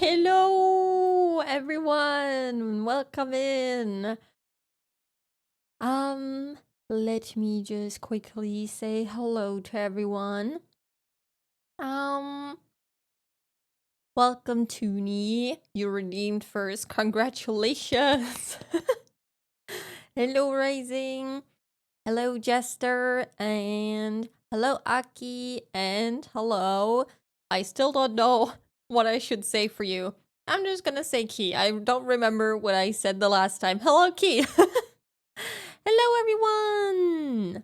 Hello, everyone. Welcome in. Let me just quickly say hello to everyone. Um, Welcome, Toonie. You redeemed first. Congratulations. Hello, Rising. Hello, Jester. And hello, Aki. And hello. I still don't know what I should say for you. I'm just gonna say Key. I don't remember what I said the last time. Hello, Key. Hello, everyone.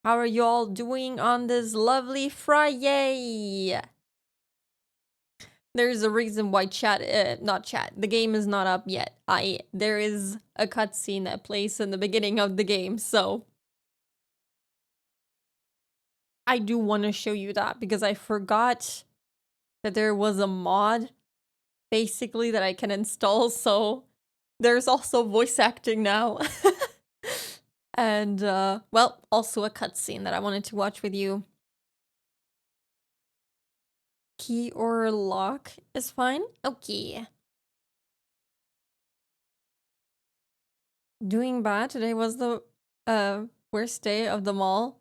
How are you all doing on this lovely Friday? There's a reason why not chat, the game is not up yet. There is a cutscene that plays in the beginning of the game, so I do want to show you that because I forgot that there was a mod basically that I can install, so there's also voice acting now. And, well, also a cutscene that I wanted to watch with you. Key or lock is fine? Okay. Doing bad. Today was the worst day of them all.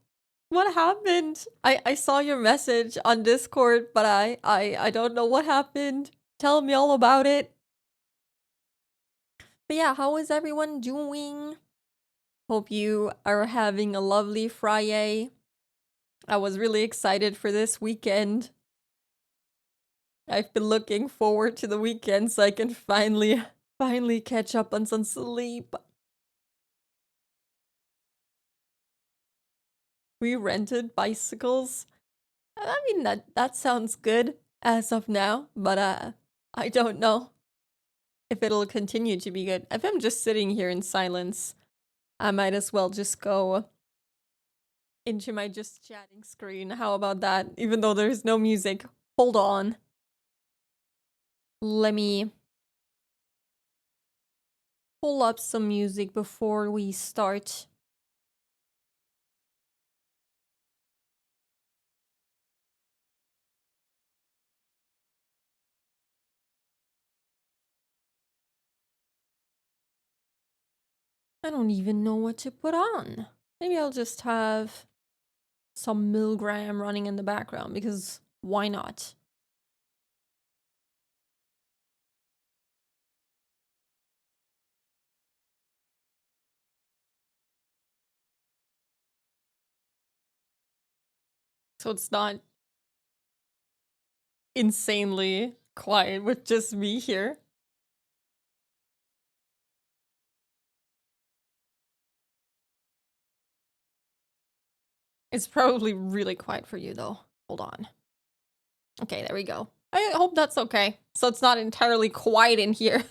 What happened? I saw your message on Discord, but I don't know what happened. Tell me all about it. But yeah, how is everyone doing? Hope you are having a lovely Friday. I was really excited for this weekend. I've been looking forward to the weekend so I can finally catch up on some sleep. We rented bicycles. I mean that sounds good as of now, but I don't know if it'll continue to be good. If I'm just sitting here in silence, I might as well just go into my just chatting screen. How about that? Even though there's no music. Hold on. Let me pull up some music before we start. I don't even know what to put on. Maybe I'll just have some Milgram running in the background because why not? So it's not insanely quiet with just me here. It's probably really quiet for you though. Hold on. Okay, there we go. I hope that's okay. So it's not entirely quiet in here.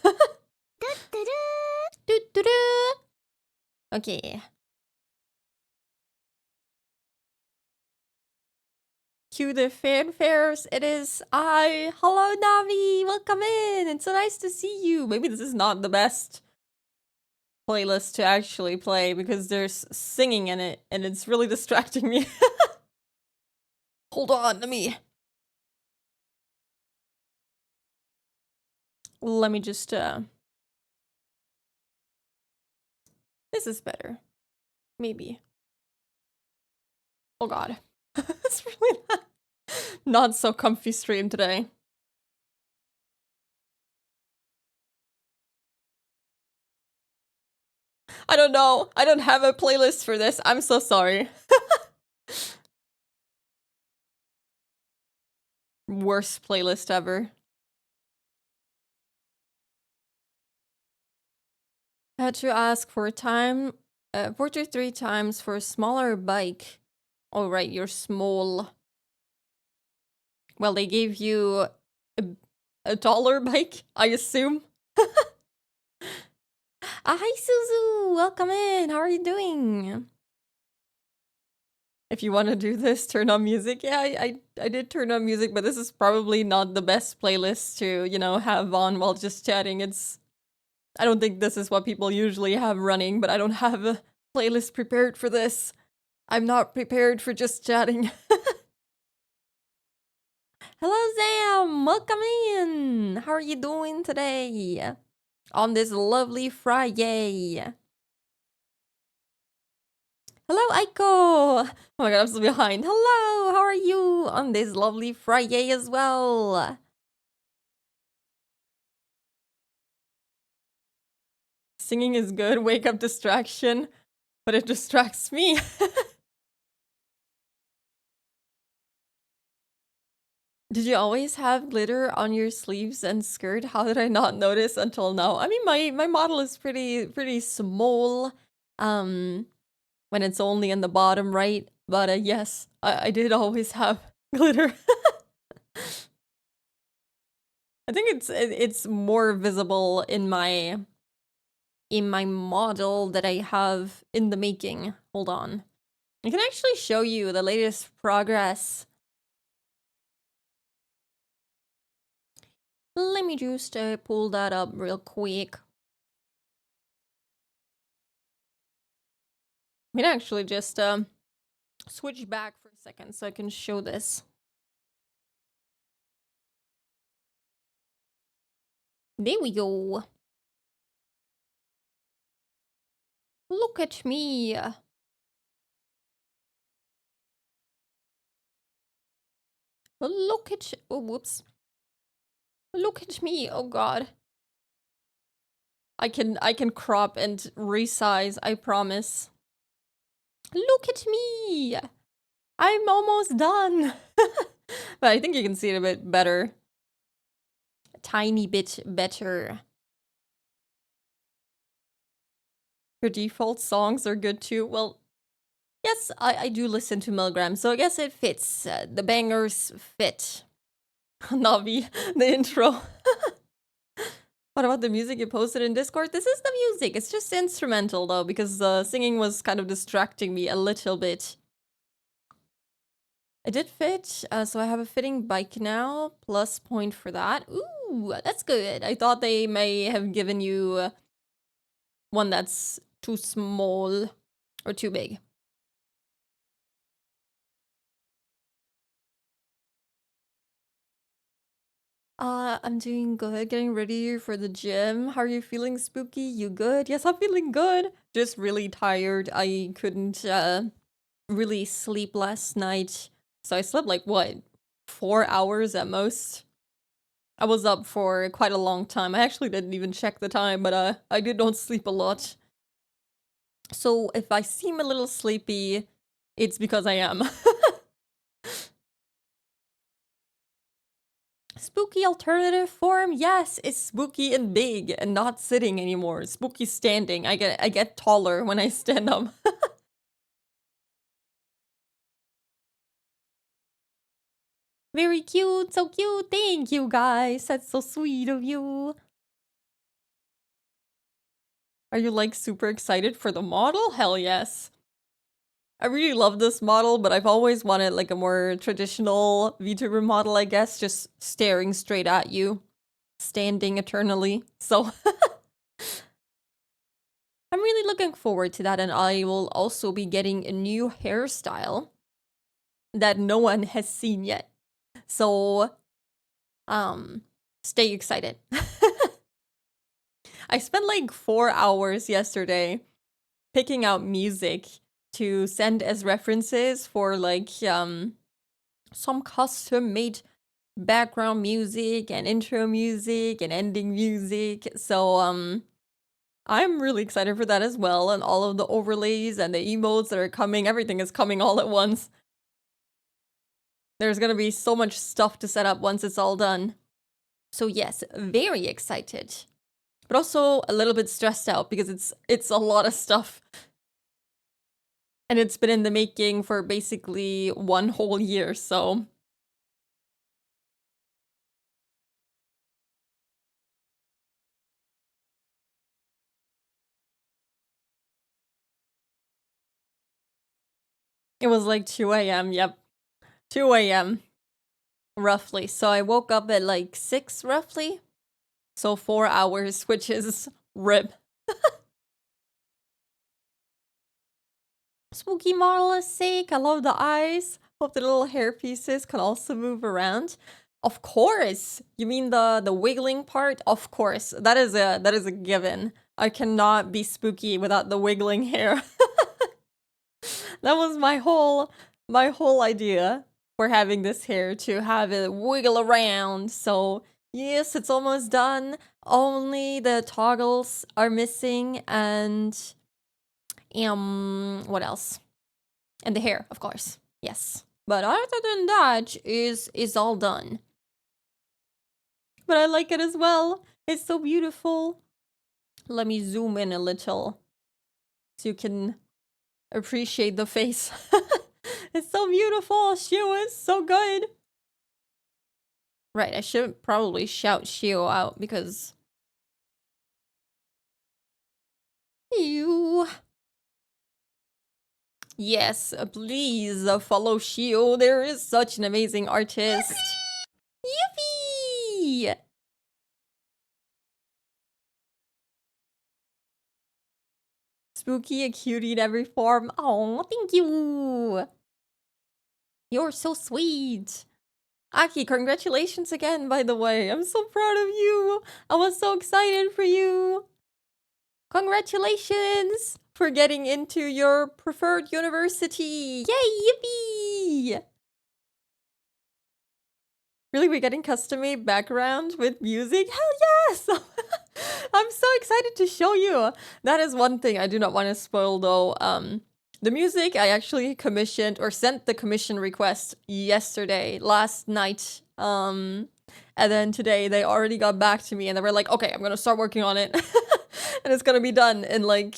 Okay. Cue the fanfares. It is I. Hello, Navi. Welcome in. It's so nice to see you. Maybe this is not the best playlist to actually play because there's singing in it and it's really distracting me. Hold on, let me just this is better. Maybe. Oh god. It's really not so comfy stream today. I don't know. I don't have a playlist for this. I'm so sorry. Worst playlist ever. Had to ask for 43 times for a smaller bike. All right, you're small. Well, they gave you a taller bike, I assume. Hi, Suzu. Welcome in. How are you doing? If you want to do this, turn on music. Yeah, I did turn on music, but this is probably not the best playlist to, have on while just chatting. I don't think this is what people usually have running, but I don't have a playlist prepared for this. I'm not prepared for just chatting. Hello, Sam. Welcome in. How are you doing today? On this lovely Friday. Hello, Aiko. Oh my god, I'm still behind. Hello, how are you on this lovely Friday as well? Singing is good. Wake up distraction, but it distracts me. Did you always have glitter on your sleeves and skirt? How did I not notice until now? I mean, my model is pretty small. When it's only in the bottom right. But yes, I did always have glitter. I think it's more visible in my model that I have in the making. Hold on. I can actually show you the latest progress. Let me just pull that up real quick. I can actually just switch back for a second so I can show this. There we go. Look at me. Look at oh whoops. Look at me. Oh god. I can crop and resize, I promise. Look at me! I'm almost done! But I think you can see it a bit better. A tiny bit better. Your default songs are good too. Well, yes, I do listen to Milligram, so I guess it fits. The bangers fit. Navi, the intro. What about the music you posted in Discord? This is the music. It's just instrumental though, because singing was kind of distracting me a little bit. It did fit, so I have a fitting bike now. Plus point for that. Ooh, that's good. I thought they may have given you one that's too small or too big. I'm doing good, getting ready for the gym. How are you feeling, Spooky? You good? Yes, I'm feeling good. Just really tired. I couldn't really sleep last night. So I slept like, what, 4 hours at most? I was up for quite a long time. I actually didn't even check the time, but I did not sleep a lot. So if I seem a little sleepy, it's because I am. Spooky alternative form? Yes, it's spooky and big and not sitting anymore. Spooky standing. I get taller when I stand up. Very cute, so cute. Thank you guys. That's so sweet of you. Are you like super excited for the model? Hell yes. I really love this model, but I've always wanted like a more traditional VTuber model, I guess, just staring straight at you, standing eternally. So I'm really looking forward to that, and I will also be getting a new hairstyle that no one has seen yet. So stay excited. I spent like 4 hours yesterday picking out music to send as references for like some custom made background music and intro music and ending music. So I'm really excited for that as well, and all of the overlays and the emotes that are coming. Everything is coming all at once. There's gonna be so much stuff to set up once it's all done. So yes, very excited. But also a little bit stressed out because it's a lot of stuff. And it's been in the making for basically 1 whole year, so it was like 2 a.m. Yep. 2 a.m. roughly. So I woke up at like 6 roughly. So 4 hours, which is rip. Spooky model is sick. I love the eyes. Hope the little hair pieces can also move around. Of course. You mean the wiggling part? Of course. That is a given. I cannot be spooky without the wiggling hair. That was my whole idea for having this hair, to have it wiggle around. So, yes, it's almost done. Only the toggles are missing, and what else? And the hair, of course. Yes. But other than that, is all done. But I like it as well. It's so beautiful. Let me zoom in a little so you can appreciate the face. It's so beautiful. Shio is so good. Right, I should probably shout Shio out because you. Yes, please follow Shio. There is such an amazing artist. Yippee! Spooky, a cutie in every form. Oh, thank you. You're so sweet. Aki, congratulations again, by the way. I'm so proud of you. I was so excited for you. Congratulations for getting into your preferred university. Yay, yippee! Really, we're getting custom-made background with music? Hell yes! I'm so excited to show you. That is one thing I do not want to spoil, though. The music, I actually commissioned or sent the commission request last night. And then today they already got back to me and they were like, okay, I'm gonna start working on it. And it's gonna be done in like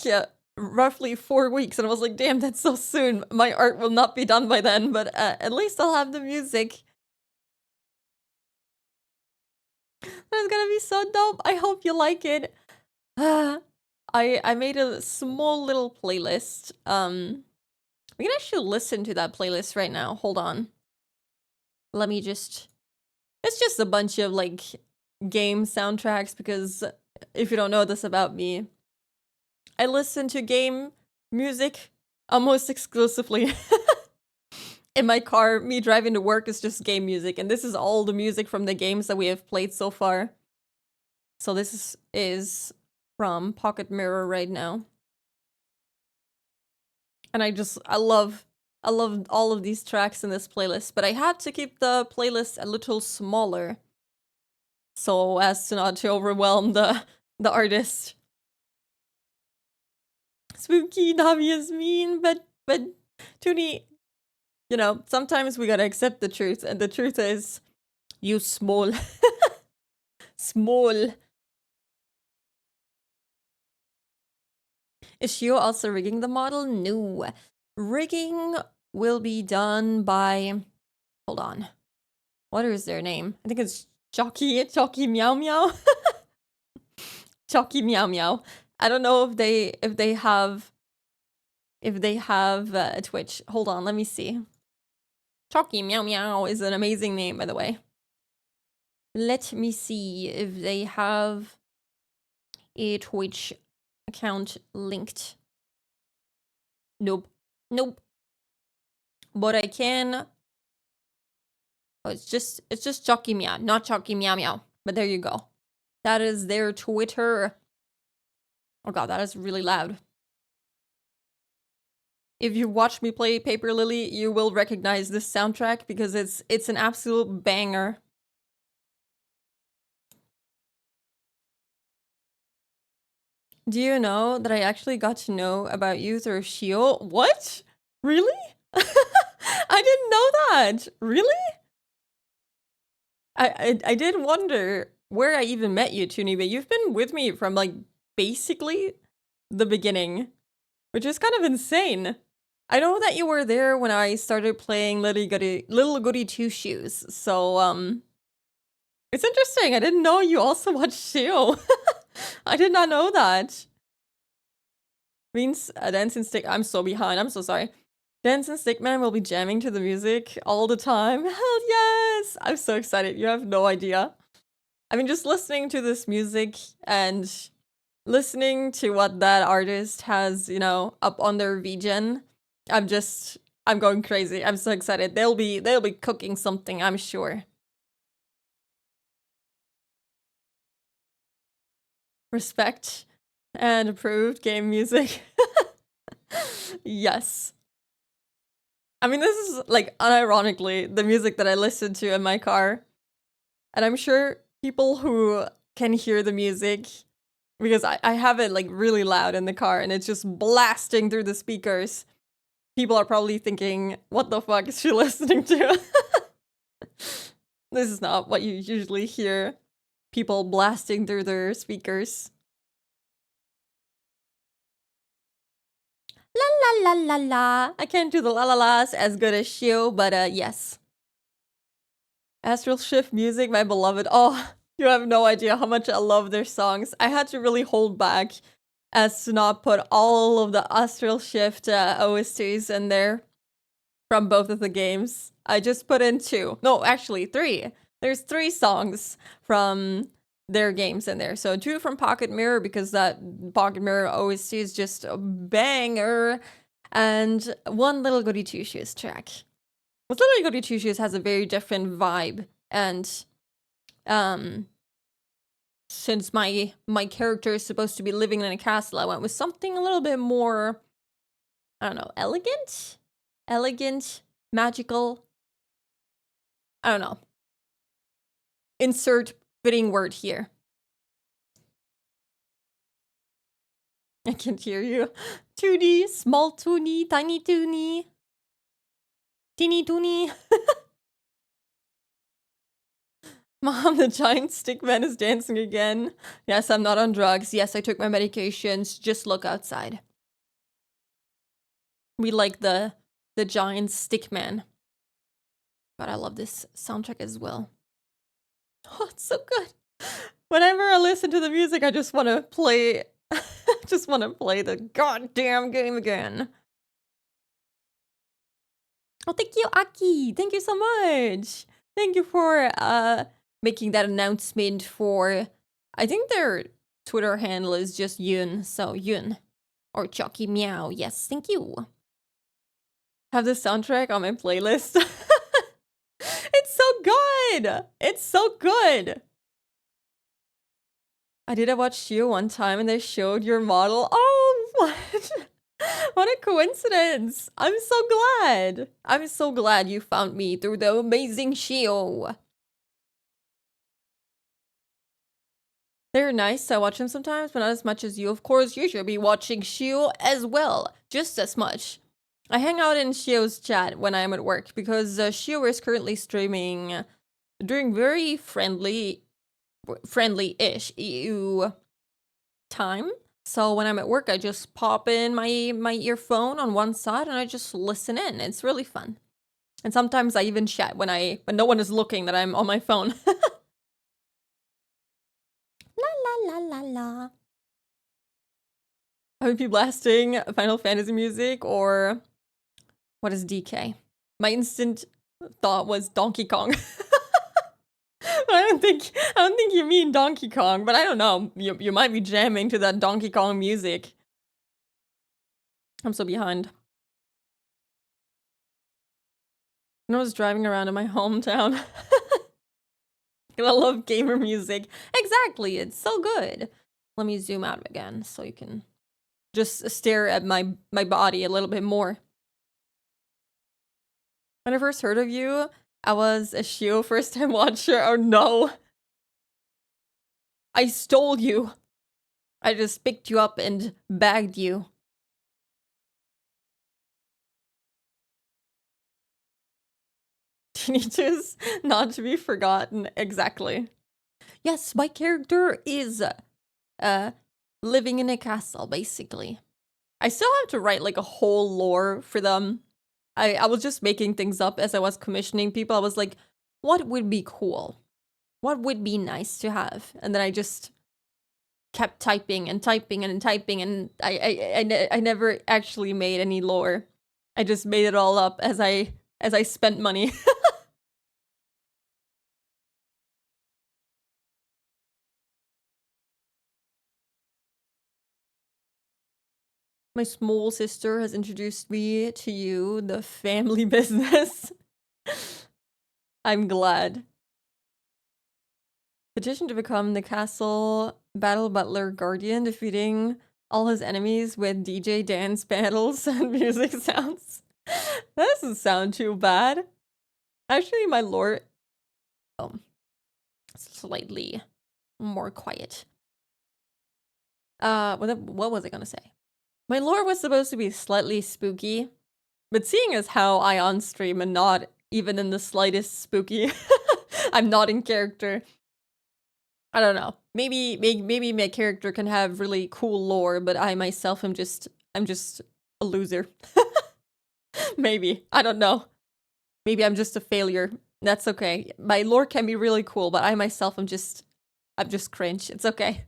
roughly 4 weeks. And I was like, damn, that's so soon. My art will not be done by then, but at least I'll have the music. That's gonna be so dope. I hope you like it. I made a small little playlist. We can actually listen to that playlist right now. Hold on. Let me just... It's just a bunch of, like, game soundtracks, because if you don't know this about me, I listen to game music almost exclusively. In my car, me driving to work is just game music, and this is all the music from the games that we have played so far. So this is from Pocket Mirror right now. And I love all of these tracks in this playlist, but I had to keep the playlist a little smaller so as to not to overwhelm the artist. Spooky, Navi is mean, but Toonie, you know, sometimes we gotta accept the truth, and the truth is, you small. Small. Is Shio also rigging the model? No. Rigging will be done by... Hold on. What is their name? I think it's Jockey Meow Meow. Jockey Meow Meow. I don't know if they have a Twitch. Hold on, let me see. Jockey Meow Meow is an amazing name, by the way. Let me see if they have a Twitch account linked. Nope. Nope. But I can... Oh, it's just Jockey Meow, not Jockey Meow Meow. But there you go. That is their Twitter. Oh god, that is really loud. If you watch me play Paper Lily, you will recognize this soundtrack because it's an absolute banger. Do you know that I actually got to know about you through Shio? What? Really? I didn't know that. Really? I did wonder where I even met you, Toonie, but you've been with me from, like, basically the beginning, which is kind of insane. I know that you were there when I started playing Little Goody Two Shoes, so, it's interesting. I didn't know you also watched Shio. I did not know that. Means Dance and Stick... I'm so behind. I'm so sorry. Dance and Stickman will be jamming to the music all the time. Hell yes! I'm so excited. You have no idea. I mean, just listening to this music and listening to what that artist has, you know, up on their VGen, I'm going crazy. I'm so excited. They'll be cooking something, I'm sure. respect and approved game music. Yes. I mean, this is, like, unironically, the music that I listen to in my car. And I'm sure people who can hear the music, because I have it, like, really loud in the car, and it's just blasting through the speakers. People are probably thinking, what the fuck is she listening to? This is not what you usually hear. People blasting through their speakers. La la la la la. I can't do the la la las as good as Shio, but yes. Astral Shift music, my beloved. Oh, you have no idea how much I love their songs. I had to really hold back as to not put all of the Astral Shift OSTs in there from both of the games. I just put in 2. No, actually 3. There's 3 songs from their games in there. So 2 from Pocket Mirror, because that Pocket Mirror OST is just a banger. And 1 Little Goody Two Shoes track. But Little Goody Two Shoes has a very different vibe. And since my character is supposed to be living in a castle, I went with something a little bit more, I don't know, elegant? Elegant, magical. I don't know. Insert fitting word here. I can't hear you. Toonie, small toonie, tiny toonie. Teeny toonie. Mom, the giant stick man is dancing again. Yes, I'm not on drugs. Yes, I took my medications. Just look outside. We like the giant stick man. But I love this soundtrack as well. Oh, it's so good. Whenever I listen to the music, I just want to play. Just want to play the goddamn game again. Oh, thank you, Aki. Thank you so much. Thank you for making that announcement for. I think their Twitter handle is just Yun. So Yun or Chucky Meow. Yes, thank you. Have the soundtrack on my playlist. It's so good. It's so good. I did watch Shio one time and they showed your model. Oh, what? What a coincidence. I'm so glad. I'm so glad you found me through the amazing Shio. They're nice. I watch them sometimes, but not as much as you. Of course, you should be watching Shio as well. Just as much. I hang out in Shio's chat when I'm at work because Shio is currently streaming during very friendly-ish EU time. So when I'm at work, I just pop in my earphone on one side and I just listen in. It's really fun. And sometimes I even chat when no one is looking that I'm on my phone. La la la la la. I would be blasting Final Fantasy music, or what is DK? My instant thought was Donkey Kong. I don't think you mean Donkey Kong, but I don't know. You might be jamming to that Donkey Kong music. I'm so behind. When I was driving around in my hometown, I love gamer music. Exactly, it's so good. Let me zoom out again so you can just stare at my body a little bit more. When I first heard of you, I was a Shio first-time watcher. Oh no. I stole you. I just picked you up and bagged you. Teenagers not to be forgotten. Exactly. Yes, my character is living in a castle, basically. I still have to write like a whole lore for them. I was just making things up as I was commissioning people. I was like, what would be cool? What would be nice to have? And then I just kept typing and typing and typing, and I never actually made any lore. I just made it all up as I spent money. My small sister has introduced me to you, the family business. I'm glad. Petition to become the castle Battle Butler Guardian defeating all his enemies with DJ dance battles and music sounds. That doesn't sound too bad. Actually, my lore... Oh, slightly more quiet. What was I gonna say? My lore was supposed to be slightly spooky, but seeing as how I on stream and not even in the slightest spooky, I'm not in character. I don't know. Maybe my character can have really cool lore, but I myself I'm just a loser. Maybe. I don't know. Maybe I'm just a failure. That's okay. My lore can be really cool, but I myself I'm just cringe. It's okay.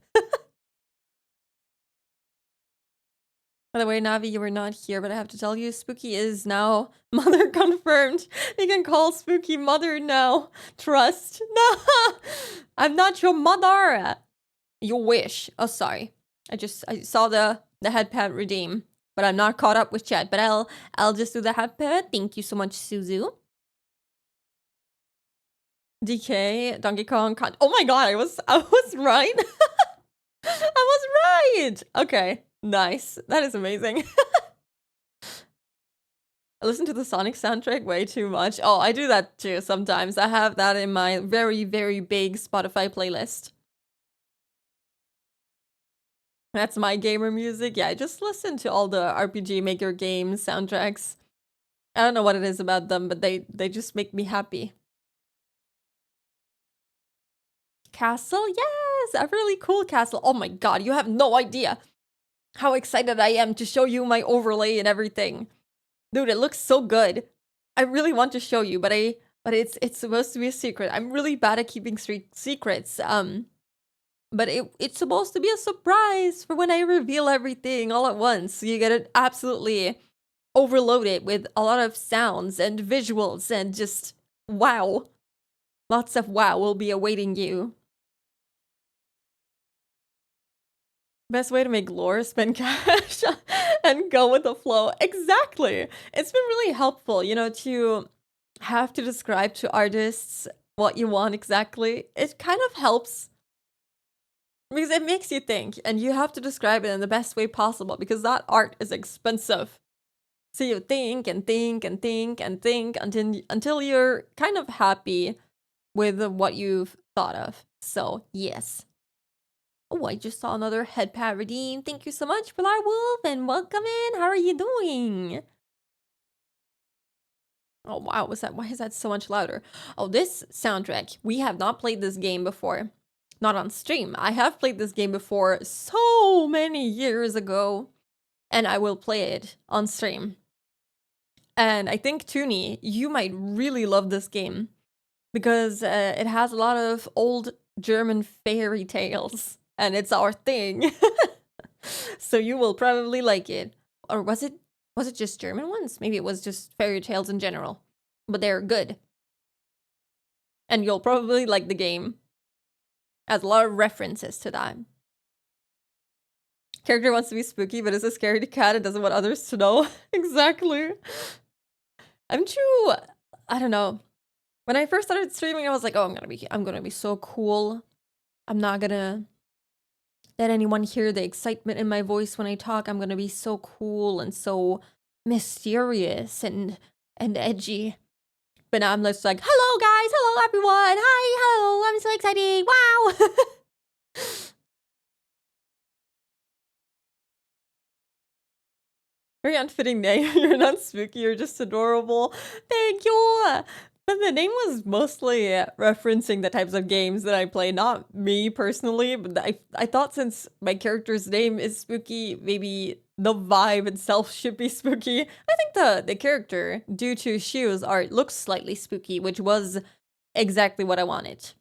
By the way, Navi, you were not here, but I have to tell you, Spooky is now mother confirmed. You can call Spooky mother now. Trust. No, I'm not your mother. You wish. Oh, sorry. I saw the headpad redeem, but I'm not caught up with chat. But I'll just do the headpad. Thank you so much, Suzu. DK, Donkey Kong. Oh my god, I was right. I was right. Okay. Nice. That is amazing. I listen to the Sonic soundtrack way too much. Oh, I do that too sometimes. I have that in my very, very big Spotify playlist. That's my gamer music. Yeah, I just listen to all the RPG Maker games soundtracks. I don't know what it is about them, but they just make me happy. Castle? Yes! A really cool castle. Oh my god, you have no idea how excited I am to show you my overlay and everything. Dude, it looks so good. I really want to show you, but it's supposed to be a secret. I'm really bad at keeping secrets. But it's supposed to be a surprise for when I reveal everything all at once. So you get it absolutely overloaded with a lot of sounds and visuals and just wow. Lots of wow will be awaiting you. Best way to make lore, spend cash and go with the flow. Exactly. It's been really helpful, you know, to have to describe to artists what you want exactly. It kind of helps because it makes you think and you have to describe it in the best way possible because that art is expensive. So you think and think and think and think until you're kind of happy with what you've thought of. So, yes. Oh, I just saw another headpad redeem. Thank you so much, Blar Wolf, and welcome in. How are you doing? Oh, wow. Why is that so much louder? Oh, this soundtrack. We have not played this game before. Not on stream. I have played this game before so many years ago, and I will play it on stream. And I think, Toonie, you might really love this game because it has a lot of old German fairy tales. And it's our thing. So you will probably like it. Or was it just German ones? Maybe it was just fairy tales in general. But they're good. And you'll probably like the game. Has a lot of references to that. Character wants to be spooky, but is a scaredy cat and doesn't want others to know. Exactly. I don't know. When I first started streaming, I was like, oh, I'm gonna be so cool. I'm not gonna let anyone hear the excitement in my voice when I talk. I'm gonna be so cool and so mysterious and edgy. But now I'm just like, hello guys, hello everyone, hi, hello, I'm so excited, wow. Very unfitting name. You're not spooky, you're just adorable. Thank you. But the name was mostly referencing the types of games that I play, not me personally, but I thought since my character's name is spooky, maybe the vibe itself should be spooky. I think the character, due to Shio's art, looks slightly spooky, which was exactly what I wanted.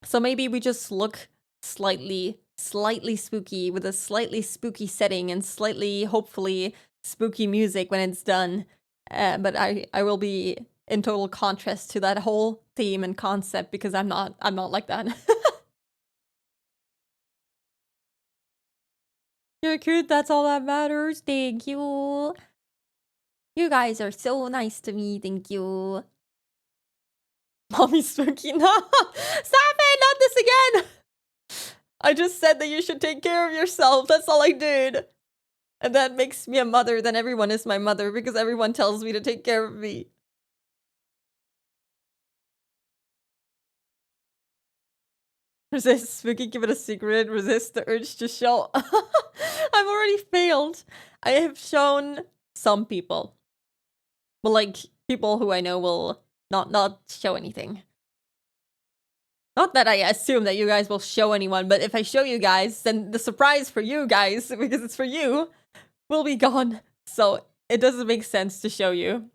So maybe we just look slightly spooky with a slightly spooky setting and slightly, hopefully, spooky music when it's done. But I will be in total contrast to that whole theme and concept because I'm not like that. You're cute, that's all that matters. Thank you. You guys are so nice to me, thank you. Mommy spooky, no! Stop it, not this again! I just said that you should take care of yourself. That's all I did. And that makes me a mother. Then everyone is my mother because everyone tells me to take care of me. Resist spooky, give it a secret. Resist the urge to show. I've already failed. I have shown some people. But like, people who I know will not show anything. Not that I assume that you guys will show anyone, but if I show you guys, then the surprise for you guys, because it's for you, will be gone. So it doesn't make sense to show you.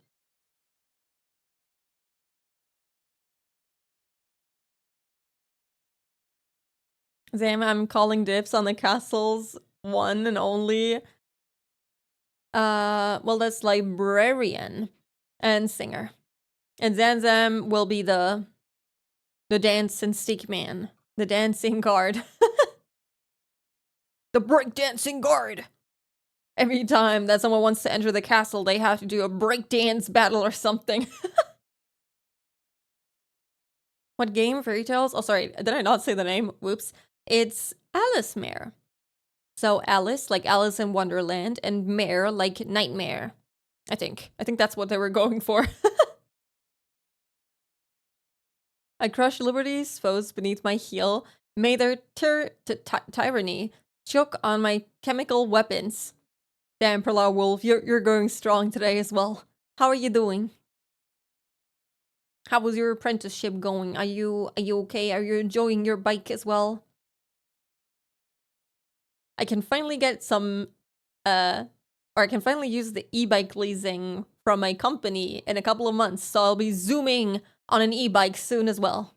Zam, I'm calling dibs on the castle's one and only. Well, that's librarian and singer. And Zanzam will be the dance and stick man. The dancing guard. The breakdancing guard! Every time that someone wants to enter the castle, they have to do a breakdance battle or something. What game? Fairy Tales? Oh, sorry. Did I not say the name? Whoops. It's Alice Mare. So Alice, like Alice in Wonderland, and Mare, like Nightmare. I think that's what they were going for. I crush liberty's foes beneath my heel. May their tyranny choke on my chemical weapons. Damn, Perla Wolf, you're going strong today as well. How are you doing? How was your apprenticeship going? Are you okay? Are you enjoying your bike as well? I can finally get some, or I can finally use the e-bike leasing from my company in a couple of months, so I'll be zooming on an e-bike soon as well.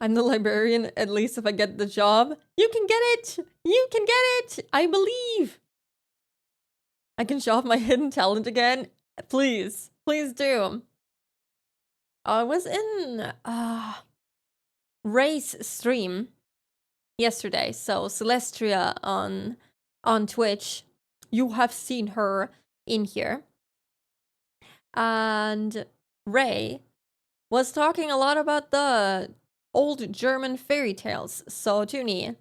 I'm the librarian, at least if I get the job. You can get it! You can get it! I believe! I can show off my hidden talent again. Please. Please do. I was in Ray's stream yesterday. So Celestria on Twitch. You have seen her in here. And Ray was talking a lot about the old German fairy tales. So Toonie,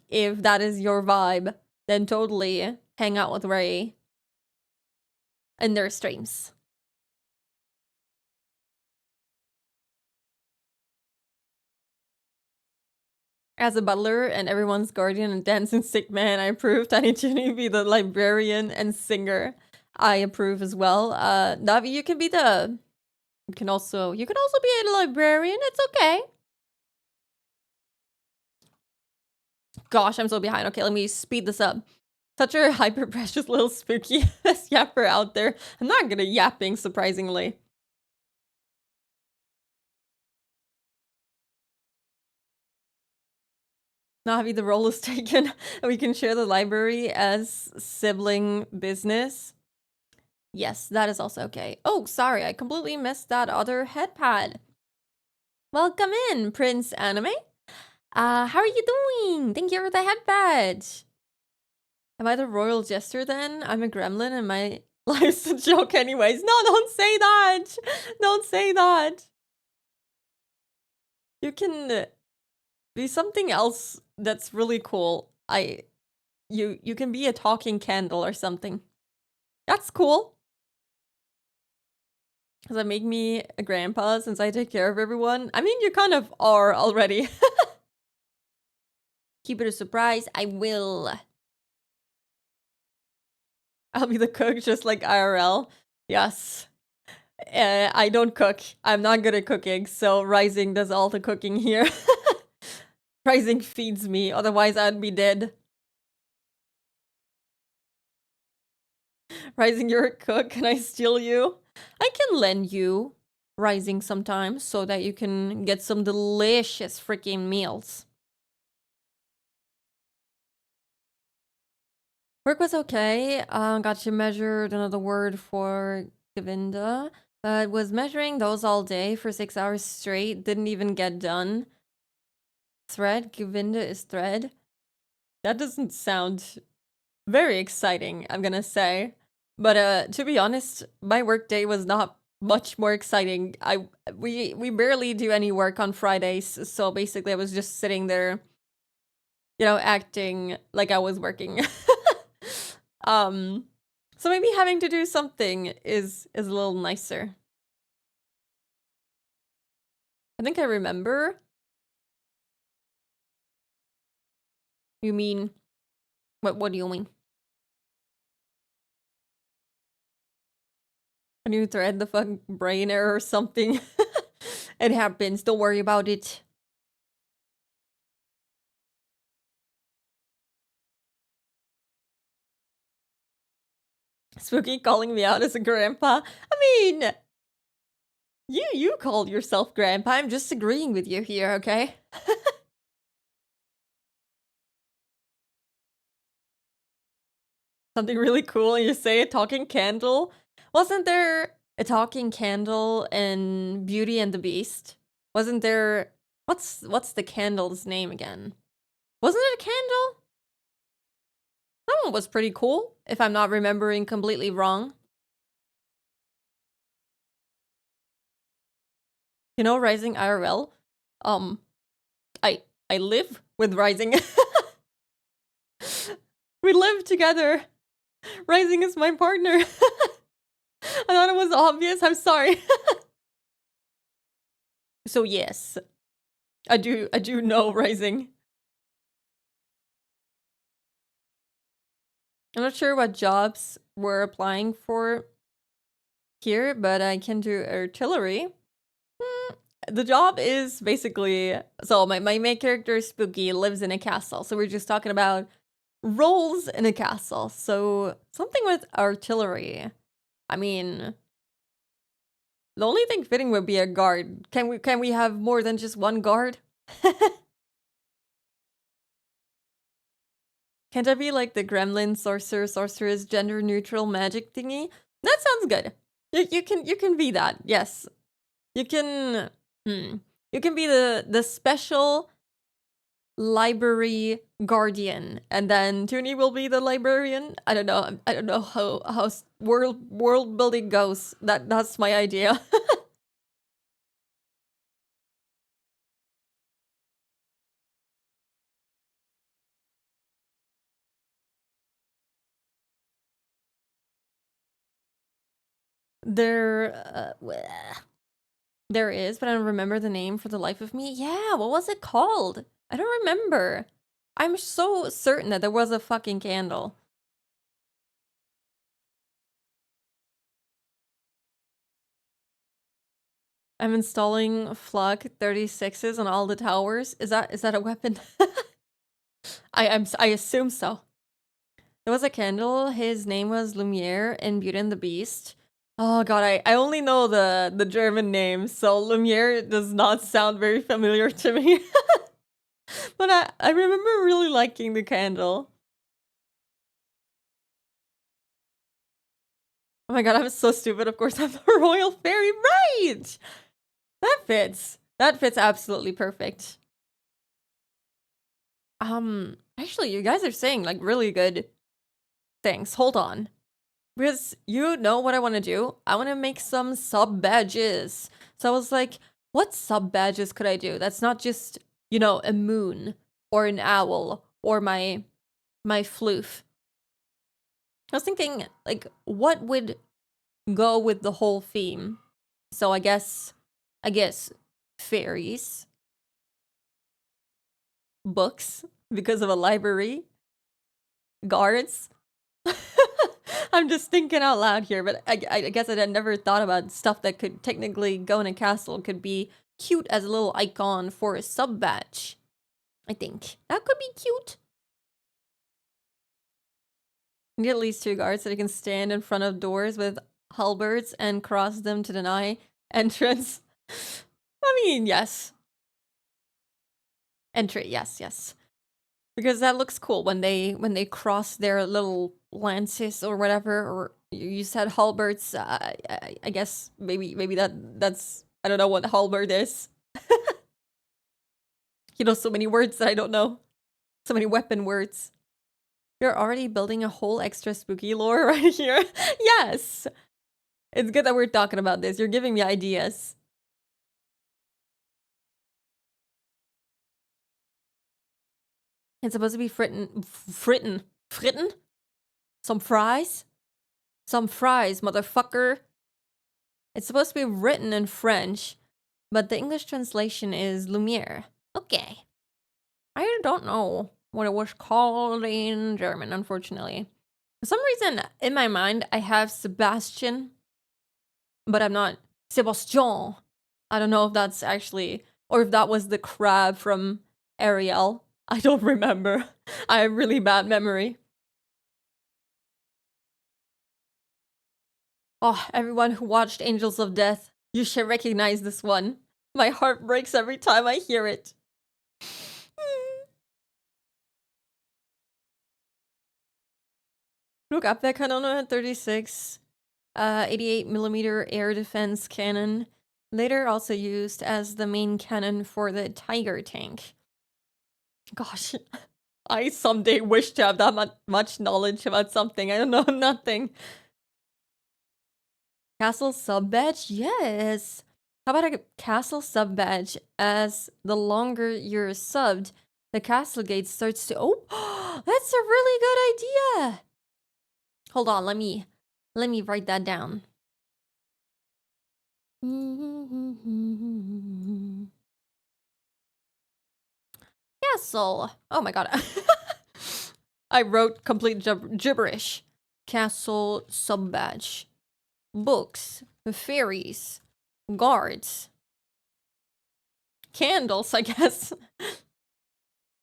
if that is your vibe, then totally hang out with Ray in their streams. As a butler and everyone's guardian and dancing stick man, I approve. Tiny Toonie be the librarian and singer. I approve as well. Navi, you can be the... You can also be a librarian. It's okay. Gosh, I'm so behind. Okay, let me speed this up. Such a hyper precious little spooky yapper out there. I'm not good at yapping, surprisingly. Navi, the role is taken. We can share the library as sibling business. Yes, that is also okay. Oh, sorry, I completely missed that other headpad. Welcome in, Prince Anime. How are you doing? Thank you for the headpad. Am I the royal jester then? I'm a gremlin and my life's a joke anyways. No, don't say that. Don't say that. You can be something else that's really cool. You can be a talking candle or something. That's cool. Does that make me a grandpa since I take care of everyone? I mean, you kind of are already. Keep it a surprise. I will. I'll be the cook just like IRL. Yes. I don't cook. I'm not good at cooking, so Rising does all the cooking here. Rising feeds me, otherwise I'd be dead. Rising, you're a cook. Can I steal you? I can lend you Rising sometimes so that you can get some delicious freaking meals. Work was okay. Got you measured another word for Govinda, but was measuring those all day for 6 hours straight. Didn't even get done. Thread? Govinda is thread? That doesn't sound very exciting, I'm gonna say. But to be honest, my workday was not much more exciting. We barely do any work on Fridays, so basically I was just sitting there, acting like I was working. um so maybe having to do something is a little nicer. I think I remember. You mean what do you mean? A new thread, the fucking brain error or something. It happens, don't worry about it. Spooky calling me out as a grandpa. I mean, you called yourself grandpa. I'm just agreeing with you here, okay? Something really cool and you say a talking candle. Wasn't there a talking candle in Beauty and the Beast? Wasn't there what's the candle's name again? Wasn't it a candle? That one was pretty cool, if I'm not remembering completely wrong. You know, Rising IRL? Um, I live with Rising. We live together. Rising is my partner. I thought it was obvious. I'm sorry. So yes, I do know Rising. I'm not sure what jobs we're applying for here, but I can do artillery. The job is basically, so my main character, Spooky, lives in a castle. So we're just talking about roles in a castle. So something with artillery. I mean, the only thing fitting would be a guard. Can we have more than just one guard? Can't I be like the gremlin sorceress gender neutral magic thingy? That sounds good. You can be that. Yes. You can you can be the special library guardian, and then Toonie will be the librarian. I don't know. I don't know how world building goes. That's my idea. There, there is, but I don't remember the name for the life of me. Yeah, what was it called? I don't remember. I'm so certain that there was a fucking candle. I'm installing Flug 36s on all the towers. Is that a weapon? I assume so. There was a candle. His name was Lumiere in Beauty and the Beast. Oh god, I only know the German name, so Lumiere does not sound very familiar to me. But I remember really liking the candle. Oh my god, I'm so stupid. Of course, I'm the royal fairy. Right! That fits. That fits absolutely perfect. Actually, you guys are saying like really good things. Hold on. Because you know what I want to do? I want to make some sub badges. So I was like, what sub badges could I do? That's not just, a moon or an owl or my floof. I was thinking, like, what would go with the whole theme? So I guess fairies, books, because of a library, guards. I'm just thinking out loud here, but I guess I had never thought about stuff that could technically go in a castle, could be cute as a little icon for a sub badge. I think that could be cute. Get at least 2 guards so they can stand in front of doors with halberds and cross them to deny entrance. I mean, yes. Entry, yes. Because that looks cool when they cross their little lances or whatever, or you said halberds. I guess maybe that's I don't know what halberd is. So many words that I don't know. So many weapon words. You're already building a whole extra spooky lore right here. Yes. It's good that we're talking about this. You're giving me ideas. It's supposed to be fritten. Some fries? Some fries, motherfucker. It's supposed to be written in French, but the English translation is Lumiere. Okay. I don't know what it was called in German, unfortunately. For some reason, in my mind, I have Sebastian, but I'm not Sebastian. I don't know if that's actually, or if that was the crab from Ariel. I don't remember. I have really bad memory. Oh, everyone who watched Angels of Death, you should recognize this one. My heart breaks every time I hear it. Look up that Kanona 36, 88mm air defense cannon. Later also used as the main cannon for the Tiger tank. Gosh, I someday wish to have that much knowledge about something. I don't know nothing. Castle sub badge? Yes. How about a castle sub badge? As the longer you're subbed, the castle gate starts to... Oh, that's a really good idea. Hold on, let me write that down. Castle. Oh my god. I wrote complete gibberish. Castle sub badge. Books. Fairies. Guards. Candles, I guess.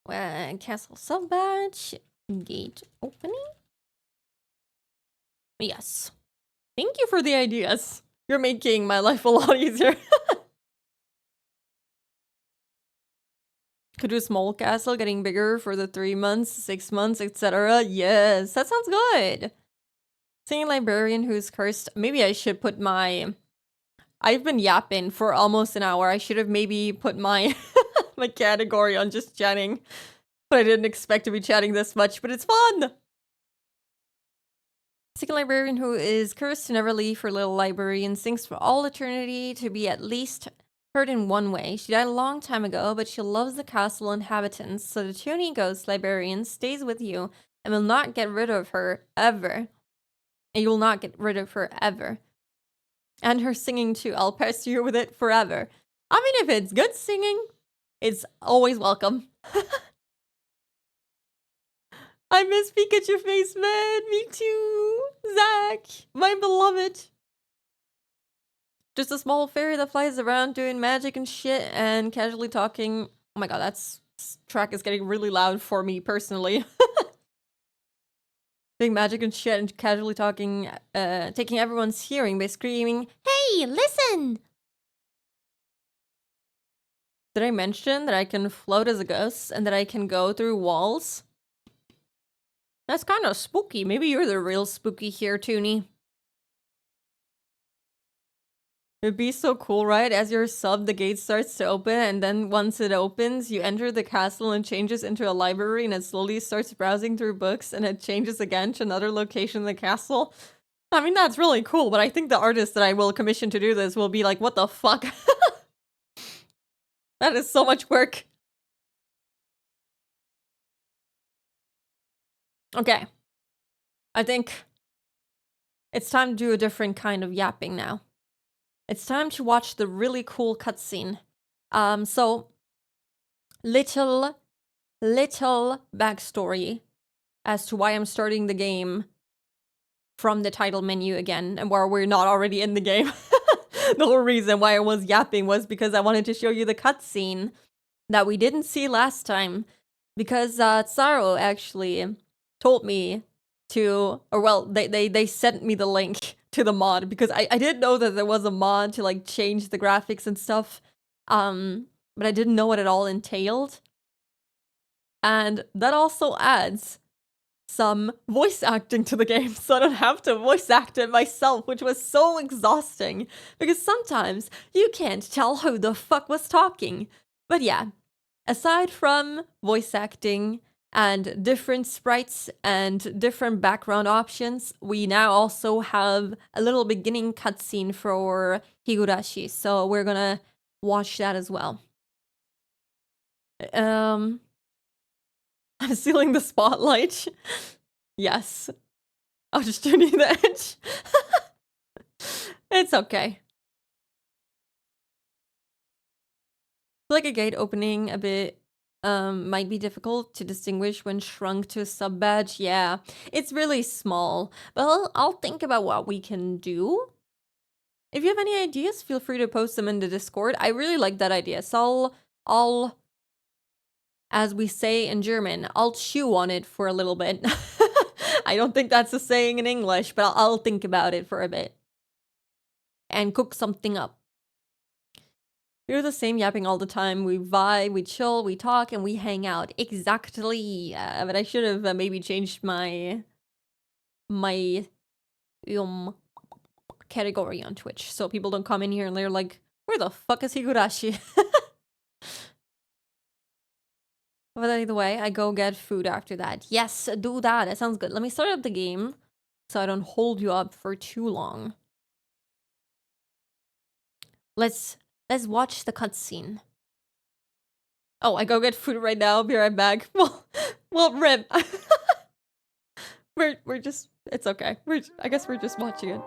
Castle sub badge. Gate opening. Yes. Thank you for the ideas. You're making my life a lot easier. Could do a small castle getting bigger for the 3 months, 6 months, etc. Yes, that sounds good. Singing librarian who's cursed. Maybe I should put my... I've been yapping for almost an hour. I should have maybe put my my category on just chatting. But I didn't expect to be chatting this much, but it's fun! Singing librarian who is cursed to never leave her little library and sings for all eternity to be at least heard in one way. She died a long time ago, but she loves the castle inhabitants, so the Toonie Ghost librarian stays with you and will not get rid of her ever. And you will not get rid of her ever. And her singing too. I'll pester you with it forever. I mean, if it's good singing, it's always welcome. I miss Pikachu face, man. Me too. Zach, my beloved. Just a small fairy that flies around doing magic and shit and casually talking. Oh my god, this track is getting really loud for me personally. Doing magic and shit and casually talking, taking everyone's hearing by screaming, "Hey, listen!" Did I mention that I can float as a ghost and that I can go through walls? That's kind of spooky. Maybe you're the real spooky here, Toonie. It'd be so cool, right? As you're sub, the gate starts to open, and then once it opens, you enter the castle and changes into a library, and it slowly starts browsing through books, and it changes again to another location in the castle. I mean, that's really cool, but I think the artist that I will commission to do this will be like, what the fuck? That is so much work. Okay. I think it's time to do a different kind of yapping now. It's time to watch the really cool cutscene. So, little backstory as to why I'm starting the game from the title menu again, and where we're not already in the game. The whole reason why I was yapping was because I wanted to show you the cutscene that we didn't see last time, because Tsaro actually told me to, or well, they sent me the link to the mod, because I didn't know that there was a mod to like change the graphics and stuff, but I didn't know what it all entailed. And that also adds some voice acting to the game, so I don't have to voice act it myself, which was so exhausting, because sometimes you can't tell who the fuck was talking. But yeah, aside from voice acting and different sprites and different background options, we now also have a little beginning cutscene for Higurashi. So we're gonna watch that as well. I'm stealing the spotlight. Yes. I'll just turn you the edge. It's okay. Like a gate opening a bit might be difficult to distinguish when shrunk to a sub badge. Yeah, it's really small, but I'll think about what we can do. If you have any ideas, feel free to post them in the Discord. I really like that idea. So I'll, as we say in German, I'll chew on it for a little bit. I don't think that's a saying in English, but I'll think about it for a bit. And cook something up. We're the same yapping all the time. We vibe, we chill, we talk, and we hang out. Exactly. But I should have maybe changed my category on Twitch so people don't come in here and they're like, where the fuck is Higurashi? But either way, I go get food after that. Yes, do that. That sounds good. Let me start up the game so I don't hold you up for too long. Let's watch the cutscene. Oh, I go get food right now. Be right back. Well, rip. we're just. It's okay. I guess we're just watching it.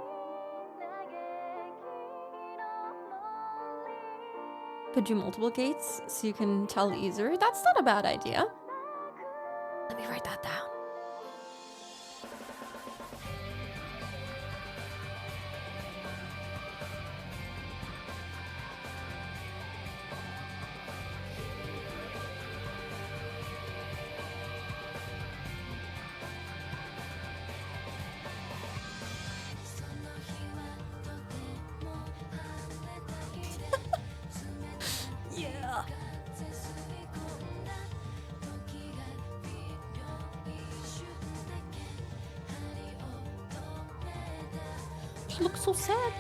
Could do multiple gates so you can tell easier. That's not a bad idea. Let me write that down. Yeah. She looks so sad.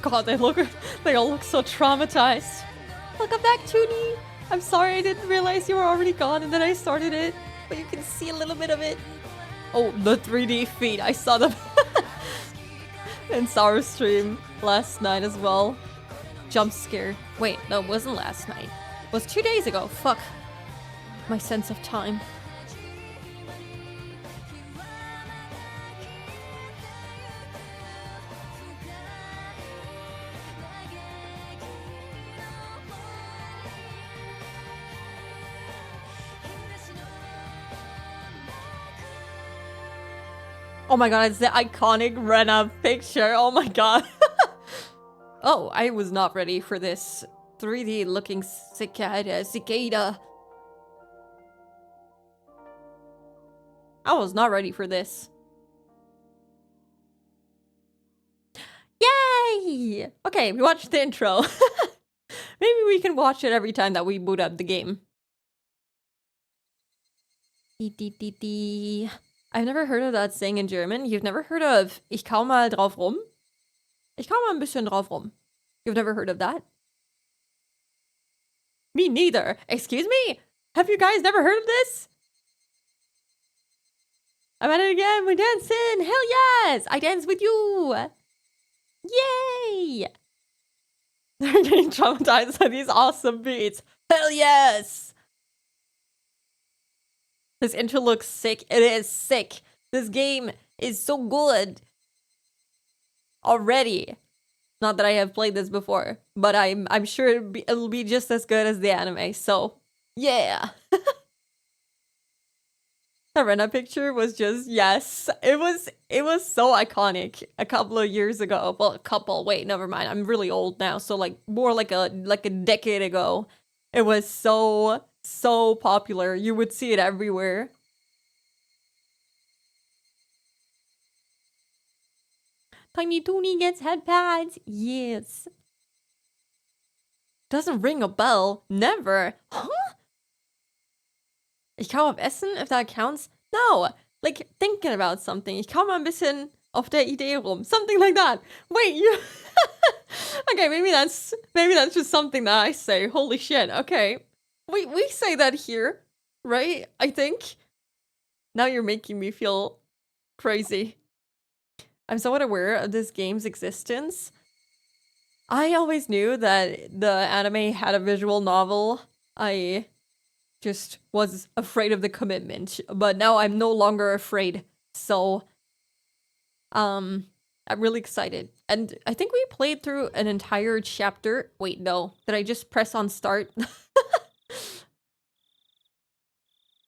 God, they all look so traumatized. Welcome back, Toonie. I'm sorry I didn't realize you were already gone and then I started it, but you can see a little bit of it. Oh, the 3D feet, I saw them in Sour stream last night as well. Jump scare. Wait, no, it wasn't last night. It was 2 days ago. Fuck. My sense of time. Oh my god, it's the iconic Rena picture. Oh my god. Oh, I was not ready for this 3D looking cicada. I was not ready for this. Yay! Okay, we watched the intro. Maybe we can watch it every time that we boot up the game. I've never heard of that saying in German. You've never heard of Ich kau mal drauf rum? Ich kau mal ein bisschen drauf rum. You've never heard of that? Me neither. Excuse me? Have you guys never heard of this? I'm at it again. We're dancing. Hell yes! I dance with you. Yay! They're getting traumatized by these awesome beats. Hell yes! This intro looks sick. It is sick. This game is so good. Already. Not that I have played this before, but I'm sure it'll be just as good as the anime. So, yeah. Rena picture was just, yes, it was so iconic a couple of years ago. Well, wait, never mind. I'm really old now, so like more like a decade ago. It was so popular. You would see it everywhere. Tiny Toony gets head pads. Yes. Doesn't ring a bell. Never. Huh? Ich kaum auf Essen, if that counts. No. Like, thinking about something. Ich kaum mal ein bisschen auf der Idee rum. Something like that. Wait, you... Okay, maybe that's just something that I say. Holy shit. Okay. We say that here, right? I think. Now you're making me feel crazy. I'm somewhat aware of this game's existence. I always knew that the anime had a visual novel. I just was afraid of the commitment, but now I'm no longer afraid. So, I'm really excited. And I think we played through an entire chapter. Wait, no. Did I just press on start?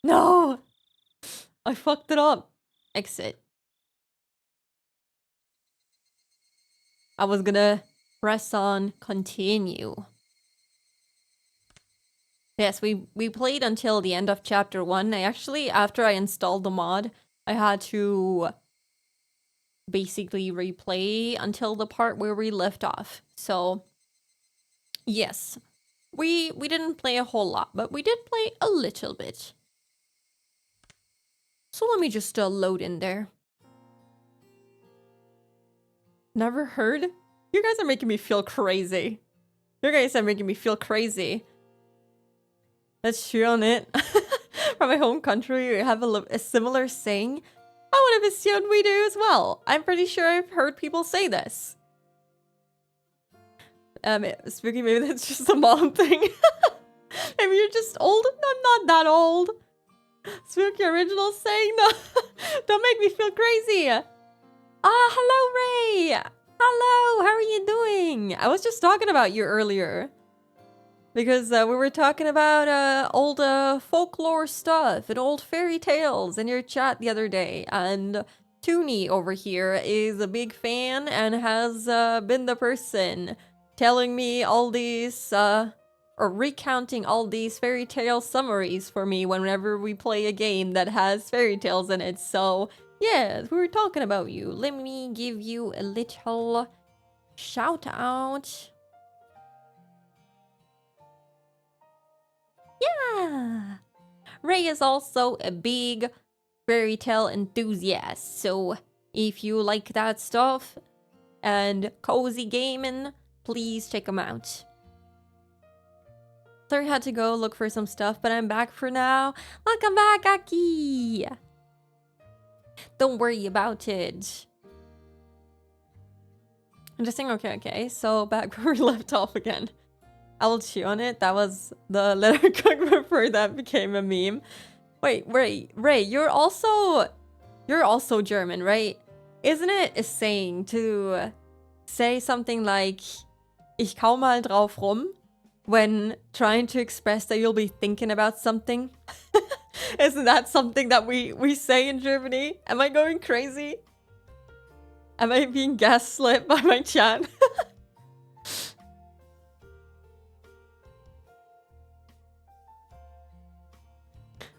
No! I fucked it up. Exit. I was gonna press on continue. Yes, we played until the end of chapter 1. I actually, after I installed the mod, I had to basically replay until the part where we left off. So, yes. We didn't play a whole lot, but we did play a little bit. So let me just load in there. Never heard? You guys are making me feel crazy. You guys are making me feel crazy. Let's cheer on it. From my home country, we have a similar saying. I would have assumed we do as well. I'm pretty sure I've heard people say this. Spooky, maybe that's just a mom thing. Maybe you're just old. I'm not that old. Spooky original saying, no. Don't make me feel crazy. Hello, Ray. Hello, how are you doing? I was just talking about you earlier. Because we were talking about old folklore stuff and old fairy tales in your chat the other day. And Toonie over here is a big fan and has been the person telling me all these, or recounting all these fairy tale summaries for me whenever we play a game that has fairy tales in it. So, yeah, we were talking about you. Let me give you a little shout out. Yeah! Ray is also a big fairy tale enthusiast, so if you like that stuff and cozy gaming, please check him out. Sorry, I had to go look for some stuff, but I'm back for now. Welcome back, Aki! Don't worry about it. Interesting, okay. So back where we left off again. I will chew on it. That was the letter cook before that became a meme. Wait, Ray, you're also German, right? Isn't it a saying to say something like "Ich kau mal drauf rum" when trying to express that you'll be thinking about something? Isn't that something that we say in Germany? Am I going crazy? Am I being gaslit by my chat?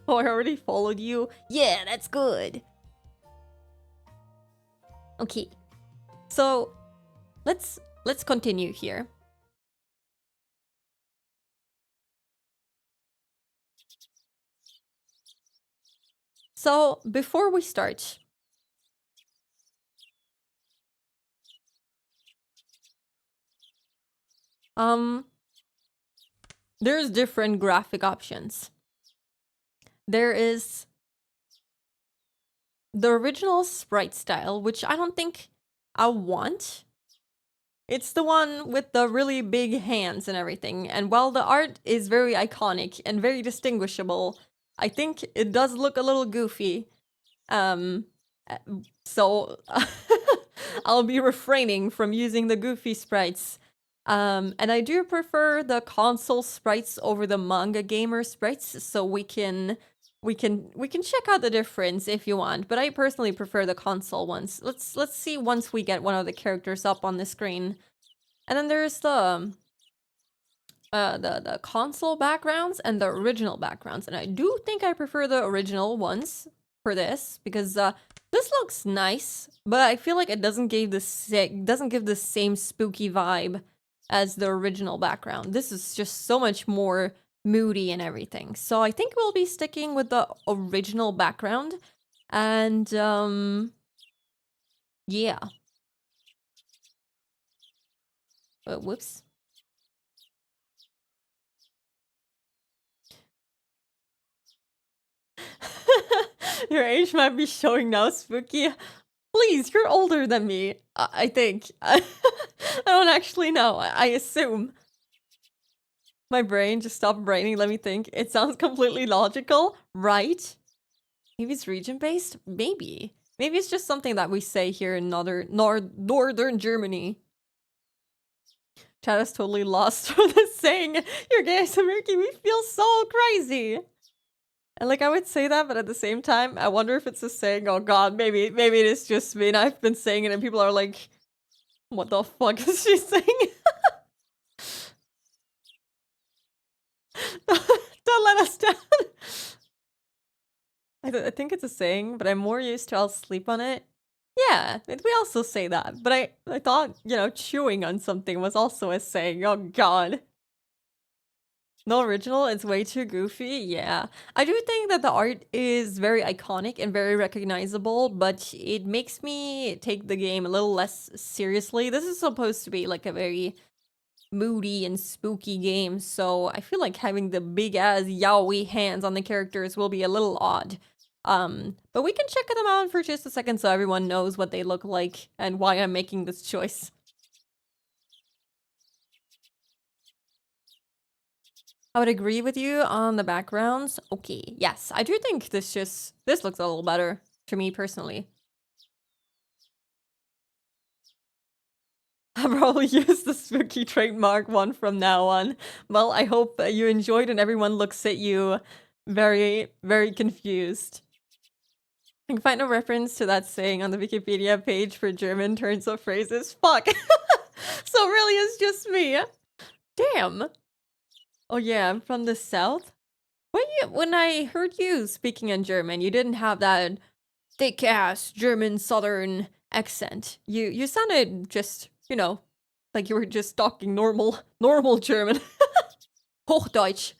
Oh, I already followed you. Yeah, that's good. Okay. So, let's continue here. So, before we start, there's different graphic options. There is the original sprite style, which I don't think I want. It's the one with the really big hands and everything. And while the art is very iconic and very distinguishable, I think it does look a little goofy. So I'll be refraining from using the goofy sprites. And I do prefer the console sprites over the manga gamer sprites, so we can we can check out the difference if you want, but I personally prefer the console ones. Let's see once we get one of the characters up on the screen. And then there's the console backgrounds and the original backgrounds, and I do think I prefer the original ones for this because this looks nice, but I feel like it doesn't give the same spooky vibe as the original background. This is just so much more moody and everything. So I think we'll be sticking with the original background, and yeah. Whoops. Your age might be showing now, Spooky. Please, you're older than me, I think. I don't actually know. I assume. My brain just stopped braining. Let me think. It sounds completely logical, right? Maybe it's region-based? Maybe. Maybe it's just something that we say here in northern Germany. Chad is totally lost for the saying, "You're gay, so making me feel so crazy." And like I would say that, but at the same time, I wonder if it's a saying. Oh god, maybe it is just me and I've been saying it and people are like, what the fuck is she saying? Don't let us down. I think it's a saying, but I'm more used to I'll sleep on it. Yeah, we also say that, but I thought, you know, chewing on something was also a saying. Oh god. No original, it's way too goofy. Yeah. I do think that the art is very iconic and very recognizable, but it makes me take the game a little less seriously. This is supposed to be like a very moody and spooky game, so I feel like having the big ass yaoi hands on the characters will be a little odd. But we can check them out for just a second so everyone knows what they look like and why I'm making this choice. I would agree with you on the backgrounds. Okay, yes, I do think this looks a little better to me personally. I'll probably use the spooky trademark one from now on. Well, I hope you enjoyed and everyone looks at you very, very confused. I can find no reference to that saying on the Wikipedia page for German turns of phrases. Fuck! So really it's just me. Damn. Oh yeah, I'm from the south? When I heard you speaking in German, you didn't have that thick-ass German southern accent. You sounded just, you know, like you were just talking normal German. Hochdeutsch.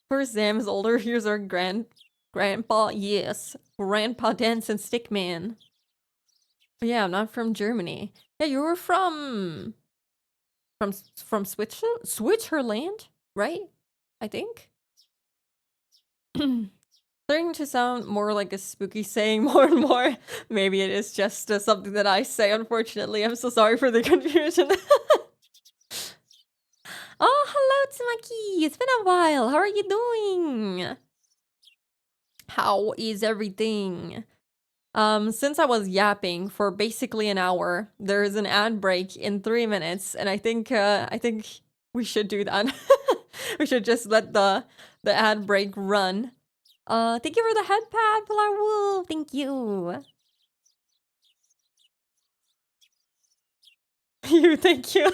First Sam is older, here's our grandpa, yes. Grandpa Dance and Stickman. But yeah, I'm not from Germany. Yeah, you were from Switzerland, right? I think. Starting to sound more like a spooky saying more and more. Maybe it is just something that I say, unfortunately. I'm so sorry for the confusion. Oh, hello, Tsumaki! It's been a while. How are you doing? How is everything? Since I was yapping for basically an hour, there is an ad break in 3 minutes, and I think we should do that. We should just let the ad break run. Thank you for the head pad, Pilar Wolf. Thank you. Thank you.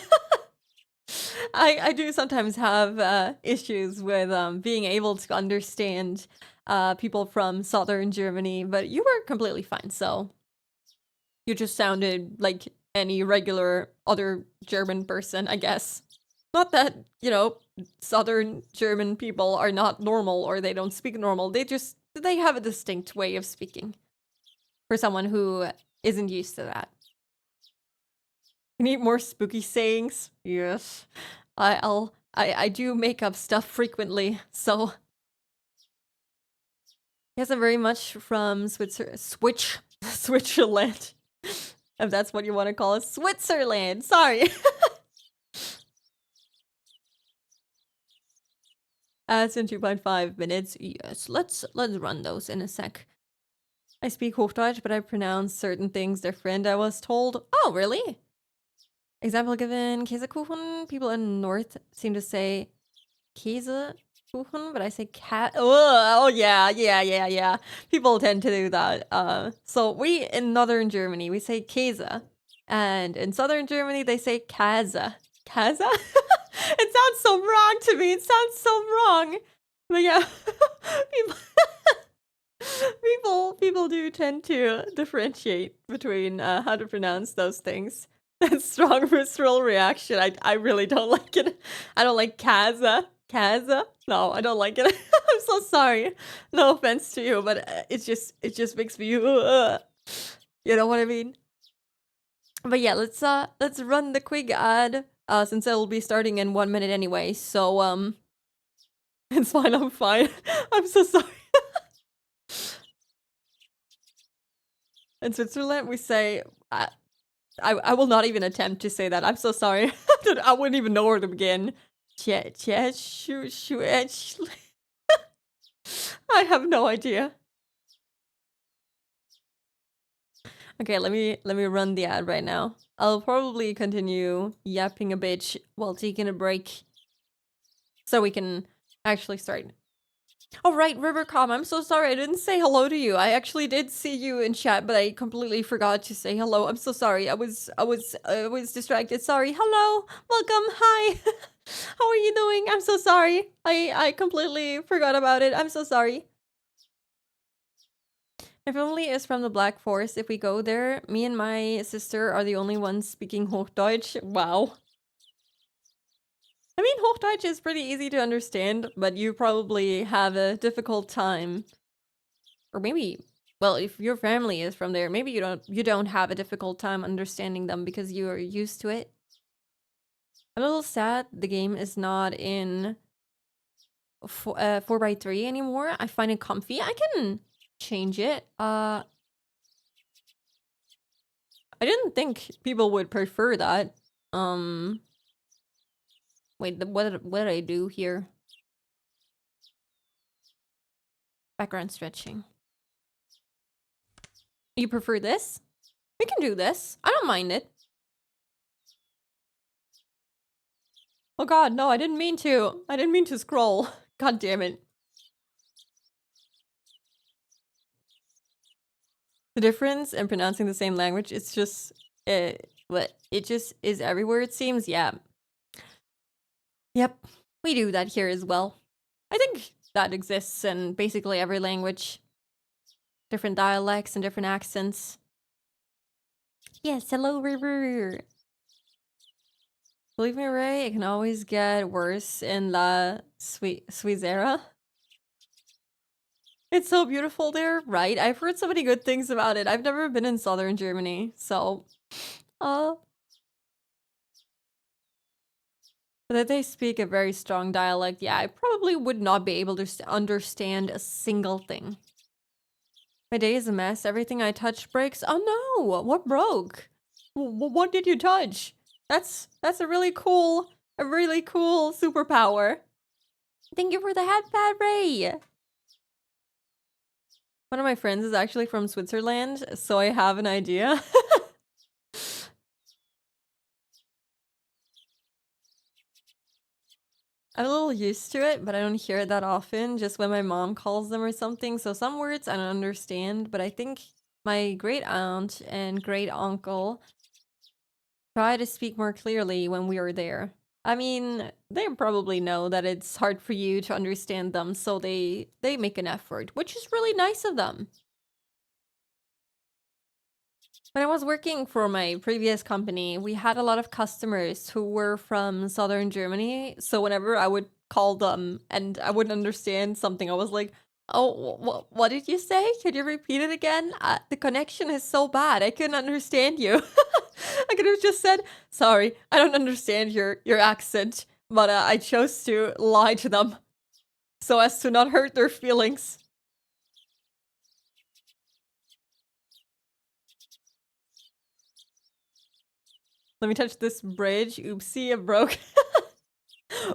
I do sometimes have issues with being able to understand people from southern Germany, but you were completely fine, so you just sounded like any regular other German person, I guess. Not that, you know, southern German people are not normal or they don't speak normal. They have a distinct way of speaking for someone who isn't used to that. We need more spooky sayings. Yes. I do make up stuff frequently, so. Yes, I'm very much from Switzerland. If that's what you want to call it. Switzerland, sorry. It's in 2.5 minutes. Yes, let's run those in a sec. I speak Hochdeutsch, but I pronounce certain things different, I was told. Oh, really? Example given, Käsekuchen. People in North seem to say Käse Kuchen, but I say cat. Oh yeah. People tend to do that. So we in northern Germany we say Käse, and in southern Germany they say Käse. Käse? It sounds so wrong to me. It sounds so wrong. But yeah, people people do tend to differentiate between how to pronounce those things. That strong visceral reaction. I really don't like it. I don't like Kaza. Kaza? No, I don't like it. I'm so sorry. No offense to you, but it just makes me you know what I mean? But yeah, let's run the quick ad since it'll be starting in 1 minute anyway. So it's fine. I'm fine. I'm so sorry. In Switzerland, we say, I will not even attempt to say that. I'm so sorry. I wouldn't even know where to begin. I have no idea. Okay, let me run the ad right now. I'll probably continue yapping a bit while taking a break, so we can actually start. Oh right, Rivercom, I'm so sorry I didn't say hello to you. I actually did see you in chat, but I completely forgot to say hello. I'm so sorry. I was distracted. Sorry. Hello. Welcome. Hi. How are you doing? I'm so sorry. I completely forgot about it. I'm so sorry. My family is from the Black Forest. If we go there, me and my sister are the only ones speaking Hochdeutsch. Wow. I mean, Hochdeutsch is pretty easy to understand, but you probably have a difficult time. Or maybe, well, if your family is from there, maybe you don't have a difficult time understanding them because you're used to it. I'm a little sad the game is not in 4x3 anymore. I find it comfy. I can change it. I didn't think people would prefer that. Wait, what did I do here? Background stretching. You prefer this? We can do this. I don't mind it. Oh god, no, I didn't mean to. I didn't mean to scroll. God damn it. The difference in pronouncing the same language, it's just it just is everywhere it seems. Yeah. Yep. We do that here as well. I think that exists in basically every language. Different dialects and different accents. Yes, hello River. Believe me, Ray, it can always get worse in La Suizera. It's so beautiful there, right? I've heard so many good things about it. I've never been in southern Germany, so but that they speak a very strong dialect, yeah, I probably would not be able to understand a single thing. My day is a mess. Everything I touch breaks. Oh no! What broke? What did you touch? That's a really cool superpower. Thank you for the hat pad, Ray. One of my friends is actually from Switzerland, so I have an idea. I'm a little used to it, but I don't hear it that often, just when my mom calls them or something. So some words I don't understand, but I think my great aunt and great uncle try to speak more clearly when we are there. I mean, they probably know that it's hard for you to understand them, so they make an effort, which is really nice of them. When I was working for my previous company, we had a lot of customers who were from southern Germany. So whenever I would call them and I wouldn't understand something, I was like, "Oh, what did you say? Could you repeat it again? The connection is so bad. I couldn't understand you." I could have just said, "Sorry, I don't understand your accent," but I chose to lie to them so as to not hurt their feelings. Let me touch this bridge. Oopsie, it broke.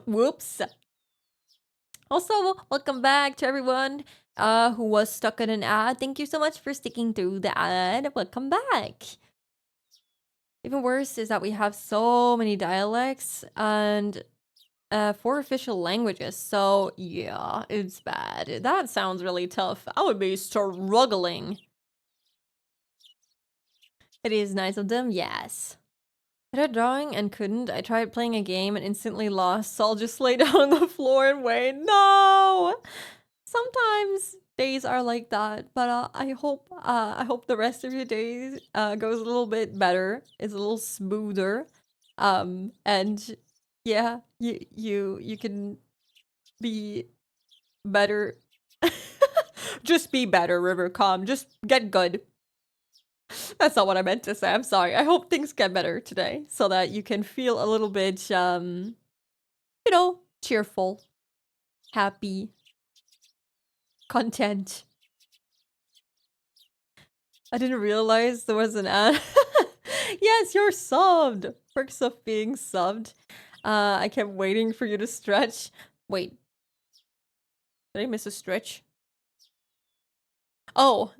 Whoops. Also, welcome back to everyone who was stuck in an ad. Thank you so much for sticking through the ad. Welcome back. Even worse is that we have so many dialects, and 4 official languages. So yeah, it's bad. That sounds really tough. I would be struggling. It is nice of them, yes. I tried drawing and couldn't. I tried playing a game and instantly lost, so I'll just lay down on the floor and wait. No! Sometimes days are like that, but I hope the rest of your days goes a little bit better. It's a little smoother. And yeah, you can be better. Just be better, River Calm. Just get good. That's not what I meant to say. I'm sorry. I hope things get better today so that you can feel a little bit, you know, cheerful, happy, content. I didn't realize there was an ad. Yes, you're subbed. Perks of being subbed. I kept waiting for you to stretch. Wait. Did I miss a stretch? Oh.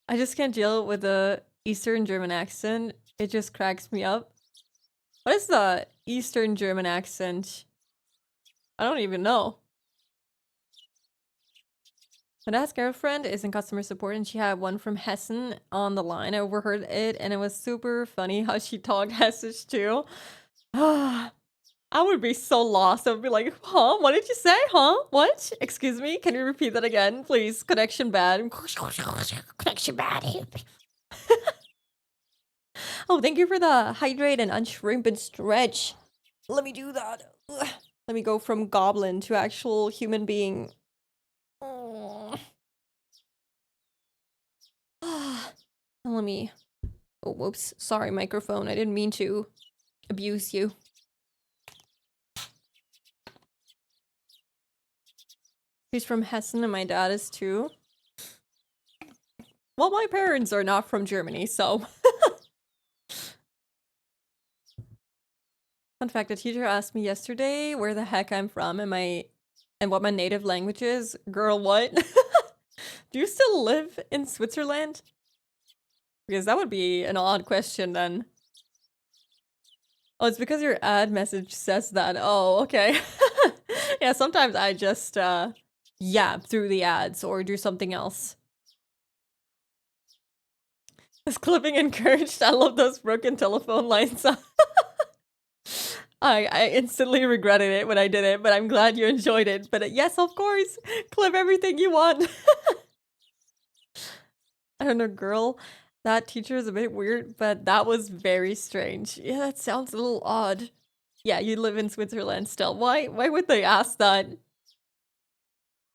I just can't deal with the Eastern German accent. It just cracks me up. What is the Eastern German accent? I don't even know. My dad's girlfriend is in customer support and she had one from Hessen on the line. I overheard it and it was super funny how she talked Hessisch too. I would be so lost. I would be like, huh? What did you say? Huh? What? Excuse me? Can you repeat that again, please? Connection bad. Connection bad. Oh, thank you for the hydrate and unshrimp and stretch. Let me do that. Ugh. Let me go from goblin to actual human being. Let me... Oh, whoops. Sorry, microphone. I didn't mean to abuse you. He's from Hessen and my dad is too. Well, my parents are not from Germany, so... Fun fact, a teacher asked me yesterday where the heck I'm from and what my native language is. Girl, what? Do you still live in Switzerland? Because that would be an odd question then. Oh, it's because your ad message says that. Oh, okay. Yeah, sometimes I just yap through the ads or do something else. Is clipping encouraged? I love those broken telephone lines. I instantly regretted it when I did it, but I'm glad you enjoyed it. But yes, of course, clip everything you want. I don't know, girl. That teacher is a bit weird, but that was very strange. Yeah, that sounds a little odd. Yeah, you live in Switzerland still. Why would they ask that?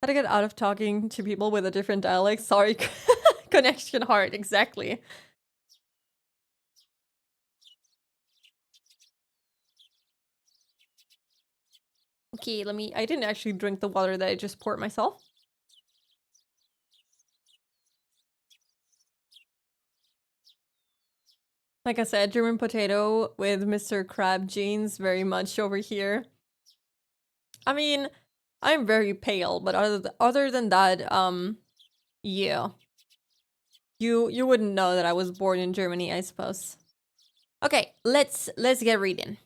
How to get out of talking to people with a different dialect? Sorry, connection hard, exactly. Okay, I didn't actually drink the water that I just poured myself. Like I said, German potato with Mr. Crab jeans very much over here. I mean, I'm very pale, but other than that, yeah. You wouldn't know that I was born in Germany, I suppose. Okay, let's get reading.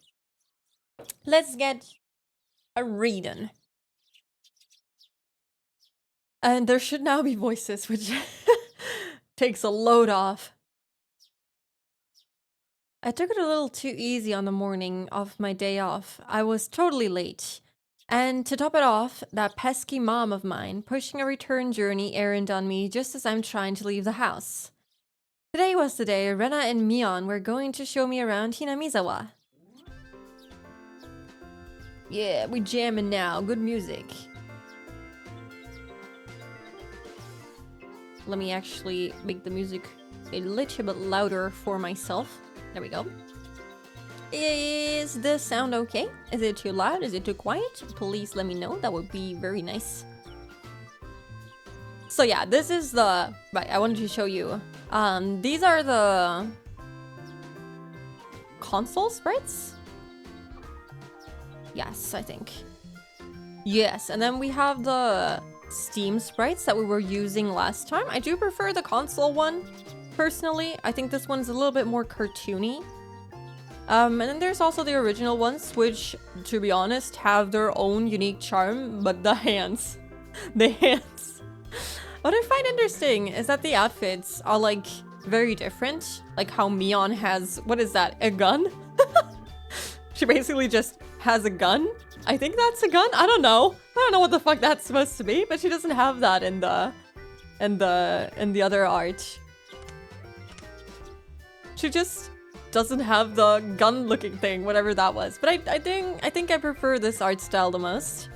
Let's get a reading. And there should now be voices, which takes a load off. I took it a little too easy on the morning of my day off. I was totally late. And to top it off, that pesky mom of mine pushing a return journey errand on me just as I'm trying to leave the house. Today was the day Rena and Mion were going to show me around Hinamizawa. Yeah, we jamming now. Good music. Let me actually make the music a little bit louder for myself. There we go. Is the sound okay? Is it too loud? Is it too quiet? Please let me know. That would be very nice. So yeah, this is the... Right, I wanted to show you. These are the... console sprites? Yes, I think. Yes, and then we have the Steam sprites that we were using last time. I do prefer the console one, personally. I think this one's a little bit more cartoony. And then there's also the original ones, which, to be honest, have their own unique charm, but the hands. The hands. What I find interesting is that the outfits are, like, very different. Like how Mion has, what is that, a gun? She basically just has a gun. I think that's a gun? I don't know. I don't know what the fuck that's supposed to be, but she doesn't have that in the other art. She just doesn't have the gun-looking thing, whatever that was. But I think I prefer this art style the most.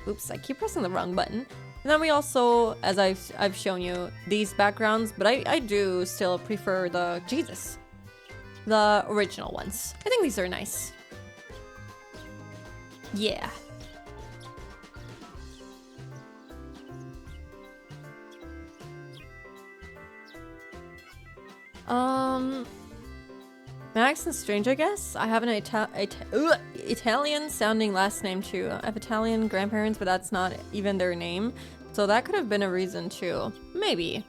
Oops, I keep pressing the wrong button. And then we also, as I've shown you, these backgrounds, but I do still prefer the the original ones. I think these are nice. Yeah. My accent's strange, I guess. I have an Italian-sounding last name too. I have Italian grandparents, but that's not even their name. So that could have been a reason too. Maybe.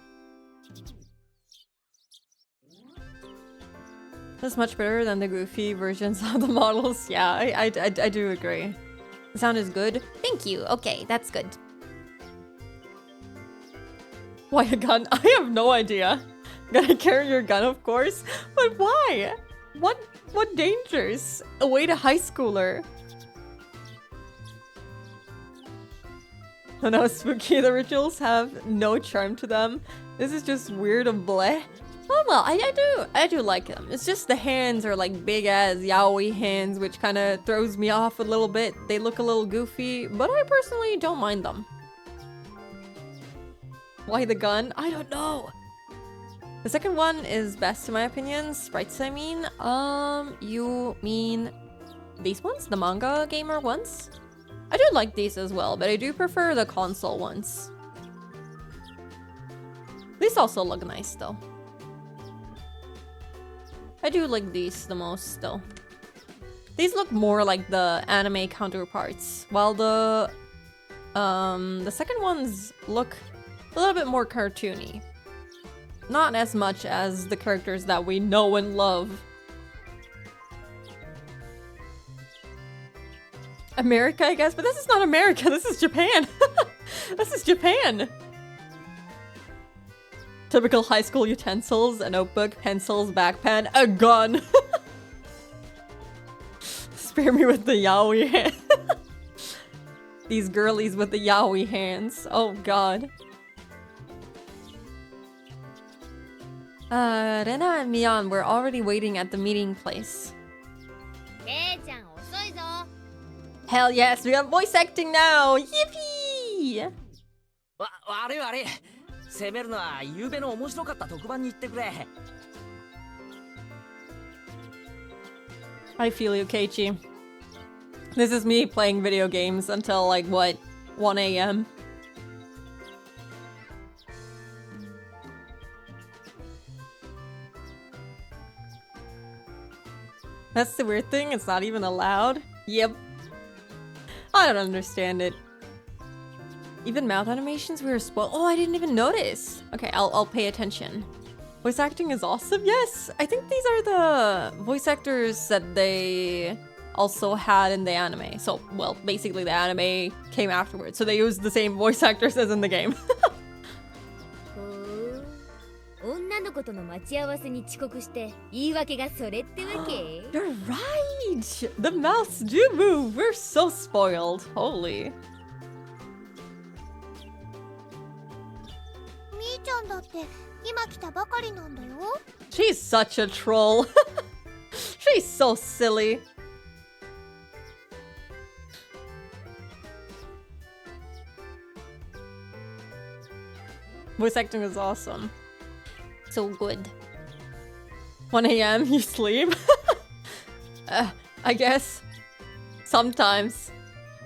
That's much better than the goofy versions of the models. Yeah, I do agree. The sound is good. Thank you. Okay, that's good. Why a gun? I have no idea. Gotta carry your gun, of course. But why? What dangers await a high schooler? Oh no, spooky. The rituals have no charm to them. This is just weird and bleh. Oh well, I do like them. It's just the hands are like big ass yaoi hands, which kind of throws me off a little bit. They look a little goofy, but I personally don't mind them. Why the gun? I don't know. The second one is best in my opinion. Sprites, I mean. You mean these ones? The manga gamer ones? I do like these as well, but I do prefer the console ones. These also look nice though. I do like these the most though. These look more like the anime counterparts, while the second ones look a little bit more cartoony. Not as much as the characters that we know and love. America, I guess, but this is not America, this is Japan. This is Japan. Typical high school utensils, a notebook, pencils, backpen, a gun. Spare me with the yaoi hand. These girlies with the yaoi hands. Oh god. Rena and Mion, we're already waiting at the meeting place. Hell yes, we have voice acting now! Yippee! I feel you, Keiichi. This is me playing video games until like, what, 1 AM? That's the weird thing, it's not even allowed? Yep. I don't understand it. Even mouth animations we were spoiled. Oh, I didn't even notice. Okay, I'll pay attention. Voice acting is awesome. Yes, I think these are the voice actors that they also had in the anime. So, well, basically the anime came afterwards. So they used the same voice actors as in the game. You're right! The mouths do move! We're so spoiled. Holy. She's such a troll. She's so silly. Voice acting is awesome. So good. 1 AM, you sleep? I guess. Sometimes.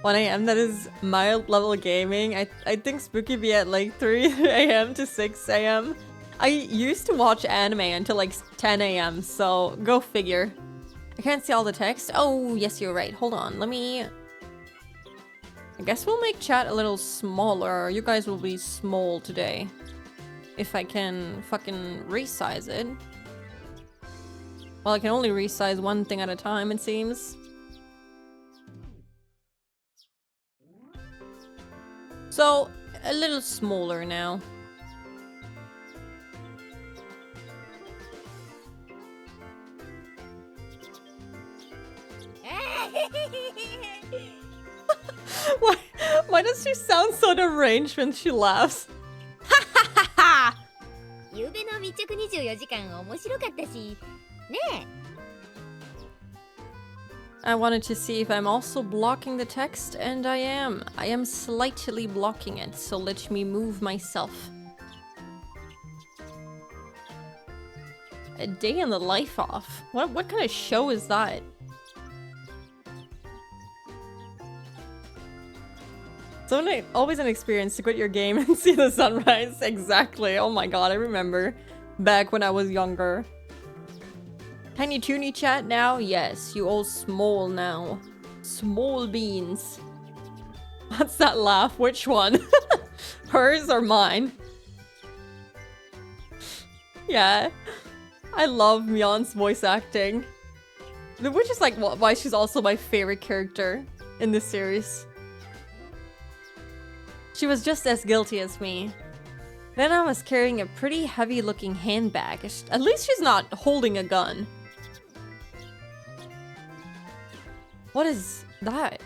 1 AM, that is mild level gaming. I think Spooky be at like 3 AM to 6 AM. I used to watch anime until like 10 AM, so go figure. I can't see all the text. Oh, yes, you're right. Hold on, let me... I guess we'll make chat a little smaller. You guys will be small today. If I can fucking resize it. Well, I can only resize one thing at a time, it seems. So, a little smaller now. Why does she sound so deranged when she laughs? I wanted to see if I'm also blocking the text, and I am. I am slightly blocking it, so let me move myself. A day in the life off. What kind of show is that? So always an experience to quit your game and see the sunrise. Exactly. Oh my god, I remember. Back when I was younger. Tiny Toony chat now? Yes, you all small now. Small beans. What's that laugh? Which one? Hers or mine? Yeah. I love Mion's voice acting. Which is like why she's also my favorite character in this series. She was just as guilty as me. Rena was carrying a pretty heavy-looking handbag. At least she's not holding a gun. What is that?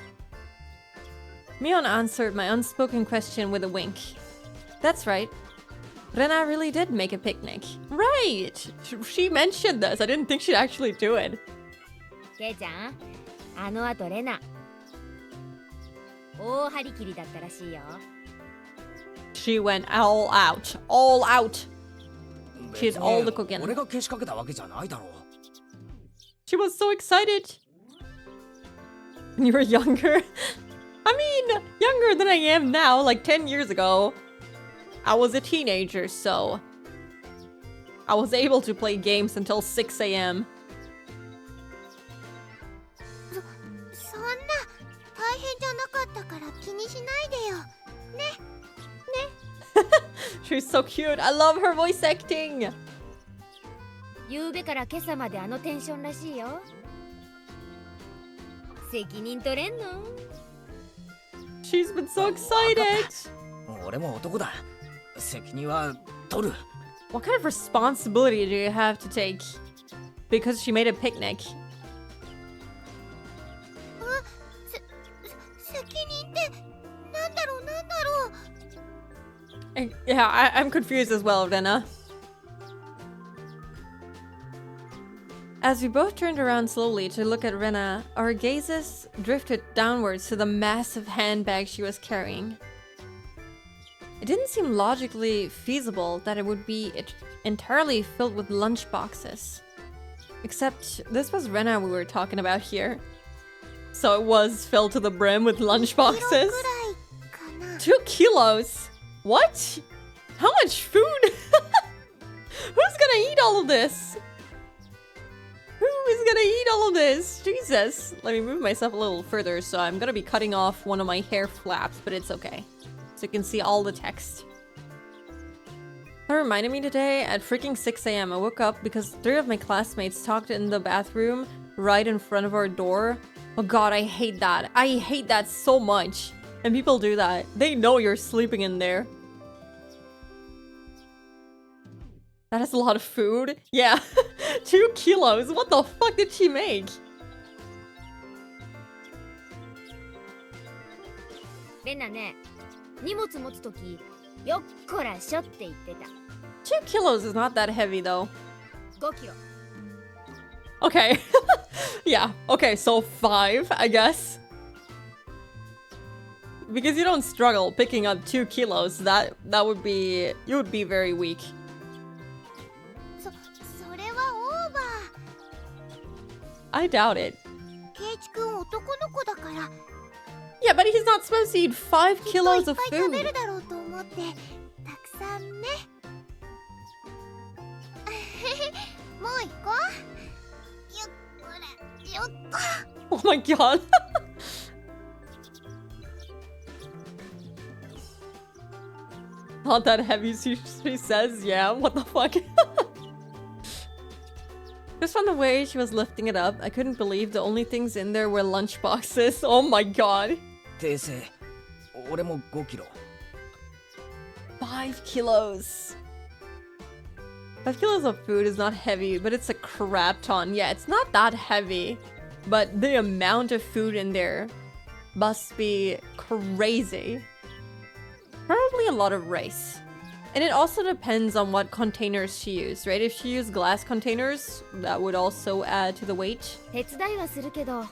Mion answered my unspoken question with a wink. That's right. Rena really did make a picnic. Right! She mentioned this. I didn't think she'd actually do it. Kei-chan, あの後レナ、大張り切りだったらしいよ。She went all out. All out. She did all the cooking. She was so excited. When you were younger? I mean, younger than I am now, like 10 years ago. I was a teenager, so I was able to play games until 6 a.m. She's so cute. I love her voice acting. 夕べから今朝まであのテンションらしいよ。責任取れんの？ She's been so excited. 俺も男だ。責任は取る。 What kind of responsibility do you have to take? Because she made a picnic. 責任ってなんだろう。Yeah, I'm confused as well, Rena. As we both turned around slowly to look at Rena, our gazes drifted downwards to the massive handbag she was carrying. It didn't seem logically feasible that it would be entirely filled with lunchboxes. Except this was Rena we were talking about here. So it was filled to the brim with lunchboxes. 2 kilos? What? How much food? Who's gonna eat all of this? Who is gonna eat all of this? Jesus. Let me move myself a little further, so I'm gonna be cutting off one of my hair flaps, but it's okay. So you can see all the text. That reminded me today, at freaking 6 a.m. I woke up because 3 of my classmates talked in the bathroom right in front of our door. Oh god, I hate that. I hate that so much. And people do that. They know you're sleeping in there. That is a lot of food. Yeah. 2 kilos. What the fuck did she make? レナね、荷物持つとき、よっこらしょって言ってた。2 kilos is not that heavy though. 5キロ。Okay. Yeah. Okay, so 5, I guess. Because you don't struggle picking up 2 kilos. That would be... You would be very weak. それはオーバー。I doubt it. ケイチ君男の子だから。Yeah, but he's not supposed to eat 5 kilos of きっといっぱい食べ food. るだろうと思ってたくさんね。もう行こう。よっこらよっこ。Oh my god. Not that heavy, she says. Yeah, what the fuck? Just from the way she was lifting it up, I couldn't believe the only things in there were lunch boxes. Oh my god. 訂正俺も5キロ 5 kilos. 5 kilos of food is not heavy, but it's a crap ton. Yeah, it's not that heavy, but the amount of food in there must be crazy. Probably a lot of rice. And it also depends on what containers she used, right? If she used glass containers, that would also add to the weight. 手伝いはするけど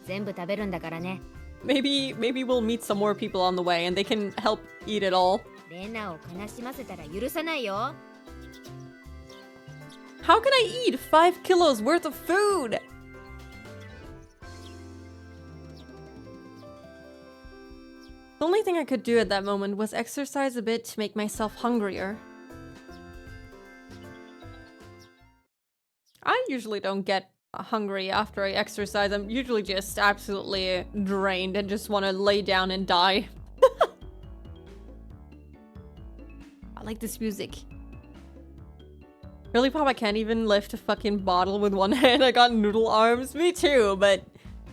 全部食べるんだからね。 Maybe we'll meet some more people on the way and they can help eat it all. レナを悲しませたら許さないよ。 How can I eat 5 kilos worth of food? The only thing I could do at that moment was exercise a bit to make myself hungrier. I usually don't get hungry after I exercise. I'm usually just absolutely drained and just want to lay down and die. I like this music. Really, Pop, I can't even lift a fucking bottle with one hand. I got noodle arms. Me too, but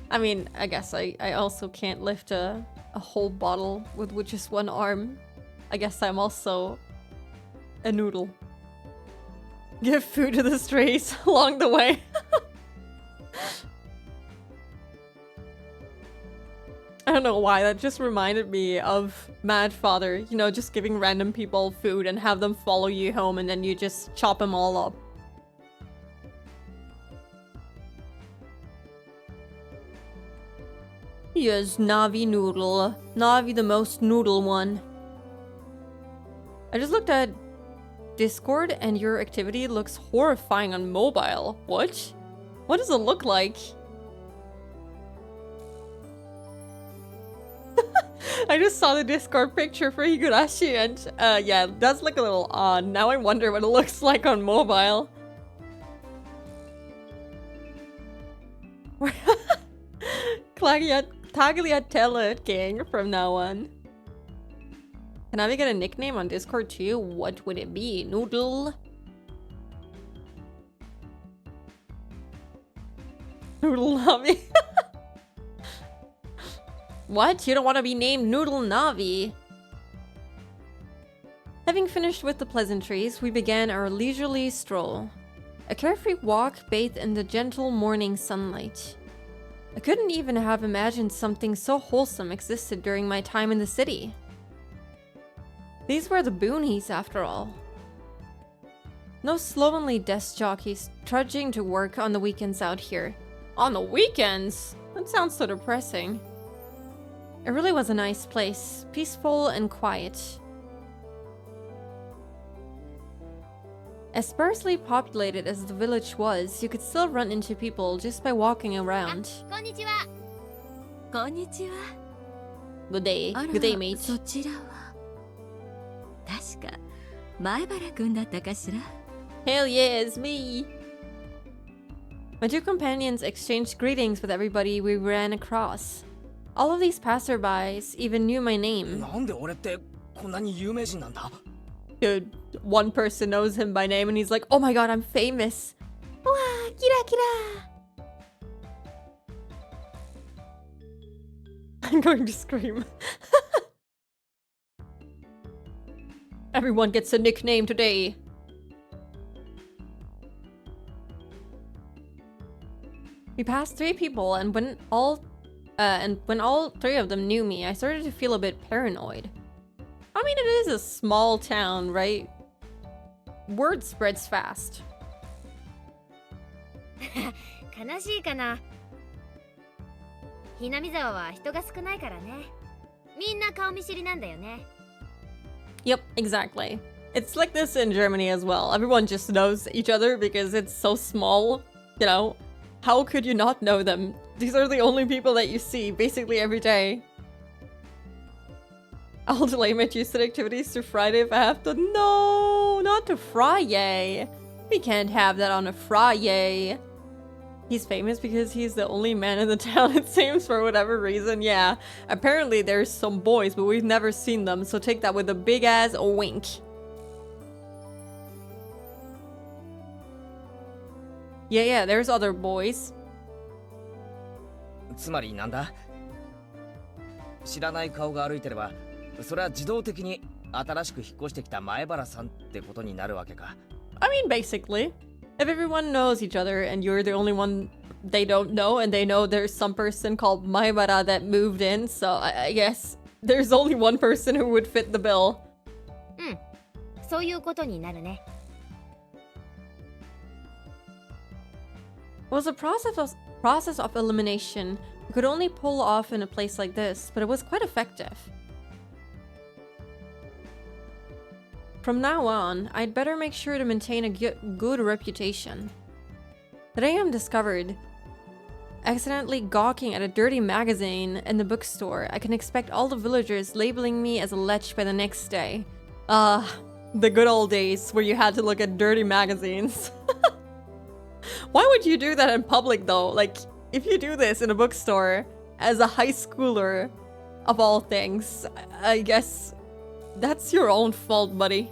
I mean, I guess I also can't lift a whole bottle with just one arm. I guess I'm also a noodle. Give food to the strays along the way. I don't know why, that just reminded me of Mad Father. You know, just giving random people food and have them follow you home and then you just chop them all up. Yes, Navi noodle. Navi the most noodle one. I just looked at Discord and your activity looks horrifying on mobile. What? What does it look like? I just saw the Discord picture for Higurashi and yeah, it does look a little odd. Now I wonder what it looks like on mobile. Tagliatelle King from now on. Can I get a nickname on Discord too? What would it be? Noodle? Noodle Navi? What? You don't want to be named Noodle Navi? Having finished with the pleasantries, we began our leisurely stroll. A carefree walk bathed in the gentle morning sunlight. I couldn't even have imagined something so wholesome existed during my time in the city. These were the boonies, after all. No slovenly desk jockeys trudging to work on the weekends out here. On the weekends? That sounds so depressing. It really was a nice place, peaceful and quiet. As sparsely populated as the village was, you could still run into people just by walking around. こんにちは。こんにちは。 Good day. あら、 Good day, mate. そちらは確か前原くんだったかしら。 Hell yeah, it's me! My two companions exchanged greetings with everybody we ran across. All of these passerbys even knew my name. なんで俺ってこんなに有名人なんだ Dude, one person knows him by name and he's like, oh my god, I'm famous. Wow, kira kira! I'm going to scream. Everyone gets a nickname today. We passed 3 people and when all three of them knew me, I started to feel a bit paranoid. I mean, it is a small town, right? Word spreads fast. 悲しいかな。ひなみ沢は人が少ないからね。みんな顔見知りなんだよね。 Yep, exactly. It's like this in Germany as well. Everyone just knows each other because it's so small. You know, how could you not know them? These are the only people that you see basically every day. I'll delay my Tuesday activities to Friday if I have to. No, not to Friday. We can't have that on a Friday. He's famous because he's the only man in the town, it seems, for whatever reason. Yeah, apparently there's some boys, but we've never seen them, so take that with a big-ass wink. Yeah, there's other boys. つまりなんだ？知らない顔が歩いてれば、それは自動的に新しく引っ越してきた前原さんってことになるわけか。I mean, basically. If everyone knows each other and you're the only one they don't know, and they know there's some person called Maibara that moved in, so I guess there's only one person who would fit the bill. そういうことになるね。It was a process of elimination you could only pull off in a place like this, but it was quite effective. From now on, I'd better make sure to maintain a good reputation. Today I'm discovered accidentally gawking at a dirty magazine in the bookstore. I can expect all the villagers labeling me as a lech by the next day. The good old days where you had to look at dirty magazines. Why would you do that in public though? Like, if you do this in a bookstore as a high schooler of all things, I guess that's your own fault, buddy.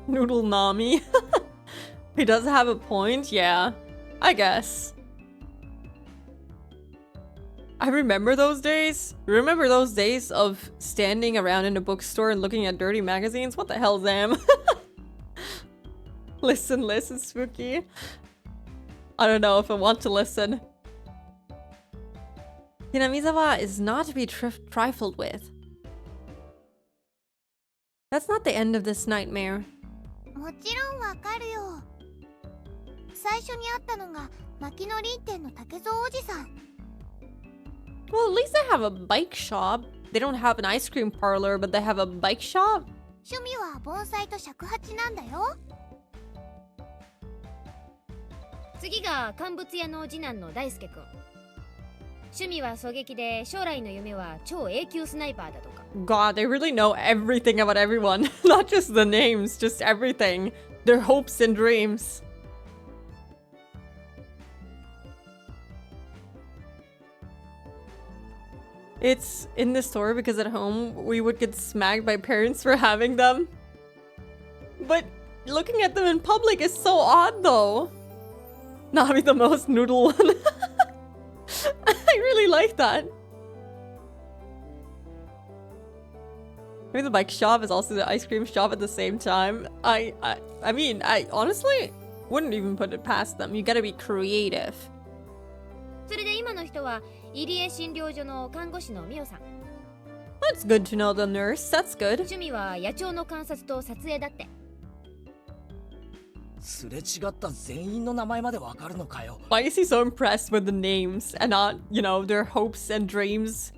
Noodle Nami. He does have a point, yeah. I guess. I remember those days. Remember those days of standing around in a bookstore and looking at dirty magazines? What the hell, Zam? Listen, spooky. I don't know if I want to listen. Hinamizawa is not to be trifled with. That's not the end of this nightmare. もちろんわかるよ。最初に会ったのが牧野林店の竹蔵おじさん。 Well, at least they have a bike shop. They don't have an ice cream parlor, but they have a bike shop. 趣味は盆栽と尺八なんだよ。次が乾物屋の次男の大輔くん。趣味は狙撃で、将来の夢は超永久スナイパーだとか。God, they really know everything about everyone. Not just the names, just everything. Their hopes and dreams. It's in the store because at home we would get smacked by parents for having them. But looking at them in public is so odd though. Nami the most noodle one. I really like that. Maybe the bike shop is also the ice cream shop at the same time. I mean, I honestly wouldn't even put it past them. You gotta be creative. それで今の人は入江診療所の看護師のミオさん。That's good to know the nurse. That's good. 趣味は野鳥の観察と撮影だって。すれ違った全員の名前までわかるのかよ。Why is he so impressed with the names and not, you know, their hopes and dreams?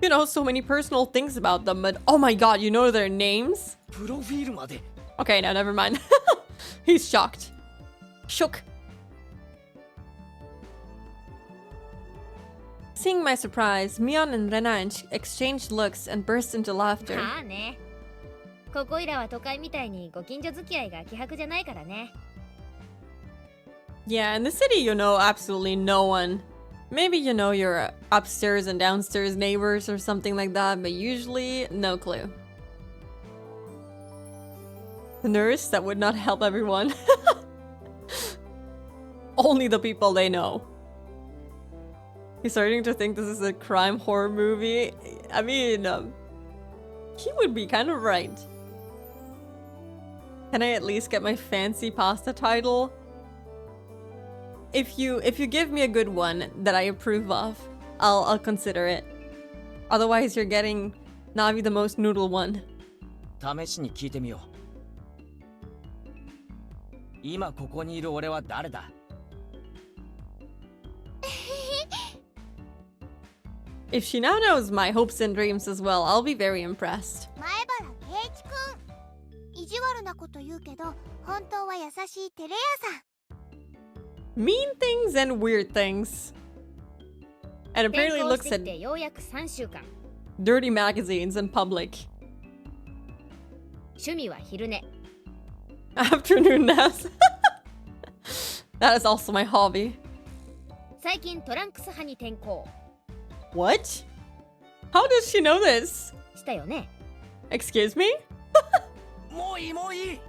You know, so many personal things about them, but oh my god, you know their names? プロフィールまで。 Okay, no, never mind. He's shocked. Shook. Seeing my surprise, Mion and Rena exchanged looks and burst into laughter. はあね。ここいらは都会みたいにご近所付き合いが希薄じゃないからね。Yeah, in the city you know absolutely no one. Maybe you know your upstairs and downstairs neighbors or something like that, but usually no clue. The nurse that would not help everyone. Only the people they know. He's starting to think this is a crime horror movie. I mean, he would be kind of right. Can I at least get my fancy pasta title? If you give me a good one that I approve of, I'll consider it. Otherwise, you're getting Navi the most noodle one. 試しに聞いてみよう。今ここにいる俺は誰だ？ If she now knows my hopes and dreams as well, I'll be very impressed. 前原圭一くん。意地悪なこと言うけど、本当は優しいテレ屋さん。Mean things and weird things. And apparently 転校 looks してき at てようやく3週間。 dirty magazines in public. 趣味は昼寝。 Afternoon naps. That is also my hobby. 最近トランクス派に転向 What? How does she know this? したよね。Excuse me? もういいもういい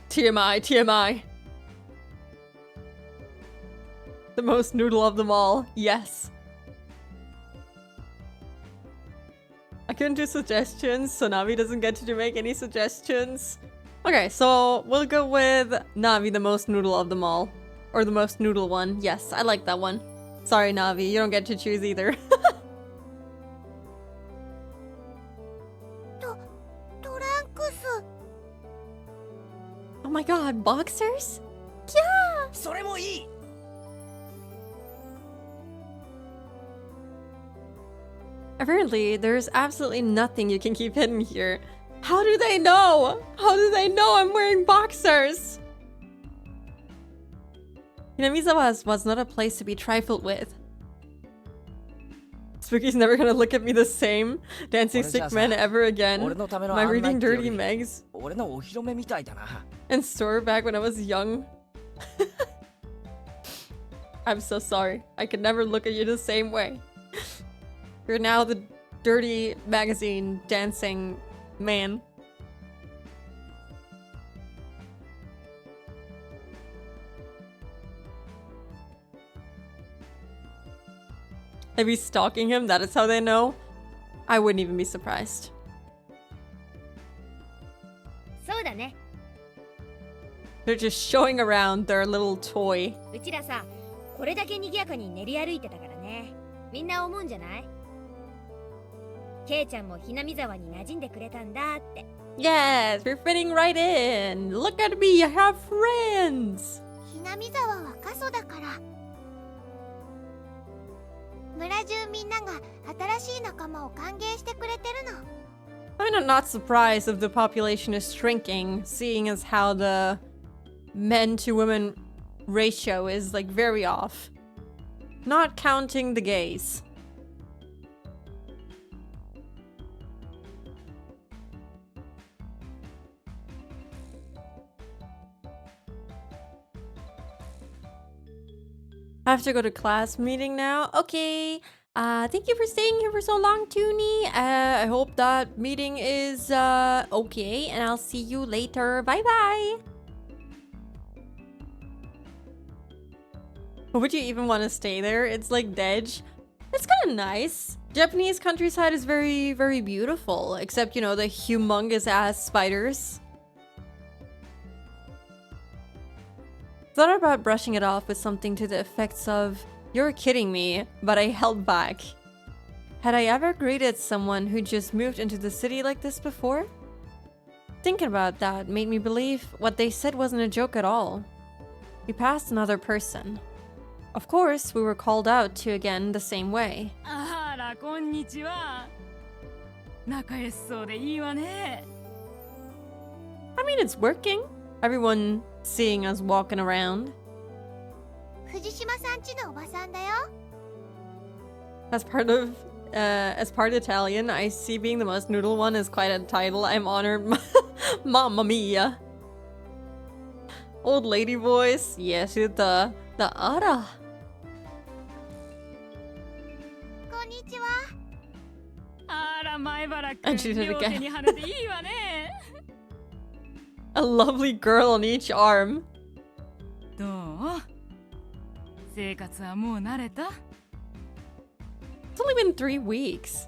TMI, TMI. The most noodle of them all. Yes. I couldn't do suggestions, so Navi doesn't get to make any suggestions. Okay, so we'll go with Navi, the most noodle of them all. Or the most noodle one. Yes, I like that one. Sorry, Navi, you don't get to choose either. トランクス。 Oh my god, boxers? Yeah! それもいい Apparently, there's absolutely nothing you can keep hidden here. How do they know? How do they know I'm wearing boxers? Hinamizawa was not a place to be trifled with. Spooky's never gonna look at me the same, dancing sick men ever again. Am I reading Dirty Megs 俺のお披露目みたいだな and store back when I was young? I'm so sorry. I could never look at you the same way. You're now the dirty magazine dancing man. Are we stalking him? That is how they know? I wouldn't even be surprised. そうだね。 They're just showing around their little toy. うちらさ、これだけ賑やかに練り歩いてたからね。みんな思うんじゃない？ケイちゃんもひなみ沢に馴染んでくれたんだって。 Yes, we're fitting right in. Look at me, I have friends. ひなみ沢は過疎だから。村中みんなが新しい仲間を歓迎してくれてるの。 I mean, I'm not surprised if the population is shrinking, seeing as how the men to women ratio is like very off. Not counting the gays. I have to go to class meeting now. Okay. Thank you for staying here for so long, Toonie. I hope that meeting is okay, and I'll see you later. Bye bye. Would you even want to stay there? It's like Dej. It's kind of nice. Japanese countryside is very, very beautiful, except, you know, the humongous ass spiders. Thought about brushing it off with something to the effects of, "You're kidding me," but I held back. Had I ever greeted someone who just moved into the city like this before? Thinking about that made me believe what they said wasn't a joke at all. We passed another person. Of course, we were called out to again the same way. あら、こんにちは。仲良しそうでいいわね。I mean, it's working. Everyone seeing us walking around. 藤島さんちのおばさんだよ。 As part Italian, I see being the most noodle one is quite a title. I'm honored. Mamma mia. Old lady voice. Yes, the ara. こんにちは。あら、前原く And she ん、 did it 両 again. 手に羽でいいわね。 A lovely girl on each arm. どう？生活はもう慣れた？ It's only been 3 weeks.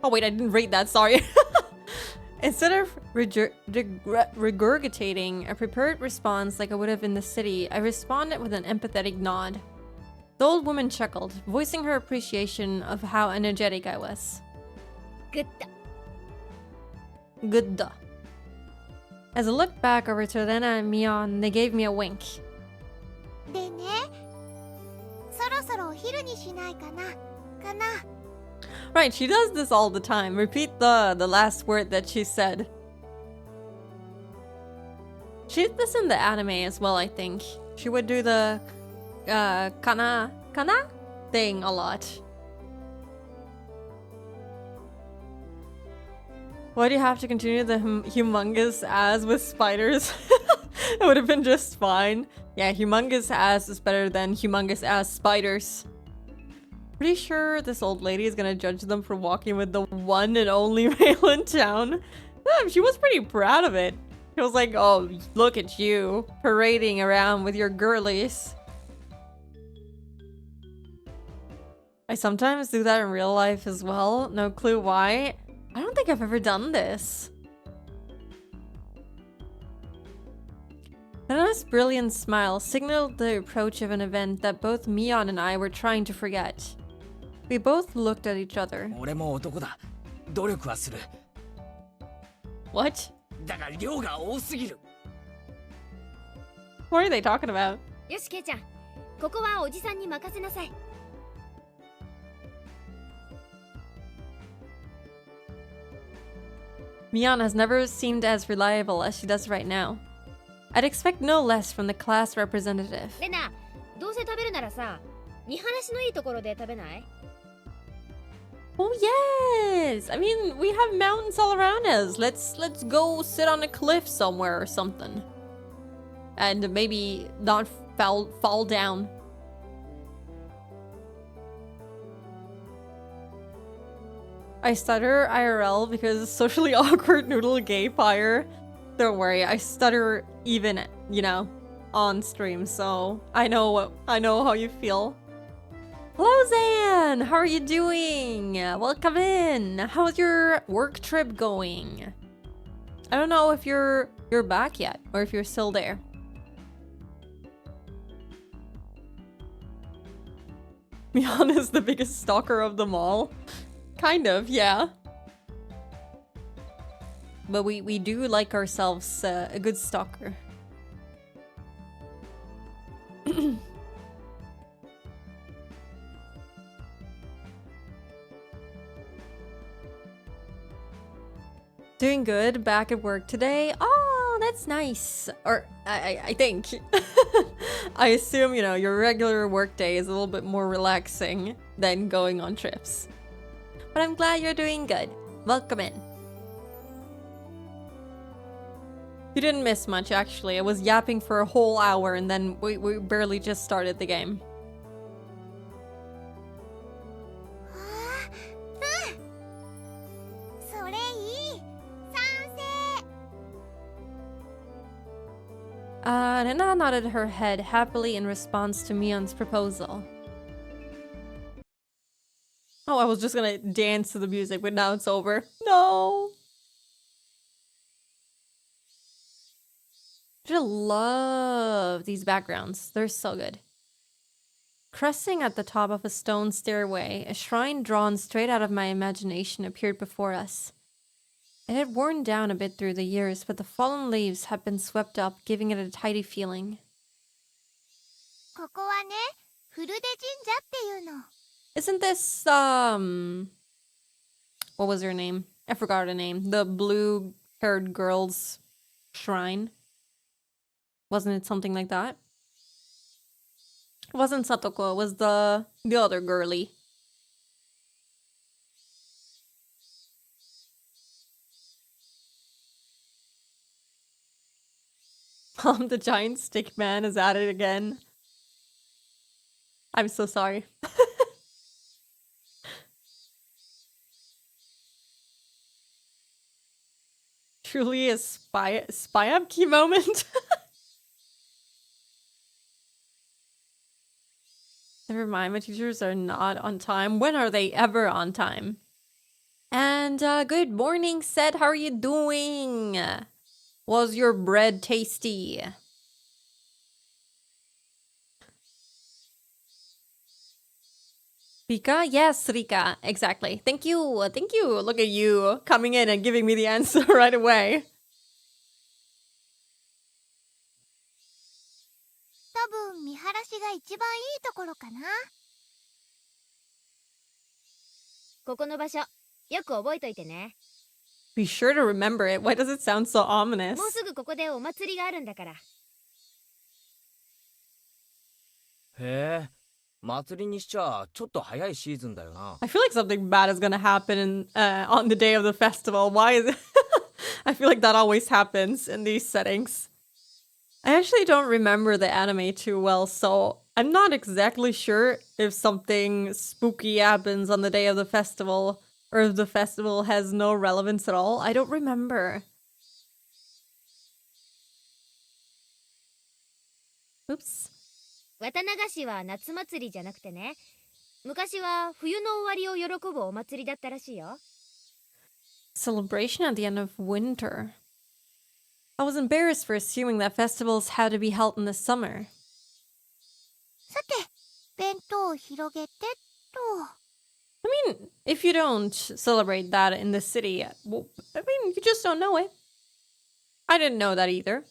Oh wait, I didn't read that, sorry. Instead of regurgitating a prepared response like I would have in the city, I responded with an empathetic nod. The old woman chuckled, voicing her appreciation of how energetic I was. グッド。 Good. As I looked back over to Lena and Mion, they gave me a wink. でね、そろそろお昼にしないかな。かな。 Right, she does this all the time. Repeat the last word that she said. She did this in the anime as well, I think. She would do the kana thing a lot. Why do you have to continue the humongous ass with spiders? It would have been just fine. Yeah, humongous ass is better than humongous ass spiders. Pretty sure this old lady is gonna judge them for walking with the one and only male in town. Yeah, she was pretty proud of it. She was like, oh, look at you, parading around with your girlies. I sometimes do that in real life as well. No clue why. I don't think I've ever done this. Hana's brilliant smile signaled the approach of an event that both Mion and I were trying to forget. We both looked at each other. 俺も男だ。努力はする。 What? だが量が多すぎる。 What are they talking about? よしケイちゃん、ここはおじさんに任せなさい。 Mion has never seemed as reliable as she does right now. I'd expect no less from the class representative. レナ、どうせ食べるならさ、見晴らしのいいところで食べない？ Oh yes! I mean, we have mountains all around us. Let's go sit on a cliff somewhere or something. And maybe not fall down. I stutter IRL because socially awkward noodle gay pyre. Don't worry, I stutter even, you know, on stream, so I know how you feel. Hello Zan! How are you doing? Welcome in! How's your work trip going? I don't know if you're back yet, or if you're still there. Mian is the biggest stalker of them all. Kind of, yeah. But we do like ourselves a good stalker. Doing good, back at work today. Oh, that's nice. Or I think. I assume, you know, your regular work day is a little bit more relaxing than going on trips. But I'm glad you're doing good. Welcome in. You didn't miss much, actually. I was yapping for a whole hour and then we barely just started the game. Rena nodded her head happily in response to Mion's proposal. Oh, I was just gonna dance to the music, but now it's over. No! I love these backgrounds. They're so good. Cresting at the top of a stone stairway, a shrine drawn straight out of my imagination appeared before us. It had worn down a bit through the years, but the fallen leaves had been swept up, giving it a tidy feeling. ここはね、古出神社っていうの。 Isn't this, what was her name? I forgot her name. The blue-haired girl's shrine? Wasn't it something like that? It wasn't Satoko, it was the other girly. The giant stick man is at it again. I'm so sorry. Truly a spy up key moment. Never mind, my teachers are not on time. When are they ever on time? And good morning, Seth. How are you doing? Was your bread tasty? Rika? Yes, Rika. Exactly. Thank you. Thank you. Look at you coming in and giving me the answer right away. 多分見晴らしが一番いいところかな。ここの場所、よく覚えといてね。 Be sure to remember it. Why does it sound so ominous? もうすぐここでお祭りがあるんだから。へえ、祭りにしちゃちょっと早いシーズンだよな。 I feel like something bad is gonna happen on the day of the festival. Why is it? I feel like that always happens in these settings. I actually don't remember the anime too well, so I'm not exactly sure if something spooky happens on the day of the festival, or if the festival has no relevance at all. I don't remember. Oops. 綿流しは夏祭りじゃなくてね、昔は冬の終わりを喜ぶお祭りだったらしいよ。 Celebration at the end of winter. I was embarrassed for assuming that festivals had to be held in the summer. さて、弁当を広げてと。I mean, if you don't celebrate that in the city, well, I mean, you just don't know it. I didn't know that either.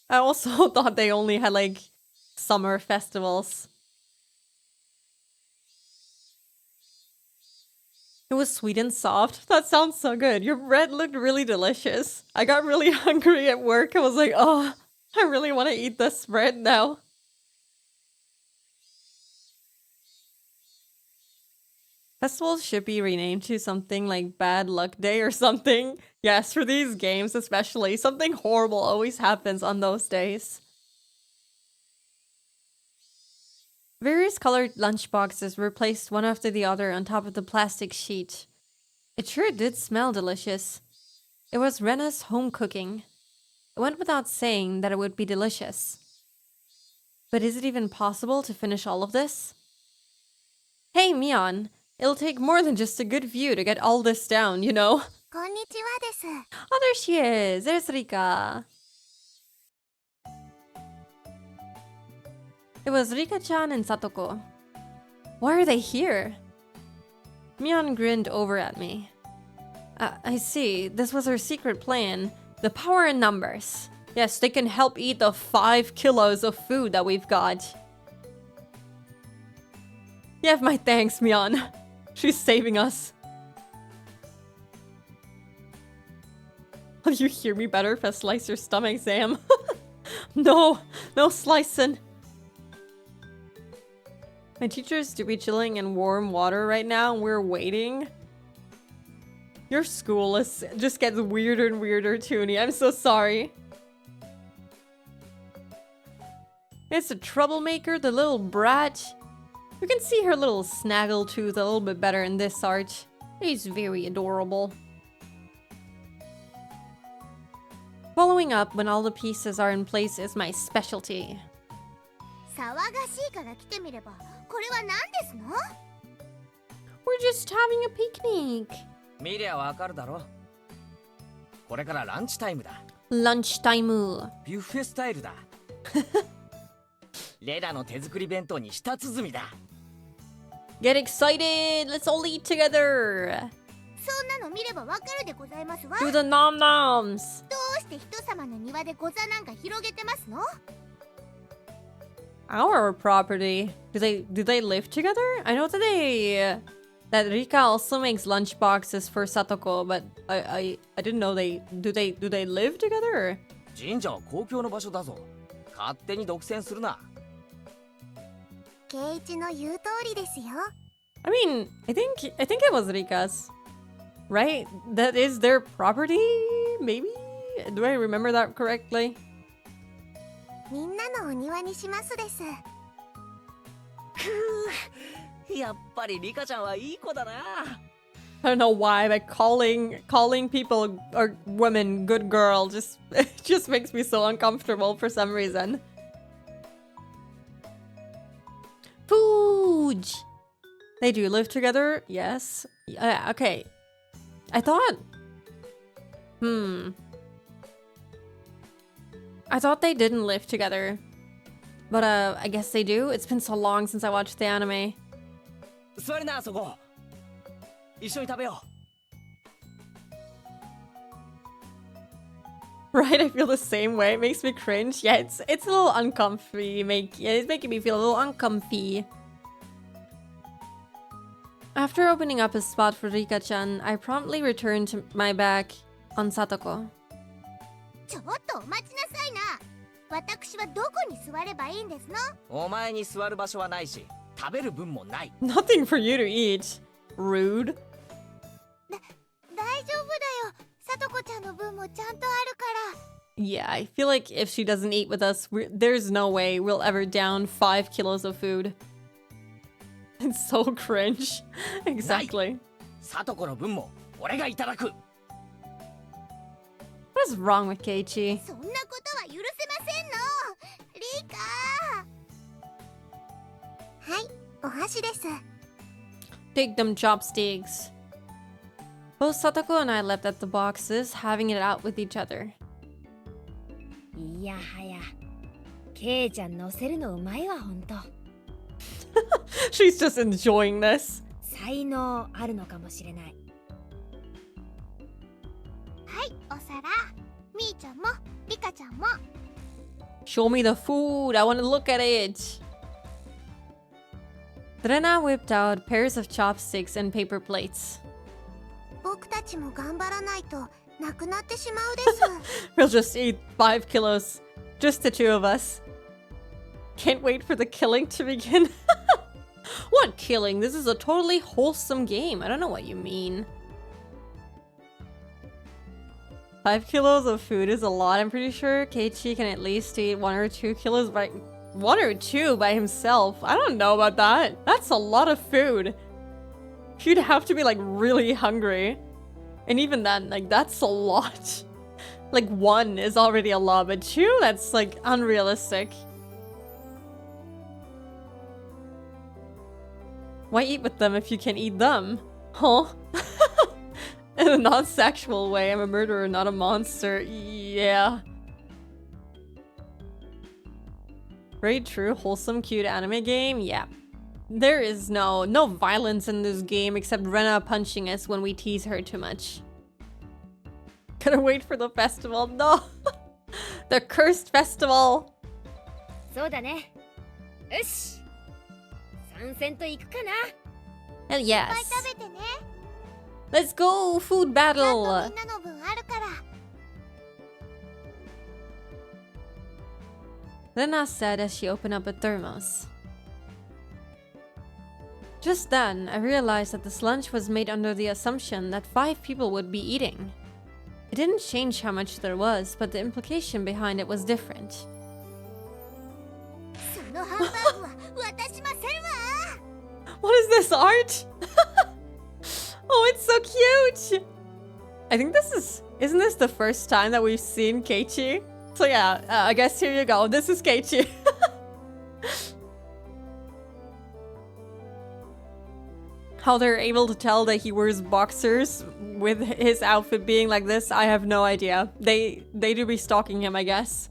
I also thought they only had, like, summer festivals. It was sweet and soft. That sounds so good. Your bread looked really delicious. I got really hungry at work. I was like, oh, I really want to eat this bread now. Festivals should be renamed to something like Bad Luck Day or something. Yes, for these games especially. Something horrible always happens on those days. Various colored lunchboxes were placed one after the other on top of the plastic sheet. It sure did smell delicious. It was Rena's home cooking. It went without saying that it would be delicious. But is it even possible to finish all of this? Hey, Mion. It'll take more than just a good view to get all this down, you know? こんにちはです。 Oh, there she is. There's Rika. It was Rika-chan and Satoko. Why are they here? Mion grinned over at me. I see. This was her secret plan. The power in numbers. Yes, they can help eat the 5 kilos of food that we've got. You have my thanks, Mion. She's saving us. Will you hear me better if I slice your stomach, Sam? No slicing. My teacher's to be chilling in warm water right now, and we're waiting. Your school just gets weirder and weirder, Toonie. I'm so sorry. It's a troublemaker, the little brat. You can see her little snaggle tooth a little bit better in this art. He's very adorable. Following up when all the pieces are in place is my specialty. 騒がしいから来てみれば、これは何ですの？ We're just having a picnic. 見りゃわかるだろ。これからランチタイムだ。 Lunchtime. ビュッフェスタイルだ。レナの手作り弁当に舌鼓だ。Get excited! Let's all eat together! そんなの見ればわかるでございますわ。 Do the nom noms! どうして人様の庭でご座なんか広げてますの？ Our property. Do they live together? I know that Rika also makes lunch boxes for Satoko, but I didn't know do they live together? 神社は公共の場所だぞ。勝手に独占するな。圭一の言う通りですよ。 I mean, I think it was Rika's. Right? That is their property? Maybe? Do I remember that correctly? みんなのお庭にしますです。やっぱりリカちゃんはいい子だな。I don't know why, but calling people or women good girl it just makes me so uncomfortable for some reason. Food. They do live together? Yes. Okay. I thought they didn't live together. But I guess they do. It's been so long since I watched the anime. 座りなそこ。一緒に食べよう。 Right, I feel the same way. It makes me cringe. Yeah, it's a little uncomfy. It's making me feel a little uncomfy. After opening up a spot for Rika-chan, I promptly returned to my back on Satoko. ちょっとお待ちなさいな。私はどこに座ればいいんですの？お前に座る場所はないし、食べる分もない。 Nothing for you to eat. Rude. 大丈夫だよ。さとこちゃんの分もちゃんとあるから。Yeah, I feel like if she doesn't eat with us, there's no way we'll ever down 5 kilos of food. It's so cringe. Exactly. サトコの分も俺がいただく。 What is wrong with Keiichi? そんなことは許せませんのリカ。はい、お箸です。 Take them chopsticks. Both Satoko and I left at the boxes, having it out with each other. いやはやケイちゃん乗せるのうまいわほんと。 She's just enjoying this. 才能あるのかもしれない。はい、お皿。みーちゃんもリカちゃんも。 Show me the food. I want to look at it. Rena whipped out pairs of chopsticks and paper plates. 僕たちも頑張らないとなくなってしまうです。 We'll just eat 5 kilos. Just the two of us. Can't wait for the killing to begin. What killing? This is a totally wholesome game. I don't know what you mean. 5 kilos of food is a lot. I'm pretty sure Keiichi can at least eat 1 or 2 kilos by 1 or 2 by himself. I don't know about that. That's a lot of food. You'd have to be like really hungry. And even then, like that's a lot. Like 1 is already a lot, but 2, that's like unrealistic. Why eat with them if you can eat them? Huh? In a non-sexual way, I'm a murderer, not a monster. Yeah. Very true, wholesome, cute anime game? Yeah. There is no violence in this game except Rena punching us when we tease her too much. Gotta wait for the festival. No! The cursed festival! そうだね。よし参戦と行くかな。 Hell いっぱい yes. 食べてね。 Let's go! Food ちゃんと battle! みんなの分あるから。 Rena said as she opened up a thermos. Just then, I realized that this lunch was made under the assumption that 5 people would be eating. It didn't change how much there was, but the implication behind it was different. そのハンバーグは渡しませんわ。 What is this art? Oh, it's so cute! I think isn't this the first time that we've seen Keiichi? So yeah, I guess here you go. This is Keiichi. How they're able to tell that he wears boxers with his outfit being like this, I have no idea. They do be stalking him, I guess.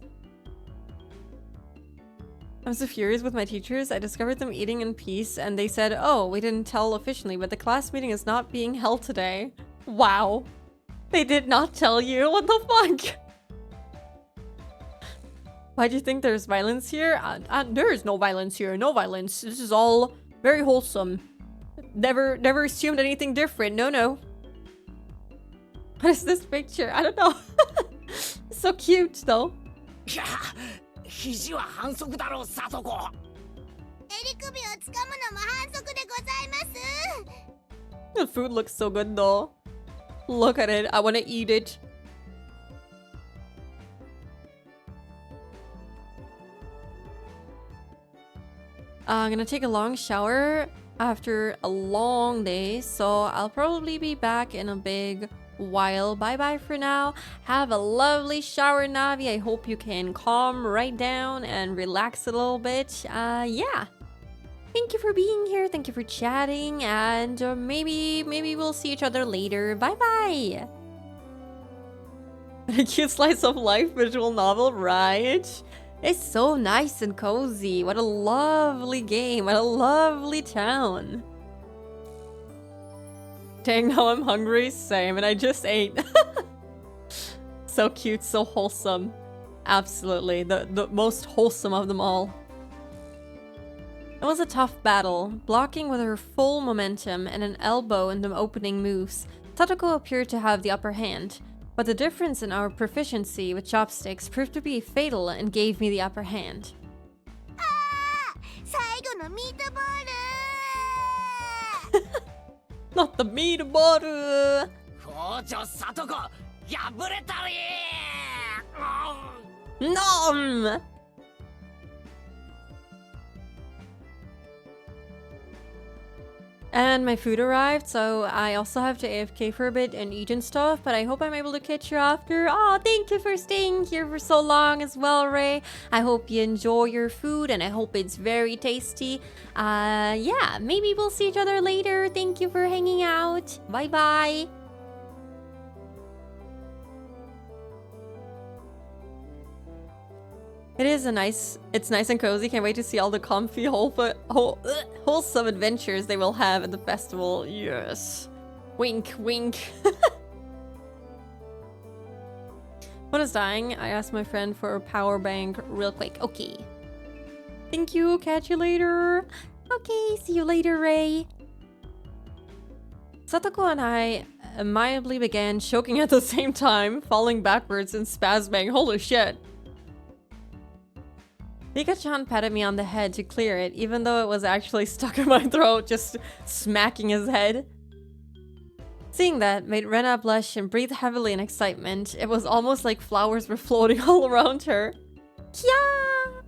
I'm so furious with my teachers. I discovered them eating in peace and they said, oh, we didn't tell officially, but the class meeting is not being held today. Wow. They did not tell you? What the fuck? Why do you think there's violence here? There is no violence here. No violence. This is all very wholesome. Never assumed anything different. No. What is this picture? I don't know. So cute though. いや、肘は反則だろう、サトコ。襟首をつかむのも反則でございます。 The food looks so good though. Look at it. I want to eat it. I'm gonna take a long shower after a long day, so I'll probably be back in a big while. Bye bye for now. Have a lovely shower, Navi. I hope you can calm right down and relax a little bit. Yeah. Thank you for being here. Thank you for chatting, and maybe we'll see each other later. Bye bye. A cute slice of life visual novel, right? It's so nice and cozy. What a lovely game. What a lovely town. Dang, now I'm hungry. Same, and I just ate. So cute, so wholesome. Absolutely, the most wholesome of them all. It was a tough battle. Blocking with her full momentum and an elbow in the opening moves, Satoko appeared to have the upper hand. But the difference in our proficiency with chopsticks proved to be fatal and gave me the upper hand. 最後のミートボール。 Not the meatball! 校長サトコ、破れたりー。Nom! And my food arrived, so I also have to AFK for a bit and eat and stuff, but I hope I'm able to catch you after. Oh, thank you for staying here for so long as well, Ray. I hope you enjoy your food, and I hope it's very tasty. Yeah, maybe we'll see each other later. Thank you for hanging out. Bye-bye. It's nice and cozy. Can't wait to see all the comfy, wholesome adventures they will have at the festival. Yes. Wink, wink. When it's dying, I asked my friend for a power bank real quick. Okay. Thank you. Catch you later. Okay, see you later, Ray. Satoko and I mildly began choking at the same time, falling backwards and spasming. Holy shit. Mika-chan patted me on the head to clear it, even though it was actually stuck in my throat, just smacking his head. Seeing that made Rena blush and breathe heavily in excitement. It was almost like flowers were floating all around her. Kya!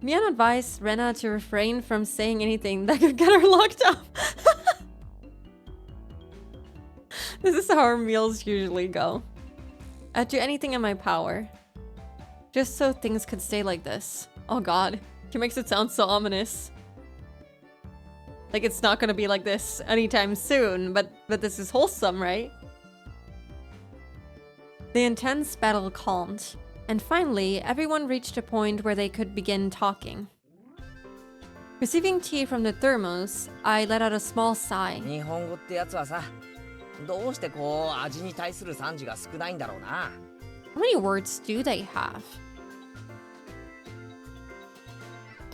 Mian advised Rena to refrain from saying anything that could get her locked up. This is how our meals usually go. I'd do anything in my power, just so things could stay like this. Oh god, he makes it sound so ominous. Like it's not gonna be like this anytime soon, but this is wholesome, right? The intense battle calmed, and finally, everyone reached a point where they could begin talking. Receiving tea from the thermos, I let out a small sigh. 日本語ってやつはさ、どうしてこう味に対する賛辞が少ないんだろうな。How many words do they have?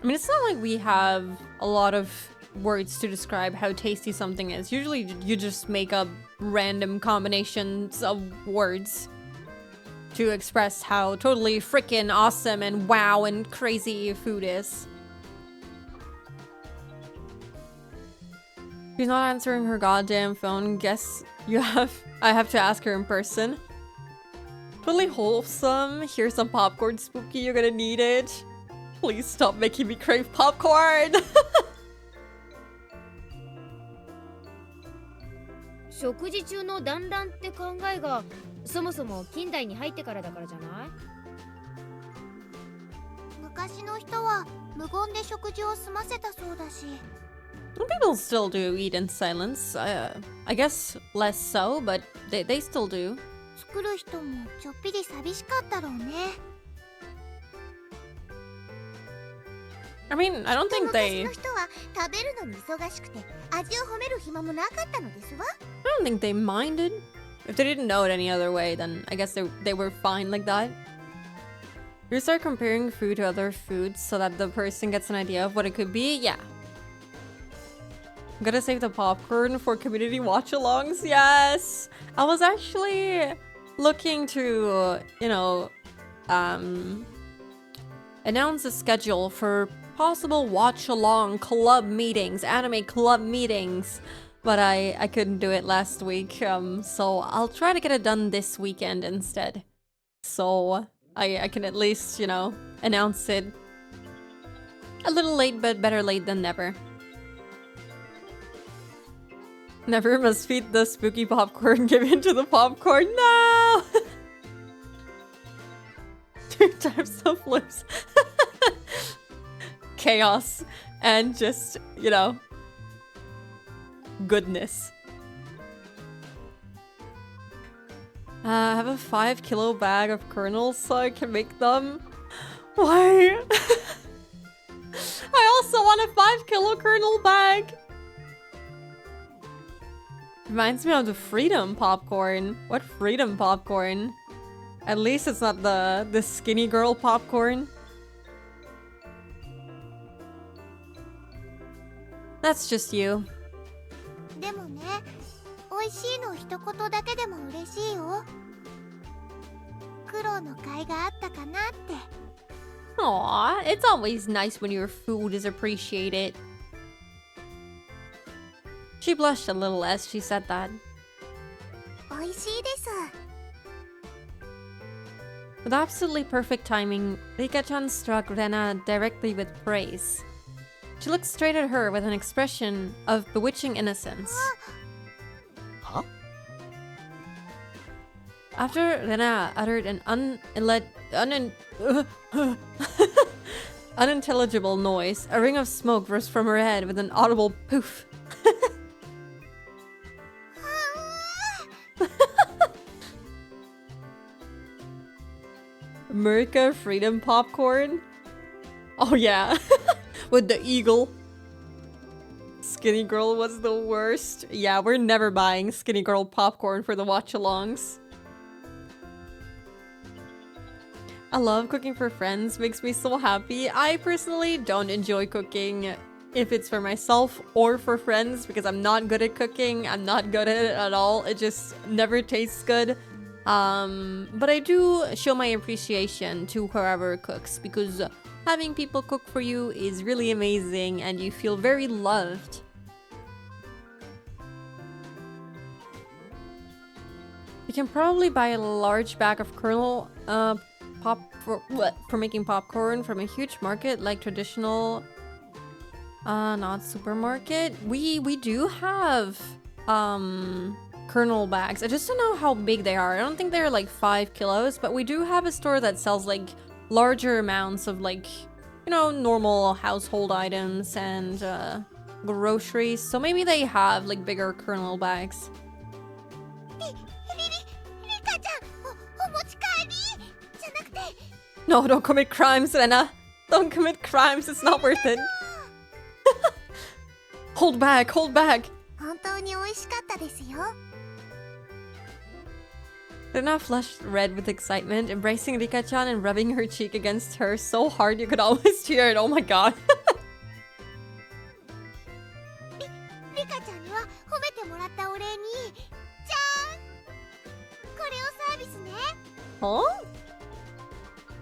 I mean, it's not like we have a lot of words to describe how tasty something is. Usually you just make up random combinations of words to express how totally freaking awesome and wow and crazy food is. She's not answering her goddamn phone. Guess I have to ask her in person. Totally wholesome. Here's some popcorn, Spooky. You're gonna need it. Please stop making me crave popcorn. 食事中の団らんって考えがそもそも近代に入ってからだからじゃない？昔の人は無言で食事を済ませたそうだし。Some people still do eat in silence. I guess less so, but they still do. 作る人もちょっぴり寂しかったろうね。I mean, I don't think they... 昔の人は食べるのに忙しくて味を褒める暇もなかったのですわ。I don't think they minded. If they didn't know it any other way, then I guess they were fine like that. You start comparing food to other foods so that the person gets an idea of what it could be? Yeah. I'm gonna save the popcorn for community watch-alongs. Yes! I was actually looking to, announce a schedule for possible watch-along club meetings, anime club meetings, but I couldn't do it last week, so I'll try to get it done this weekend instead. So I can at least, announce it a little late, but better late than never. Never must feed the spooky popcorn, give in to the popcorn. No! 2 types of flips. Chaos and just, goodness. I have a 5-kilo bag of kernels so I can make them. Why? I also want a 5-kilo kernel bag. Reminds me of the Freedom popcorn. What Freedom popcorn? At least it's not the skinny girl popcorn. That's just you. でもね、美味しいの一言だけでも嬉しいよ。苦労の甲斐があったかなって。Aw, it's always nice when your food is appreciated. She blushed a little as she said that. 美味しいです。With absolutely perfect timing, Rika-chan struck Rena directly with praise. She looked straight at her with an expression of bewitching innocence. Huh? After Rena uttered an unintelligible noise, a ring of smoke burst from her head with an audible poof. America Freedom Popcorn? Oh yeah, with the eagle. Skinny Girl was the worst. Yeah, we're never buying Skinny Girl popcorn for the watch-alongs. I love cooking for friends, makes me so happy. I personally don't enjoy cooking if it's for myself or for friends because I'm not good at cooking. I'm not good at it at all. It just never tastes good. But I do show my appreciation to whoever cooks because having people cook for you is really amazing and you feel very loved. You can probably buy a large bag of kernel for making popcorn from a huge market like traditional not supermarket. We do have kernel bags. I just don't know how big they are. I don't think they're like 5 kilos, but we do have a store that sells like larger amounts of like, you know, normal household items and groceries. So maybe they have like bigger kernel bags. No, don't commit crimes, Rena. Don't commit crimes. It's not worth it. Hold back, hold back. 本当に美味しかったですよ。 Rena flushed red with excitement, embracing Rika-chan and rubbing her cheek against her so hard you could almost hear it. Oh my god. リカちゃんには褒めてもらったお礼に、じゃーん。これをサービスね。 Huh?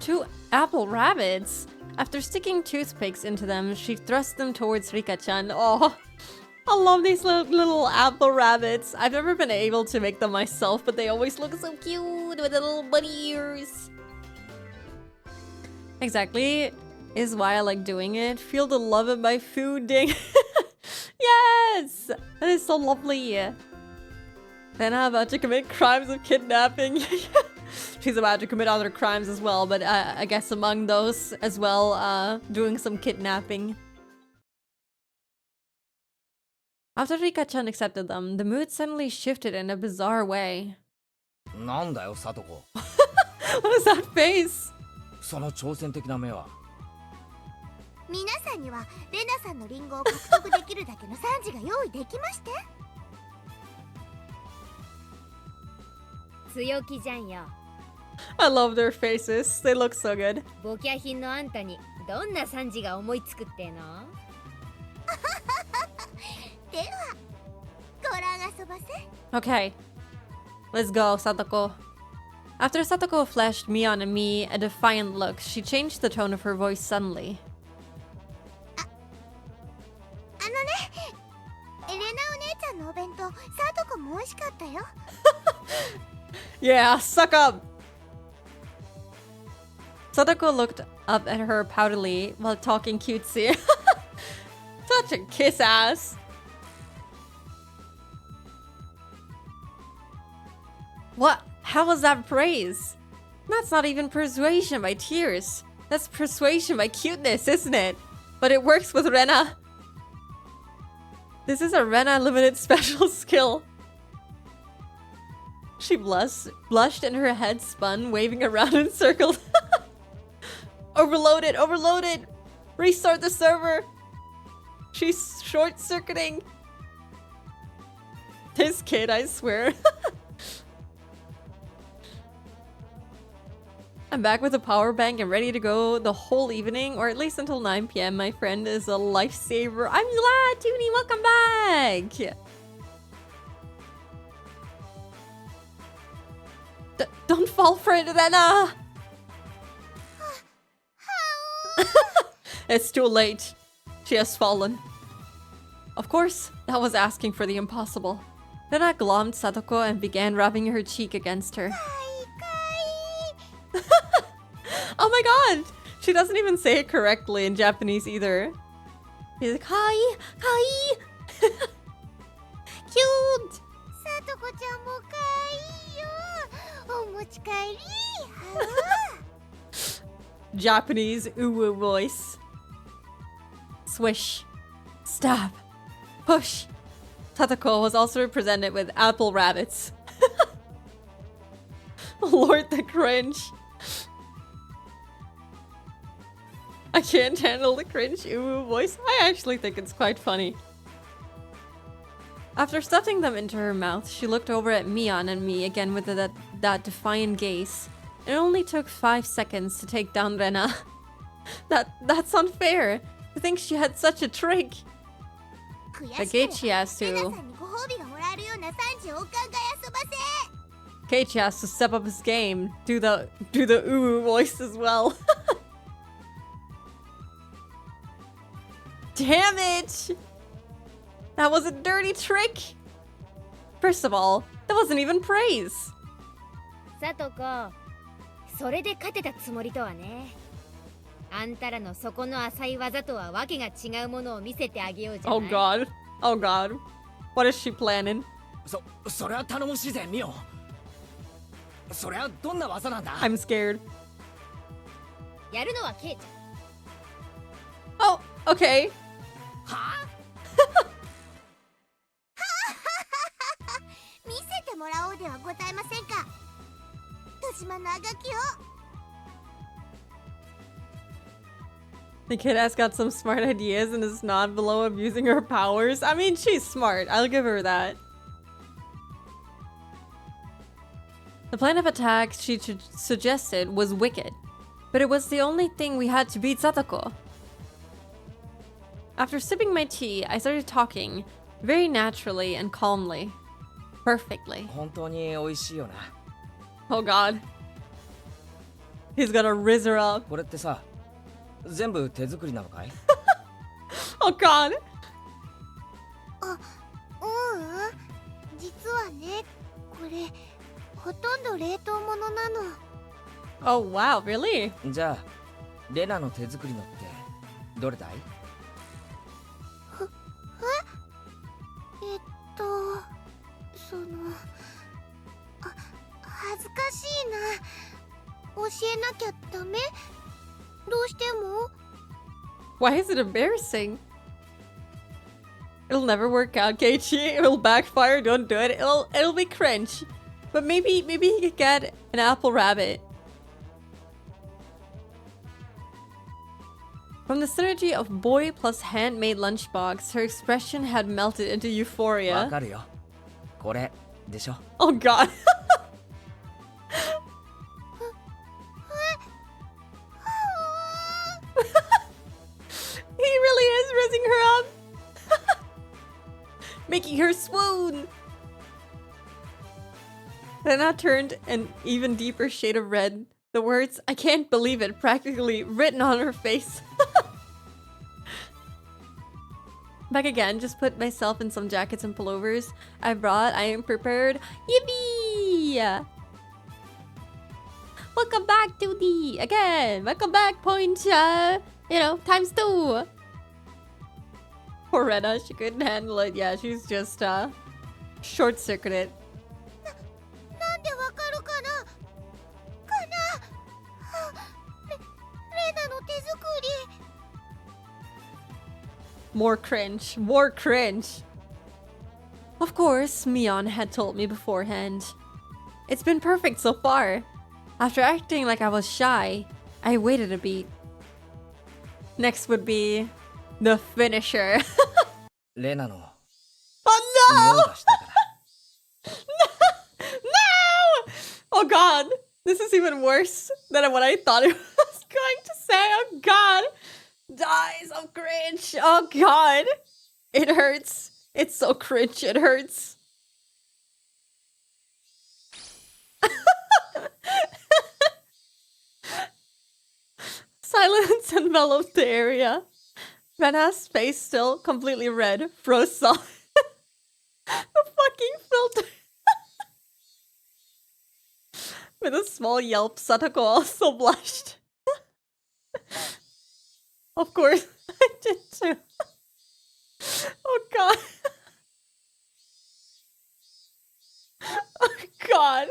2 apple rabbits. After sticking toothpicks into them, she thrust them towards Rika-chan. Oh, I love these little apple rabbits. I've never been able to make them myself, but they always look so cute with the little bunny ears. Exactly. Is why I like doing it. Feel the love of my food, ding. Yes! That is so lovely. Then I'm about to commit crimes of kidnapping. She's about to commit other crimes as well, but I guess among those as well, doing some kidnapping. After Rika-chan accepted them, the mood suddenly shifted in a bizarre way. なんだよ、サトコ。 What is that face? その挑戦的な目は。皆さんにはレナさんのリンゴを獲得できるだけの賛辞が用意できまして。強気じゃんよ。 I love their faces. They look so good. ボキャ品のあんたにどんな賛辞が思いつくっての？では、ご覧遊ばせ。 Okay. Let's go, Satoko. After Satoko flashed Mion and me a defiant look, she changed the tone of her voice suddenly. あのね、エレナお姉ちゃんのお弁当、サトコも美味しかったよ。 Yeah, suck up! Sadako looked up at her proudly while talking cutesy. Such a kiss ass. What? How was that praise? That's not even persuasion by tears. That's persuasion by cuteness, isn't it? But it works with Rena. This is a Rena limited special skill. She blushed and her head spun, waving around in circles. Overloaded, overloaded! Restart the server! She's short-circuiting. This kid, I swear. I'm back with a power bank and ready to go the whole evening, or at least until 9 p.m. My friend is a lifesaver. I'm glad, Toonie, welcome back! Don't fall for it, Rena! It's too late. She has fallen. Of course, that was asking for the impossible. Rena glommed Satoko and began rubbing her cheek against her. my god! She doesn't even say it correctly in Japanese either. She's like, Kai! Kai! Cute! さとこちゃんもかわいいよ。お持ち帰り。 Japanese uwu voice. Swish. Stab. Push. Tatako was also represented with apple rabbits. Lord the cringe. I can't handle the cringe uwu voice. I actually think it's quite funny. After stuffing them into her mouth, she looked over at Mion and me again with that defiant gaze. It only took 5 seconds to take down Rena. That's unfair. I think she had such a trick. 悔 But しくも Keiichi has レナ to さんにご褒美がもらえるような30億巻が遊ばせ。 Keiichi has to step up his game. Do the uwu voice as well. Damn it! That was a dirty trick. First of all, that wasn't even praise. さとこ、それで勝てたつもりとはね。あんたらの底の浅い技とはわけが違うものを見せてあげようじゃない。 Oh god. Oh god. What is she planning? それは頼もしいぜミオ。それはどんな技なんだ？ I'm scared. やるのはケイち Oh, okay. はあ？見せてもらおうではございませんか。戸島のあがきを。 The kid has got some smart ideas and is not below abusing her powers. I mean, she's smart. I'll give her that. The plan of attack she suggested was wicked, but it was the only thing we had to beat Satoko. After sipping my tea, I started talking, very naturally and calmly. Perfectly. 本当に美味しいよな。 Oh god. He's gonna rizz her up. これってさ、全部手作りなのかい？ Oh god. ううん実はねこれほとんど冷凍物なの。 Oh wow, really? じゃあ、レナの手作りのってどれだい？その恥ずかしいな。教えなきゃダメ？どうしても？ Why is it embarrassing? It'll never work out, Keiichi. It'll backfire. Don't do it. It'll be cringe. But maybe he could get an apple rabbit. From the synergy of boy plus handmade lunchbox, her expression had melted into わ euphoria. かるよ。これでしょ。 Oh god. He really is rizzing her up. Making her swoon. Rena turned an even deeper shade of red. The words, I can't believe it, practically written on her face. Back again, just put myself in some jackets and pullovers I brought. I am prepared. Yippee! Welcome back to the, again, welcome back point, times 2. Poor Rena, she couldn't handle it. Yeah, she's just, short-circuited. なんでわかるかな？レナの手作り。 More cringe. More cringe. Of course, Mion had told me beforehand. It's been perfect so far. After acting like I was shy, I waited a beat. Next would be the finisher. レナの Oh 匂い no! がしたから。 No! Oh god. This is even worse than what I thought it was going to say. Oh god. Dies of cringe. Oh god. It hurts. It's so cringe. It hurts. Silence enveloped the area. Rena's face, still completely red, froze solid. The fucking filter. With a small yelp, Satoko also blushed. Of course, I did too. Oh god. Oh god.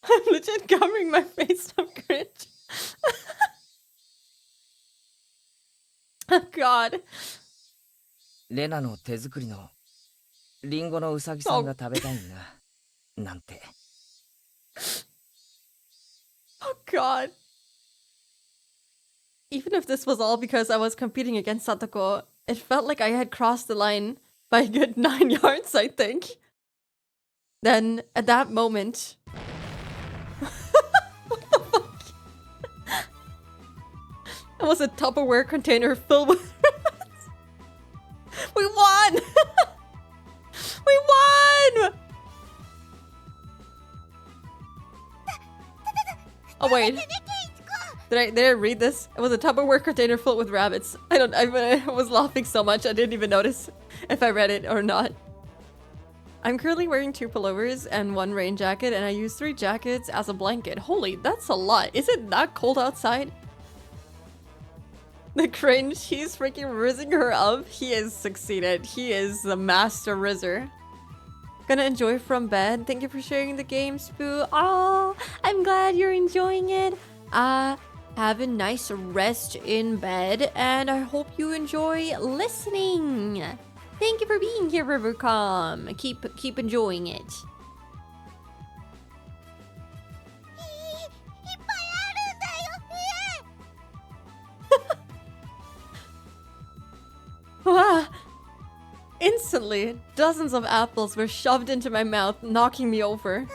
I'm legit covering my face from cringe. Oh god. レナの手作りのリンゴのうさぎさんが食べたいな。なんて。Oh god. Even if this was all because I was competing against Satoko, it felt like I had crossed the line by a good 9 yards, I think. Then, at that moment... What the fuck? It was a Tupperware container filled with... We won! We won! Oh wait. Did I read this? It was a Tupperware container filled with rabbits. I was laughing so much I didn't even notice if I read it or not. I'm currently wearing 2 pullovers and 1 rain jacket, and I use 3 jackets as a blanket. Holy, that's a lot. Is it that cold outside? The cringe, he's freaking rizzing her up. He has succeeded. He is the master rizzer. Gonna enjoy from bed. Thank you for sharing the game, Spoo. Oh, I'm glad you're enjoying it. Have a nice rest in bed, and I hope you enjoy listening. Thank you for being here, Rivercom. Keep enjoying it. Ah. Instantly, dozens of apples were shoved into my mouth, knocking me over.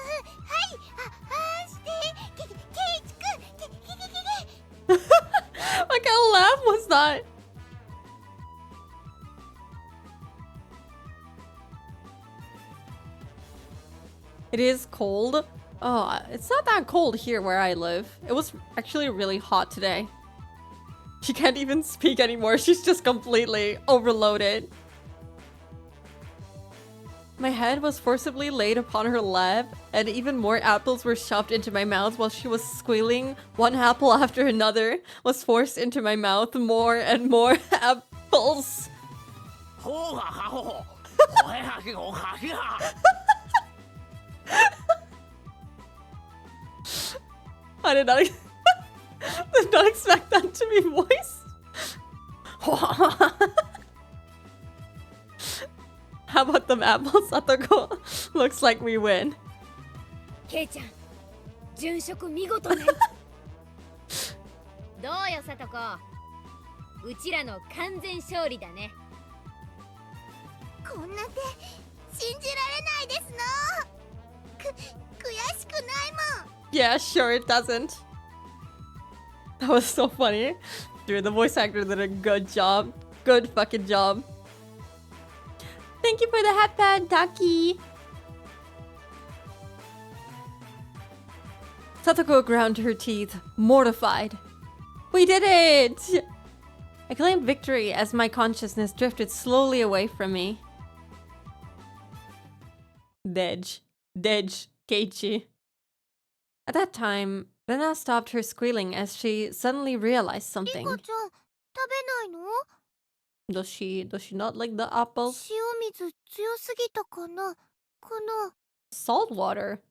What kind of laugh was that? It is cold. Oh, it's not that cold here where I live. It was actually really hot today. She can't even speak anymore. She's just completely overloaded. My head was forcibly laid upon her lap, and even more apples were shoved into my mouth while she was squealing. One apple after another was forced into my mouth. More and more apples. I did not, did not expect that to be voiced. How about them apples, Satoko? Looks like we win. ケイちゃん、殉職見事ね。どうよ、さとこ。うちらの完全勝利だね。こんな手信じられないですの。悔しくないもん。 Yeah, sure it doesn't. That was so funny. Dude, the voice actor did a good job. Good fucking job. Thank you for the hat pad, Taki. Satoko ground her teeth, mortified. We did it! I claimed victory as my consciousness drifted slowly away from me. Dej, Keiichi. At that time, Rena stopped her squealing as she suddenly realized something. リカちゃん、食べないの？ Does she not like the apples? 塩水強すぎたかな？かな？ Salt water?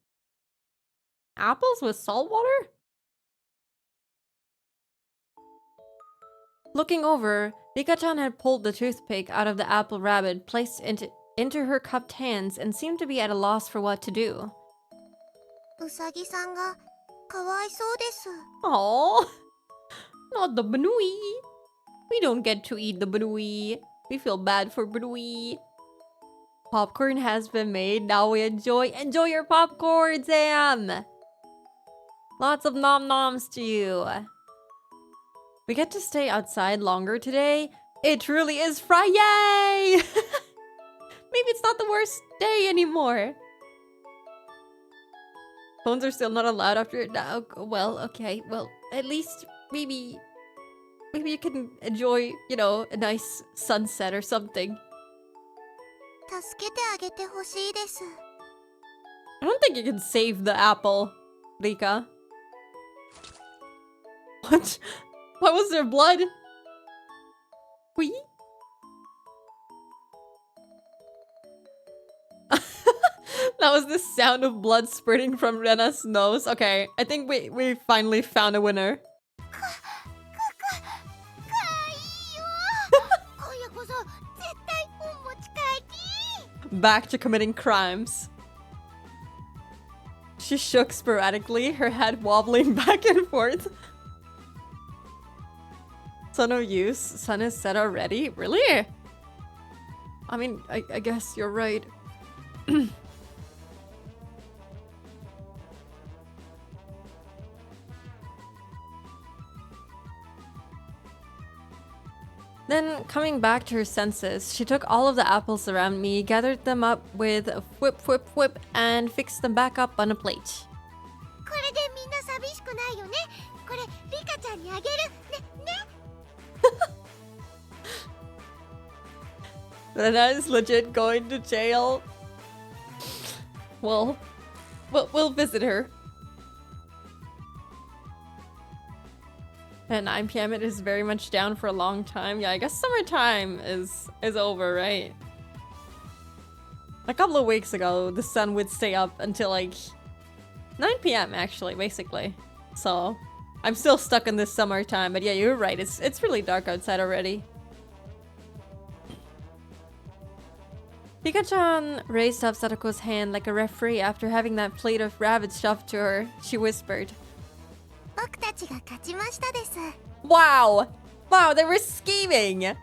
Apples with salt water? Looking over, Rika-chan had pulled the toothpick out of the apple rabbit, placed into her cupped hands, and seemed to be at a loss for what to do. うさぎさんがかわいそうです。 Aww, not the Banui. We don't get to eat the Banui. We feel bad for Banui. Popcorn has been made. Now we enjoy your popcorn, Sam. Lots of nom noms to you. We get to stay outside longer today. It truly is Friday. Maybe it's not the worst day anymore. Phones are still not allowed after now. Well, okay. Well, at least maybe you can enjoy, you know, a nice sunset or something. 助けてあげてほしいです。 I don't think you can save the apple, Rika. What? What was there blood? Wee? That was the sound of blood spurting from Rena's nose. Okay, I think we finally found a winner. 今夜こそ絶対本持ち帰り Back to committing crimes. She shook sporadically, her head wobbling back and forth. Son of use. Sun is set already? Really? I mean, I guess you're right. Then, coming back to her senses, she took all of the apples around me, gathered them up with a whip, whip, whip, and fixed them back up on a plate. これでみんな寂しくないよねこれリカちゃんにあげるねね Rena is legit going to jail. Well, we'll visit her. At 9 p.m. it is very much down for a long time. Yeah, I guess summertime is over, right? A couple of weeks ago, the sun would stay up until like 9 p.m. actually, basically. So, I'm still stuck in this summertime, but yeah, you're right. It's really dark outside already. Pika-chan raised up Sadako's hand like a referee after having that plate of rabbit shoved to her. She whispered, 僕たちが勝ちましたです Wow! Wow, they were scheming! Yo!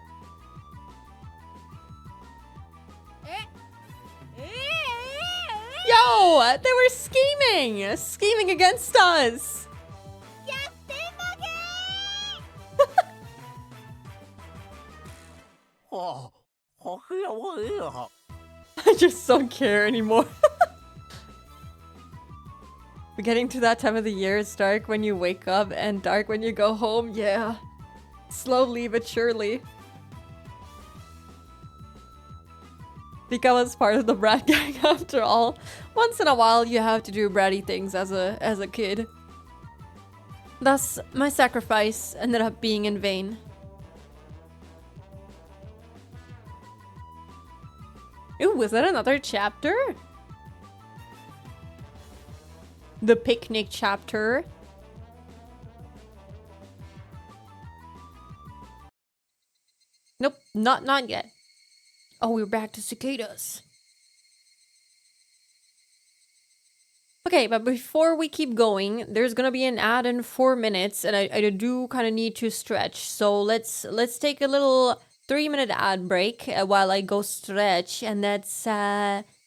They were scheming! Scheming against us! 逆転負け I just don't care anymore. We're getting to that time of the year. It's dark when you wake up and dark when you go home. Yeah. Slowly but surely. Pika was part of the brat gang after all. Once in a while you have to do bratty things as a kid. Thus, my sacrifice ended up being in vain. Ooh, was that another chapter? The picnic chapter. Nope, not yet. Oh, we're back to cicadas. Okay, but before we keep going, there's gonna be an ad in 4 minutes, and I do kind of need to stretch. So let's take a little 3-minute ad break while I go stretch, and let's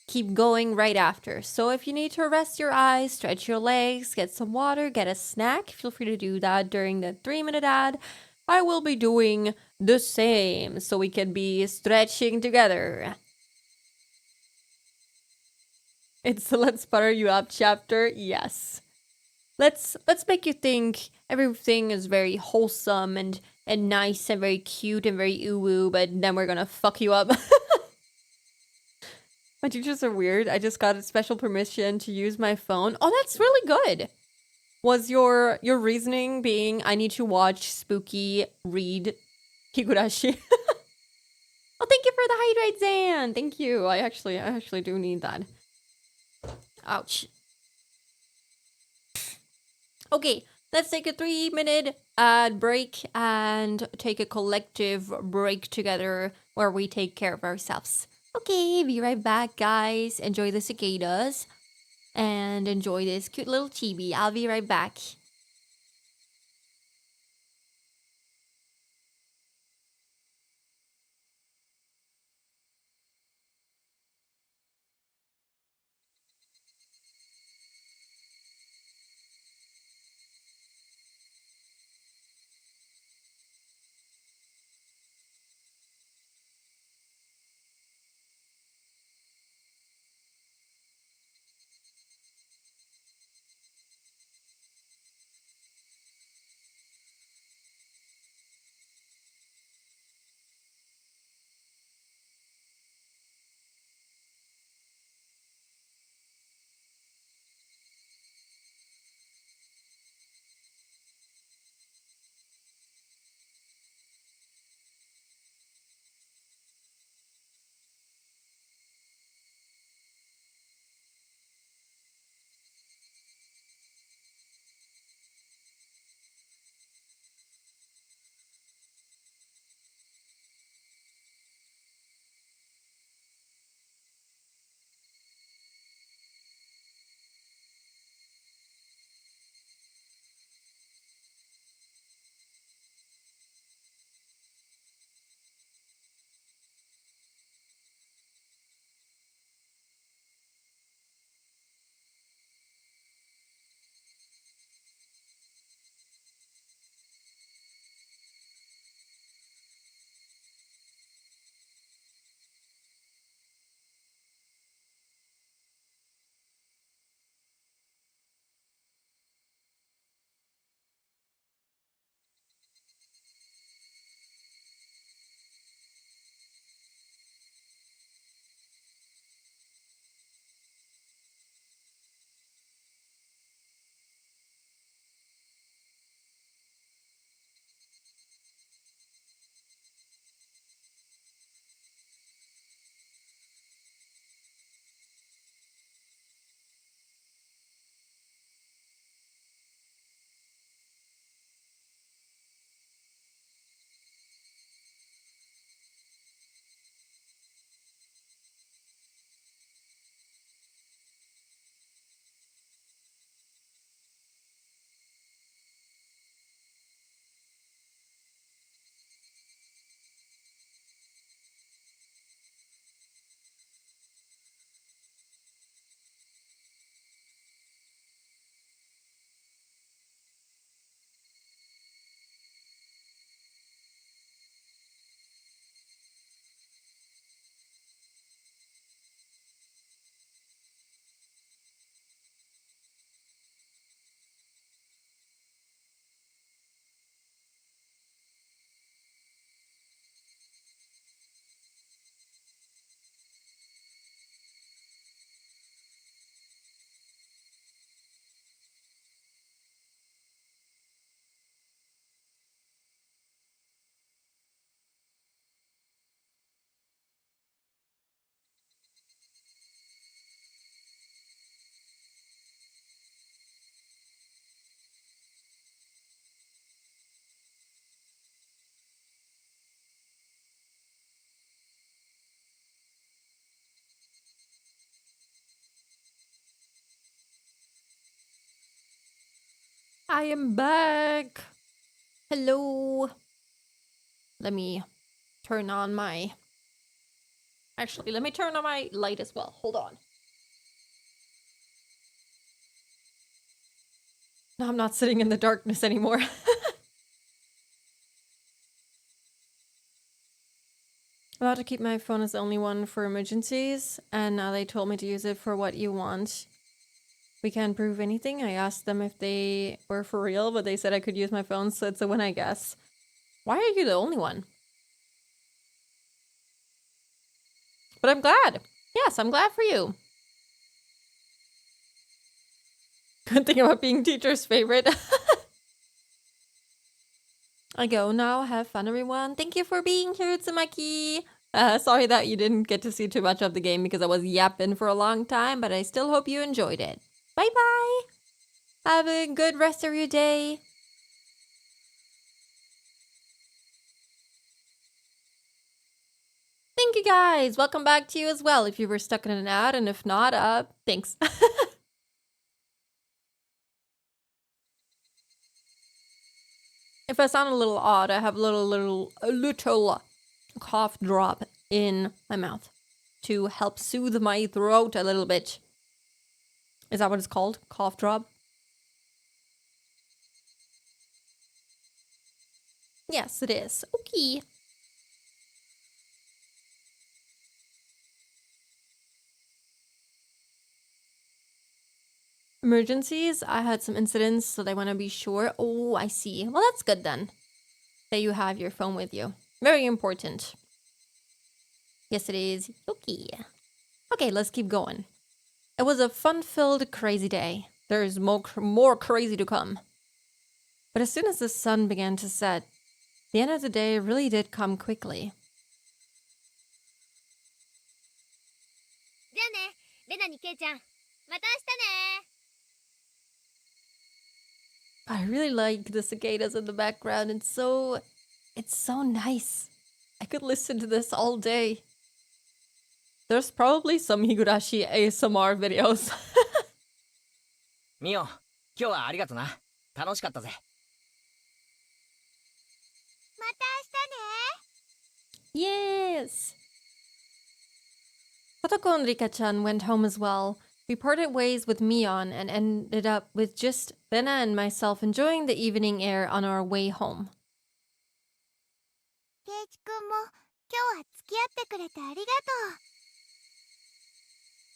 keep going right after. So if you need to rest your eyes, stretch your legs, get some water, get a snack, feel free to do that during the 3-minute ad. I will be doing the same, so we can be stretching together. It's the Let's Butter You Up chapter, yes. Let's make you think everything is very wholesome and nice and very cute and very ooh-woo, but then we're gonna fuck you up. My teachers are weird. I just got a special permission to use my phone. Oh, that's really good. Was your reasoning being I need to watch Spooky read Higurashi? Oh, thank you for the hydrate, Zan. Thank you. I actually do need that. Ouch. Okay, let's take a 3-minute ad break and take a collective break together where we take care of ourselves. Okay, be right back, guys. Enjoy the cicadas and enjoy this cute little chibi. I'll be right back. I am back. Hello. Let me turn on my... Actually, let me turn on my light as well. Hold on. No, I'm not sitting in the darkness anymore. I'm allowed to keep my phone as the only one for emergencies, and now they told me to use it for what you want. We can't prove anything. I asked them if they were for real, but they said I could use my phone, so it's a win, I guess. Why are you the only one? But I'm glad. Yes, I'm glad for you. Good thing about being teacher's favorite. I go now. Have fun, everyone. Thank you for being here, Tsumaki. Sorry that you didn't get to see too much of the game because I was yapping for a long time, but I still hope you enjoyed it. Bye-bye. Have a good rest of your day. Thank you, guys. Welcome back to you as well if you were stuck in an ad, and if not, thanks. If I sound a little odd, I have a little cough drop in my mouth to help soothe my throat a little bit. Is that what it's called? Cough drop? Yes, it is. Okay. Emergencies. I had some incidents, so they want to be sure. Oh, I see. Well, that's good then. That you have your phone with you. Very important. Yes, it is. Okay. Okay, let's keep going. It was a fun-filled, crazy day. There's more crazy to come. But as soon as the sun began to set, the end of the day really did come quickly. じゃあね、レナにケイちゃん。また明日ね。 I really like the cicadas in the background. It's so nice. I could listen to this all day. There's probably some Higurashi ASMR videos. ミオ、今日はありがとな。楽しかったぜ。また明日ね。 Yes! Kotoko and Rika-chan went home as well. We parted ways with Mion and ended up with just Rena and myself enjoying the evening air on our way home. ケイチくんも今日は付き合ってくれてありがとう。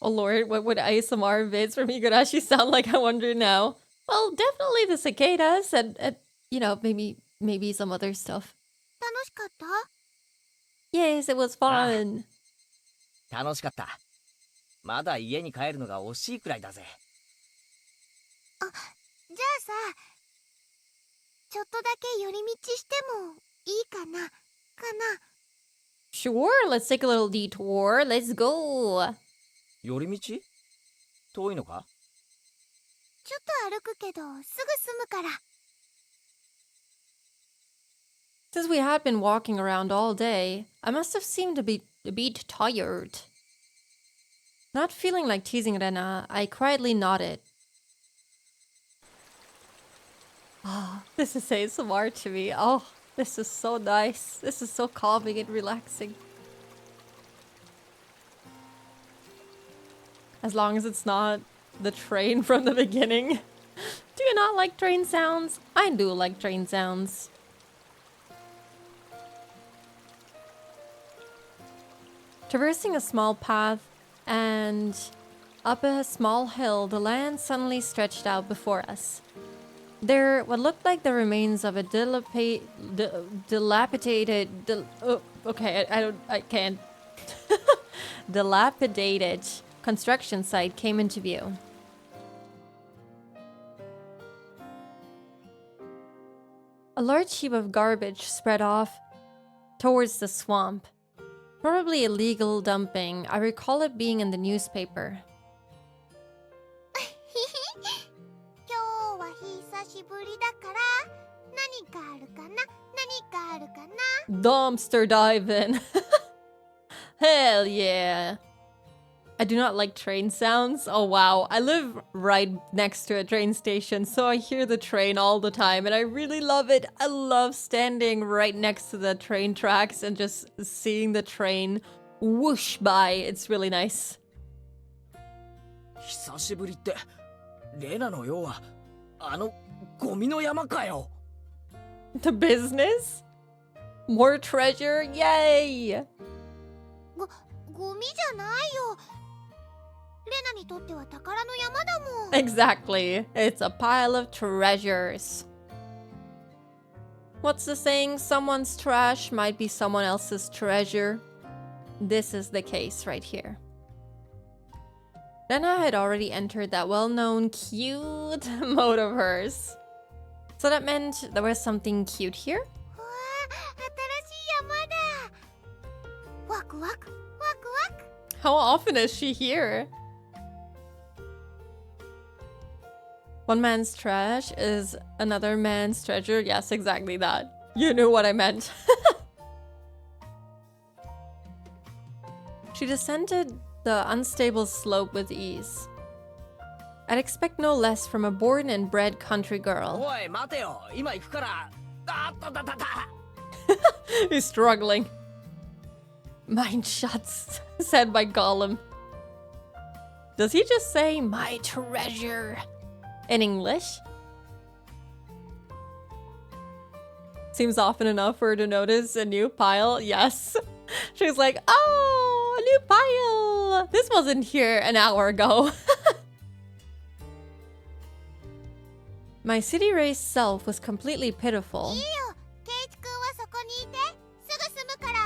Oh lord, what would ASMR vids from Higurashi sound like, I wonder now? Well, definitely the cicadas and you know, maybe some other stuff. 楽しかった？ Yes, it was fun. 楽しかった。まだ家に帰るのが惜しいくらいだぜ。じゃあさ、ちょっとだけ寄り道してもいいかな？ Sure, let's take a little detour. Let's go. 寄り道？遠いのか？ちょっと歩くけどすぐ済むから。 Since we had been walking around all day, I must have seemed a bit tired. Not feeling like teasing Rena, I quietly nodded. Ah, this is ASMR to me. Oh, this is so nice. This is so calming and relaxing. As long as it's not the train from the beginning. Do you not like train sounds? I do like train sounds. Traversing a small path and up a small hill, the land suddenly stretched out before us. There, what looked like the remains of a dilapidated construction site came into view. A large heap of garbage spread off towards the swamp. Probably illegal dumping. I recall it being in the newspaper. 今日は久しぶりだから何かあるかな？何かあるかな？ Dumpster diving. Hell yeah. I do not like train sounds. Oh wow, I live right next to a train station, so I hear the train all the time and I really love it. I love standing right next to the train tracks and just seeing the train whoosh by. It's really nice. 久しぶりって、レナの用はゴミの山かよ。The business? More treasure? Yay! ゴミじゃないよ。レナにとっては宝の山だもん。Exactly. It's a pile of treasures. What's the saying? Someone's trash might be someone else's treasure. This is the case right here. Rena had already entered that well-known cute mode of hers. So that meant there was something cute here? わあ、新しい山だ。ワクワク、ワクワク。 How often is she here? One man's trash is another man's treasure. Yes, exactly that. You knew what I meant. She descended the unstable slope with ease. I'd expect no less from a born and bred country girl. おい、待てよ。今行くから。あったたたた。He's struggling. Mine shuts, said by Gollum. Does he just say my treasure in English? Seems often enough for her to notice a new pile. Yes. She's like, oh, a new pile. This wasn't here an hour ago. My city raised self was completely pitiful. いいよ、ケイチ君はそこにいて。すぐ済むから。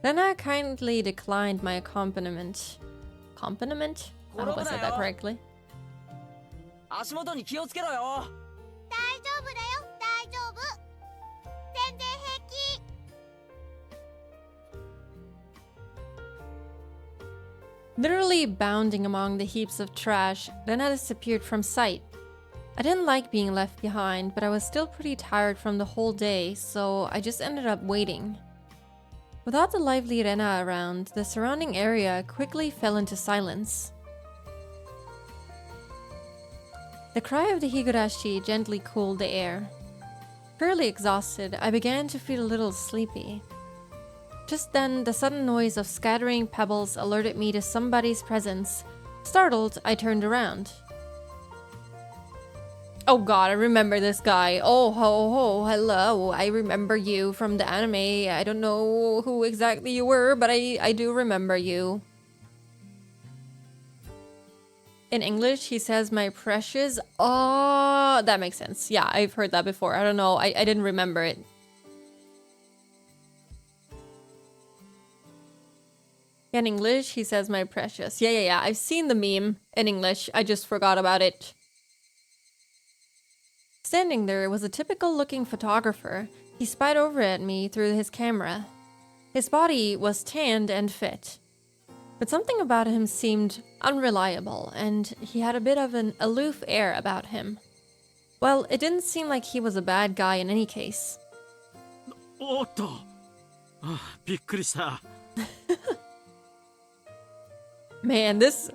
Lena kindly declined my accompaniment. Accompaniment? I hope I said that correctly. 足元に気をつけろよ。大丈夫だよ、大丈夫。全然平気。Literally bounding among the heaps of trash, Lena disappeared from sight. I didn't like being left behind, but I was still pretty tired from the whole day, so I just ended up waiting. Without the lively Rena around, the surrounding area quickly fell into silence. The cry of the Higurashi gently cooled the air. Purely exhausted, I began to feel a little sleepy. Just then, the sudden noise of scattering pebbles alerted me to somebody's presence. Startled, I turned around. Oh god, I remember this guy. Oh ho ho, hello. I remember you from the anime. I don't know who exactly you were, but I do remember you. In English, he says, my precious. Oh, that makes sense. Yeah, I've heard that before. I don't know. I didn't remember it. In English, he says, my precious. Yeah. I've seen the meme in English. I just forgot about it. Standing there was a typical-looking photographer. He spied over at me through his camera. His body was tanned and fit. But something about him seemed unreliable, and he had a bit of an aloof air about him. Well, it didn't seem like he was a bad guy in any case. おっと、びっくりした。Man, this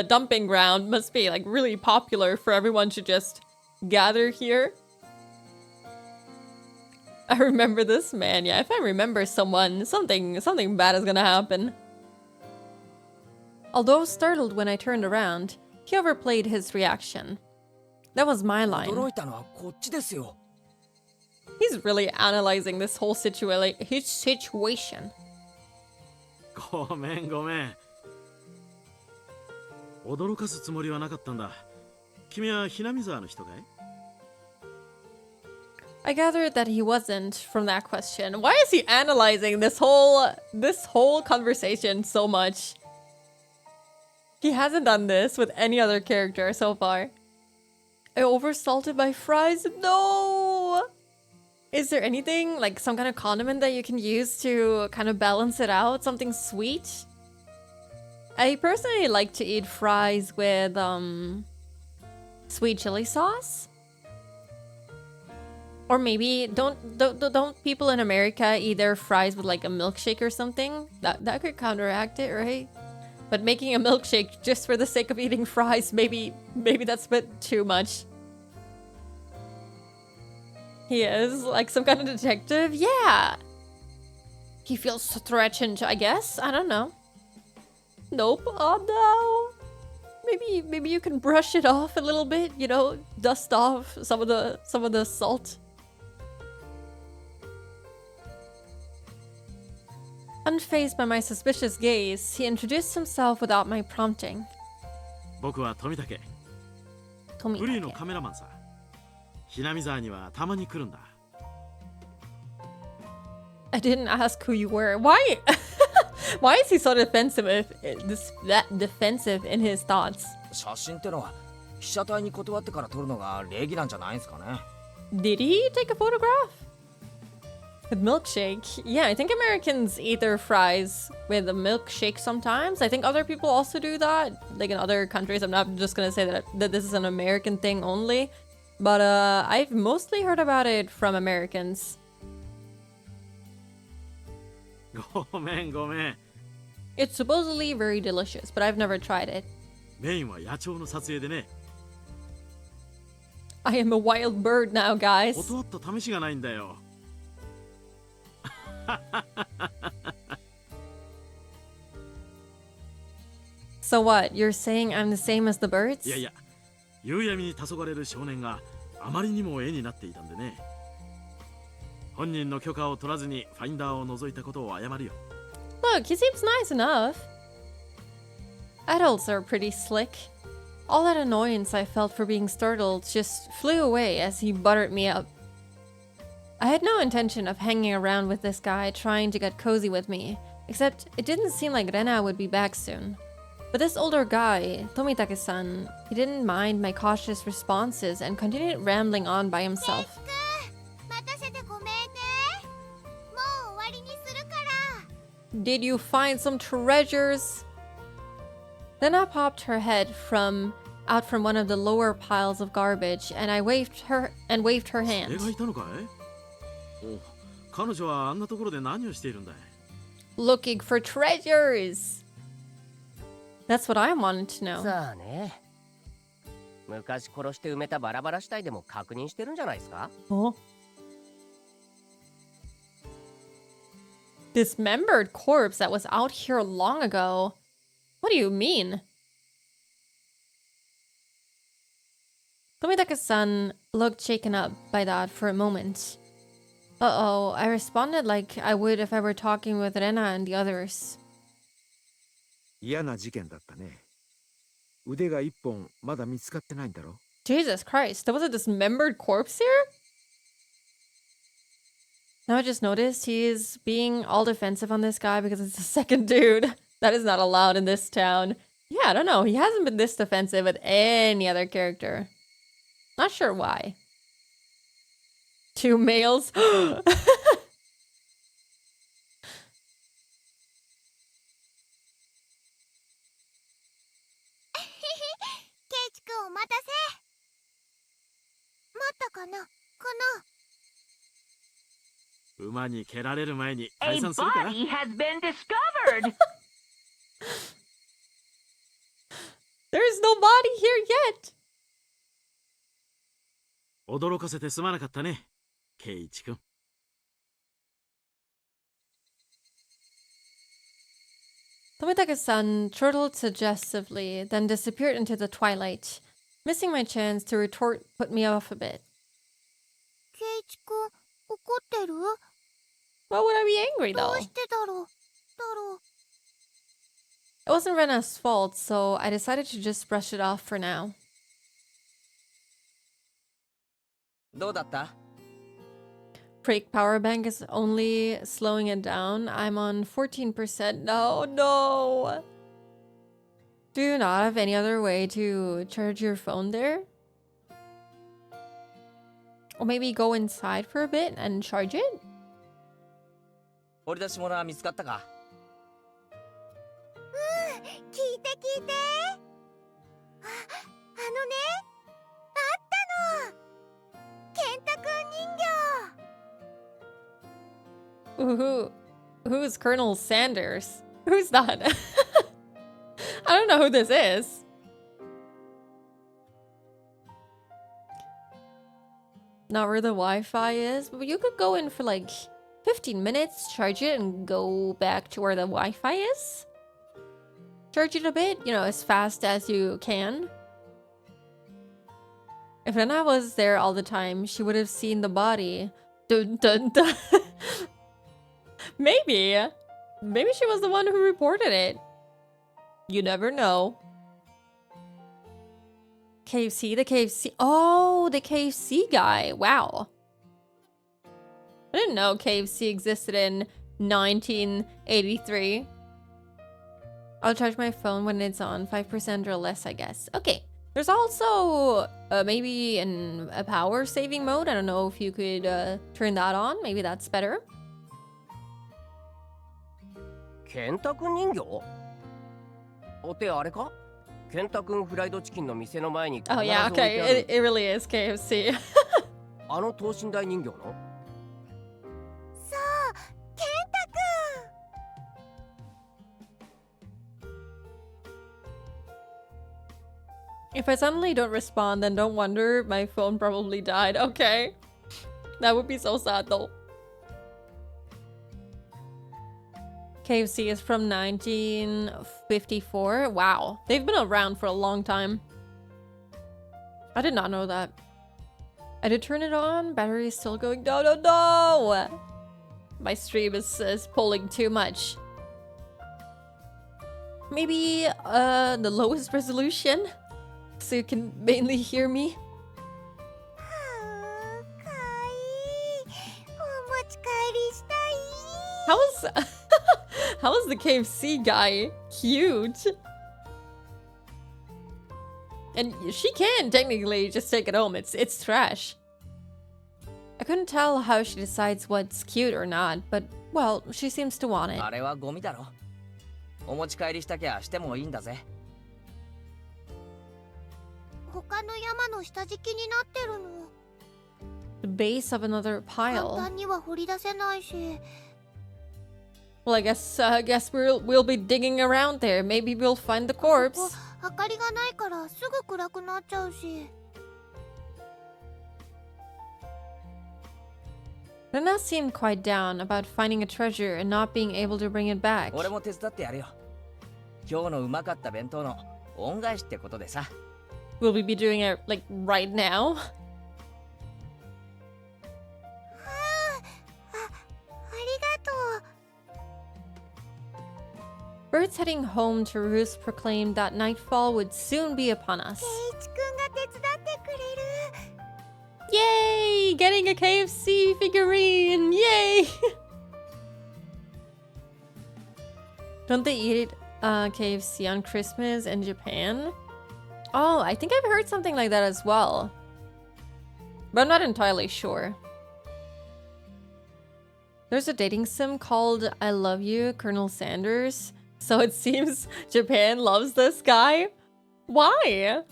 dumping ground must be like really popular for everyone to just gather here. I remember this man. Yeah, if I remember someone, something bad is gonna happen. Although startled when I turned around, he overplayed his reaction. That was my line. 驚いたのはこっちですよ。 He's really analyzing this whole situation. ごめんごめん。驚かすつもりはなかったんだ。君はひなみ沢の人かい？ I gathered that he wasn't from that question. Why is he analyzing this whole conversation so much? He hasn't done this with any other character so far. I oversalted my fries? No! Is there anything, like some kind of condiment that you can use to kind of balance it out? Something sweet? I personally like to eat fries with, sweet chili sauce. Or maybe don't people in America eat their fries with like a milkshake or something? That could counteract it, right? But making a milkshake just for the sake of eating fries, maybe that's a bit too much. He is like some kind of detective? Yeah. He feels threatened, I guess. I don't know. Nope. Oh no. Maybe you can brush it off a little bit, you know, dust off some of the salt. Unfazed by my suspicious gaze, he introduced himself without my prompting. 僕は富武。フリーのカメラマンさ。ひなみ沢にはたまに来るんだ。I didn't ask who you were. Why? Why is he so defensive in his thoughts? 写真ってのは被写体に断ってから撮るのが礼儀なんじゃないんすかね。 Did he take a photograph? With milkshake? Yeah, I think Americans eat their fries with a milkshake sometimes. I think other people also do that, like in other countries. I'm not just gonna say that this is an American thing only, but I've mostly heard about it from Americans. ごめんごめん。 It's supposedly very delicious, but I've never tried it. メインは野鳥の撮影でね。 I am a wild bird now, guys. 断った試しがないんだよ。So what? You're saying I'm the same as the birds? いやいや、夕闇に黄昏る少年があまりにも絵になっていたんでね。本人の許可を取らずにファインダーを覗いたことを謝るよ。 Look, he seems nice enough. Adults are pretty slick. All that annoyance I felt for being startled just flew away as he buttered me up. I had no intention of hanging around with this guy trying to get cozy with me, except it didn't seem like Rena would be back soon. But this older guy, Tomitake-san, he didn't mind my cautious responses and continued rambling on by himself. 待たせてごめんね。もう終わりにするから。 Did you find some treasures? Rena popped her head out from one of the lower piles of garbage, and I waved her hand. 絵がいたのかい？お、彼女はあんなところで何をしているんだい？ Looking for treasures. That's what I wanted to know. さあね。昔殺して埋めたバラバラ死体でも確認してるんじゃないですか？ Oh. Dismembered corpse that was out here long ago. What do you mean? Tomitake-san looked shaken up by that for a moment. Uh-oh, I responded like I would if I were talking with Rena and the others. 嫌な事件だったね。腕が一本まだ見つかってないんだろ。 Jesus Christ, there was a dismembered corpse here? Now I just noticed he's being all defensive on this guy because it's the second dude. That is not allowed in this town. Yeah, I don't know. He hasn't been this defensive with any other character. Not sure why. 2 males? ケイチ君お待たせ。待ったかな？馬に蹴られる前に A 解散するかな？ body has been discovered. There's no body here yet. 驚かせてすまなかったね、ケイイチ君。Tomitake-san chortled suggestively, then disappeared into the twilight. Missing my chance to retort put me off a bit. ケイチ君怒ってる？ Why would I be angry ど though? うしてだろう？ It wasn't Rena's fault, so I decided to just brush it off for now. どうだった？ Break power bank is only slowing it down. I'm on 14%. No. Do you not have any other way to charge your phone there? Or maybe go inside for a bit and charge it? 掘り出し物は見つかったか？聞いて。あのね、あったの。ケンタくん人形。Who's Colonel Sanders? Who's that? I don't know who this is. Not where the Wi-Fi is, but you could go in for like 15 minutes, charge it, and go back to where the Wi-Fi is. Charge it a bit, you know, as fast as you can. If Anna was there all the time, she would have seen the body. Dun dun dun. Maybe. Maybe she was the one who reported it. You never know. KFC, the KFC. Oh, the KFC guy. Wow. I didn't know KFC existed in 1983. I'll charge my phone when it's on 5% or less, I guess. Okay. There's also maybe a power saving mode. I don't know if you could turn that on. Maybe that's better. ケンタ君人形ってあれかケンタ君フライドチキンの店の前に Oh yeah, okay. It really is KFC. あの等身大人形のそう、ケンタくん。If I suddenly don't respond, then don't wonder. My phone probably died. Okay. That would be so sad though. KFC is from 1954. Wow. They've been around for a long time. I did not know that. I did turn it on. Battery is still going. No, no, no! My stream is pulling too much. Maybe the lowest resolution? So you can mainly hear me? かわいい。お持ち帰りしたい。 How is the KFC guy cute? And she can technically just take it home. It's trash. I couldn't tell how she decides what's cute or not, but well, she seems to want it. あれはゴミだろ。お持ち帰りしたきゃしてもいいんだぜ。他の山の下敷きになってるの。 The base of another 簡 pile. 単には掘り出せないし。 Well, I guess we'll be digging around there. Maybe we'll find the ここ corpse. 明かりがないからすぐ暗くなっちゃうし。 Rena seemed quite down about finding a treasure and not being able to bring it back. 俺も手伝ってやるよ。今日のうまかった弁当の恩返しってことでさ。Will we be doing it like right now? ありがとう。 Birds heading home to roost proclaimed that nightfall would soon be upon us. ケイチくんが手伝ってくれる。 Yay! Getting a KFC figurine! Yay! Don't they eat KFC on Christmas in Japan? Oh, I think I've heard something like that as well. But I'm not entirely sure. There's a dating sim called I Love You, Colonel Sanders. So it seems Japan loves this guy. Why?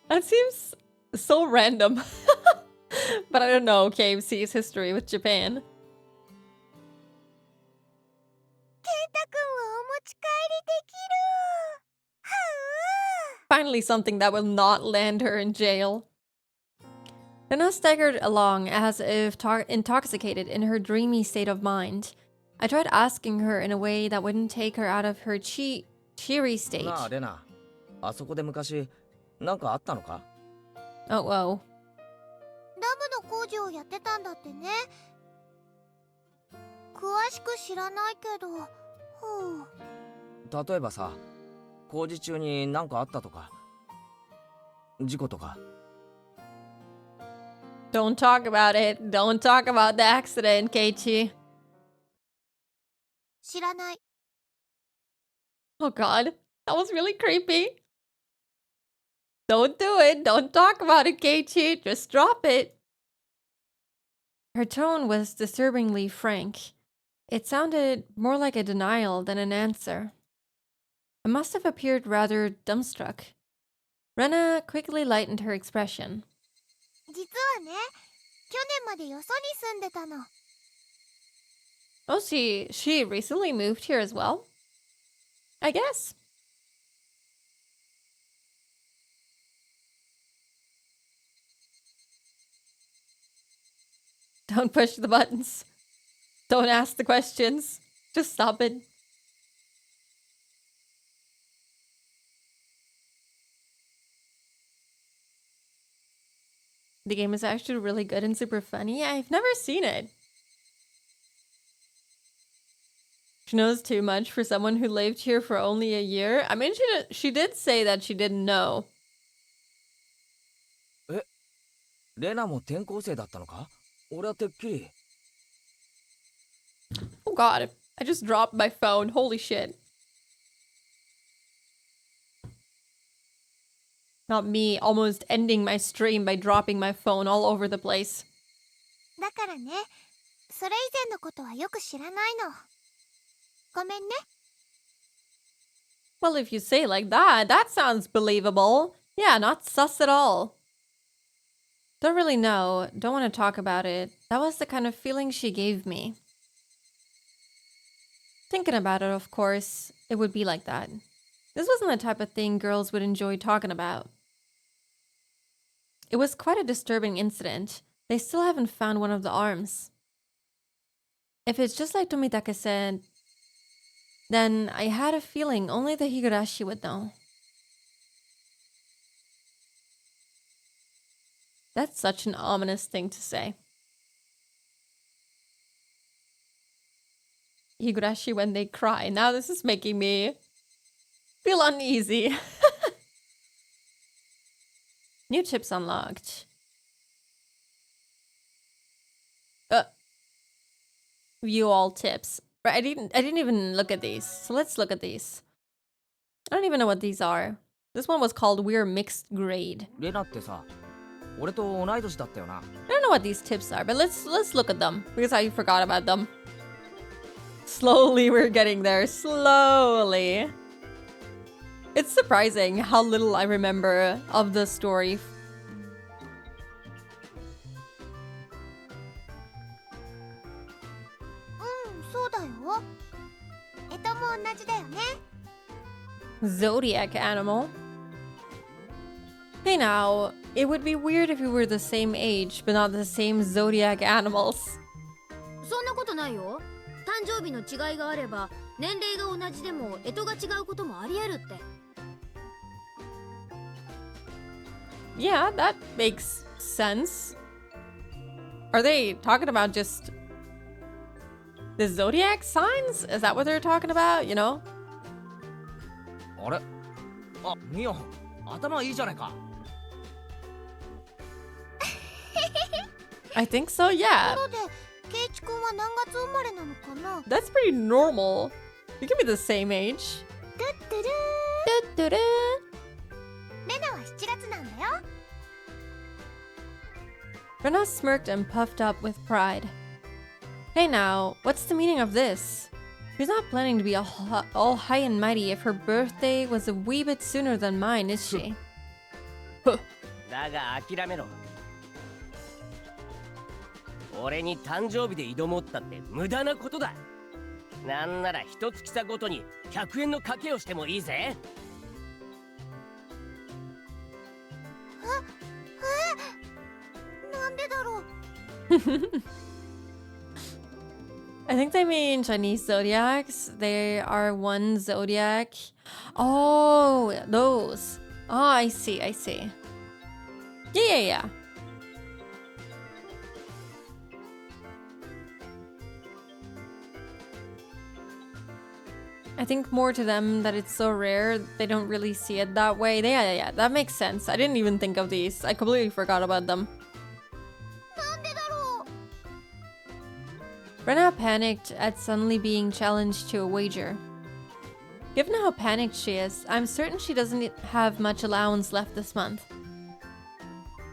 That seems so random. But I don't know KFC's history with Japan. ケンタくんはお持ち帰りできる。はあ。 Finally something that will not land her in jail. Lena staggered along as if intoxicated in her dreamy state of mind. I tried asking her in a way that wouldn't take her out of her cheery state. なあレナ、あそこで昔なんかあったのか？ Oh, whoa. ダムの工事をやってたんだってね。詳しく知らないけど。例えばさ、工事中になんかあったとか、事故とか。 Don't talk about it. Don't talk about the accident, Keiichi. 知らない。 Oh god, that was really creepy. Don't do it. Don't talk about it, Keiichi. Just drop it. Her tone was disturbingly frank. It sounded more like a denial than an answer. I must have appeared rather dumbstruck. Rena quickly lightened her expression. 実はね、去年までよそに住んでたの。Oh, she recently moved here as well? I guess. Don't push the buttons. Don't ask the questions. Just stop it. The game is actually really good and super funny. I've never seen it. She knows too much for someone who lived here for only a year. I mean, she did say that she didn't know. レナも転校生だったのか？俺はてっきり。Oh god, I just dropped my phone. Holy shit. Not me almost ending my stream by dropping my phone all over the place. だからね、それ以前のことはよく知らないの。ごめんね。Well, if you say it like that, that sounds believable. Yeah, not sus at all. Don't really know. Don't want to talk about it. That was the kind of feeling she gave me. Thinking about it, of course, it would be like that. This wasn't the type of thing girls would enjoy talking about. It was quite a disturbing incident. They still haven't found one of the arms. If it's just like Tomitake said, then I had a feeling only the Higurashi would know. That's such an ominous thing to say. Higurashi when they cry. Now this is making me feel uneasy. New tips unlocked. View all tips. Right, I didn't even look at these. So let's look at these. I don't even know what these are. This one was called We're Mixed Grade. レナってさ、俺と同い年だったよな。I don't know what these tips are, but let's look at them because I forgot about them. Slowly we're getting there. Slowly. It's surprising how little I remember of the story. Zodiac animal. Hey now, it would be weird if we were the same age, but not the same zodiac animals. そんなことないよ。誕生日の違いがあれば年齢が同じでも干支が違うこともありえるって。Yeah, that makes sense. Are they talking about just the zodiac signs? Is that what they're talking about, you know? あれ？あ、ミオ、頭いいじゃないか。I think so, yeah. ところで、ケイチ君は何月生まれなのかな？ That's pretty normal. You can be the same age. トゥットゥルー。ドゥドゥルレナは7月なんだよ。Rena smirked and puffed up with pride. Hey now, what's the meaning of this? She's not planning to be all high and mighty if her birthday was a wee bit sooner than mine, is she? だが諦めろ。俺に誕生日で挑もうったって無駄なことだ。なんなら一月差ごとに100円の賭けをしてもいいぜ。なんでだろう。I think they mean Chinese zodiacs. They are one zodiac. Oh, those. Oh, I see, I see. Yeah. I think more to them that it's so rare, they don't really see it that way. Yeah, that makes sense. I didn't even think of these. I completely forgot about them. Rena panicked at suddenly being challenged to a wager. Given how panicked she is, I'm certain she doesn't have much allowance left this month.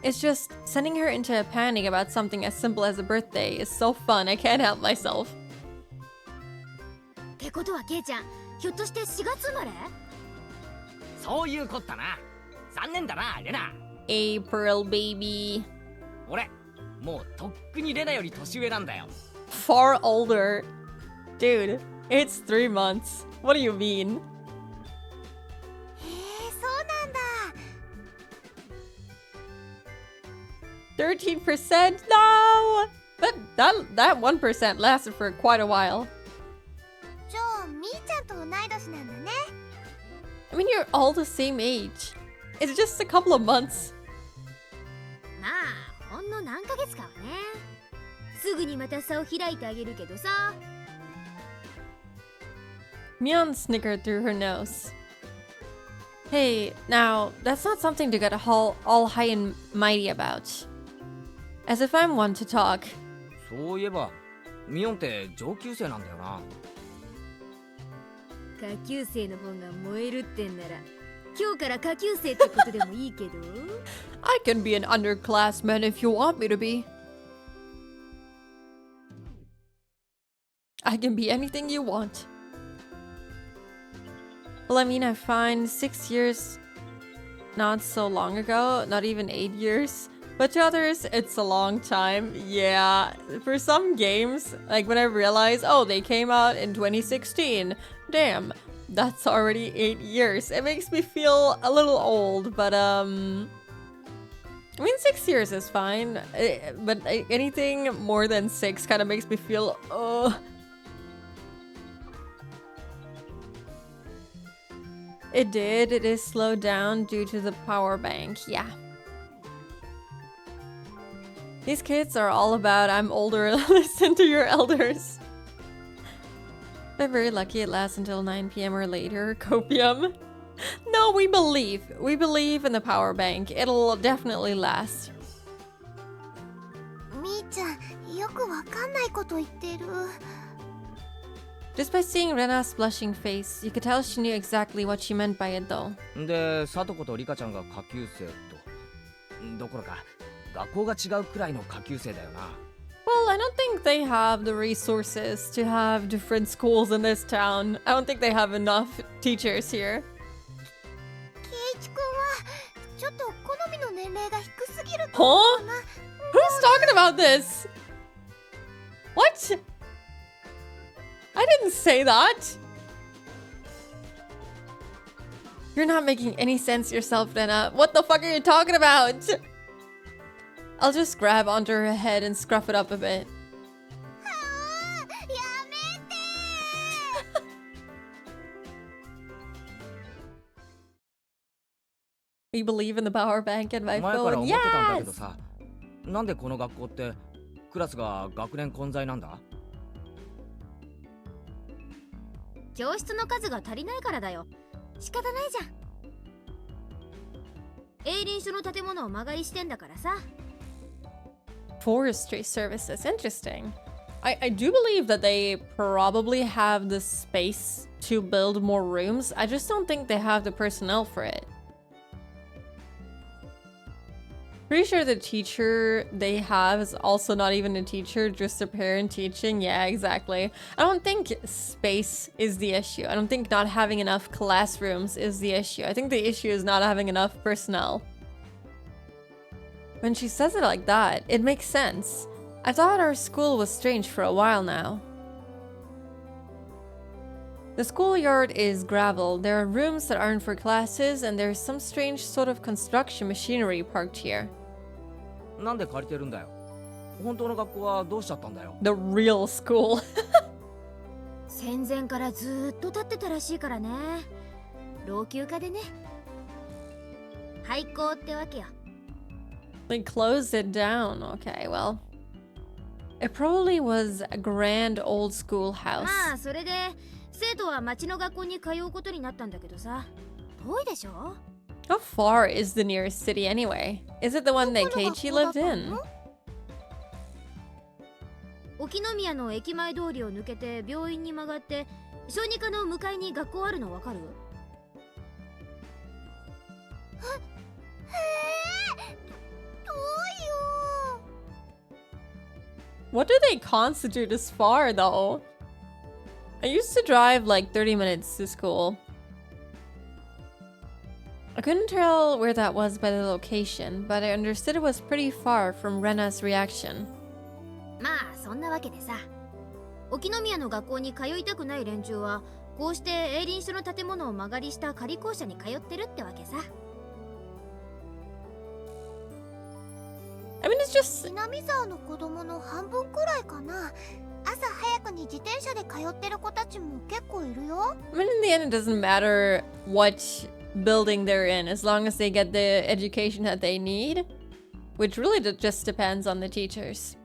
It's just, sending her into a panic about something as simple as a birthday is so fun, I can't help myself. ってことはケイちゃん、ひょっとして4月生まれ？そういうこったな。残念だな、レナ。April baby. 俺、もうとっくにレナより年上なんだよ。Far older. Dude, it's 3 months. What do you mean? へえ、そうなんだ。 13%? No! But that 1% lasted for quite a while. じゃあみーちゃんと同い年なんだね。 I mean, you're all the same age. It's just a couple of months. まあほんの何ヶ月かはね。すぐにまた差を開いてあげるけどさ。 Mion snickered through her nose. Hey, now, that's not something to get all high and mighty about. As if I'm one to talk. そういえばミオンって上級生なんだよな。下級生の方が燃えるってんなら今日から下級生ってことでもいいけど。 I can be an underclassman if you want me to be. I can be anything you want. Well, I mean, I find 6 years not so long ago, not even 8 years. But to others, it's a long time. Yeah, for some games, like when I realize, oh, they came out in 2016. Damn, that's already 8 years. It makes me feel a little old, but I mean, 6 years is fine. But anything more than 6 kind of makes me feel, It did. It is slowed down due to the power bank. Yeah. These kids are all about I'm older, listen to your elders. I'm very lucky it lasts until 9 p.m. or later. Copium. No, we believe. We believe in the power bank. It'll definitely last. みーちゃん、よくわかんないこと言ってる。 Just by seeing Rena's blushing face, you could tell she knew exactly what she meant by it though. で、サトコとリカちゃんが下級生と。どころか、学校が違うくらいの下級生だよな。Well, I don't think they have the resources to have different schools in this town. I don't think they have enough teachers here. ケイイチ君はちょっと好みの年齢が低すぎると Huh? 思うな。 Who's talking about this? What? I didn't say that. You're not making any sense yourself, Rena. What the fuck are you talking about? I'll just grab onto her head and scruff it up a bit. はあ、やめて。 We believe in the power bank and my 前から phone. 思ってたんだけど Yes! さ、なんでこの学校ってクラスが学年混在なんだ？教室の数が足りないからだよ。仕方ないじゃん。営林署の建物を間借りしてんだからさ。 Forestry services. Interesting. I do believe that they probably have the space to build more rooms. I just don't think they have the personnel for it. Pretty sure the teacher they have is also not even a teacher, just a parent teaching. Yeah, exactly. I don't think space is the issue. I don't think not having enough classrooms is the issue. I think the issue is not having enough personnel. When she says it like that, it makes sense. I thought our school was strange for a while now. The schoolyard is gravel. There are rooms that aren't for classes, and there's some strange sort of construction machinery parked here. なんで借りてるんだよ。本当の学校はどうしちゃったんだよ。The real school. 戦前からずーっと建ってたらしいからね。老朽化でね。廃校ってわけよ。 They closed it down. Okay, well. It probably was a grand old schoolhouse. まあそれで生徒は町の学校に通うことになったんだけどさ。遠いでしょ？ How far is the nearest city anyway? Is it the one that Keiichi lived in? 沖宮の駅前通りを抜けて病院に曲がって小児科の向かいに学校あるのわかる？へえ、遠いよ。 What do they constitute as far though? I used to drive like 30 minutes to school. I couldn't tell where that was by the location, but I understood it was pretty far from Rena's reaction. まあそんなわけでさ。沖宮の学校に通いたくない連中はこうして営林署の建物を間借りした仮校舎に通ってるってわけさ。 I mean, it's just 南沢の子供の半分くらいかな。朝早くに自転車で通ってる子たちも結構いるよ。I mean, in the end, it doesn't matter what building they're in as long as they get the education that they need, which really just depends on the teachers.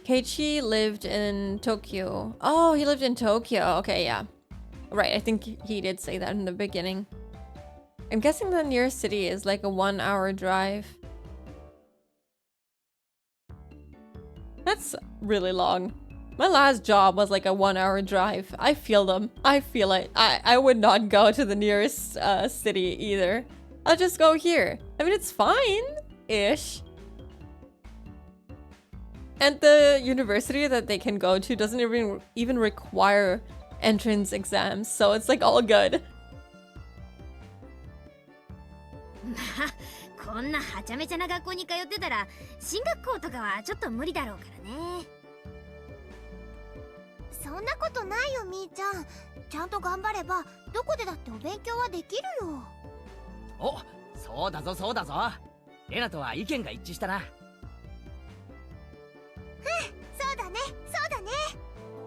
Keiichi lived in Tokyo. Oh, he lived in Tokyo. Okay, yeah. Right, I think he did say that in the beginning. I'm guessing the nearest city is like a 1-hour drive. That's really long. My last job was like a 1-hour drive. I feel them. I feel it. I would not go to the nearest city either. I'll just go here. I mean, it's fine-ish. And the university that they can go to doesn't even require entrance exams, so it's like all good. まあこんなはちゃめちゃな学校に通ってたら進学校とかはちょっと無理だろうからね。そんなことないよみーちゃん。ちゃんと頑張ればどこでだってお勉強はできるよ。お、そうだぞそうだぞ。レナとは意見が一致したな。そうだね、そうだね。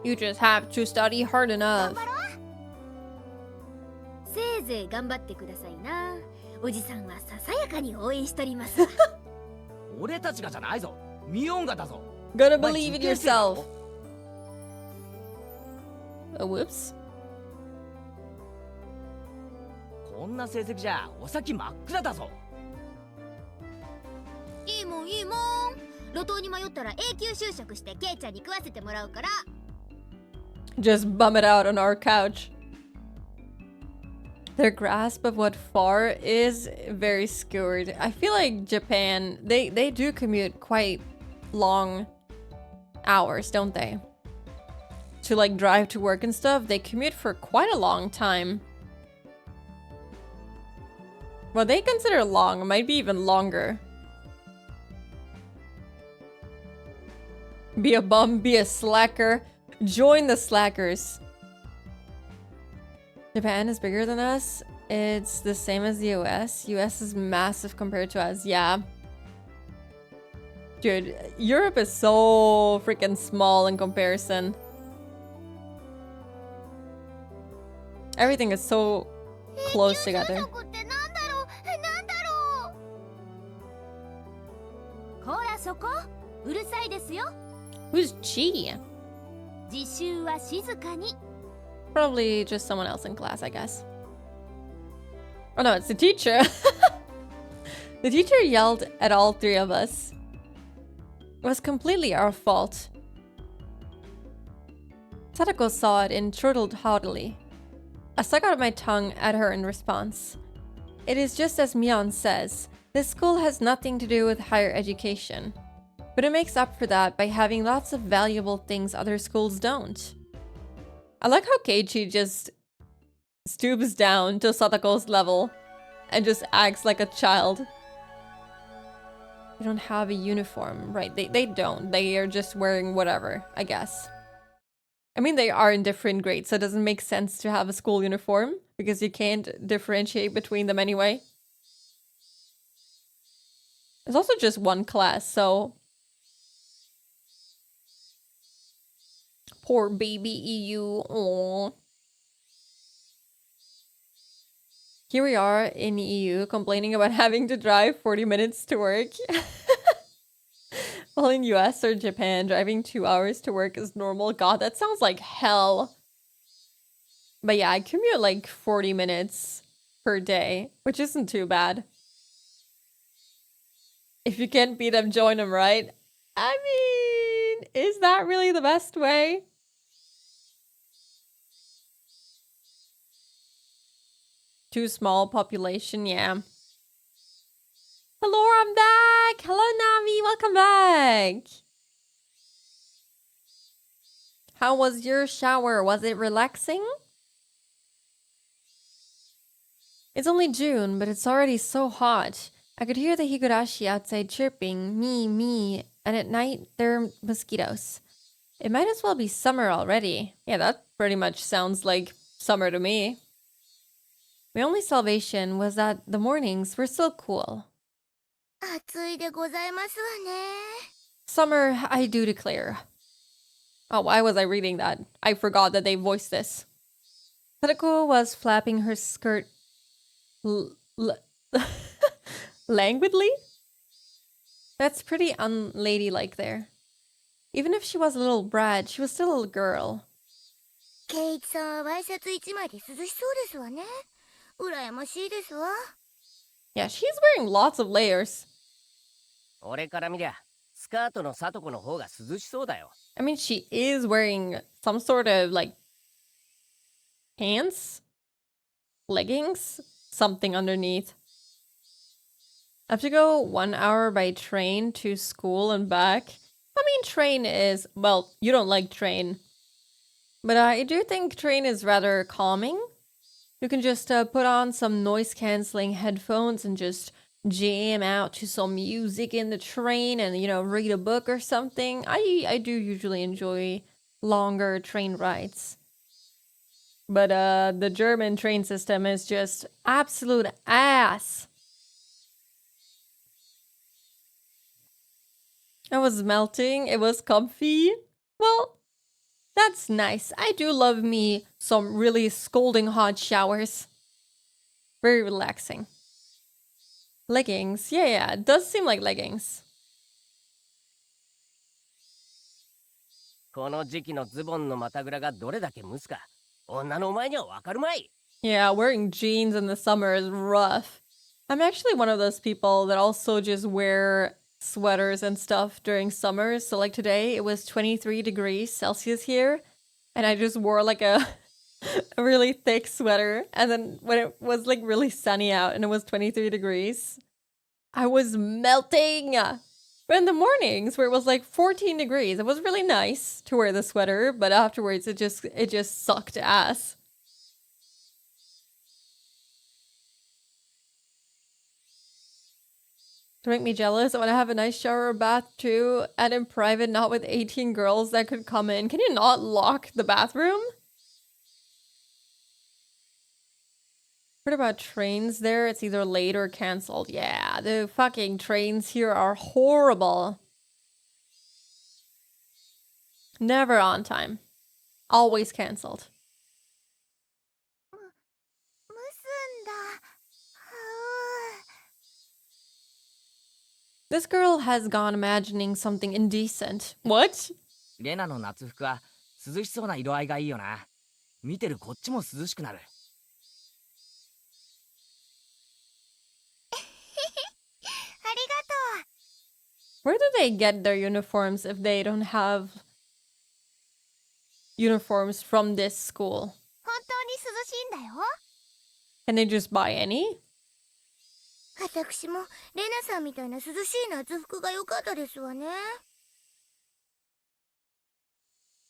You just have to study hard 頑 enough. 張ろう。せいぜい頑張ってくださいな。おじさんはささやかに応援しとりますわ。俺たちがじゃないぞ。ミオンがだぞ。 Gotta お前 believe in 受験生だろ yourself. Whoops. こんな成績じゃお先真っ暗だぞ。いいもんいいもん。路頭に迷ったら永久就職してケイちゃんに食わせてもらうから。 Just bum it out on our couch. Their grasp of what far is very skewed. I feel like Japan, they do commute quite long hours, don't they? To like drive to work and stuff, they commute for quite a long time. Well, they consider long, it might be even longer. Be a bum, be a slacker. Join the slackers. Japan is bigger than us. It's the same as the US. US is massive compared to us. Yeah. Dude, Europe is so freaking small in comparison. Everything is so close together. 就職ってなんだろう、なんだろう。ほらそこうるさいですよ。 Who's Chi? 自習は静かに。 Probably just someone else in class, I guess. Oh no, it's the teacher. The teacher yelled at all three of us. It was completely our fault. Sadako saw it and chortled haughtily. I stuck out my tongue at her in response. It is just as Mion says, this school has nothing to do with higher education. But it makes up for that by having lots of valuable things other schools don't. I like how Keiichi just stoops down to Sadako's level and just acts like a child. They don't have a uniform, right? They don't. They are just wearing whatever, I guess. I mean, they are in different grades, so it doesn't make sense to have a school uniform because you can't differentiate between them anyway. It's also just one class, so... Poor baby EU. Aww. Here we are in EU complaining about having to drive 40 minutes to work. While in US or Japan, driving 2 hours to work is normal. God, that sounds like hell. But yeah, I commute like 40 minutes per day, which isn't too bad. If you can't beat them, join them, right? I mean, is that really the best way? Too small population, yeah. Hello, I'm back! Hello, Nami! Welcome back! How was your shower? Was it relaxing? It's only June, but it's already so hot. I could hear the Higurashi outside chirping, me, and at night there are mosquitoes. It might as well be summer already. Yeah, that pretty much sounds like summer to me. My only salvation was that the mornings were still cool. 暑いでございますわね。 Summer, I do declare. Oh, why was I reading that? I forgot that they voiced this. Sadako was flapping her skirt languidly? That's pretty unladylike there. Even if she was a little brat, she was still a little girl. ケイチさんはワイシャツ一枚で涼しそうですわね。羨ましいですわ。 Yeah, she's wearing lots of layers. 俺から見りゃスカートのサトコの方が涼しそうだよ。 I mean, she is wearing some sort of like pants, leggings, something underneath. I have to go 1 hour by train to school and back. I mean, train is, well, you don't like train. But I do think train is rather calming. You can just put on some noise-canceling headphones and just jam out to some music in the train and, you know, read a book or something. I do usually enjoy longer train rides. But the German train system is just absolute ass. I was melting. It was comfy. Well, that's nice. I do love me some really scalding hot showers. Very relaxing. Leggings. Yeah, it does seem like leggings. この時期のズボンの股ぐらがどれだけ蒸すか女のお前にはわかるまい。 Yeah, wearing jeans in the summer is rough. I'm actually one of those people that also just wear sweaters and stuff during summer. So like today, it was 23 degrees Celsius here. And I just wore like a really thick sweater. And then when it was like really sunny out and it was 23 degrees, I was melting. But in the mornings where it was like 14 degrees, it was really nice to wear the sweater. But afterwards, it just sucked ass. To make me jealous, I want to have a nice shower or bath too, and in private, not with 18 girls that could come in. Can you not lock the bathroom? Heard about trains there? It's either late or cancelled. Yeah, the fucking trains here are horrible. Never on time. Always cancelled. 蒸すんだ。This girl has gone imagining something indecent. What? レナの夏服は涼しそうな色合いがいいよな。見てるこっちも涼しくなる。ありがとう。 Where do they get their uniforms if they don't have uniforms from this school? 本当に涼しいんだよ。 Can they just buy any? 私もレナさんみたいな涼しい夏服が良かったですわね。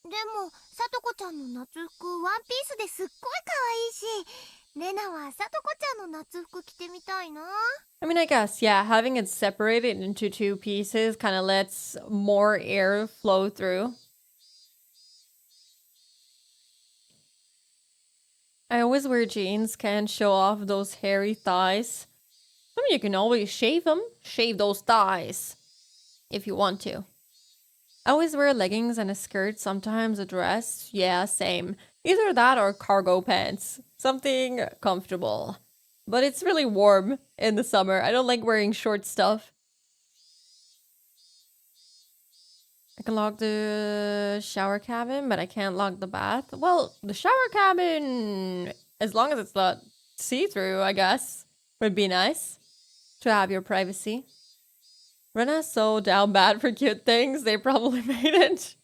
でもさとこちゃんの夏服ワンピースですっごい可愛いし、レナはさとこちゃんの夏服着てみたいな。 I mean, I guess, yeah, having it separated into two pieces kind of lets more air flow through. I always wear jeans, can't show off those hairy thighs. I mean, you can always shave them. Shave those thighs. If you want to. I always wear leggings and a skirt, sometimes a dress. Yeah, same. Either that or cargo pants. Something comfortable. But it's really warm in the summer. I don't like wearing short stuff. I can lock the shower cabin, but I can't lock the bath. Well, the shower cabin, as long as it's not see-through, I guess, would be nice to have your privacy. Rena's so down bad for cute things, they probably made it.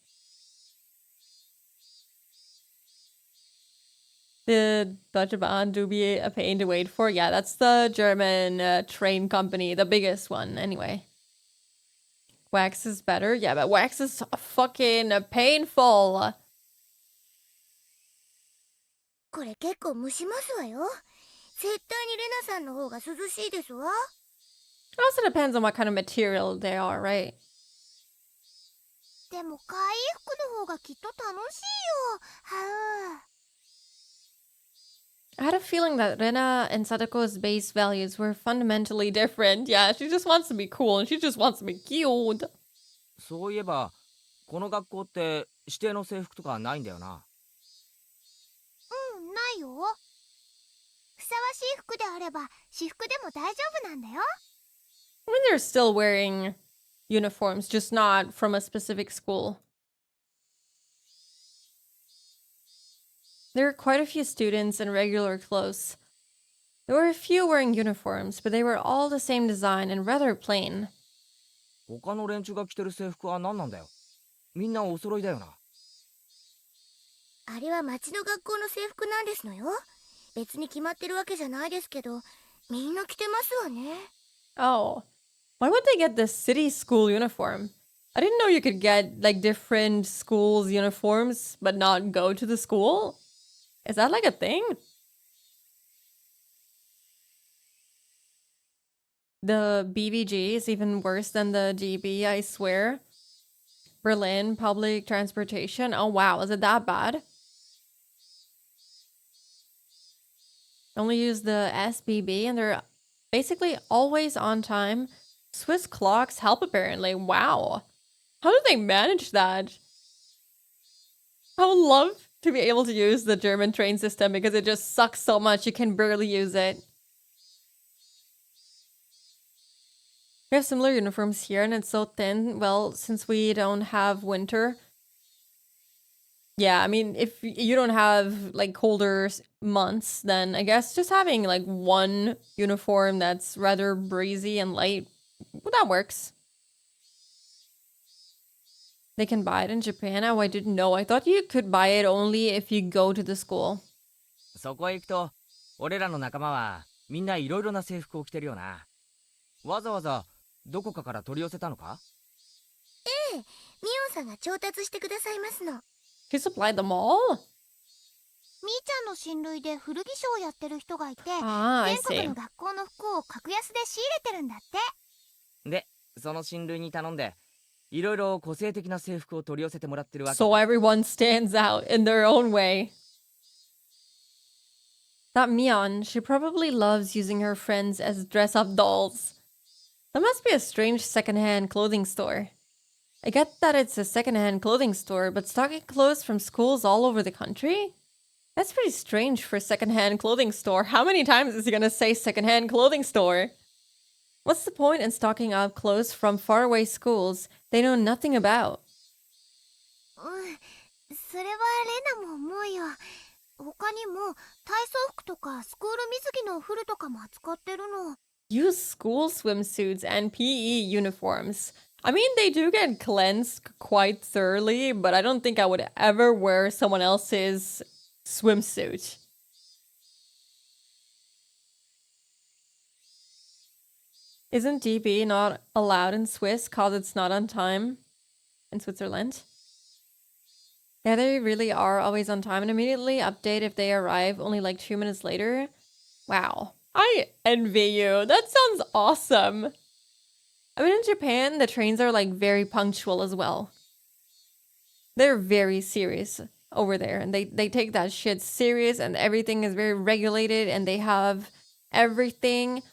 The Deutsche Bahn do be a pain to wait for. Yeah, that's the German train company, the biggest one, anyway. Wax is better? Yeah, but wax is fucking painful. これ結構蒸しますわよ。絶対にレナさんの方が涼しいですわ。 It also depends on what kind of material they are, right? でも可愛い服の方がきっと楽しいよ。はう。I had a feeling that Rena and Sadako's base values were fundamentally different. Yeah, she just wants to be cool and she just wants to be cute. そういえばこの学校って指定の制服とかないんだよな。ないよ。ふさわしい服であれば私服でも大丈夫なんだよ。I mean, they're still wearing uniforms, just not from a specific school. There were quite a few students in regular clothes. There were a few wearing uniforms, but they were all the same design and rather plain. 他の連中が着てる制服は何なんだよ。みんなお揃いだよな。あれは町の学校の制服なんですのよ。別に決まってるわけじゃないですけど、みんな着てますわね。Oh, why would they get the city school uniform? I didn't know you could get like different schools' uniforms but not go to the school. Is that like a thing? The BBG is even worse than the GB, I swear. Berlin public transportation. Oh wow, is it that bad? Only use the SBB and they're basically always on time. Swiss clocks help apparently. Wow. How do they manage that? I would love to be able to use the German train system because it just sucks so much you can barely use it. We have similar uniforms here and it's so thin. Well, since we don't have winter. Yeah, I mean, if you don't have like colder months, then I guess just having like one uniform that's rather breezy and light, well, that works. They can buy it in Japan? Oh, I didn't know. I thought you could buy it only if you go to the school. そこへ行くと俺らの仲間はみんないろいろな制服を着てるよな。わざわざどこかから取り寄せたのか？ええ、ミオンさんが調達してくださいますの。He supplied them all? みーちゃんの親類で古着商をやってる人がいて、 I 全国 see. の学校の服を格安で仕入れてるんだって。で、その親類に頼んでいろいろ個性的な制服を取り寄せてもらってるわけ。 So everyone stands out in their own way. That Mion, she probably loves using her friends as dress-up dolls. That must be a strange secondhand clothing store. I get that it's a secondhand clothing store, but stocking clothes from schools all over the country? That's pretty strange for a secondhand clothing store. How many times is he gonna say secondhand clothing store? What's the point in stocking up clothes from faraway schools they know nothing about? それはレナも思うよ。他にも体操服とかスクール水着のお風呂とかも扱ってるの。 Use school swimsuits and PE uniforms. I mean, they do get cleansed quite thoroughly, but I don't think I would ever wear someone else's swimsuit. Isn't DB not allowed in Swiss cause it's not on time in Switzerland? Yeah, they really are always on time and immediately update if they arrive only like 2 minutes later. Wow. I envy you. That sounds awesome. I mean, in Japan, the trains are like very punctual as well. They're very serious over there and they take that shit serious and everything is very regulated and they have everything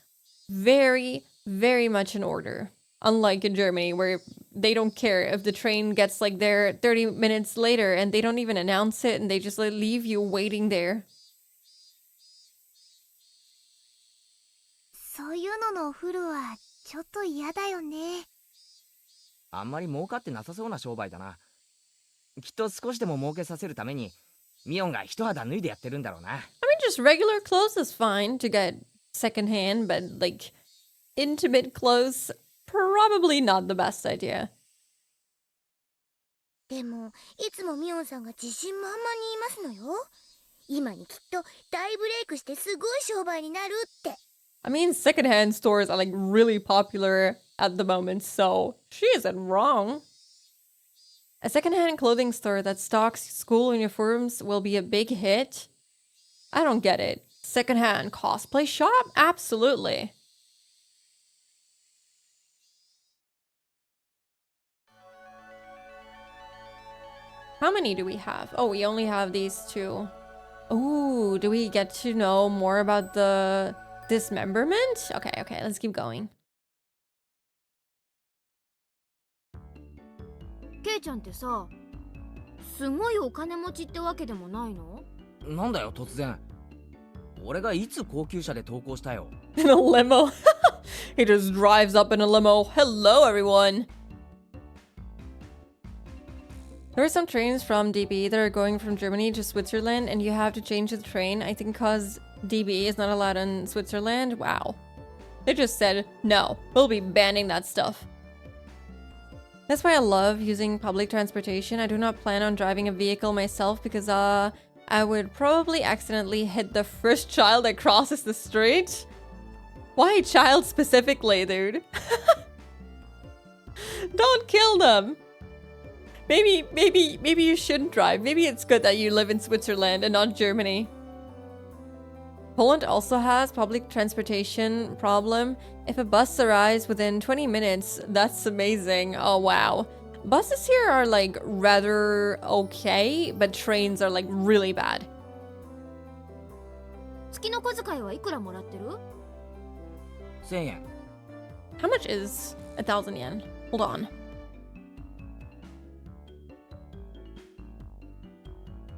very, very much in order. Unlike in Germany where they don't care if the train gets like there 30 minutes later and they don't even announce it and they just like leave you waiting there. そういうののお風呂はちょっと嫌だよね。あんまり儲かってなさそうな商売だな。きっと少しでも儲けさせるためにミオンが一肌脱いでやってるんだろうな。I mean, just regular clothes is fine to get secondhand, but like intimate clothes, probably not the best idea. でもいつもミオンさんが自信満々に言いますのよ。今にきっと大ブレイクしてすごい商売になるって。I mean, secondhand stores are like really popular at the moment, so she isn't wrong. A secondhand clothing store that stocks school uniforms will be a big hit? I don't get it. Secondhand cosplay shop? Absolutely. How many do we have? Oh, we only have these two. Ooh, do we get to know more about the dismemberment? Okay, okay, let's keep going. ケイちゃんってさ、すごいお金持ちってわけでもないの？なんだよ突然。俺がいつ高級車で登校したよ。In a limo. He just drives up in a limo. Hello, everyone. There are some trains from DB that are going from Germany to Switzerland, and you have to change the train. I think because DB is not allowed in Switzerland. Wow. They just said, no, we'll be banning that stuff. That's why I love using public transportation. I do not plan on driving a vehicle myself because I would probably accidentally hit the first child that crosses the street. Why child specifically, dude? Don't kill them. Maybe you shouldn't drive. Maybe it's good that you live in Switzerland and not Germany. Poland also has public transportation problem. If a bus arrives within 20 minutes, that's amazing. Oh wow. Buses here are like rather okay, but trains are like really bad. 月の小遣いはいくらもらってる1000円。 How much is 1,000 yen? Hold on.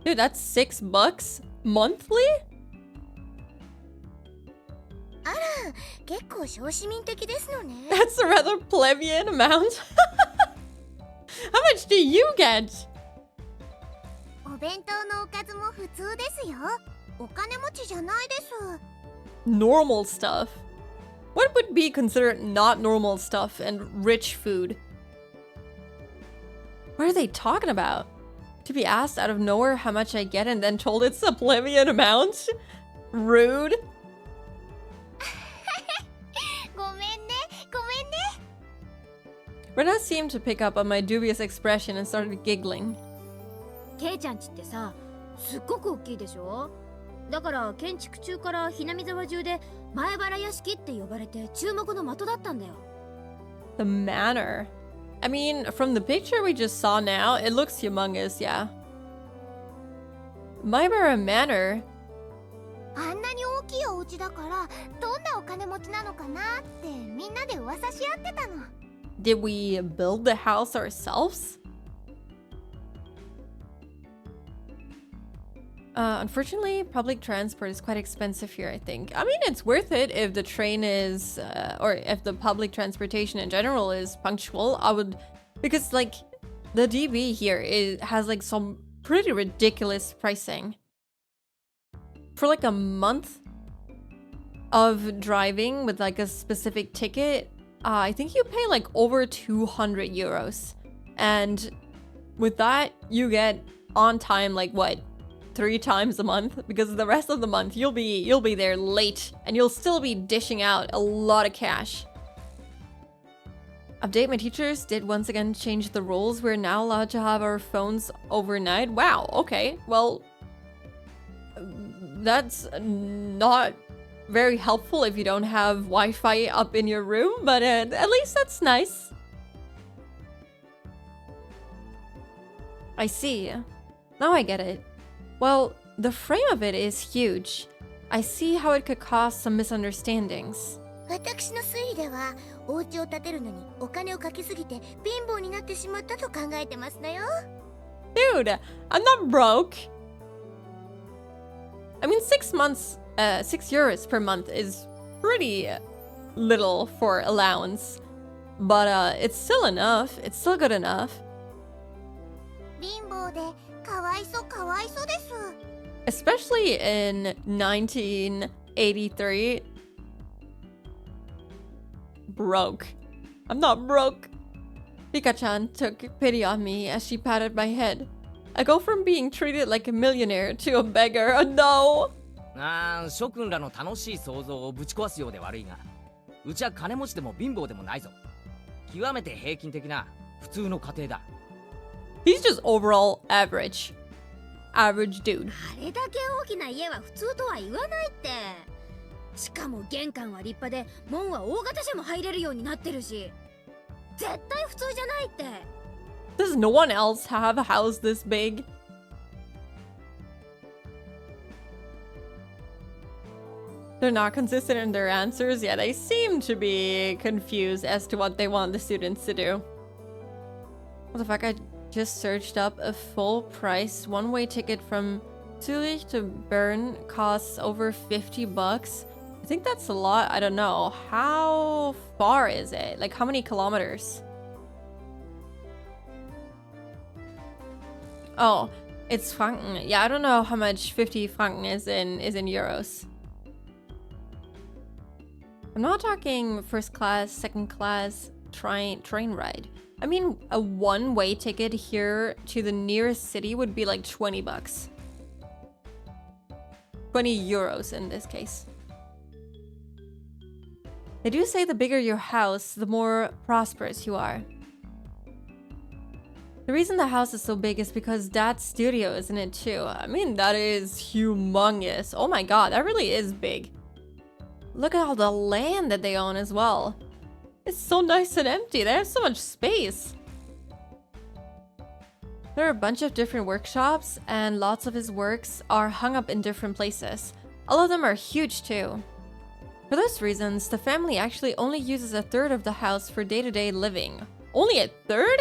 Dude, that's $6 monthly? あら、結構小市民的ですのね。 That's a rather plebeian amount. How much do you get? お弁当のおかずも普通ですよ。お金持ちじゃないです。 Normal stuff. What would be considered not normal stuff and rich food? What are they talking about? To be asked out of nowhere how much I get and then told it's a plebeian amount? Rude. ごめんね、ごめんね。 Rena seemed to pick up on my dubious expression and started giggling. ケイちゃんちってさ、すっごく大きいでしょ？だから建築中からひなみ沢中で前原屋敷って呼ばれて注目の的だったんだよ。 The manor. I mean, from the picture we just saw now, it looks humongous, yeah. Maibara Manor? あんなに大きいお家だから、どんなお金持ちなのかなってみんなで噂し合ってたの。Did we build the house ourselves? Unfortunately, public transport is quite expensive here, I think. I mean, it's worth it if the train is, or if the public transportation in general is punctual. I would, because like, the DB here has like some pretty ridiculous pricing. For like a month of driving with like a specific ticket, I think you pay like over 200 euros. And with that, you get on time like what? 3 times a month, because the rest of the month you'll be there late and you'll still be dishing out a lot of cash. Update, my teachers did once again change the rules. We're now allowed to have our phones overnight. Wow, okay. Well, that's not very helpful if you don't have Wi-Fi up in your room, but at least that's nice. I see. Now I get it. Well, the frame of it is huge. I see how it could cause some misunderstandings. 私の推理では、お家を建てるのにお金をかけすぎて貧乏になってしまったと考えてますのよ。Dude, I'm not broke. I mean, 6 months, 6 euros per month is pretty little for allowance. But it's still enough. It's still good enough. 貧乏でかわいそうかわいそうです。 Especially in 1983. Broke. I'm not broke. Pika-chan took pity on me as she patted my head. I go from being treated like a millionaire to a beggar. Oh no! 諸君らの楽しい想像をぶち壊すようで悪いが、うちは金持ちでも貧乏でもないぞ。極めて平均的な普通の家庭だ。He's just overall average. Average dude. あれだけ大きな家は普通とは言わないって。しかも玄関は立派で、門は大型車も入れるようになってるし、絶対普通じゃないって。Does no one else have a house this big? They're not consistent in their answers. Yeah, they seem to be confused as to what they want the students to do. What the fuck? I just searched up a full price one-way ticket from Zurich to Bern costs over 50 bucks. I think that's a lot. I don't know. How far is it? Like, how many kilometers? Oh, it's Franken. Yeah, I don't know how much 50 Franken is in euros. I'm not talking first class, second class train ride. I mean, a one-way ticket here to the nearest city would be like 20 bucks. 20 euros in this case. They do say the bigger your house, the more prosperous you are. The reason the house is so big is because Dad's studio is in it too. I mean, that is humongous. Oh my god, that really is big. Look at all the land that they own as well. It's so nice and empty. They have so much space. There are a bunch of different workshops, and lots of his works are hung up in different places. All of them are huge too. For those reasons, the family actually only uses a third of the house for day-to-day living. Only a third?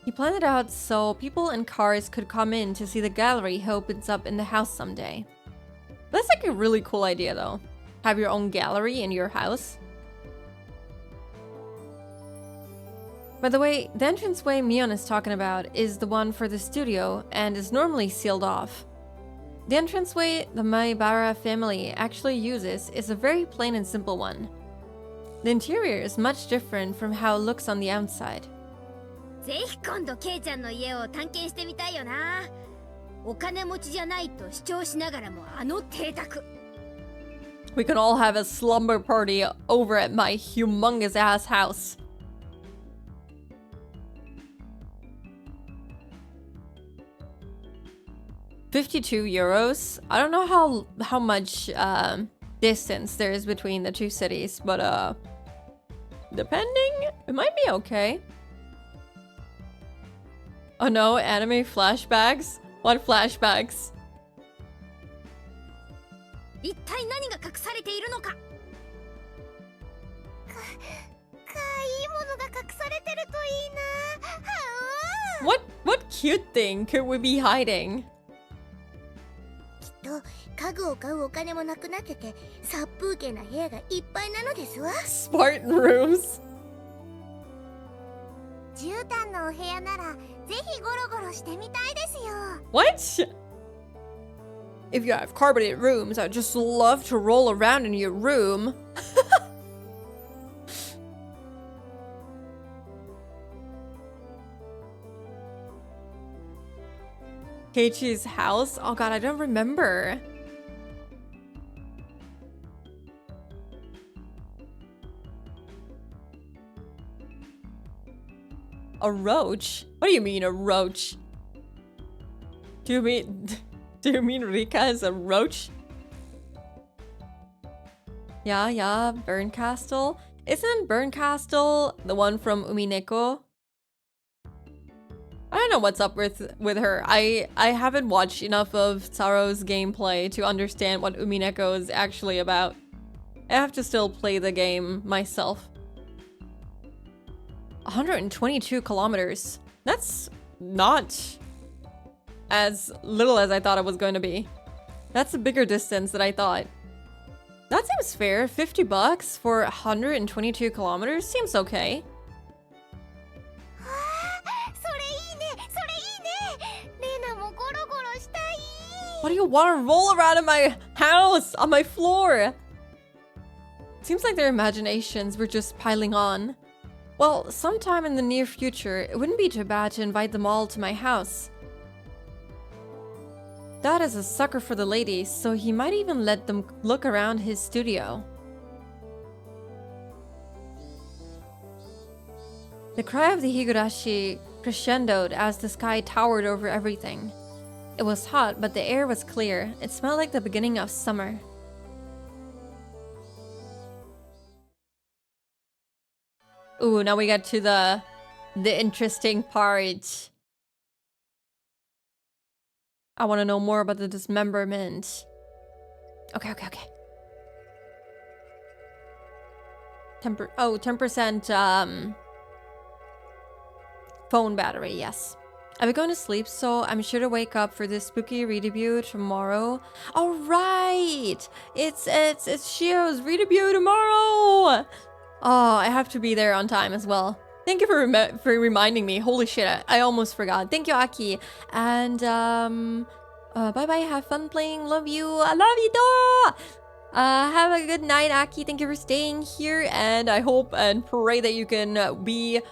He planned it out so people and cars could come in to see the gallery he opens up in the house someday. That's like a really cool idea though. Have your own gallery in your house. By the way, the entranceway Mion is talking about is the one for the studio and is normally sealed off. The entranceway the Maibara family actually uses is a very plain and simple one. The interior is much different from how it looks on the outside. ぜひ今度ケイちゃんの家を探検してみたいよな。お金持ちじゃないと主張しながらもあの邸宅。We can all have a slumber party over at my humongous ass house. €52. I don't know how much distance there is between the two cities, but depending, it might be okay. Oh no, anime flashbacks? What flashbacks? 一体何が隠されているのか。かいいものが隠されてるといいな。What cute thing could we be hiding? きっと家具を買うお金もなくなってて殺風景な部屋がいっぱいなのですわ。 Spartan rooms. 絨毯のお部屋ならぜひゴロゴロしてみたいですよ。 What? If you have carpeted rooms, I'd just love to roll around in your room. Keiichi's house? Oh god, I don't remember. A roach? What do you mean a roach? Do you mean Rika is a roach? Yeah, Burn Castle. Isn't Burn Castle the one from Umineko? I don't know what's up with her. I haven't watched enough of Tsaro's gameplay to understand what Umineko is actually about. I have to still play the game myself. 122 kilometers. That's not as little as I thought it was going to be. That's a bigger distance than I thought. That seems fair. 50 bucks for 122 kilometers seems okay. What do you want to roll around in my house, on my floor? Seems like their imaginations were just piling on. Well, sometime in the near future, it wouldn't be too bad to invite them all to my house. Dad is a sucker for the ladies, so he might even let them look around his studio. The cry of the Higurashi crescendoed as the sky towered over everything. It was hot, but the air was clear. It smelled like the beginning of summer. Ooh, now we get to the interesting part. I want to know more about the dismemberment. Okay. 10% phone battery, yes. I'll be going to sleep, so I'm sure to wake up for this spooky re-debut tomorrow. All right, it's Shio's re-debut tomorrow. Oh, I have to be there on time as well. Thank you for reminding me. Holy shit, I almost forgot. Thank you, Aki. And bye bye. Have fun playing. Love you. I love you, too. Have a good night, Aki. Thank you for staying here, and I hope and pray that you can be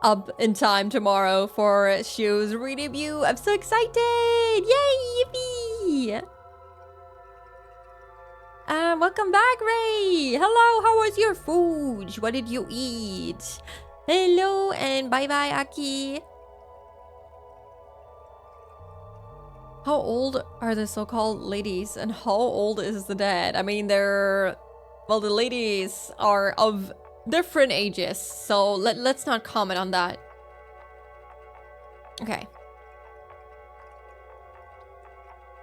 up in time tomorrow for Shio's re-debut. I'm so excited! Yay! Yippee! Welcome back, Ray! Hello, how was your food? What did you eat? Hello, and bye-bye, Aki. How old are the so-called ladies, and how old is the dead? I mean, well, the ladies are of different ages, so let's not comment on that. Okay.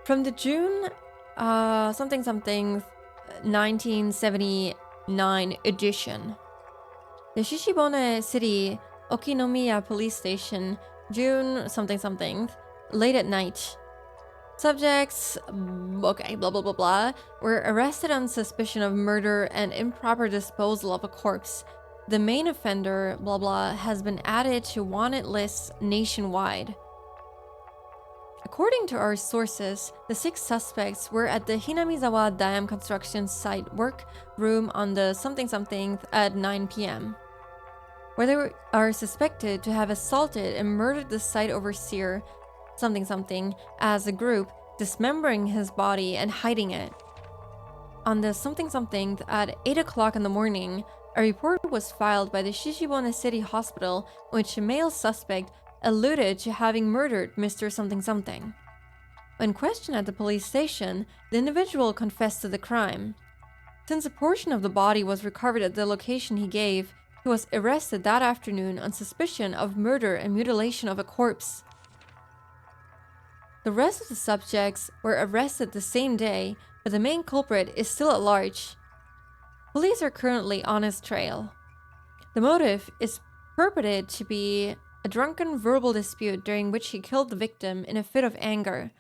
From the June, something 1979 edition. The Shishibone City Okinomiya Police Station, June something, late at night. Subjects, okay, blah blah blah blah, were arrested on suspicion of murder and improper disposal of a corpse. The main offender, blah blah, has been added to wanted lists nationwide. According to our sources, the 6 suspects were at the Hinamizawa Dam construction site work room on the something at 9 p.m., where they are suspected to have assaulted and murdered the site overseer, something, as a group, dismembering his body and hiding it. On the something at 8 o'clock in the morning, a report was filed by the Shishibone City Hospital in which a male suspect alluded to having murdered Mr. Something. When questioned at the police station, the individual confessed to the crime. Since a portion of the body was recovered at the location he gave, he was arrested that afternoon on suspicion of murder and mutilation of a corpse. The rest of the subjects were arrested the same day, but the main culprit is still at large. Police are currently on his trail. The motive is purported to be a drunken verbal dispute during which he killed the victim in a fit of anger.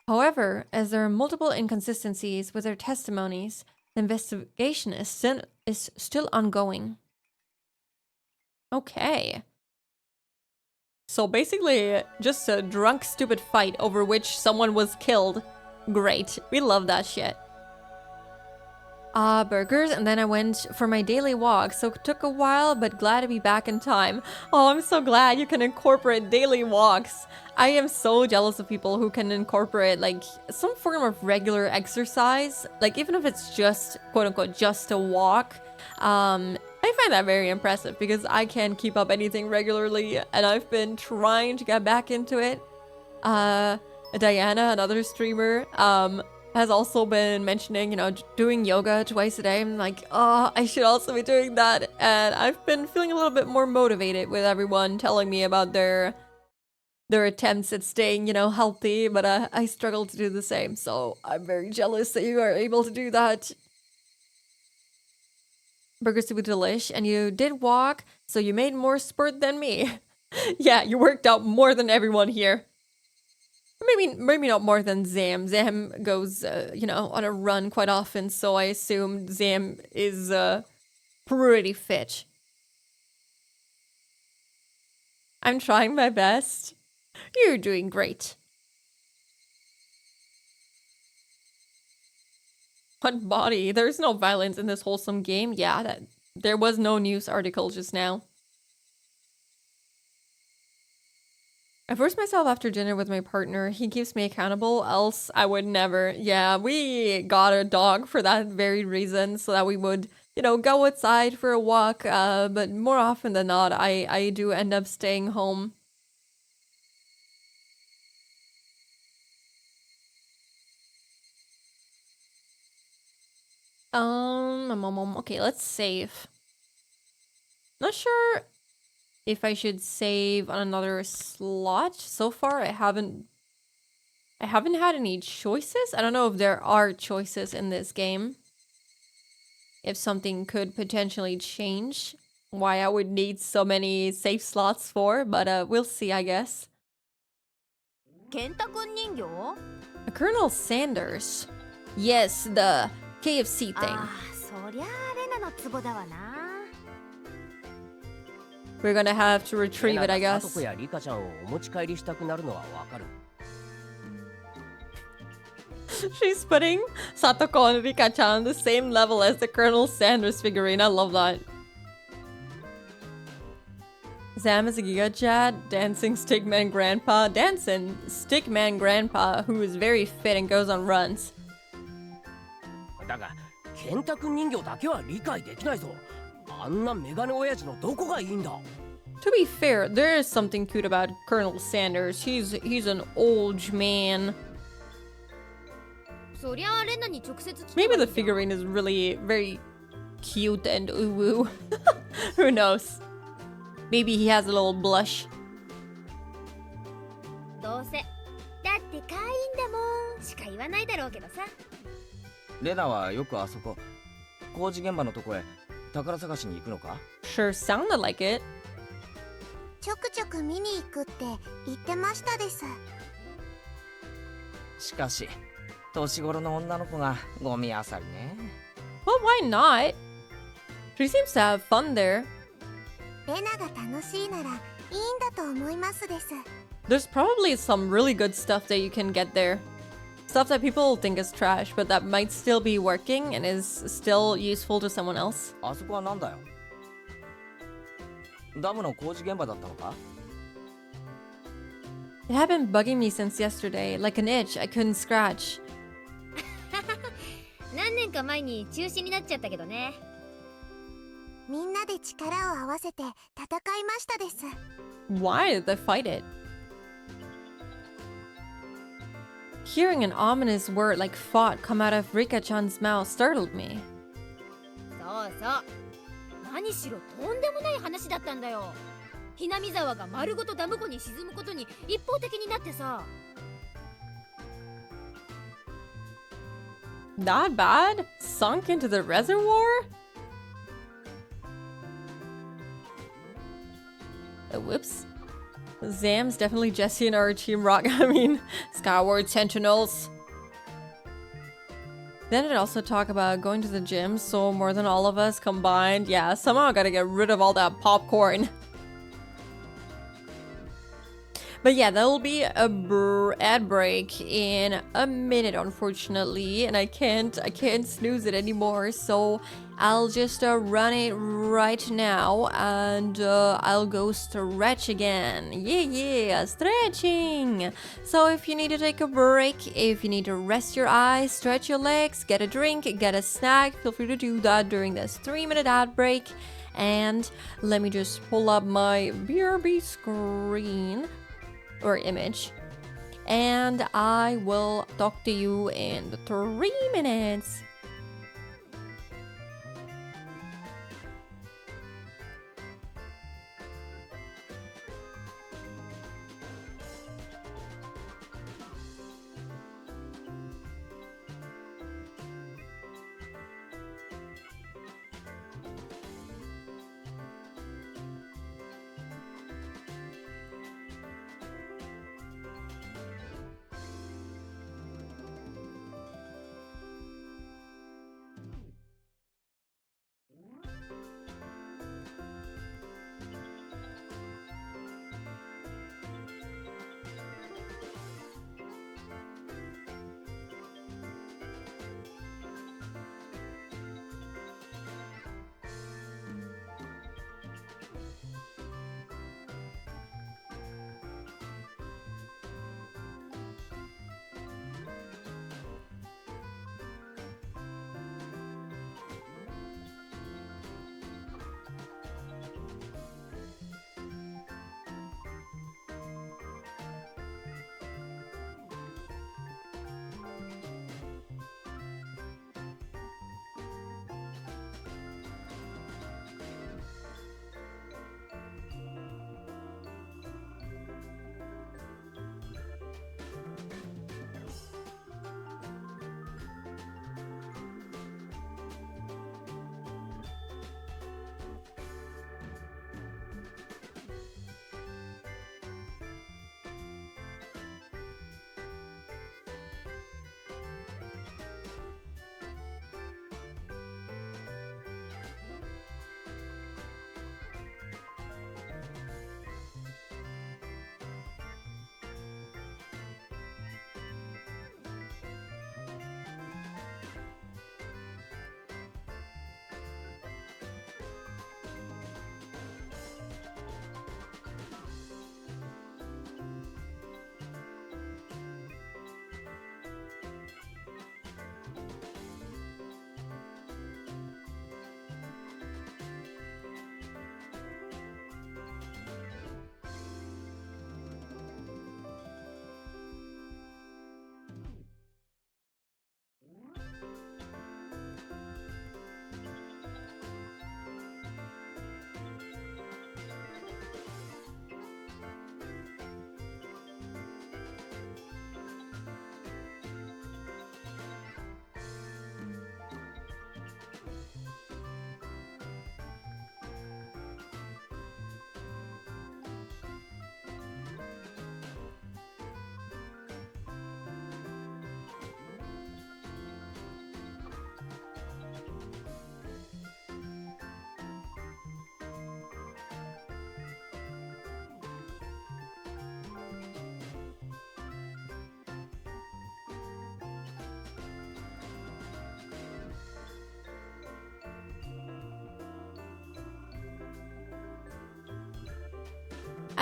However, as there are multiple inconsistencies with their testimonies, the investigation is still ongoing. Okay. So basically, just a drunk, stupid fight over which someone was killed. Great. We love that shit. Burgers, and then I went for my daily walk, so it took a while, but glad to be back in time. Oh, I'm so glad you can incorporate daily walks. I am so jealous of people who can incorporate, like, some form of regular exercise. Like, even if it's just, quote-unquote, just a walk. I find that very impressive because I can't keep up anything regularly, and I've been trying to get back into it. Diana, another streamer, has also been mentioning, you know, doing yoga twice a day. I'm like, oh, I should also be doing that. And I've been feeling a little bit more motivated with everyone telling me about their attempts at staying, you know, healthy, but I struggle to do the same. So I'm very jealous that you are able to do that. Burgers to be delish, and you did walk, so you made more sport than me. Yeah, you worked out more than everyone here. Maybe not more than Zam. Zam goes, you know, on a run quite often, so I assume Zam is pretty fit. I'm trying my best. You're doing great. What body? There's no violence in this wholesome game. Yeah, there was no news article just now. I force myself after dinner with my partner. He keeps me accountable, else I would never. Yeah, we got a dog for that very reason, so that we would, you know, go outside for a walk. But more often than not, I do end up staying home. Okay, let's save. Not sure if I should save on another slot. So far, I haven't had any choices. I don't know if there are choices in this game. If something could potentially change why I would need so many save slots for, but we'll see, I guess. ケンタ君人形 Colonel Sanders. Yes, the KFC thing. ああ、そりゃあレナのツボだわな。 We're gonna have to レ retrieve ナ it, I が guess. サトコやリカちゃんをお持ち帰りしたくなるのはわかる。 She's putting Satoko and Rika-chan on the same level as the Colonel Sanders figurine. I love that. Sam is a Giga Chat, dancing stickman grandpa, dancing stickman grandpa who is very fit and goes on runs. だがケンタ君人形だけは理解できないぞ。あんなメガネ親父のどこがいいんだ。 To be fair, there is something cute about Colonel Sanders. He's an old man. そりゃあレナに直接聞けば Maybe いい the じゃん figurine is really very cute and ooh-woo. Who knows? Maybe he has a little blush. どうせだって可愛いんだもんしか言わないだろうけどさ。レナはよくあそこ工事現場のとこへ宝探しに行くのか？ Sure sounded like it. ちょくちょく見に行くって言ってましたです。しかし年頃の女の子がゴミ漁りね。 Well, why not? She seems to have fun there. レナが楽しいならいいんだと思いますです。 There's probably some really good stuff that you can get there. Stuff that people think is trash, but that might still be working and is still useful to someone else. あそこはなんだよ。ダムの工事現場だったのか？ It had been bugging me since yesterday, like an itch I couldn't scratch. 何年か前に中止になっちゃったけどね。みんなで力を合わせて戦いましたです。 Why did they fight it? Hearing an ominous word like fought come out of Rika-chan's mouth startled me. そうそう。何しろとんでもない話だったんだよ。ひなみ沢が丸ごとダム湖に沈むことに一方的になってさ。 That bad? Sunk into the reservoir? Whoops. Zam's definitely Jesse and our Team Rock. I mean, Skyward Sentinels. Then it also talk about going to the gym, so more than all of us combined. Yeah, somehow I gotta get rid of all that popcorn. But yeah, there'll be a ad break in a minute, unfortunately, and I can't snooze it anymore. So I'll just run it right now, and I'll go stretch again. Yeah, stretching. So if you need to take a break, if you need to rest your eyes, stretch your legs, get a drink, get a snack, feel free to do that during this 3-minute ad break. And let me just pull up my BRB screen. Or image, and I will talk to you in 3 minutes.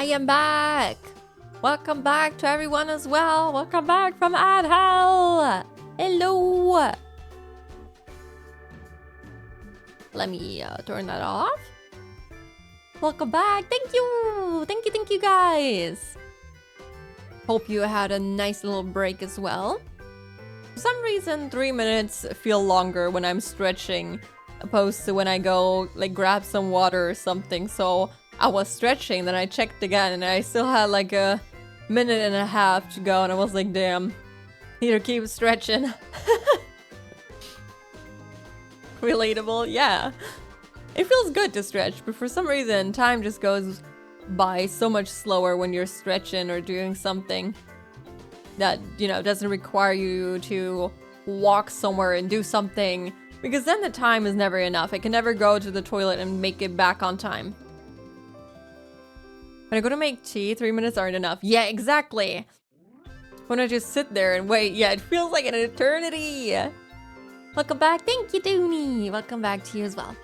I am back. Welcome back to everyone as well. Welcome back from Adhel. Hello. Let me turn that off. Welcome back. Thank you. Thank you guys. Hope you had a nice little break as well. For some reason, 3 minutes feel longer when I'm stretching opposed to when I go like grab some water or something. So I was stretching, then I checked again and I still had like a minute and a half to go and I was like, damn, need to keep stretching. Relatable, yeah. It feels good to stretch, but for some reason time just goes by so much slower when you're stretching or doing something that, you know, doesn't require you to walk somewhere and do something, because then the time is never enough. I can never go to the toilet and make it back on time. When I go to make tea, 3 minutes aren't enough. Yeah, exactly. When I just sit there and wait, yeah, it feels like an eternity. Welcome back. Thank you, Dooney. Welcome back to you as well.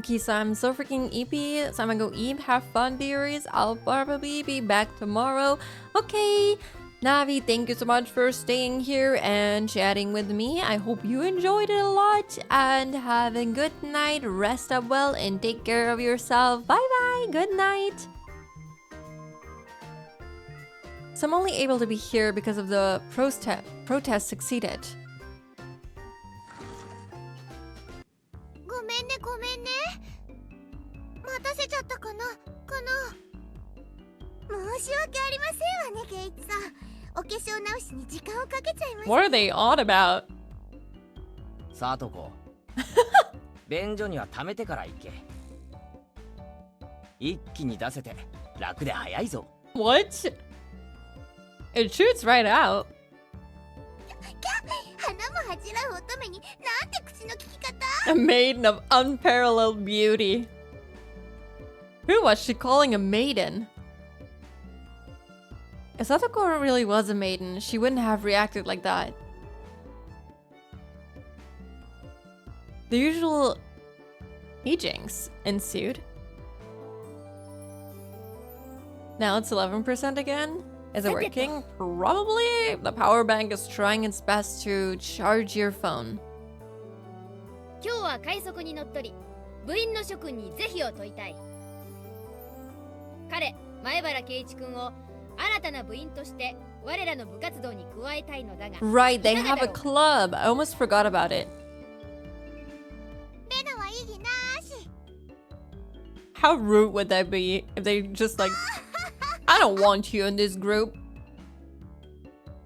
Okay, so I'm so freaking eepy, so I'm gonna go eat, have fun, dearies. I'll probably be back tomorrow. Okay, Navi, thank you so much for staying here and chatting with me. I hope you enjoyed it a lot, and have a good night. Rest up well and take care of yourself. Bye-bye, good night. So I'm only able to be here because of the protest succeeded. ごめんねごめんね。待たせちゃったかな申し訳ありませんわね、ケイチさん。お化粧直しに時間をかけちゃいました。 What are they on about? さとこ便所には溜めてから行け。一気に出せて楽で早いぞ。 What? It shoots right out. 花も恥じらう乙女になんて口の利き方。 A maiden of unparalleled beauty. Who was she calling a maiden? If Satoko really was a maiden, she wouldn't have reacted like that. The usual hijinks ensued. Now it's 11% again. Is it working? Probably. The power bank is trying its best to charge your phone. 今日は快速に乗っ取り部員の諸君に是非を問いたい。彼前原圭一君を新たな部員として我らの部活動に加えたいのだが。 Right, they have a club. I almost forgot about it. レナは意義なし。 How rude would that be if they just like, I don't want you in this group.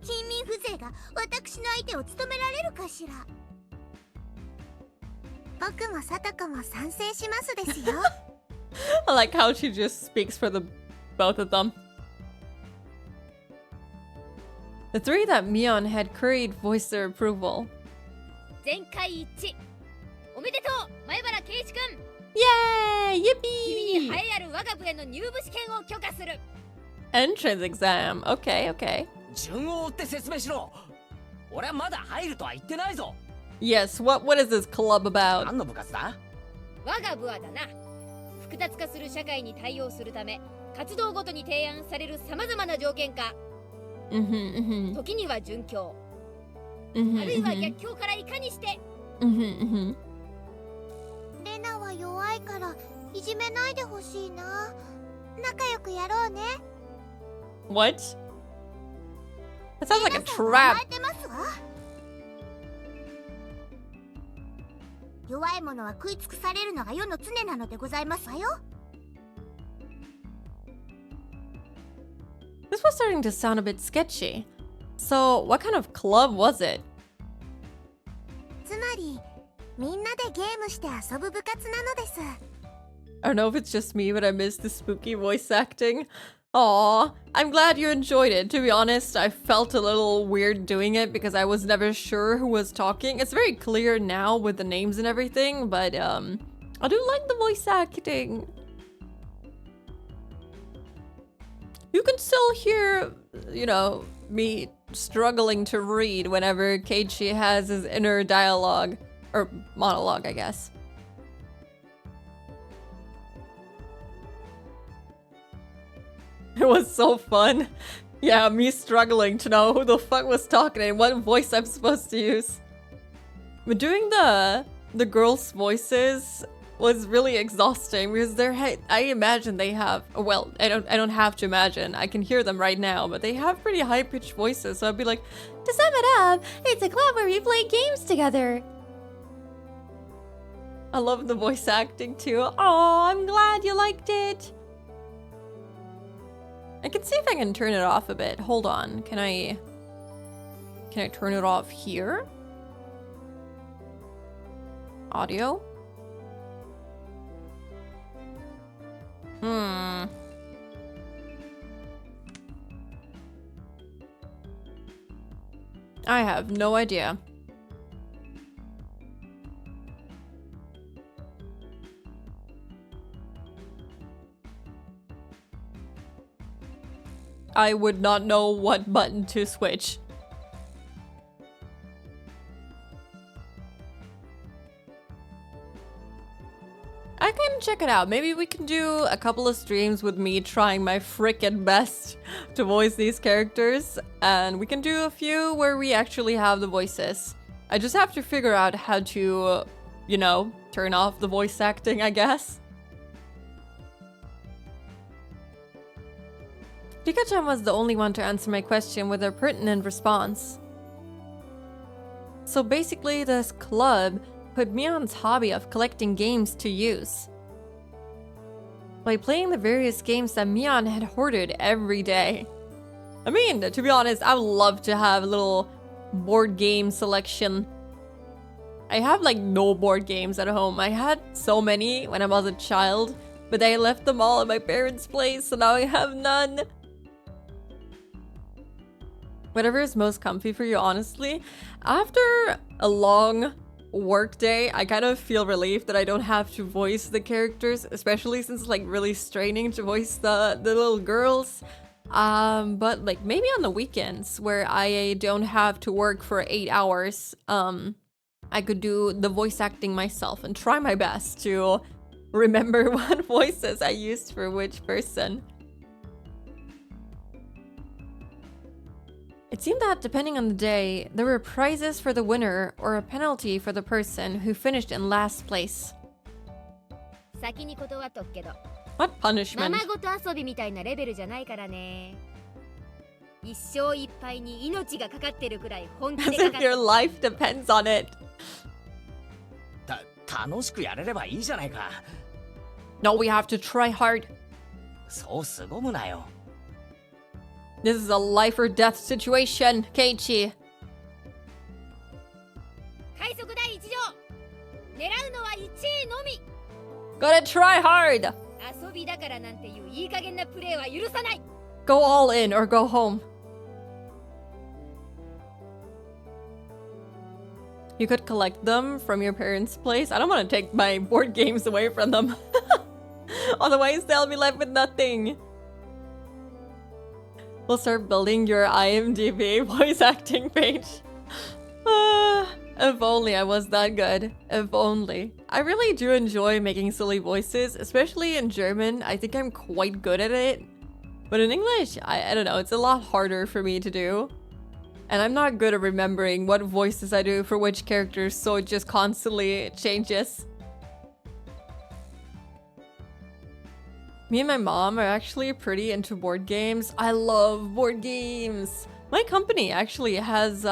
貧民風情が私の相手を務められるかしら。僕もサトコも賛成しますですよ。I like how she just speaks for the both of them. The three that Mion had curried voiced their approval. 全会一致。おめでとう前原圭一君。 Yay! 君に Yippee! 栄えある我が部への入部試験を許可する。 Entrance exam. Okay, okay. 順を追って説明しろ。俺はまだ入るとは言ってないぞ。 Yes, what is this club about? 何の部活だ？我が部はだな。複雑化する社会に対応するため活動ごとに提案されるさまざまな条件下、時には順境、あるいは逆境からいかにして。レナは弱いからいじめないでほしいな。仲良くやろうね。 What? That sounds like a 皆さんも甘 trap. えてますわ。弱い者は食い尽くされるのが世の常なのでございますわよ。 This was starting to sound a bit sketchy. So, what kind of club was it? つまりみんなでゲームして遊ぶ部活なのです。 I don't know if it's just me, but I miss the spooky voice acting. Aw, I'm glad you enjoyed it. To be honest, I felt a little weird doing it because I was never sure who was talking. It's very clear now with the names and everything, but I do like the voice acting. You can still hear, you know, me struggling to read whenever Keiichi has his inner dialogue. Or monologue, I guess. It was so fun. Yeah, me struggling to know who the fuck was talking and what voice I'm supposed to use. But doing the girls' voices was really exhausting because I imagine they have, well, I don't have to imagine. I can hear them right now, but they have pretty high-pitched voices. So I'd be like, to sum it up, it's a club where we play games together. I love the voice acting too. Oh, I'm glad you liked it. I can see if I can turn it off a bit. Hold on. Can I turn it off here? Audio? I have no idea. I would not know what button to switch. I can check it out. Maybe we can do a couple of streams with me trying my frickin' best to voice these characters. And we can do a few where we actually have the voices. I just have to figure out how to, you know, turn off the voice acting, I guess. Pikachu was the only one to answer my question with a pertinent response. So basically, this club put Mion's hobby of collecting games to use. By playing the various games that Mion had hoarded every day. I mean, to be honest, I would love to have a little board game selection. I have like no board games at home. I had so many when I was a child, but I left them all at my parents' place, so now I have none. Whatever is most comfy for you, honestly. After a long work day, I kind of feel relieved that I don't have to voice the characters, especially since it's like really straining to voice the little girls. But like maybe on the weekends where I don't have to work for 8 hours, I could do the voice acting myself and try my best to remember what voices I used for which person. It seemed that, depending on the day, there were prizes for the winner or a penalty for the person who finished in last place. 先に断っとくけど、 What punishment? ままごと遊びみたいなレベルじゃないからね。一生いっぱいに命がかかってるくらい本気 As でか if かって your life depends on it. 楽しくやれればいいじゃないか。 No, we have to try hard. そう凄むなよ。 This is a life or death situation, Keiichi. 快速第一条、狙うのは1位のみ。 Gotta try hard. 遊びだからなんていういい加減なプレーは許さない。 Go all in or go home. You could collect them from your parents' place. I don't want to take my board games away from them. Otherwise, they'll be left with nothing. We'll start building your IMDb voice acting page. If only I was that good. If only. I really do enjoy making silly voices, especially in German. I think I'm quite good at it. But in English, I don't know, it's a lot harder for me to do. And I'm not good at remembering what voices I do for which characters, so it just constantly changes. Me and my mom are actually pretty into board games. I love board games. My company actually has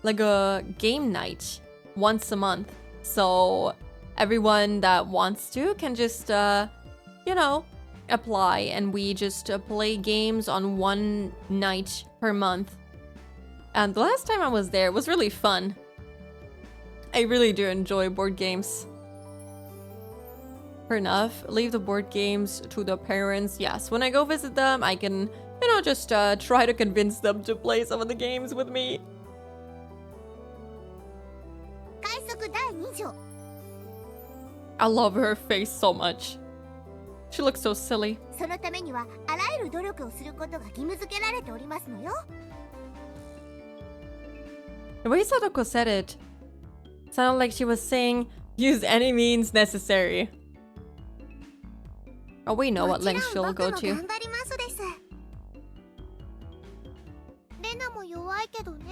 like a game night once a month. So everyone that wants to can just, you know, apply, and we just play games on one night per month. And the last time I was there, it was really fun. I really do enjoy board games. Fair enough. Leave the board games to the parents. Yes, when I go visit them, I can, you know, just try to convince them to play some of the games with me. 快速第2条、 I love her face so much. She looks so silly. そのためにはあらゆる努力をすることが義務付けられておりますのよ。 The way Sadako said it sounded like she was saying, use any means necessary. Oh, we know what lengths she'll go もちろん to. 僕も頑張りますです。レナも弱いけどね、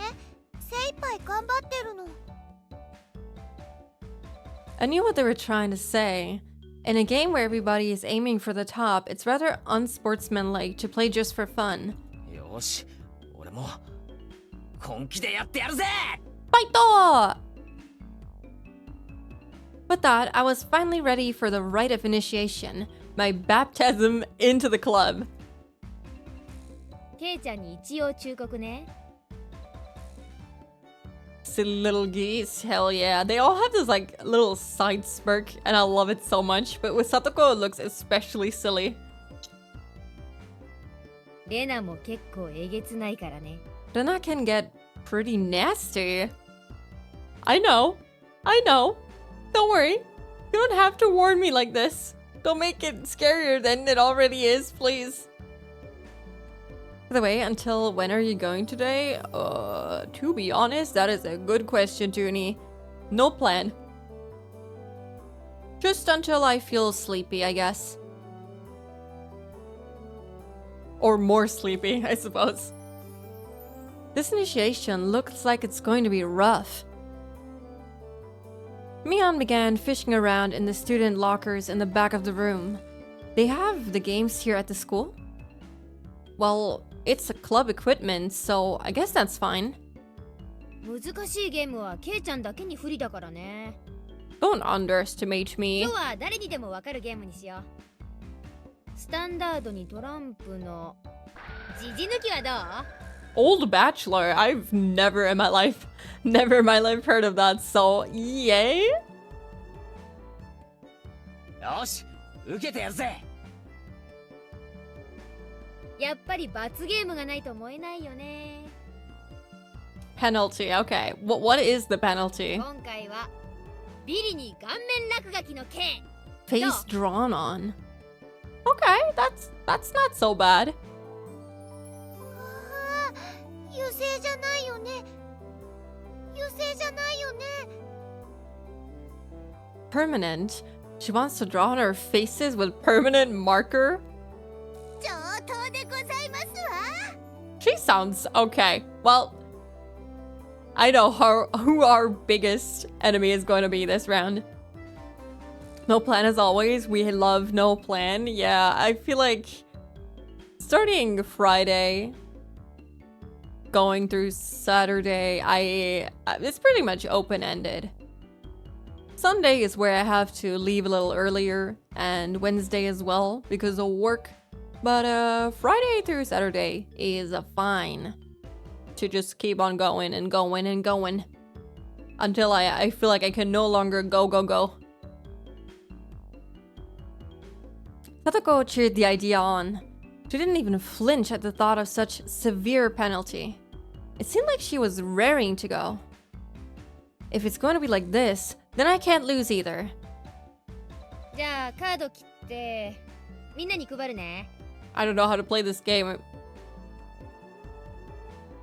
精一杯頑張ってるの。 I knew what they were trying to say. In a game where everybody is aiming for the top, it's rather unsportsmanlike to play just for fun. よし、俺も本気でやってやるぜ。 Fight! With that, I was finally ready for the rite of initiation, my baptism into the club. ケイちゃんに一応忠告ね。 Silly little geese, hell yeah. They all have this like little side smirk and I love it so much, but with Satoko it looks especially silly. レナも結構えげつないからね。 Rena can get pretty nasty. I know. Don't worry. You don't have to warn me like this. Don't make it scarier than it already is, please. By the way, until when are you going today? To be honest, that is a good question, Junie. No plan. Just until I feel sleepy, I guess. Or more sleepy, I suppose. This initiation looks like it's going to be rough. Mion began fishing around in the student lockers in the back of the room. They have the games here at the school? Well, it's a club equipment, so I guess that's fine. 難しいゲームはケイちゃんだけに不利だからね。 Don't underestimate me. 今日は誰にでもわかるゲームにしよう。スタンダードにトランプのジジ抜きはどう？ Old Bachelor, I've never in my life heard of that, so yay? よし、受けてやるぜ。やっぱり罰ゲームがないと燃えないよね。 Penalty, okay. What is the penalty? 今回はビリに顔面落書きの刑。 Face drawn on. Okay, that's not so bad. ああ、油性じゃないよね。油性じゃないよね。 Permanent? She wants to draw on her faces with permanent marker? 上等でございますわ。 She sounds okay. Well, I know who our biggest enemy is going to be this round. No plan as always. We love no plan. Yeah, I feel like starting Friday, going through Saturday, it's pretty much open-ended. Sunday is where I have to leave a little earlier, and Wednesday as well because of work. But Friday through Saturday is fine to just keep on going and going and going until I feel like I can no longer go. Satoko cheered the idea on. She didn't even flinch at the thought of such severe penalty. It seemed like she was raring to go. If it's going to be like this, then I can't lose either. じゃあカード切ってみんなに配るね。 I don't know how to play this game.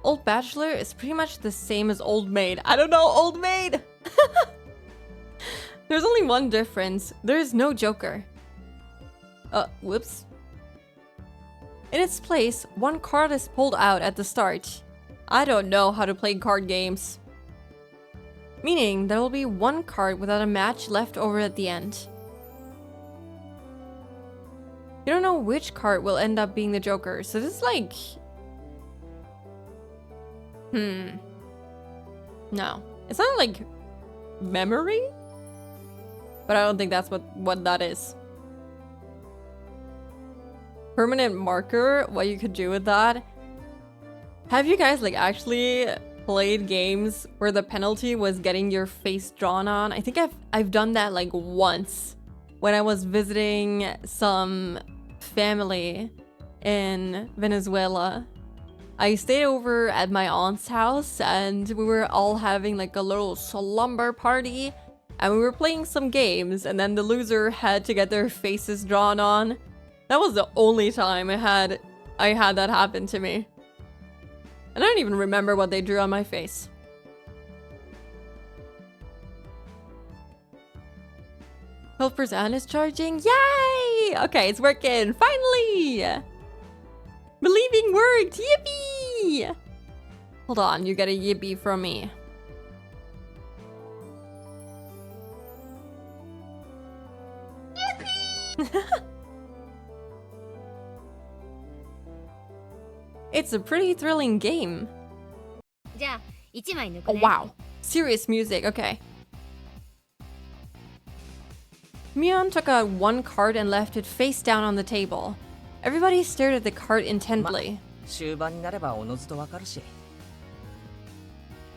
Old Bachelor is pretty much the same as Old Maid. I don't know, Old Maid! There's only one difference. There is no Joker. Whoops. In its place, one card is pulled out at the start. I don't know how to play card games. Meaning there will be one card without a match left over at the end. You don't know which card will end up being the Joker, so this is like... No. It's not like memory? But I don't think that's what that is. Permanent marker, what you could do with that. Have you guys like actually played games where the penalty was getting your face drawn on? I think I've done that like once when I was visiting some family in Venezuela. I stayed over at my aunt's house and we were all having like a little slumber party and we were playing some games and then the loser had to get their faces drawn on. That was the only time I had that happen to me. And I don't even remember what they drew on my face. %, is charging. Yay! Okay, it's working. Finally! Believing worked. Yippee! Hold on, you get a yippee from me. Yippee! It's a pretty thrilling game. じゃあ1枚抜く Oh ね。 wow. Serious music, okay. Mion took out one card and left it face down on the table. Everybody stared at the card intently. 終盤になればおのずとわかるし、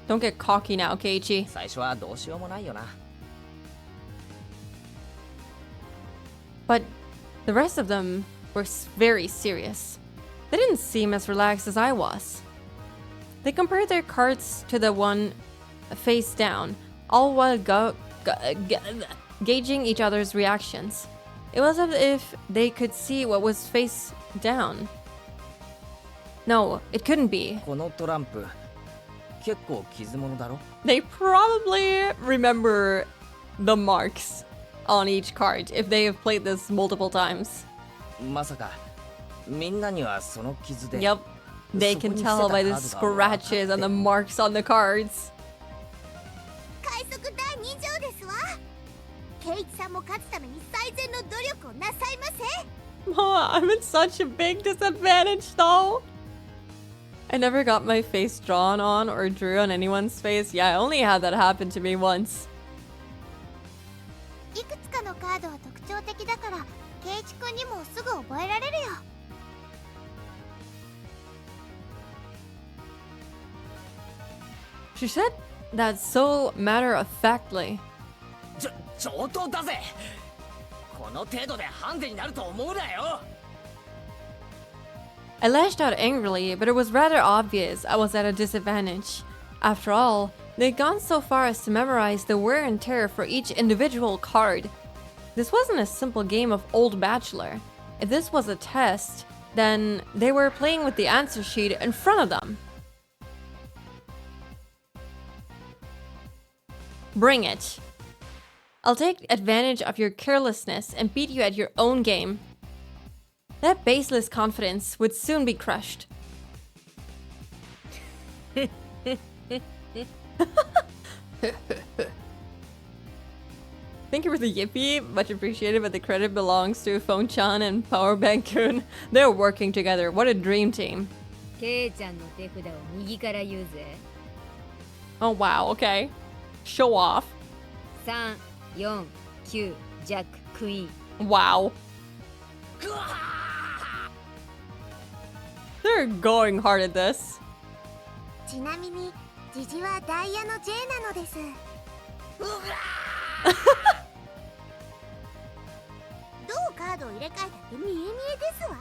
Don't get cocky now, Keiichi. 最初はどうしようもないよな。 But the rest of them were very serious. They didn't seem as relaxed as I was. They compared their cards to the one face down, all while gauging each other's reactions. It was as if they could see what was face down. No, it couldn't be. このトランプ、結構傷物だろ。 They probably remember the marks on each card if they have played this multiple times. まさかみんなにはその傷で。 Yep, they can tell by the scratches and the marks on the cards. 快速第2条ですわ。ケイチさんも勝つために最善の努力をなさいませ。 Oh, I'm at such a big disadvantage though. I never got my face drawn on or drew on anyone's face. Yeah, I only had that happen to me once. いくつかのカードは特徴的だから、ケイチ君にもすぐ覚えられるよ。 She said that so matter-of-factly. 上等だぜ。この程度でハンデになると思うなよ。 I lashed out angrily, but it was rather obvious I was at a disadvantage. After all, they'd gone so far as to memorize the wear and tear for each individual card. This wasn't a simple game of Old Bachelor. If this was a test, then they were playing with the answer sheet in front of them. Bring it. I'll take advantage of your carelessness and beat you at your own game. That baseless confidence would soon be crushed. Thank you for the yippee, much appreciated, but the credit belongs to Phone-chan and Powerbank-kun. They're working together. What a dream team. ケイちゃんの手札を右から言うぜ。 Oh wow, okay. Show off. 3、4、9、ジャック、クイーン。 Wow. They're going hard at this. ちなみに、ジジはダイヤの J なのです。どうカードを入れ替えたって見え見えですわ。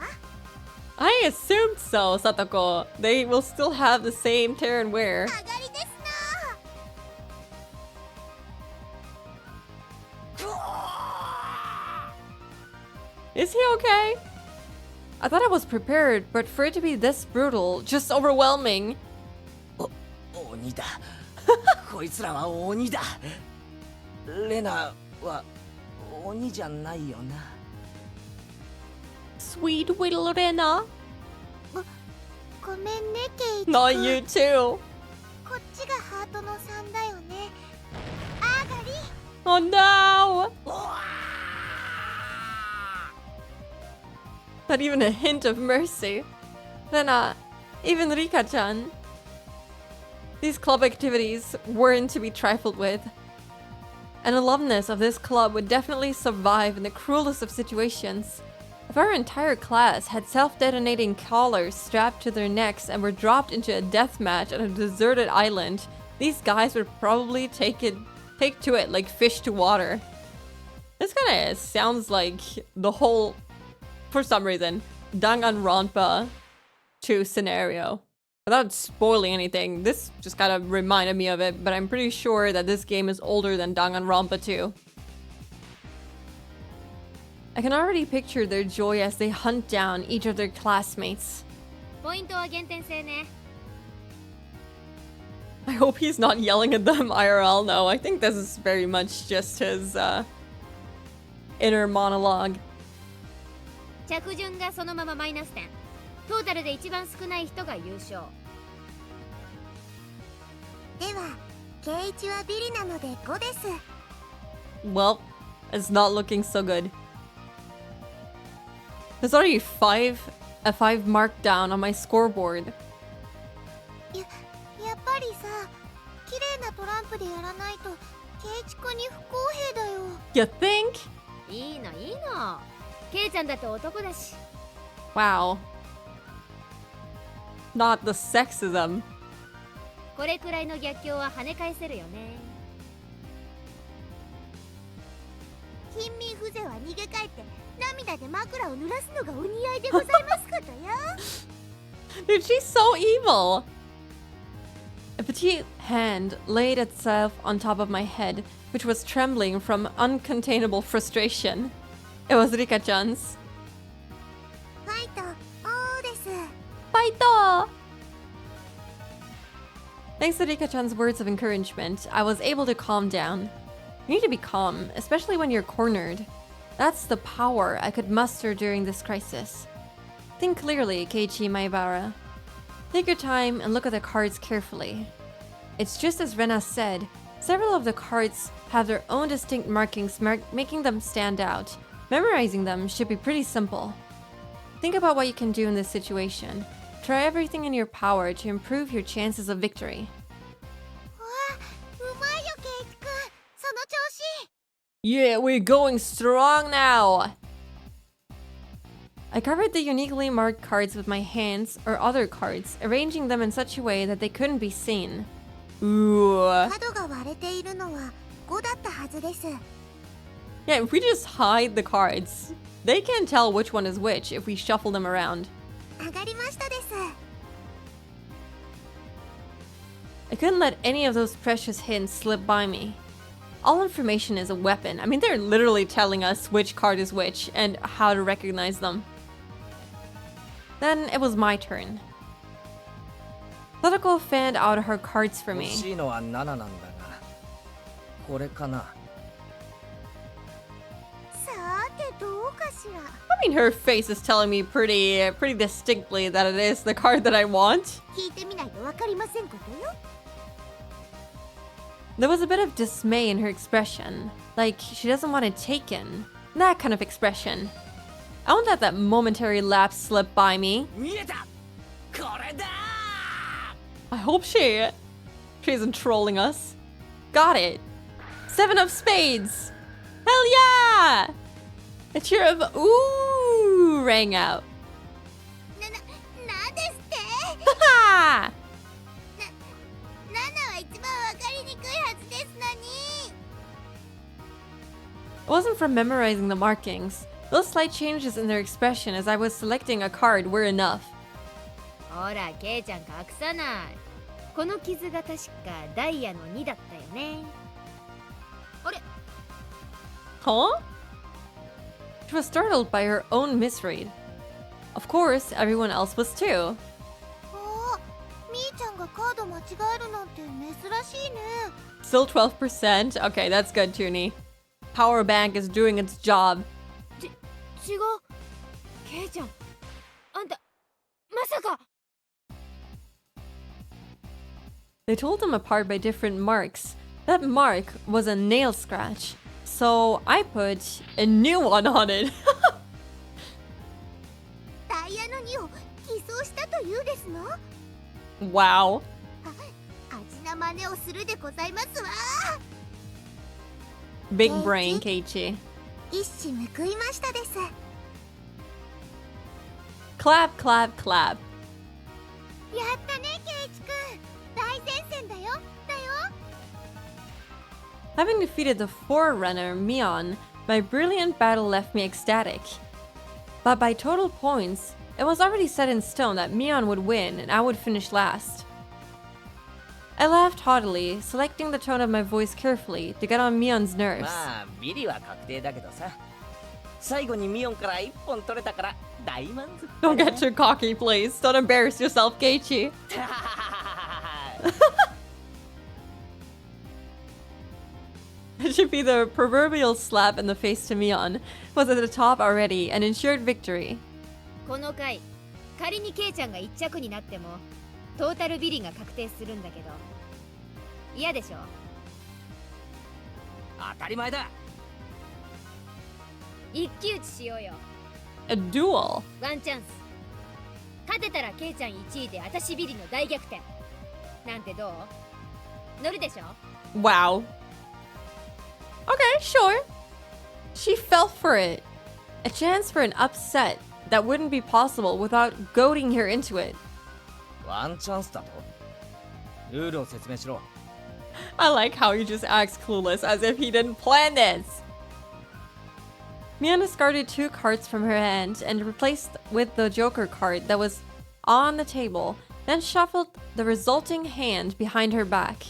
I assumed so, Satoko. They will still have the same tear and wear. 上がりですな。 Is he okay? I thought I was prepared, but for it to be this brutal, just overwhelming. 鬼だ。こいつらは鬼だ。レナは鬼じゃないよな。 Sweet little Rena. ごめんね、ケイチ。 Not you too. こっちがハートの3だよね。上がり。 Oh no! Not even a hint of mercy. Rena, even Rika-chan. These club activities weren't to be trifled with. An alumnus of this club would definitely survive in the cruelest of situations. If our entire class had self-detonating collars strapped to their necks and were dropped into a death match on a deserted island, these guys would probably take to it like fish to water. This kind of sounds like the whole, for some reason, Danganronpa 2 scenario. Without spoiling anything, this just kind of reminded me of it, but I'm pretty sure that this game is older than Danganronpa 2. I can already picture their joy as they hunt down each of their classmates. ポイントは減点制ね。 I hope he's not yelling at them IRL. No, I think this is very much just his inner monologue. 着順がそのままマイナス点。トータルで一番少ない人が優勝。では圭一はビリなので5です。 Well, it's not looking so good. There's already a 5 mark down on my scoreboard. やっぱりさ、綺麗なトランプでやらないと圭一君に不公平だよ。 You think? いいのいいの。ケイちゃんだって男だし。 Wow. Not the sexism. これくらいの逆境は跳ね返せるよね。貧民風情は逃げ帰って涙で枕を濡らすのがお似合いでございますことよ。 Dude, she's so evil. A petite hand laid itself on top of my head, which was trembling from uncontainable frustration. It was Rika-chan's. ファイト、おーです。 Fight! Thanks to Rika-chan's words of encouragement, I was able to calm down. You need to be calm, especially when you're cornered. That's the power I could muster during this crisis. Think clearly, Keiichi Maebara. Take your time and look at the cards carefully. It's just as Rena said, several of the cards have their own distinct markings making them stand out. Memorizing them should be pretty simple. Think about what you can do in this situation. Try everything in your power to improve your chances of victory. わあ、うまいよ圭一君。その調子。 Yeah, we're going strong now! I covered the uniquely marked cards with my hands or other cards, arranging them in such a way that they couldn't be seen. Ooh. 角が割れているのは5だったはずです。 Yeah, if we just hide the cards, they can't tell which one is which if we shuffle them around. 上がりましたです。 I couldn't let any of those precious hints slip by me. All information is a weapon. I mean, they're literally telling us which card is which and how to recognize them. Then it was my turn. Tadako fanned out her cards for me. 欲しいのは7なんだが、これかな。さてどうかしら。 I mean, her face is telling me pretty distinctly that it is the card that I want. 聞いてみないとわかりませんことよ。 There was a bit of dismay in her expression, like she doesn't want it taken. That kind of expression. I won't let that momentary lapse slip by me. 見えた。これだ。 I hope she isn't trolling us. Got it. 7 of spades. Hell yeah! A cheer of ooh rang out. なんですって？ Ha! 7は一番わかりにくいはずですのに。 It wasn't from memorizing the markings. Those slight changes in their expression as I was selecting a card were enough. ほらケイちゃん隠さない。この傷が確かダイヤの2だったよね。あれ？ Huh? She was startled by her own misread. Of course, everyone else was too. おー、みーちゃんがカード間違えるなんて珍しいね。 Still 12%? Okay, that's good, Toonie. Power Bank is doing its job. 違う。ケイちゃん、あんたまさか。 They told them apart by different marks. That mark was a nail scratch. So I put a new one on it. ダイヤの2を偽装したというですの？ Wow. 味な真似をするでございますわ。 Big brain, Keiichi. 一矢報いましたです。 Clap, clap, clap. やったね圭一くん。大前線だよ。Having defeated the Forerunner, Mion, my brilliant battle left me ecstatic. But by total points, it was already set in stone that Mion would win and I would finish last. I laughed haughtily, selecting the tone of my voice carefully to get on Mion's nerves. まあビリは確定だけどさ。最後にミオンから1本取れたから大満足。 Don't get too cocky, please. Don't embarrass yourself, Keiichi. It should be the proverbial slap in the face to Mion. Was at the top already and ensured victory. この回仮にケイちゃんが1着になってもトータルビリが確定するんだけど嫌でしょ。当たり前だ。一騎打ちしようよ。 A duel. ワンチャンス。勝てたらケイちゃん1位で私ビリの大逆転なんてどう？乗るでしょ。 Wow. Okay, sure. She fell for it. A chance for an upset that wouldn't be possible without goading her into it. ワンチャンスだと？ルールを説明しろ。 I like how he just acts clueless as if he didn't plan this. Mion discarded 2 cards from her hand and replaced with the Joker card that was on the table, then shuffled the resulting hand behind her back.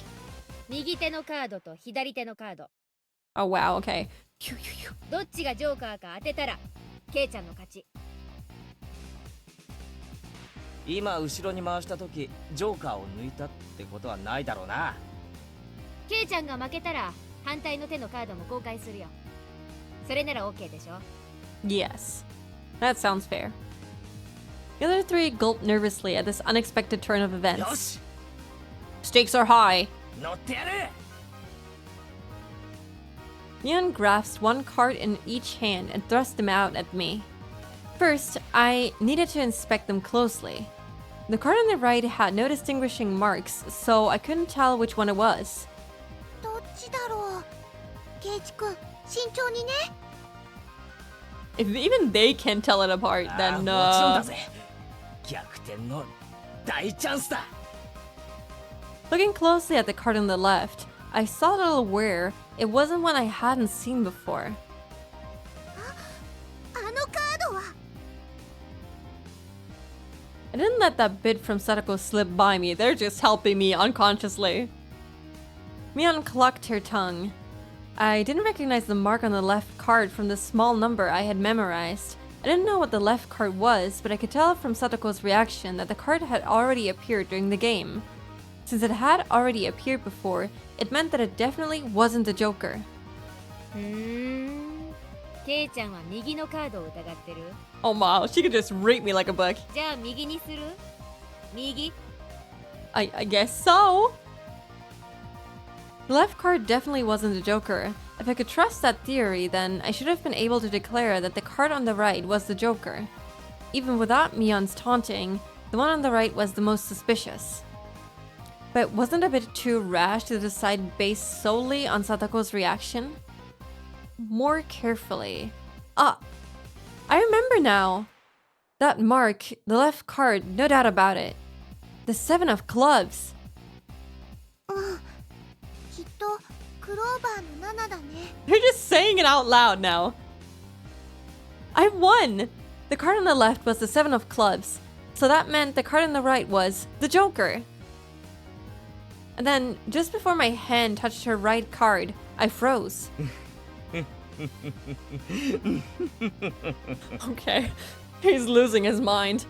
右手のカードと左手のカード Oh wow, okay. どっちがジョーカーか当てたらケイちゃんの勝ち。今後ろに回した時ジョーカーを抜いたってことはないだろうな。ケイちゃんが負けたら反対の手のカードも公開するよ。それなら OK でしょ。 Yes. That sounds fair. The other 3 gulped nervously at this unexpected turn of よ events. し Stakes are high. 乗ってやる。 Mion grasped 1 card in each hand and thrust them out at me. First, I needed to inspect them closely. The card on the right had no distinguishing marks, so I couldn't tell which one it was. どっちだろう。ケイチ君、慎重にね。 If even they can't tell it apart, ああ then もちろんだ uh... ぜ。逆転の大チャンスだ。 Looking closely at the card on the left, I saw a little where it wasn't one I hadn't seen before. あのカードは。 I didn't let that bid from Sadako slip by me, they're just helping me unconsciously. Mion clucked her tongue. I didn't recognize the mark on the left card from the small number I had memorized. I didn't know what the left card was, but I could tell from Sadako's reaction that the card had already appeared during the game. Since it had already appeared before, it meant that it definitely wasn't the Joker. ケイちゃんは右のカードを疑ってる。 Oh wow, she could just read me like a book. じゃあ右にする？右？ I guess so. The left card definitely wasn't the Joker. If I could trust that theory, then I should have been able to declare that the card on the right was the Joker. Even without Mion's taunting, the one on the right was the most suspicious. But wasn't it a bit too rash to decide based solely on Sadako's reaction? More carefully. Ah, I remember now. That mark, the left card, no doubt about it. The 7 of clubs. きっとクローバーの7だね。 You're just saying it out loud now. I won! The card on the left was the 7 of clubs, so that meant the card on the right was the Joker. And then, just before my hand touched her right card, I froze. Okay, he's losing his mind.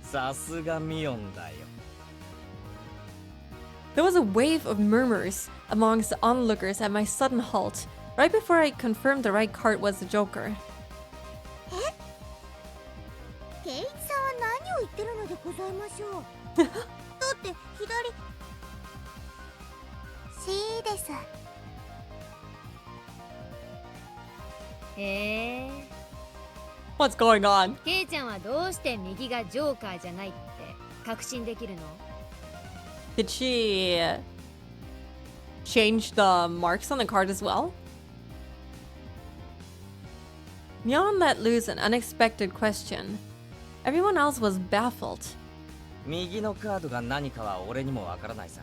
さすがミオンだよ。 There was a wave of murmurs amongst the onlookers at my sudden halt, right before I confirmed the right card was the Joker. ケイチさんは何を言ってるのでございましょう。だって左。C です。へえ。 What's going on? ケイちゃんはどうして右がジョーカーじゃないって確信できるの？ Did she change the marks on the card as well? Mion let loose an unexpected question. Everyone else was baffled. 右のカードが何かは俺にもわからないさ。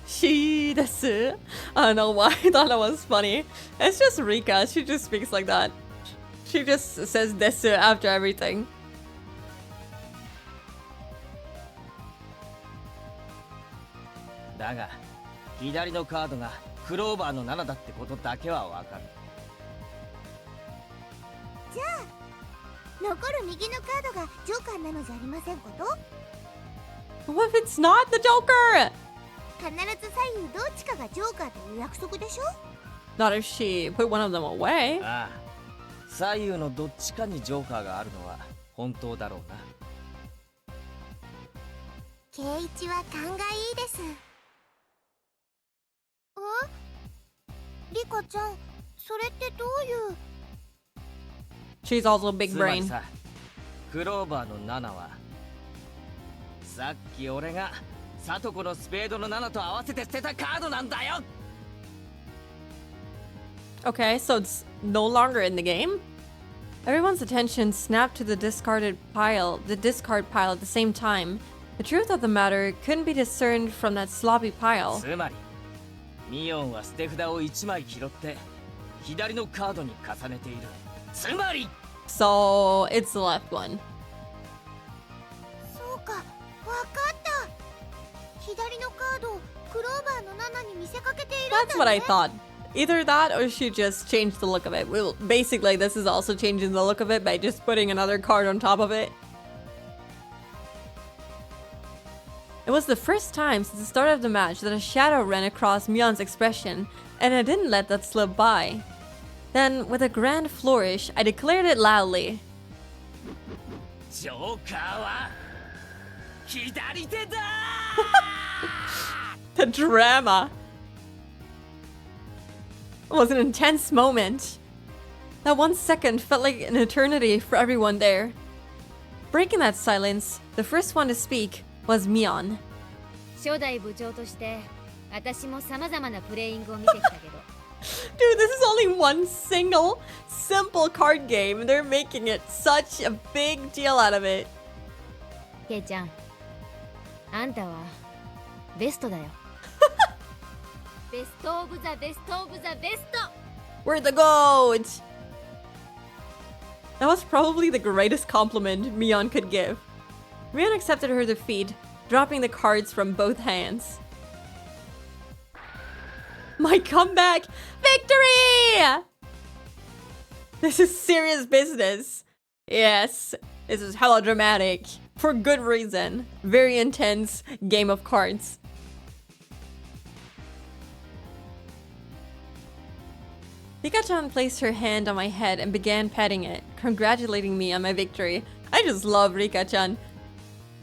She desu. I don't know why I thought that was funny. It's just Rika. She just speaks like that. She just says desu after everything. だが左のカードがクローバーの7だってことだけはわかる。じゃあ残る右のカードがジョーカーなのじゃありませんこと？ What if it's not the Joker? 必ず左右どっちかがジョーカーという約束でしょ？ Not if she put one of them away. ああ、左右のどっちかにジョーカーがあるのは本当だろうな。圭一は勘がいいです。リカちゃん、それってどういう？ She's also big つまり brain. さ、クローバーの7はさっき俺がサトコのスペードの7と合わせて捨てたカードなんだよ。 Okay, so it's no longer in the game? Everyone's attention snapped to the discard pile at the same time. The truth of the matter couldn't be discerned from that sloppy pile. つまりミオンは捨て札を1枚拾って左のカードに重ねている。つまり So it's the left one. そうか、わかった。左のカードをクローバーの7に見せかけているんだね。 That's what I thought. Either that or she just changed the look of it. Well, basically, this is also changing the look of it by just putting another card on top of it. It was the first time since the start of the match that a shadow ran across Mion's expression, and I didn't let that slip by. Then, with a grand flourish, I declared it loudly. ジョーカーは左手だ。 The drama. It was an intense moment. That 1 second felt like an eternity for everyone there. Breaking that silence, the first one to speak was Mion. 初代部長として私も様々なプレイングを見てきたけど Dude, this is only one single, simple card game. They're making it such a big deal out of it. ケイちゃん、あんたはベストだよ。ベストオブザベストオブザベスト。 We're the GOAT! That was probably the greatest compliment Mion could give. Mion accepted her defeat, dropping the cards from both hands. My comeback victory! This is serious business. Yes, this is hella dramatic. For good reason. Very intense game of cards. Rika-chan placed her hand on my head and began petting it, congratulating me on my victory. I just love Rika-chan.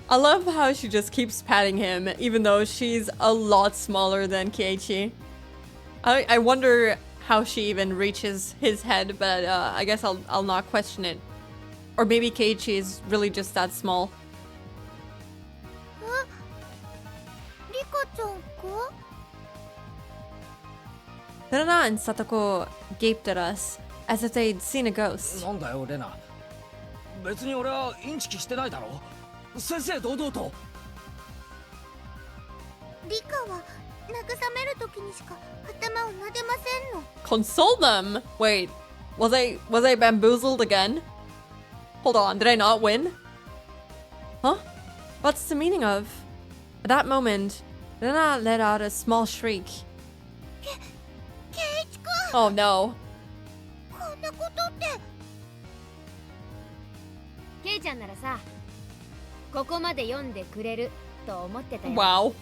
I love how she just keeps patting him, even though she's a lot smaller than Keiichi. I wonder how she even reaches his head, but I guess I'll not question it. Or maybe Keiichi is really just that small. リカちゃんか？ Rana and Satoko gaped at us, as if they'd seen a ghost. なんだよレナ。別に俺はインチキしてないだろ。先生堂々と。リカは慰めるときにしか頭を撫でませんの。 Console them? Wait, was I bamboozled again? Hold on, did I not win? Huh? What's the meaning of? At that moment, Rana let out a small shriek. ケイチくん、 Oh no. こんなことって。ケイちゃんならさ、ここまで読んでくれると思ってたよ。 Wow.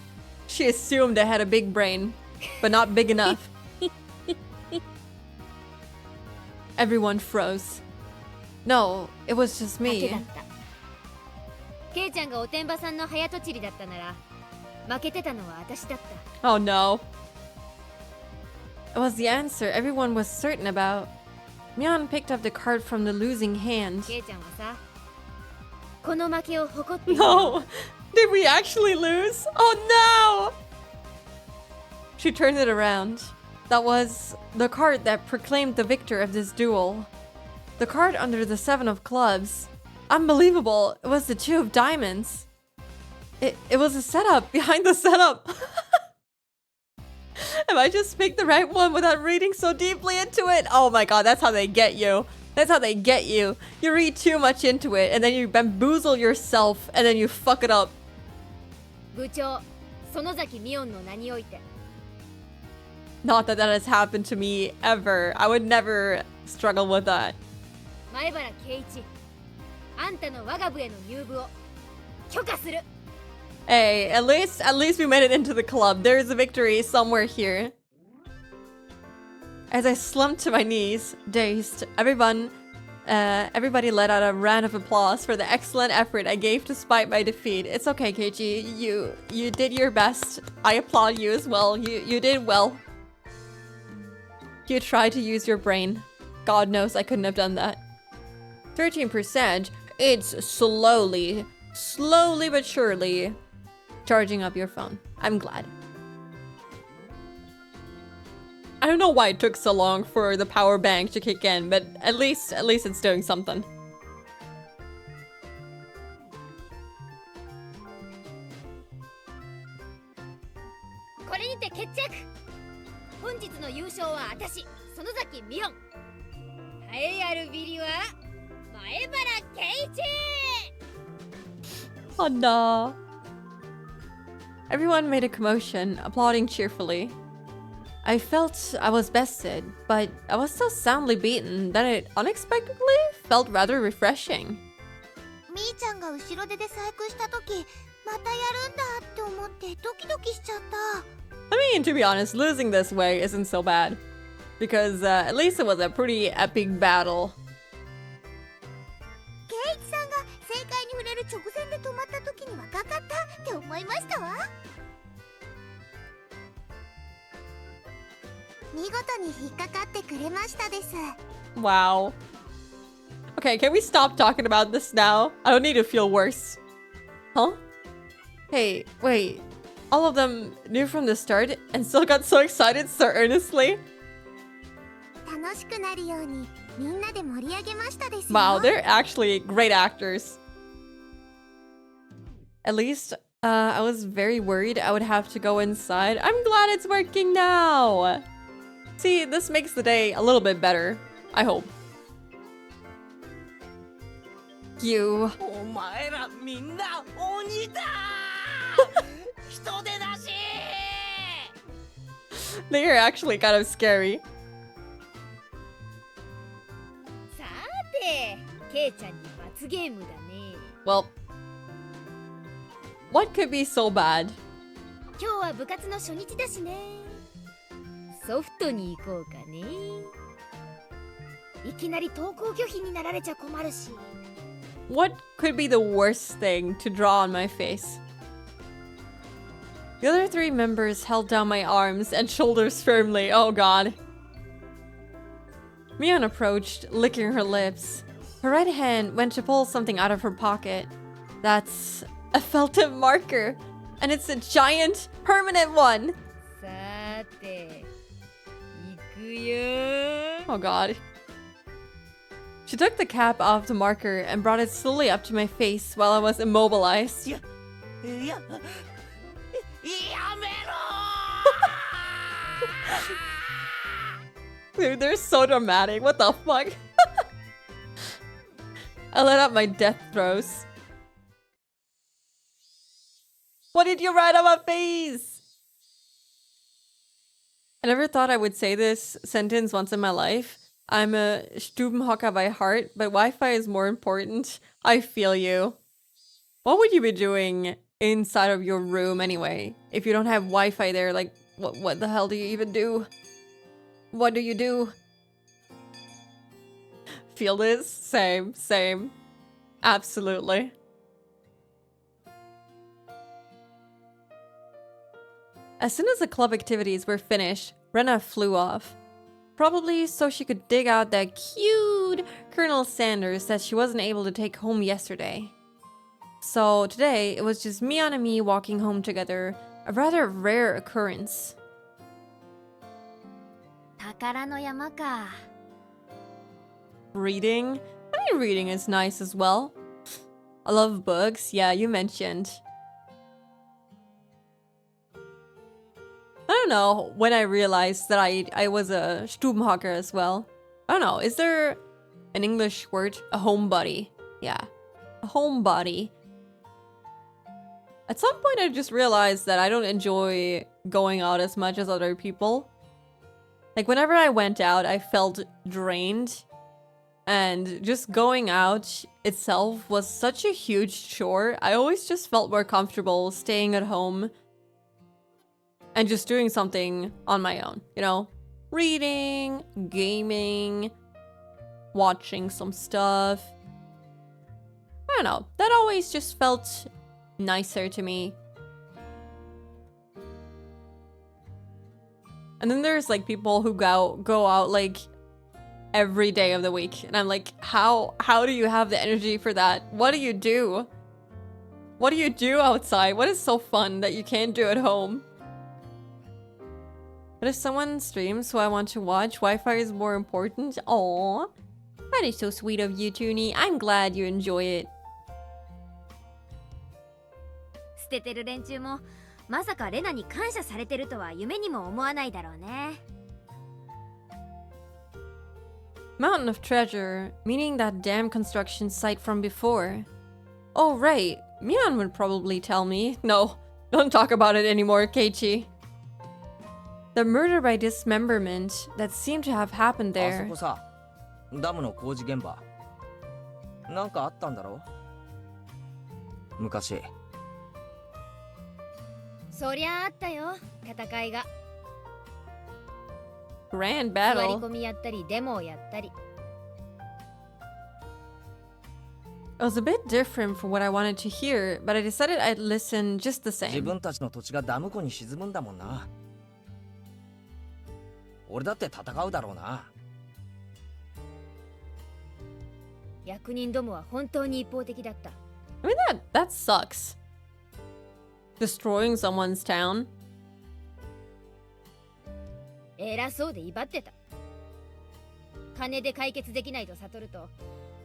She assumed I had a big brain, but not big enough. Everyone froze. No, it was just だけ me. だった。ケイちゃんがおてんばさんの早とちりだったなら、負けてたのは私だった。 Oh no. It was the answer everyone was certain about. Mion picked up the card from the losing hand. ケイちゃんはさ、この負けを誇っている。 No! Did we actually lose? Oh no! She turned it around. That was the card that proclaimed the victor of this duel. The card under the 7 of clubs. Unbelievable! It was the 2 of diamonds. It was a setup behind the setup. Have I just picked the right one without reading so deeply into it? Oh my god, that's how they get you. That's how they get you. You read too much into it, and then you bamboozle yourself, and then you fuck it up. 部長、園崎美音の名において。 Not that that has happened to me ever. I would never struggle with that. 前原圭一、あんたの我が部への入部を許可する。 Hey, at least we made it into the club. There's a victory somewhere here. As I slumped to my knees, dazed, everybody let out a round of applause for the excellent effort I gave despite my defeat. It's okay, Keiji. You did your best. I applaud you as well. You did well. You tried to use your brain. God knows I couldn't have done that. 13%. It's slowly but surely charging up your phone. I'm glad. I don't know why it took so long for the power bank to kick in, but at least it's doing something. これにて決着。本日の優勝は私、園崎美音。栄えあるビリは前原圭一。 Oh no. Everyone made a commotion, applauding cheerfully. I felt I was bested, but I was so soundly beaten that it unexpectedly felt rather refreshing. みーちゃんが後ろ手で細工した時、またやるんだって思ってドキドキしちゃった。 I mean, to be honest, losing this way isn't so bad. Because at least it was a pretty epic battle. ケイチさんが正解に触れる直前で止まった時にはかかったって思いましたわ。見事に引っかかってくれましたです。 Wow. Okay, can we stop talking about this now? I don't need to feel worse. Huh? Hey, wait. All of them knew from the start and still got so excited so earnestly? 楽しくなるようにみんなで盛り上げましたですよ。 Wow, they're actually great actors. At least, I was very worried I would have to go inside. I'm glad it's working now. See, this makes the day a little bit better. I hope. You. お前らみんな鬼だ人手だし They are actually kind of scary. さて、ケイちゃんに罰ゲームだね。 Well, what could be so bad? 今日は部活の初日だしね。ソフトに行こうかね。いきなり登校拒否になられちゃ困るし。 What could be the worst thing to draw on my face? The other three members held down my arms and shoulders firmly. Oh god. Mion approached, licking her lips. Her right hand went to pull something out of her pocket. That's a felted marker, and it's a giant, permanent one. さて、行くよ。 Oh god. She took the cap off the marker and brought it slowly up to my face while I was immobilized. やめろDude, they're so dramatic. What the fuck? I let out my death throes. What did you write on my face? I never thought I would say this sentence once in my life. I'm a Stubenhocker by heart, but Wi-Fi is more important. I feel you. What would you be doing inside of your room anyway? If you don't have Wi-Fi there, like, what the hell do you even do? What do you do? Feel this? Same. Absolutely. As soon as the club activities were finished, Rena flew off. Probably so she could dig out that cute Colonel Sanders that she wasn't able to take home yesterday. So today, it was just Mion and me walking home together, a rather rare occurrence. 宝の山か。 Reading? I mean, reading is nice as well. I love books, yeah, you mentioned. I don't know when I realized that I was a Stubenhocker as well. I don't know, is there an English word? A homebody. Yeah, a homebody. At some point I just realized that I don't enjoy going out as much as other people. Like whenever I went out, I felt drained. And just going out itself was such a huge chore. I always just felt more comfortable staying at home and just doing something on my own, you know? Reading, gaming, watching some stuff. I don't know. That always just felt nicer to me. And then there's like people who go out like every day of the week. And I'm like, how do you have the energy for that? What do you do? What do you do outside? What is so fun that you can't do at home? But if someone streams who I want to watch, Wi-Fi is more important. Aww. That is so sweet of you, Toonie. I'm glad you enjoy it. 捨ててる連中もまさかレナに感謝されてるとは夢にも思わないだろうね。 Mountain of Treasure, meaning that dam construction site from before. Oh right, Mion would probably tell me. No, don't talk about it anymore, Keiichi. The murder by dismemberment that seemed to have happened あそ there. こさ、ダムの工事現場。なんかあったんだろ？昔。そりゃあったよ、戦いが。 Grand 座り battle. 込みやったりデモをやったり。 It was a bit different from what I wanted to hear, but I decided I'd listen just the 自 same. 分たちの土地がダム湖に沈むんだもんな。俺だって戦うだろうな。役人どもは本当に一方的だった。 I mean, that sucks. Destroying someone's town. 偉そうで威張ってた。金で解決できないと悟ると、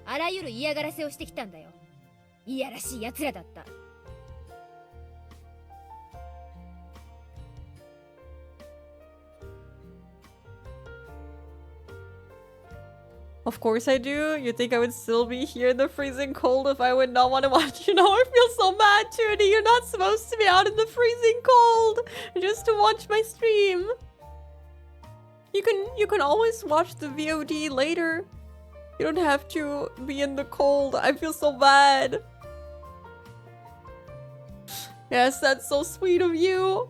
あらゆる嫌がらせをしてきたんだよ。いやらしい奴らだった。 Of course I do. You think I would still be here in the freezing cold if I would not want to watch? You know, I feel so bad, Toonie. You're not supposed to be out in the freezing cold just to watch my stream. You can always watch the VOD later. You don't have to be in the cold. I feel so bad. Yes, that's so sweet of you.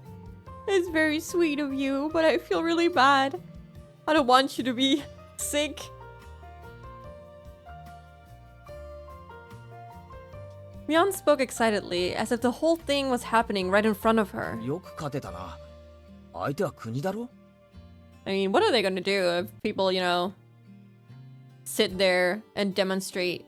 It's very sweet of you, but I feel really bad. I don't want you to be sick. Mion spoke excitedly, as if the whole thing was happening right in front of her. よく勝てたな。相手は国だろ？ I mean, what are they gonna do if people, you know, sit there and demonstrate?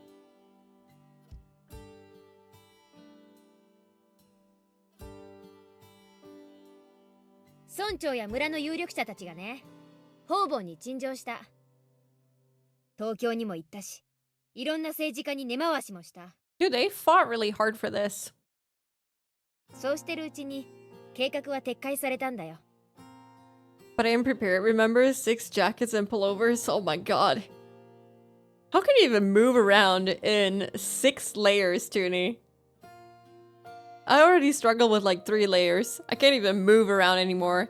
村長や村の有力者たちがね、方々に陳情した。東京にも行ったし、いろんな政治家に根回しもした。 Dude, they fought really hard for this. そうしてるうちに計画は撤回されたんだよ。 But I am prepared. Remember 6 jackets and pullovers? Oh my god. How can you even move around in 6 layers, Toonie? I already struggle with like 3 layers. I can't even move around anymore.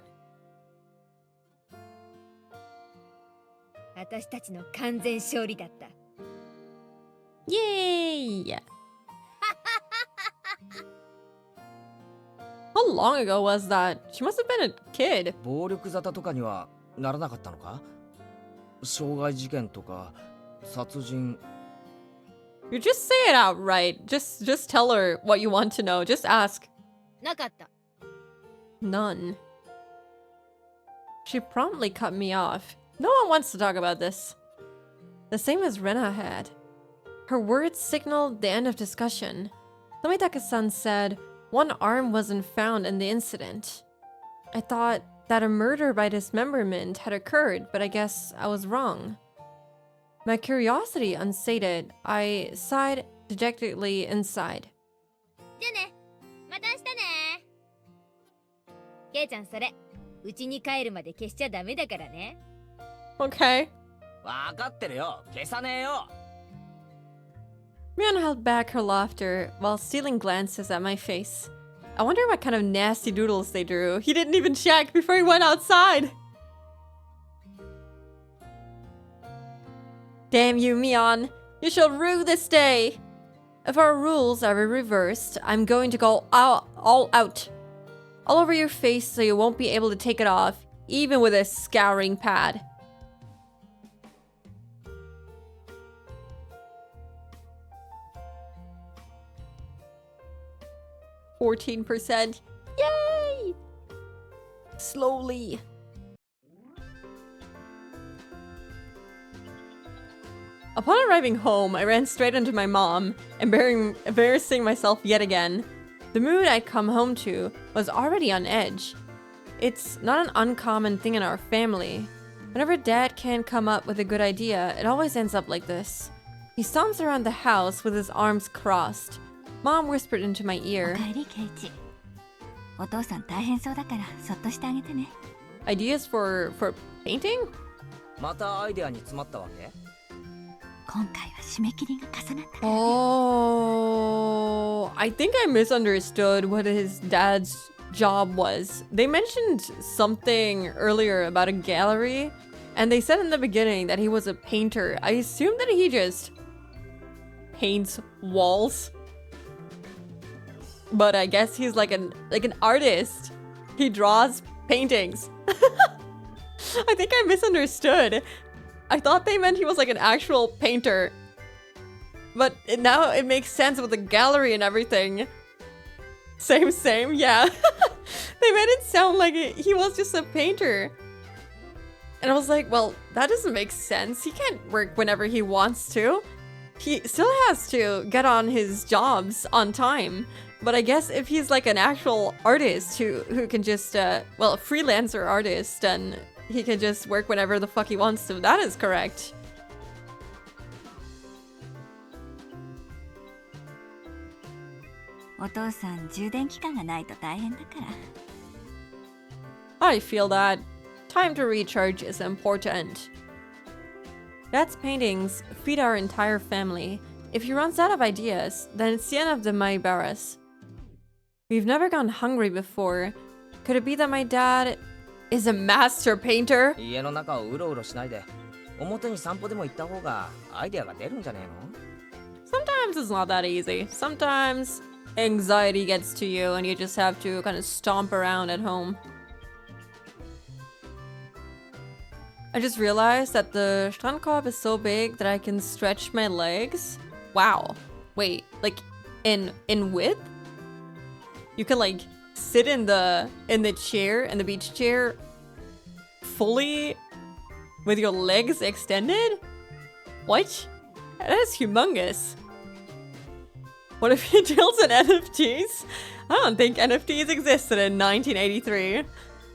私たちの完全勝利だった。 Yay! How long ago was that? She must have been a kid. 暴力沙汰とかにはならなかったのか？傷害事件とか殺人。 You just say it outright. Just tell her what you want to know. Just ask. なかった。 None. She promptly cut me off. No one wants to talk about this. The same as Rena had. Her words signaled the end of discussion. Tomitaka-san said one arm wasn't found in the incident. I thought that a murder by dismemberment had occurred, but I guess I was wrong. My curiosity unsated, I sighed dejectedly inside. じゃあね。また明日ね。ケイちゃんそれ、うちに帰るまで消しちゃダメだからね。 Okay. わかってるよ。消さねえよ。 Mion held back her laughter while stealing glances at my face. I wonder what kind of nasty doodles they drew. He didn't even check before he went outside. Damn you, Mion. You shall rue this day. If our rules are reversed, I'm going to go all out. All over your face so you won't be able to take it off, even with a scouring pad. %. Yay! Slowly. Upon arriving home, I ran straight into my mom, embarrassing myself yet again. The mood I'd come home to was already on edge. It's not an uncommon thing in our family. Whenever Dad can't come up with a good idea, it always ends up like this. He stomps around the house with his arms crossed. Mom whispered into my お ear, かえりケイチ。お父さん大変そうだからそっとしてあげてね。 ideas for painting? またアイデアに詰まったわけ？今回は締め切りが重なったからね。 Oh, I think I misunderstood what his dad's job was. They mentioned something earlier about a gallery, and they said in the beginning that he was a painter. I assumed that he just paints walls. But I guess he's like an artist. He draws paintings. I think I misunderstood. I thought they meant he was like an actual painter. But now it makes sense with the gallery and everything. Same, yeah. They made it sound like he was just a painter. And I was like, well, that doesn't make sense. He can't work whenever he wants to. He still has to get on his jobs on time. But I guess if he's like an actual artist who can just, well, a freelancer artist, and he can just work whenever the fuck he wants to, that is correct. I feel that. Time to recharge is important. Dad's paintings feed our entire family. If he runs out of ideas, then it's the end of the Maibaras. We've never gone hungry before. Could it be that my dad is a master painter? 家の中をうろうろしないで、表に散歩でも行った方がアイデアが出るんじゃねえの？ Sometimes it's not that easy. Sometimes anxiety gets to you and you just have to kind of stomp around at home. I just realized that the Strandkorb is so big that I can stretch my legs. Wow. Wait, like in width? You can like sit in the chair, in the beach chair, fully with your legs extended? What? That is humongous. What if he deals in NFTs? I don't think NFTs existed in 1983.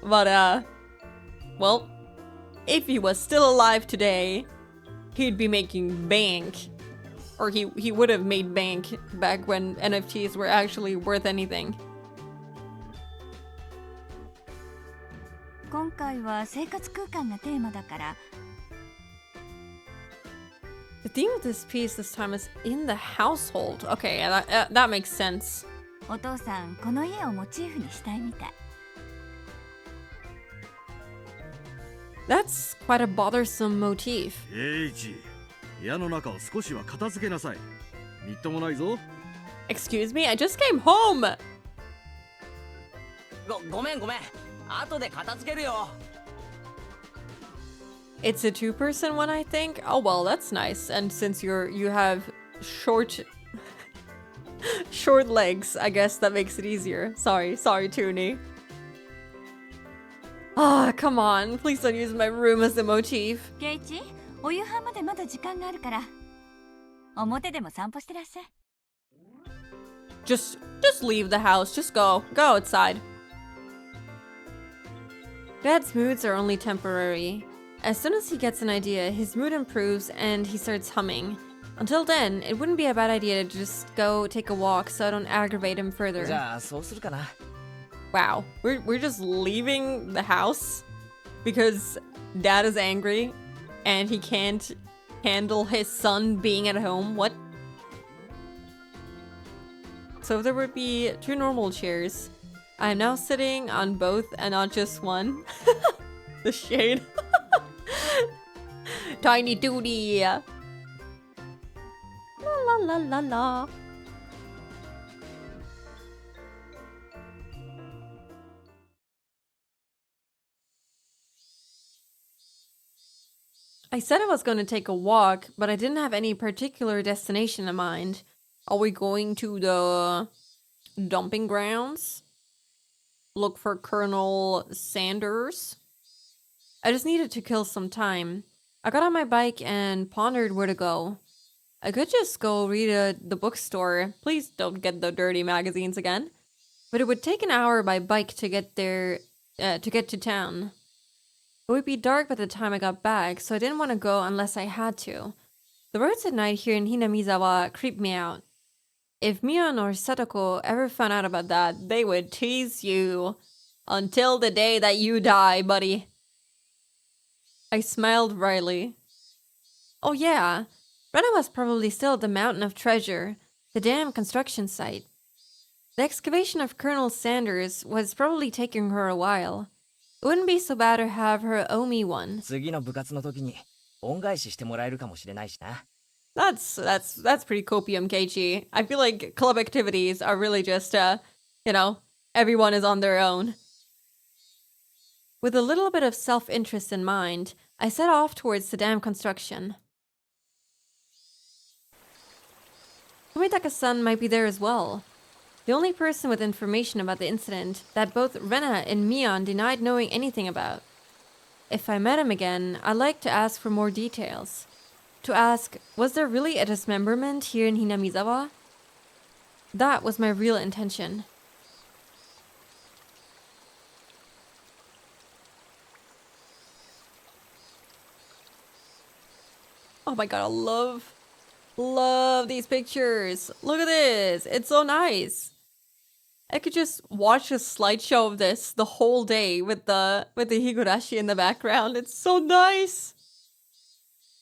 But well, if he was still alive today, he'd be making bank. Or he would have made bank back when NFTs were actually worth anything. 今回は生活空間がテーマだから。 The theme of this piece this time is in the household. Okay, yeah, that makes sense. お父さんこの家をモチーフにしたいみたい。 That's quite a bothersome motif. エイジ、家の中を少しは片付けなさい。みっともないぞ。 Excuse me, I just came home. ごめん。後で片付けるよ。 It's a two-person one, I think. Oh well, that's nice. And since you have short legs, I guess that makes it easier. Sorry, Toonie. Ah, come on. Please don't use my room as a motif. ケイチ、お夕飯までまだ時間があるから。表でも散歩してらっしゃい。 Just leave the house. Just go outside. Dad's moods are only temporary. As soon as he gets an idea, his mood improves and he starts humming. Until then, it wouldn't be a bad idea to just go take a walk so I don't aggravate him further. じゃあそうするかな。 Wow, we're just leaving the house because Dad is angry and he can't handle his son being at home. What? So there would be two normal chairs. I am now sitting on both and not just one. The shade. Tiny duty. la la la. I said I was going to take a walk, but I didn't have any particular destination in mind. Are we going to the dumping grounds? Look for Colonel Sanders? I just needed to kill some time. I got on my bike and pondered where to go. I could just go read at the bookstore. Please don't get the dirty magazines again. But it would take an hour by bike to get there, to get to town. It would be dark by the time I got back, so I didn't want to go unless I had to. The roads at night here in Hinamizawa creep me out. If Mion or Satoko ever found out about that, they would tease you. Until the day that you die, buddy. I smiled wryly. Oh yeah, Rena was probably still at the Mountain of Treasure, the dam construction site. The excavation of Colonel Sanders was probably taking her a while. It wouldn't be so bad to have her owe me one. 次の部活の時に恩返ししてもらえるかもしれないしな。That's pretty copium, Keiichi. I feel like club activities are really just, everyone is on their own. With a little bit of self-interest in mind, I set off towards the dam construction. Tomitaka-san might be there as well. The only person with information about the incident that both Rena and Mion denied knowing anything about. If I met him again, I'd like to ask for more details. To ask, was there really a dismemberment here in Hinamizawa? That was my real intention. Oh my god, I love these pictures. Look at this. It's so nice. I could just watch a slideshow of this the whole day with the Higurashi in the background. It's so nice.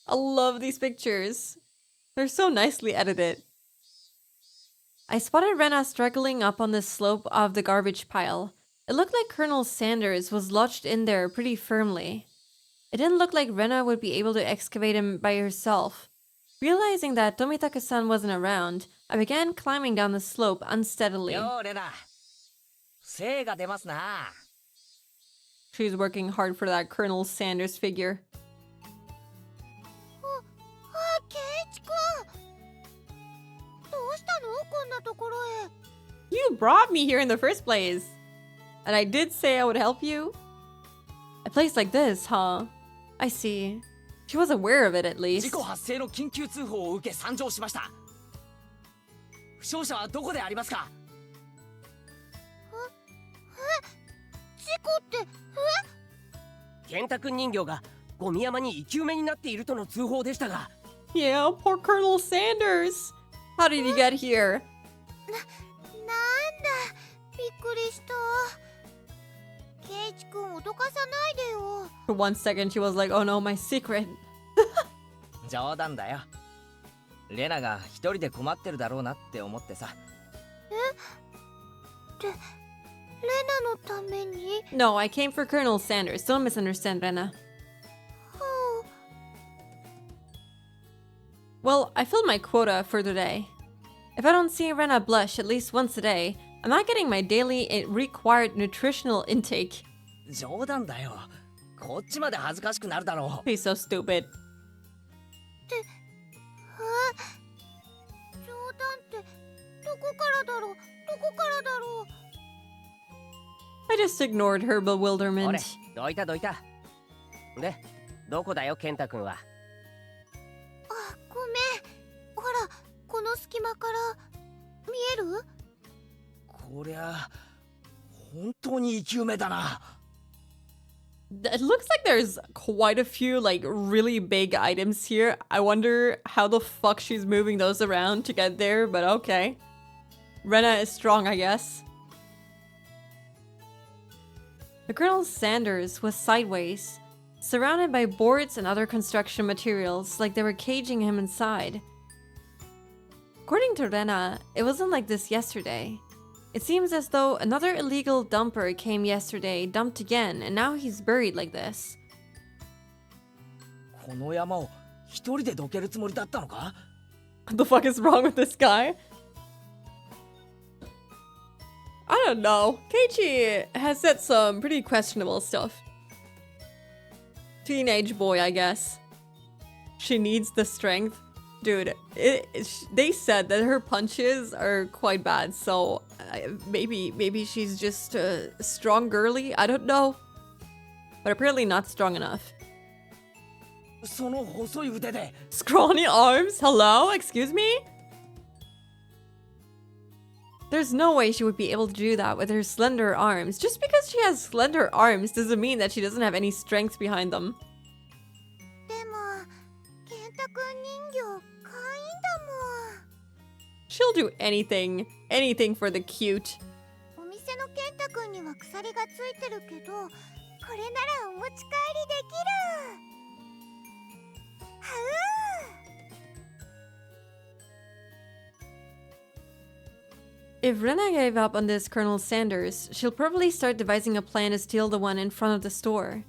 I love these pictures. They're so nicely edited. I spotted Rena struggling up on the slope of the garbage pile. It looked like Colonel Sanders was lodged in there pretty firmly. It didn't look like Rena would be able to excavate him by herself. Realizing that Tomitaka-san wasn't around, I began climbing down the slope unsteadily. Yo, Rena. 精が出ますな。She's working hard for that Colonel Sanders figure. ケイチ君どうしたのこんなところへ You brought me here in the first place. And I did say I would help you. A place like this, huh? I see. She was aware of it at least. 事故発生の緊急通報を受け参上しました。負傷者はどこでありますか？事故って健太君人形がゴミ山に生き埋めになっているとの通報でしたが。Yeah, poor Colonel Sanders. How did he get here? なんだびっくりしたケイチ君脅かさないでよ For one second she was like, oh no, my secret. 冗談だよ。レナが一人で困ってるだろうなって思ってさ。レナのために No, I came for Colonel Sanders. Don't misunderstand, Rena. Well, I filled my quota for today. If I don't see Rena blush at least once a day, I'm not getting my daily required nutritional intake. 冗談だよ。こっちまで恥ずかしくなるだろう。He's so stupid. 冗談ってどこからだろう I just ignored her ほれ bewilderment. どいたどいた。でどこだよ健太君は。ごめんほらこの隙間から見えるこりゃ本当に生き埋めだな。It looks like there's quite a few really big items here. I wonder how the fuck she's moving those around to get there, but okay. Rena is strong, I guess. The Colonel Sanders was sideways, surrounded by boards and other construction materials like they were caging him inside. According to Rena, it wasn't like this yesterday. It seems as though another illegal dumper came yesterday, dumped again, and now he's buried like this. この山を一人でどけるつもりだったのか？ What the fuck is wrong with this guy? I don't know. Keiichi has said some pretty questionable stuff. Teenage boy, I guess. She needs the strength. Dude, they said that her punches are quite bad, so maybe she's just strong girly? I don't know. But apparently not strong enough. その細い腕で Scrawny arms? Hello? Excuse me? There's no way she would be able to do that with her slender arms. Just because she has slender arms doesn't mean that she doesn't have any strength behind them. でも健太くん人形可愛いんだもん。 She'll do anything for the cute. お店の健太くんには鎖がついてるけど、これならお持ち帰りできる。はう。 If Rena gave up on this Colonel Sanders, she'll probably start devising a plan to steal the one in front of the store.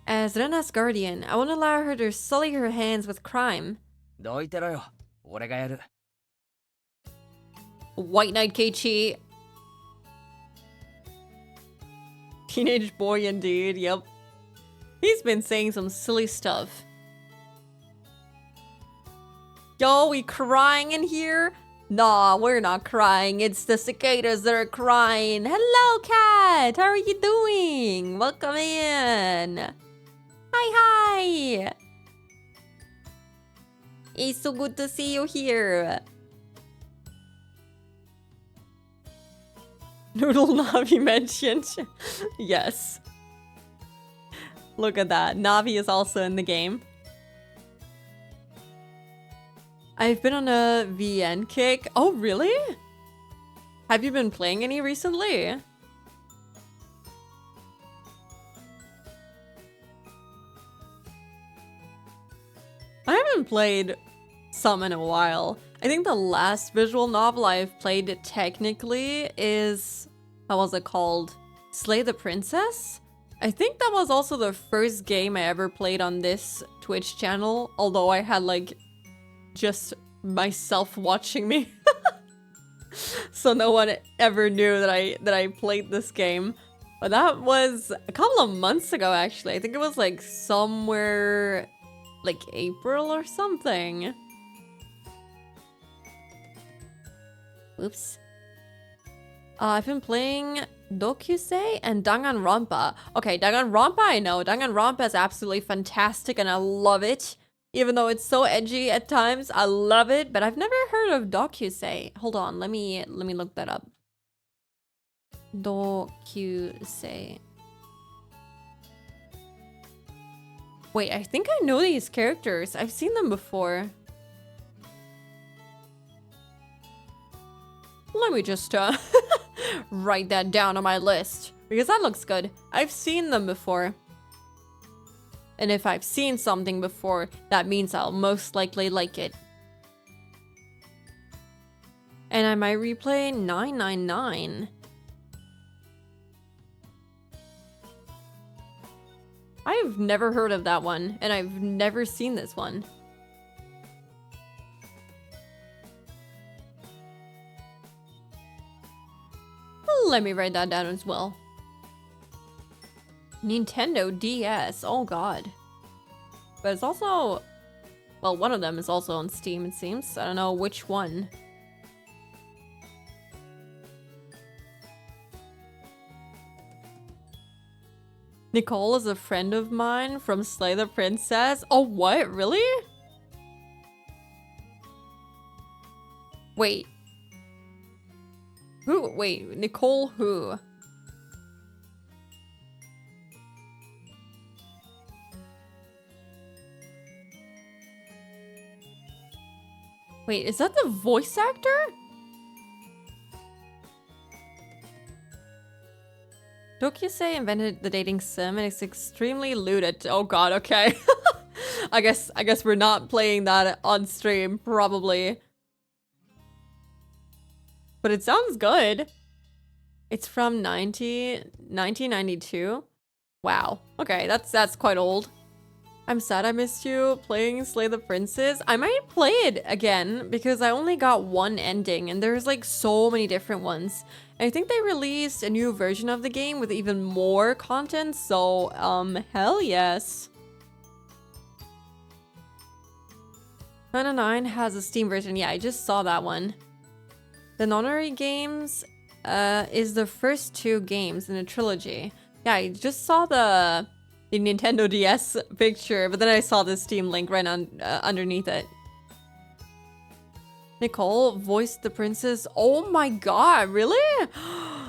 As Rena's guardian, I won't allow her to sully her hands with crime. どいてろよ。俺がやる。 White Knight Keiichi. Teenage boy indeed, yep. He's been saying some silly stuff. Yo, we crying in here? Nah, we're not crying. It's the cicadas that are crying. Hello, cat. How are you doing? Welcome in. Hi. It's so good to see you here. Noodle Navi mentioned. Yes. Look at that. Navi is also in the game. I've been on a VN kick. Oh, really? Have you been playing any recently? I haven't played some in a while. I think the last visual novel I've played technically is... How was it called? Slay the Princess? I think that was also the first game I ever played on this Twitch channel. Although I had like... just myself watching me. So no one ever knew that I played this game. But that was a couple of months ago actually. I think it was like somewhere like April or something. Oops. I've been playing Dokusei and Danganronpa. Okay, Danganronpa I know. Danganronpa is absolutely fantastic and I love it. Even though it's so edgy at times, I love it. But I've never heard of Dokusei. Hold on, let me look that up. Dokusei. Wait, I think I know these characters. I've seen them before. Let me just write that down on my list. Because that looks good. I've seen them before. And if I've seen something before, that means I'll most likely like it. And I might replay 999. I've never heard of that one, and I've never seen this one. Let me write that down as well. Nintendo DS, oh god. But it's also... Well, one of them is also on Steam, it seems. I don't know which one. Nicole is a friend of mine from Slay the Princess. Oh, what? Really? Wait. Who? Wait, Nicole who? Wait, is that the voice actor? Dokusei invented the dating sim and it's extremely lewd. Oh god, okay. I guess we're not playing that on stream, probably. But it sounds good. It's from 1992. Wow. Okay, that's quite old. I'm sad I missed you playing Slay the Princess. I might play it again because I only got one ending and there's like so many different ones. And I think they released a new version of the game with even more content, so hell yes. 909 has a Steam version. Yeah, I just saw that one. The Nonary games is the first 2 games in a trilogy. Yeah, I just saw the Nintendo DS picture, but then I saw the Steam link right on underneath it. Nicole voiced the princess. Oh my god, really?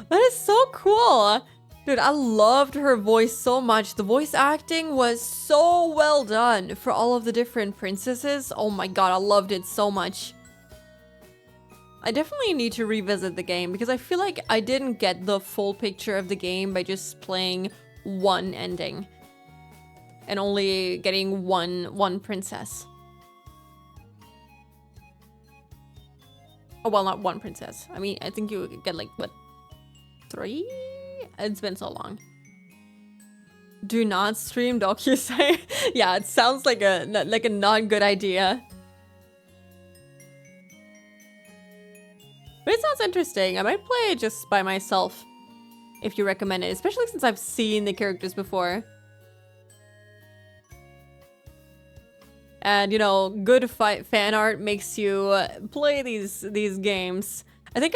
That is so cool. Dude, I loved her voice so much. The voice acting was so well done for all of the different princesses. Oh my god, I loved it so much. I definitely need to revisit the game because I feel like I didn't get the full picture of the game by just playing one ending and only getting one princess. Oh, well, not one princess. I mean, I think you get like, what, 3? It's been so long. Do not stream DocuSay. Yeah, it sounds like a not good idea. But it sounds interesting. I might play it just by myself if you recommend it, especially since I've seen the characters before. And you know, good fan art makes you play these games. I think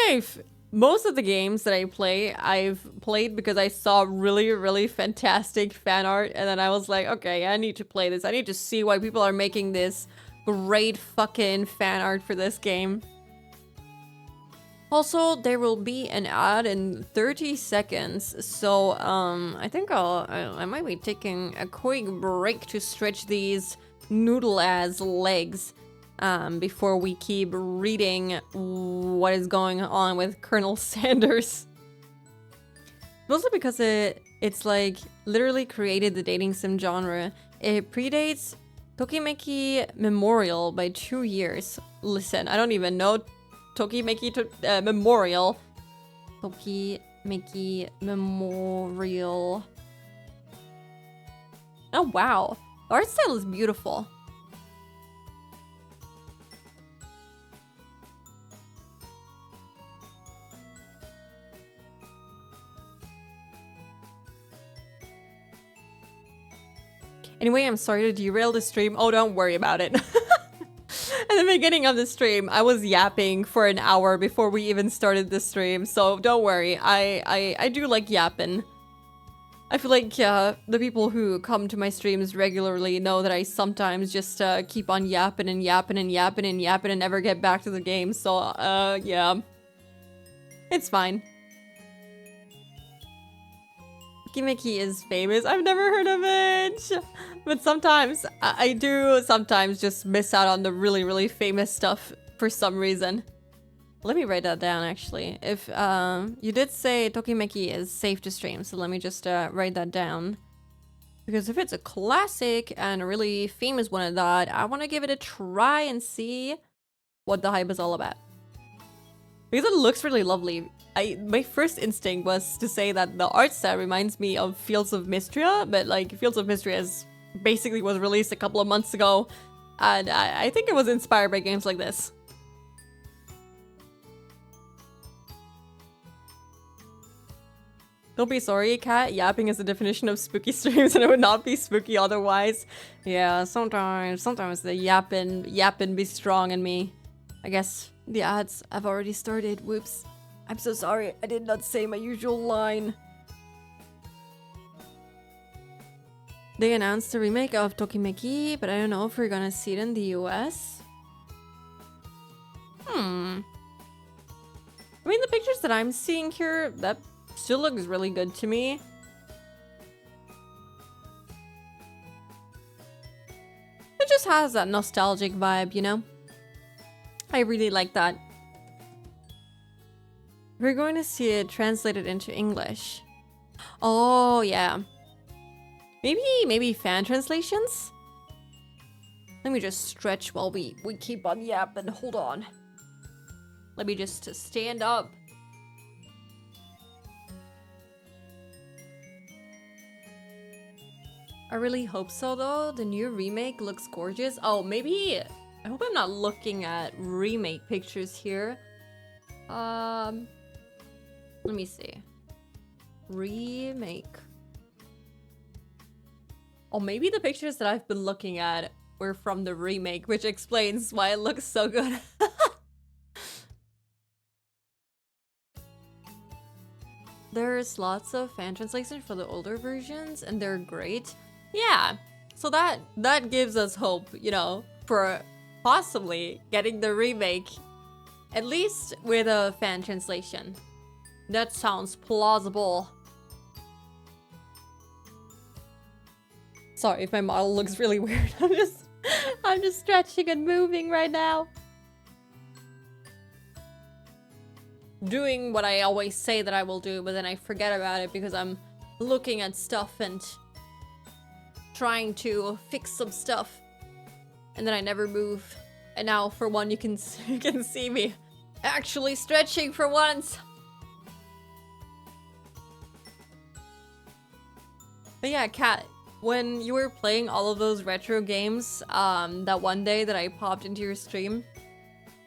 most of the games that I've played because I saw really fantastic fan art, and then I was like, okay, I need to play this. I need to see why people are making this great fucking fan art for this game. Also, there will be an ad in 30 seconds, so I think I might be taking a quick break to stretch these noodle-ass legs before we keep reading what is going on with Colonel Sanders. Mostly because it's like literally created the dating sim genre. It predates Tokimeki Memorial by 2 years. Listen, I don't even know Tokimeki Memorial. Tokimeki Memorial. Oh wow. The art style is beautiful. Anyway, I'm sorry to derail the stream. Oh, don't worry about it. At the beginning of the stream, I was yapping for an hour before we even started the stream, so don't worry. I do like yapping. I feel like the people who come to my streams regularly know that I sometimes just keep on yapping and yapping and yapping and yapping and never get back to the game, so yeah. It's fine. Kimeki is famous. I've never heard of it! But sometimes, I do sometimes just miss out on the really famous stuff for some reason. Let me write that down, actually. If you did say Tokimeki is safe to stream, so let me just write that down. Because if it's a classic and a really famous one at that, I want to give it a try and see what the hype is all about. Because it looks really lovely. My first instinct was to say that the art style reminds me of Fields of Mystria, but like Fields of Mystria basically was released a couple of months ago, and I think it was inspired by games like this. Don't be sorry, Kat. Yapping is the definition of spooky streams and it would not be spooky otherwise. Yeah, sometimes the yapping be strong in me. I guess the ads have already started. Whoops. I'm so sorry. I did not say my usual line. They announced the remake of Tokimeki, but I don't know if we're gonna see it in the US. I mean, the pictures that I'm seeing here, that still looks really good to me. It just has that nostalgic vibe, you know? I really like that. We're going to see it translated into English. Oh, yeah. Maybe fan translations? Let me just stretch while we keep on yapping. Hold on. Let me just stand up. I really hope so though. The new remake looks gorgeous. Oh, maybe... I hope I'm not looking at remake pictures here. Let me see. Remake. Oh, maybe the pictures that I've been looking at were from the remake, which explains why it looks so good. There's lots of fan translation for the older versions, and they're great. Yeah, so that gives us hope, you know, for possibly getting the remake, at least with a fan translation. That sounds plausible. Sorry if my model looks really weird. I'm just stretching and moving right now. Doing what I always say that I will do, but then I forget about it because I'm looking at stuff and trying to fix some stuff. And then I never move. And now for one you can see me actually stretching for once. But yeah, Kat, when you were playing all of those retro games, that one day that I popped into your stream,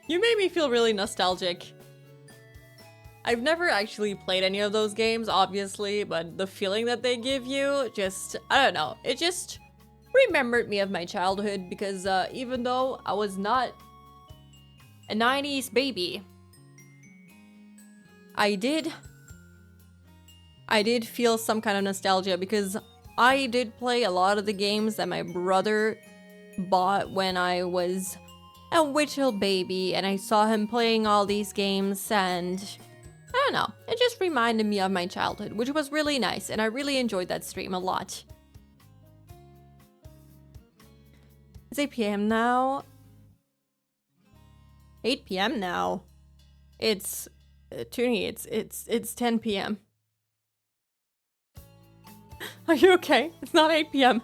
you made me feel really nostalgic. I've never actually played any of those games, obviously, but the feeling that they give you, just, I don't know, it just remembered me of my childhood because even though I was not a 90s baby, I did feel some kind of nostalgia because I did play a lot of the games that my brother bought when I was a little baby, and I saw him playing all these games, and I don't know, it just reminded me of my childhood, which was really nice, and I really enjoyed that stream a lot. It's 8 p.m. now. 8 p.m. now. It's Toonie, it's 10 p.m. Are you okay? It's not 8 p.m.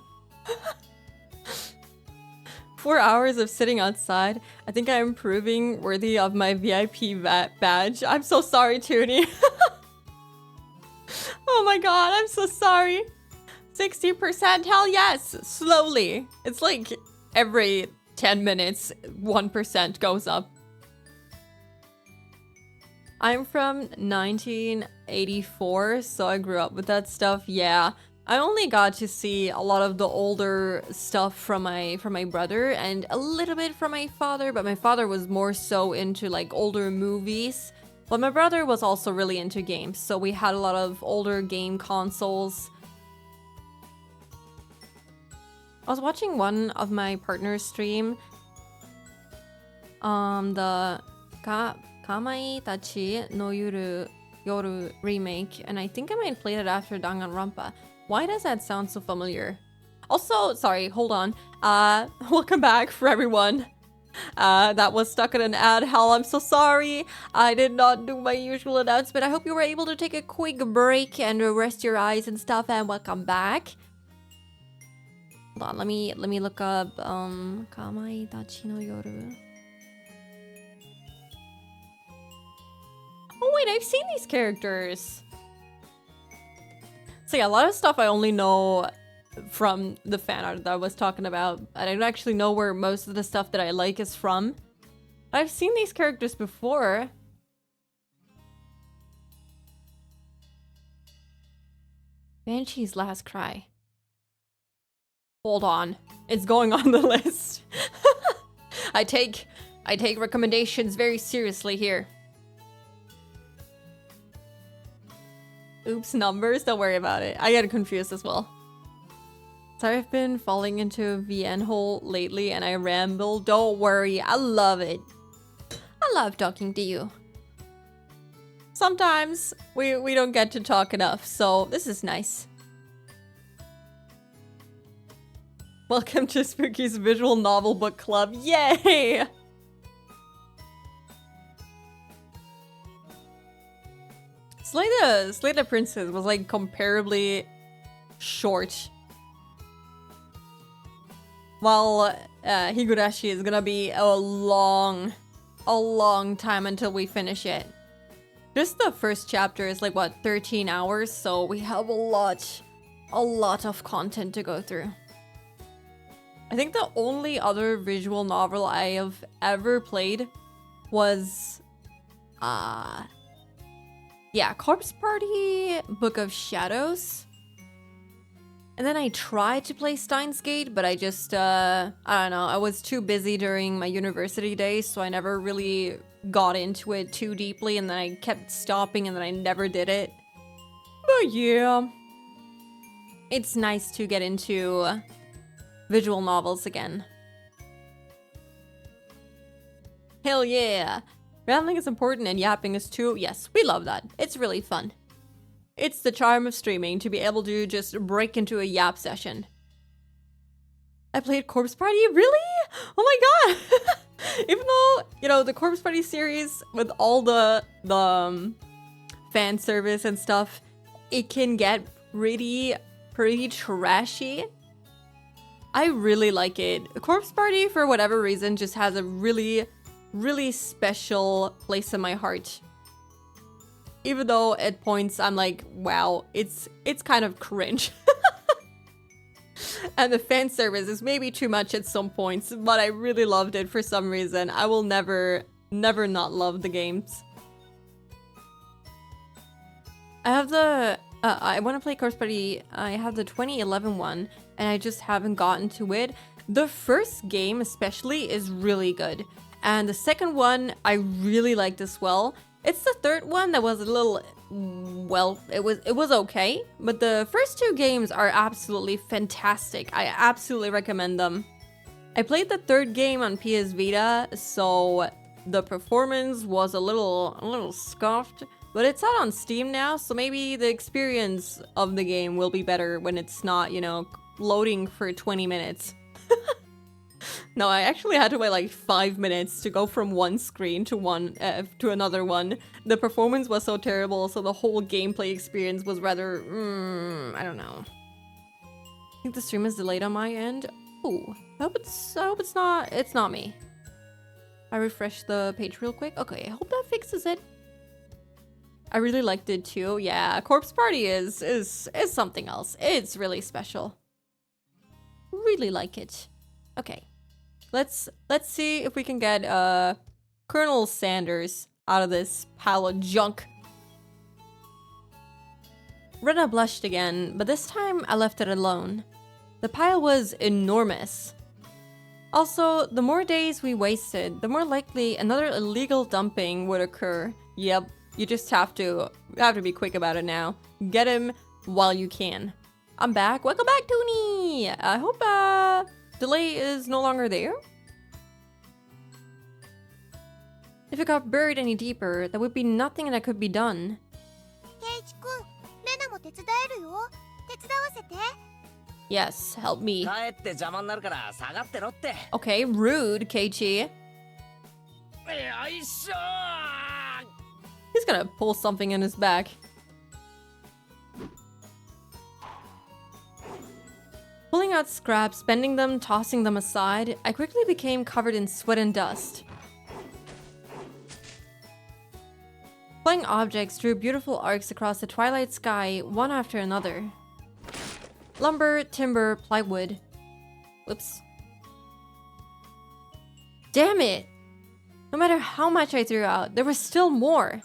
4 hours of sitting outside. I think I'm proving worthy of my VIP badge. I'm so sorry, Toonie. Oh my god, I'm so sorry. 60%? Hell yes! Slowly. It's like every 10 minutes, 1% goes up. I'm from 1984, so I grew up with that stuff. Yeah, I only got to see a lot of the older stuff from my brother and a little bit from my father, but my father was more so into like older movies. But my brother was also really into games, so we had a lot of older game consoles. I was watching one of my partner's stream, the Kamai Tachi no Yoru remake, and I think I might play it after Danganronpa. Why does that sound so familiar? Also, sorry, hold on. Welcome back for everyone. That was stuck in an ad. Hell, I'm so sorry. I did not do my usual announcement. I hope you were able to take a quick break and rest your eyes and stuff, and welcome back. Hold on, let me look up Kamai Tachi no Yoru. Oh wait, I've seen these characters. So yeah, a lot of stuff I only know from the fan art that I was talking about. I don't actually know where most of the stuff that I like is from. I've seen these characters before. Banshee's Last Cry. Hold on. It's going on the list. I take recommendations very seriously here. Oops, numbers, don't worry about it. I get confused as well. Sorry, I've been falling into a VN hole lately and I ramble. Don't worry, I love it. I love talking to you. Sometimes we don't get to talk enough, so this is nice. Welcome to Spooky's Visual Novel Book Club. Yay! Slay the Princess was like comparably short. While Higurashi is gonna be a long time until we finish it. Just the first chapter is like, what, 13 hours? So we have a lot a lot of content to go through. I think the only other visual novel I have ever played was, yeah, Corpse Party, Book of Shadows. And then I tried to play Steins Gate, but I just, I don't know, I was too busy during my university days, so I never really got into it too deeply, and then I kept stopping, and then I never did it. But yeah, it's nice to get into visual novels again. Hell yeah! Rambling is important and yapping is too. Yes, we love that. It's really fun. It's the charm of streaming to be able to just break into a yap session. I played Corpse Party? Really? Oh my god! Even though, you know, the Corpse Party series with all the fan service and stuff, it can get pretty trashy. I really like it. Corpse Party, for whatever reason, just has a really special place in my heart. Even though at points I'm like, wow, it's kind of cringe. And the fan service is maybe too much at some points, but I really loved it for some reason. I will never not love the games. I have the, I want to play Corpse Party. I have the 2011 one, and I just haven't gotten to it. The first game especially is really good. And the second one I really liked as well. It's the third one that was a little, well, it was okay. But the first two games are absolutely fantastic. I absolutely recommend them. I played the third game on PS Vita, so the performance was a little scuffed. But it's out on Steam now, so maybe the experience of the game will be better when it's not, you know, loading for 20 minutes. No, I actually had to wait like 5 minutes to go from one screen to another one. The performance was so terrible, so the whole gameplay experience was rather, I don't know. I think the stream is delayed on my end. Ooh, I hope it's not me. I refreshed the page real quick. Okay, I hope that fixes it. I really liked it too. Yeah, Corpse Party is something else. It's really special. Really like it. Okay. Let's see if we can get Colonel Sanders out of this pile of junk. Rena blushed again, but this time I left it alone. The pile was enormous. Also, the more days we wasted, the more likely another illegal dumping would occur. Yep, you just have to be quick about it now. Get him while you can. I'm back. Welcome back, Toonie. I hope delay is no longer there. If it got buried any deeper, there would be nothing that could be done. Keiichi-kun, Rena mo tetsudaeru yo. Tetsudawassete. Yes, help me. 帰って邪魔になるから下がってろって。 Okay, rude, Keiichi. よいしょー。 He's gonna pull something in his back. Pulling out scraps, bending them, tossing them aside, I quickly became covered in sweat and dust. Flying objects drew beautiful arcs across the twilight sky, one after another. Lumber, timber, plywood. Whoops. Damn it! No matter how much I threw out, there was still more.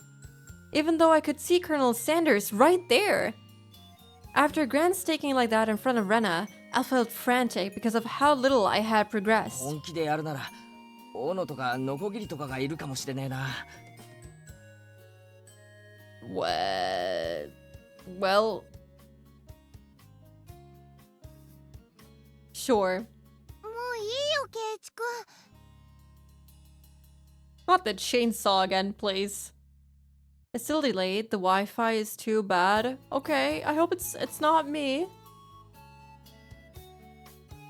Even though I could see Colonel Sanders right there. After grand staking like that in front of Rena, I felt frantic because of how little I had progressed. 本気でやるなら、大野とかノコギリとかがいるかもしれねえな。What? Well, sure. もういいよ、Keiichi-kun. Not the chainsaw again, please. It's still delayed. The Wi-Fi is too bad. Okay, I hope it's not me.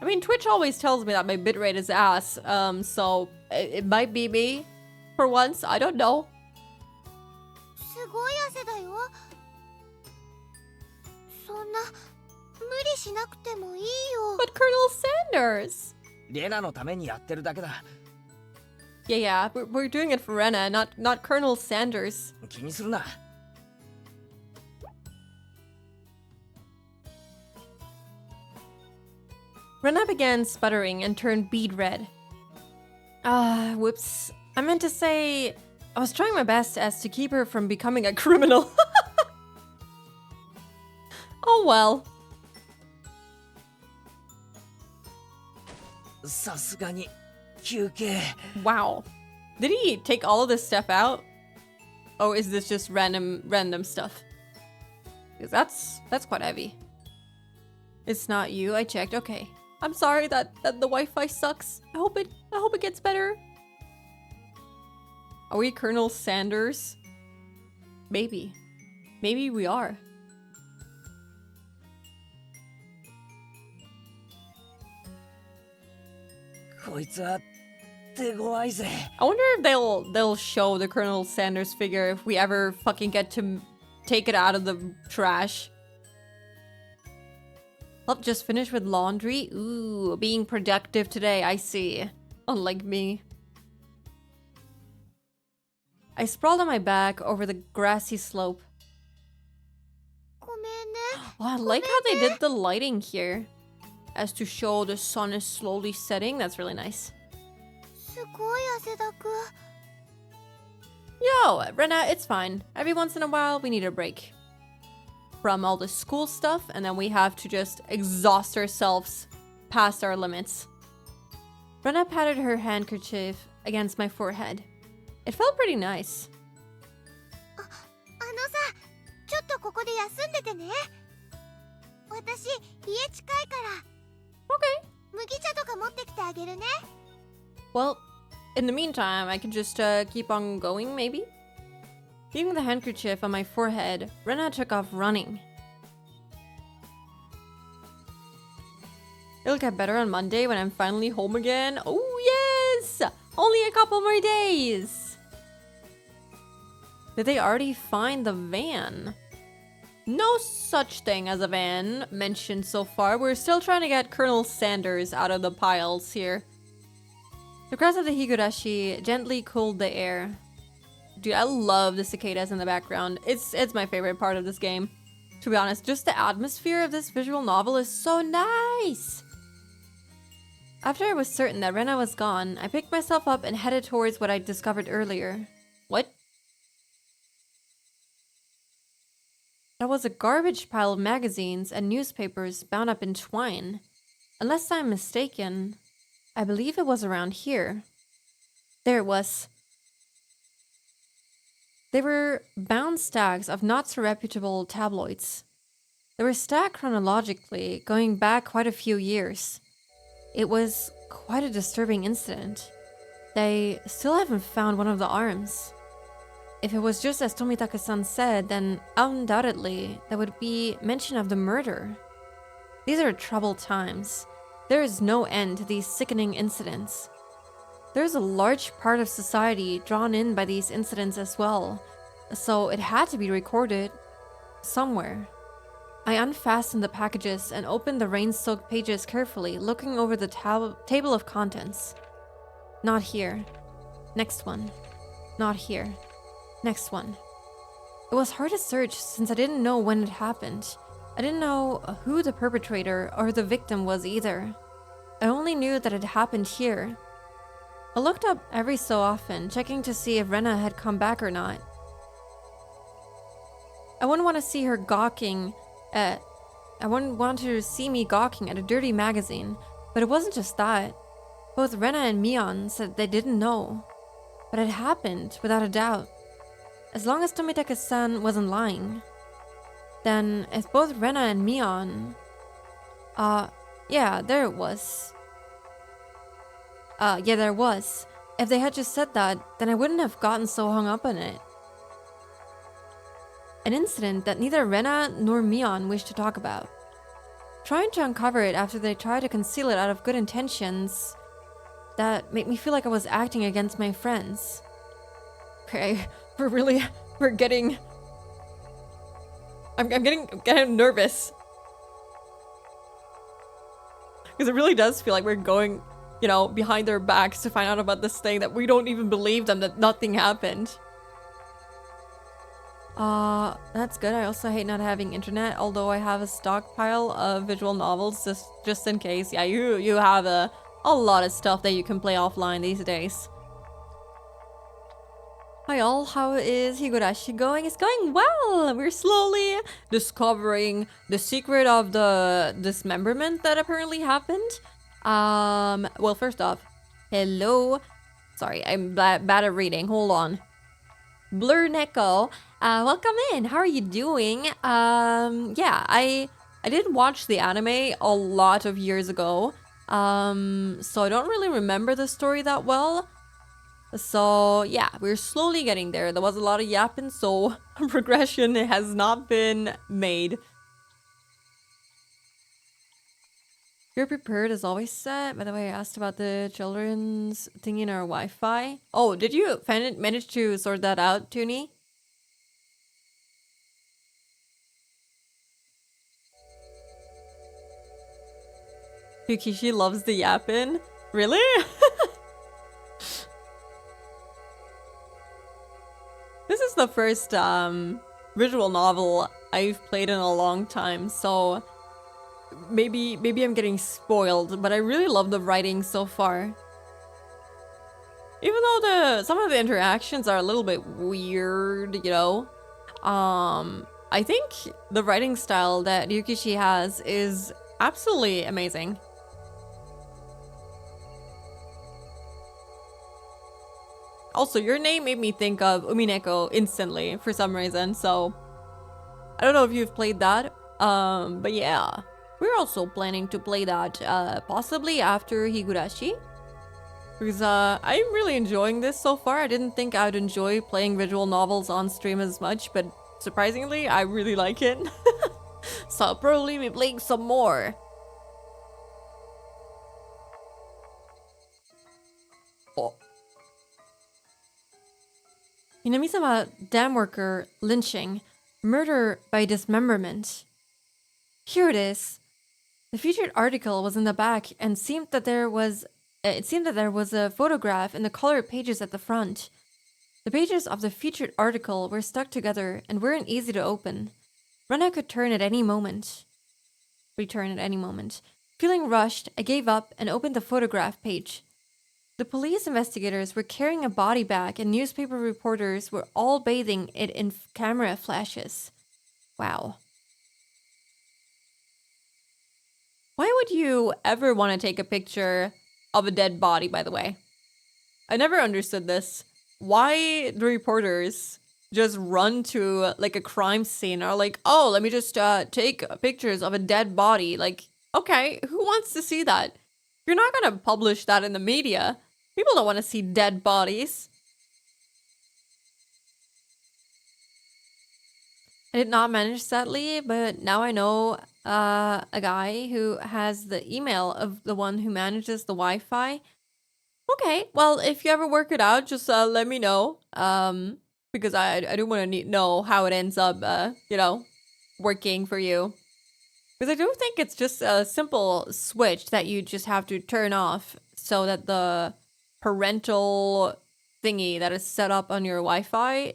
I mean, Twitch always tells me that my bitrate is ass, so it might be me. For once, I don't know. すごい汗だよ。そんな無理しなくてもいいよ。 But Colonel Sanders! レナのためにやってるだけだ。 Yeah, we're doing it for Rena, not Colonel Sanders. 気にするな。Rena began sputtering and turned bead red. Whoops. I meant to say, I was trying my best as to keep her from becoming a criminal. Oh well. さすがに休憩。 Wow. Did he take all of this stuff out? Or is this just random stuff? Because that's quite heavy. It's not you. I checked. Okay. I'm sorry that the Wi-Fi sucks. I hope it gets better. Are we Colonel Sanders? Maybe. Maybe we are. I wonder if they'll show the Colonel Sanders figure if we ever fucking get to take it out of the trash. I'll just finish with laundry. Ooh, being productive today, I see. Unlike me. I sprawled on my back over the grassy slope. Oh, I like how they did the lighting here. As to show the sun is slowly setting. That's really nice. Yo, Rena, it's fine. Every once in a while, we need a break. From all the school stuff, and then we have to just exhaust ourselves past our limits. Rena patted her handkerchief against my forehead. It felt pretty nice. Okay. Well, in the meantime, I can just keep on going, maybe? Leaving the handkerchief on my forehead, Rena took off running. It'll get better on Monday when I'm finally home again. Oh, yes! Only a couple more days! Did they already find the van? No such thing as a van mentioned so far. We're still trying to get Colonel Sanders out of the piles here. The crest of the Higurashi gently cooled the air. Dude, I love the cicadas in the background. It's my favorite part of this game. To be honest, just the atmosphere of this visual novel is so nice! After I was certain that Rena was gone, I picked myself up and headed towards what I discovered earlier. What? That was a garbage pile of magazines and newspapers bound up in twine. Unless I'm mistaken, I believe it was around here. There it was. They were bound stacks of not so reputable tabloids. They were stacked chronologically, going back quite a few years. It was quite a disturbing incident. They still haven't found one of the arms. If it was just as Tomitake-san said, then undoubtedly there would be mention of the murder. These are troubled times. There is no end to these sickening incidents. There is a large part of society drawn in by these incidents as well, so it had to be recorded somewhere. I unfastened the packages and opened the rain-soaked pages carefully, looking over the table of contents. Not here. Next one. Not here. Next one. It was hard to search since I didn't know when it happened. I didn't know who the perpetrator or the victim was either. I only knew that it happened here. I looked up every so often, checking to see if Rena had come back or not. I wouldn't want to see her gawking at... I wouldn't want her to see me gawking at a dirty magazine, but it wasn't just that. Both Rena and Mion said they didn't know. But it happened, without a doubt. As long as Tomitake-san wasn't lying. Then, if both Rena and Mion... yeah, there it was. Yeah, there was. If they had just said that, then I wouldn't have gotten so hung up on it. An incident that neither Rena nor Mion wished to talk about. Trying to uncover it after they tried to conceal it out of good intentions, that made me feel like I was acting against my friends. Okay, we're getting... I'm getting nervous. Because it really does feel like we're going, you know, behind their backs to find out about this thing that we don't even believe them, that nothing happened. That's good. I also hate not having internet, although I have a stockpile of visual novels just in case. Yeah, you have a lot of stuff that you can play offline these days. Hi all, how is Higurashi going? It's going well! We're slowly discovering the secret of the dismemberment that apparently happened. Well, first off, hello. Sorry, I'm bad at reading. Hold on. Blur Neko, welcome in. How are you doing? Yeah, I did watch the anime a lot of years ago. So I don't really remember the story that well. So yeah, we're slowly getting there. There was a lot of yapping, so progression has not been made. You're prepared as always, set. By the way, I asked about the children's thing in our Wi-Fi. Oh, did you manage to sort that out, Toonie? Yukishi loves the yapping. Really? This is the first visual novel I've played in a long time, so maybe I'm getting spoiled, but I really love the writing so far. Even though some of the interactions are a little bit weird, you know. I think the writing style that Yukishi has is absolutely amazing. Also, your name made me think of Umineko instantly for some reason, so I don't know if you've played that. But yeah, we're also planning to play that possibly after Higurashi. Because I'm really enjoying this so far. I didn't think I'd enjoy playing visual novels on stream as much, but surprisingly, I really like it. So I'll probably be playing some more. Oh. Hinami-sama, dam worker, lynching, murder by dismemberment. Here it is. The featured article was in the back and seemed that there was a photograph in the colored pages at the front. The pages of the featured article were stuck together and weren't easy to open. Rana could return at any moment. Feeling rushed, I gave up and opened the photograph page. The police investigators were carrying a body bag and newspaper reporters were all bathing it in camera flashes. Wow. Why would you ever want to take a picture of a dead body, by the way? I never understood this. Why the reporters just run to like a crime scene or like, oh, let me just take pictures of a dead body. Like, okay, who wants to see that? You're not gonna publish that in the media. People don't want to see dead bodies. I did not manage, sadly, but now I know a guy who has the email of the one who manages the Wi-Fi. Okay, well, if you ever work it out, just let me know. Because I do want to know how it ends up, you know, working for you. Because I do think it's just a simple switch that you just have to turn off so that the parental thingy that is set up on your Wi-Fi,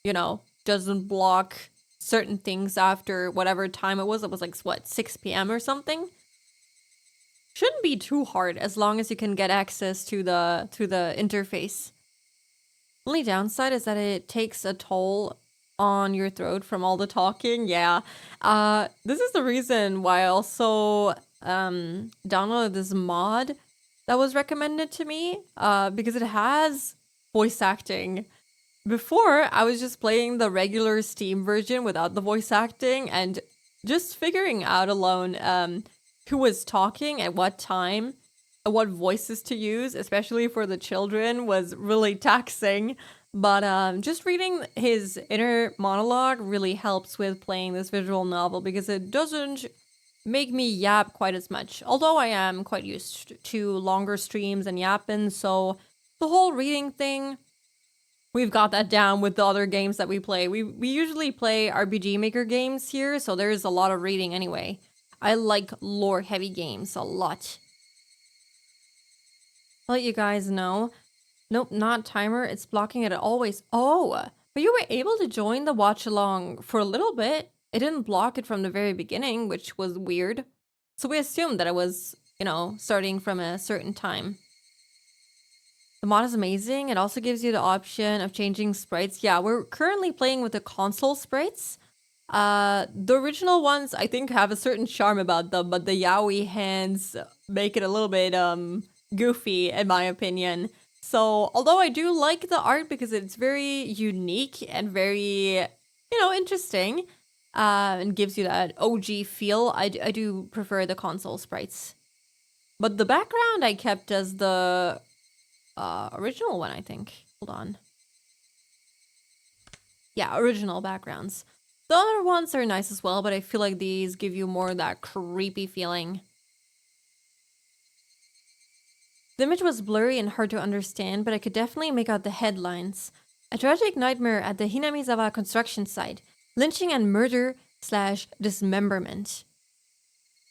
you know, doesn't block certain things after whatever time it was. It was like, what, 6 p.m. or something? Shouldn't be too hard as long as you can get access to the interface. Only downside is that it takes a toll on your throat from all the talking. Yeah. This is the reason why I also downloaded this mod that was recommended to me, because it has voice acting. Before, I was just playing the regular Steam version without the voice acting and just figuring out alone who was talking at what time and what voices to use, especially for the children, was really taxing. But just reading his inner monologue really helps with playing this visual novel because it doesn't make me yap quite as much. Although I am quite used to longer streams and yapping, so the whole reading thing, we've got that down with the other games that we play. We usually play RPG Maker games here, so there's a lot of reading anyway. I like lore-heavy games a lot. I'll let you guys know. Nope, not timer. It's blocking it always. Oh, But you were able to join the watch along for a little bit. It didn't block it from the very beginning, which was weird. So we assumed that it was, you know, starting from a certain time. The mod is amazing. It also gives you the option of changing sprites. Yeah, we're currently playing with the console sprites. The original ones, I think, have a certain charm about them, but the yaoi hands make it a little bit, goofy, in my opinion. So, although I do like the art because it's very unique and very, you know, interesting, and gives you that OG feel, I do prefer the console sprites. But the background I kept as the original one, I think. Hold on. Yeah, original backgrounds. The other ones are nice as well, but I feel like these give you more of that creepy feeling. The image was blurry and hard to understand, but I could definitely make out the headlines. A tragic nightmare at the Hinamizawa construction site. Lynching and murder / dismemberment.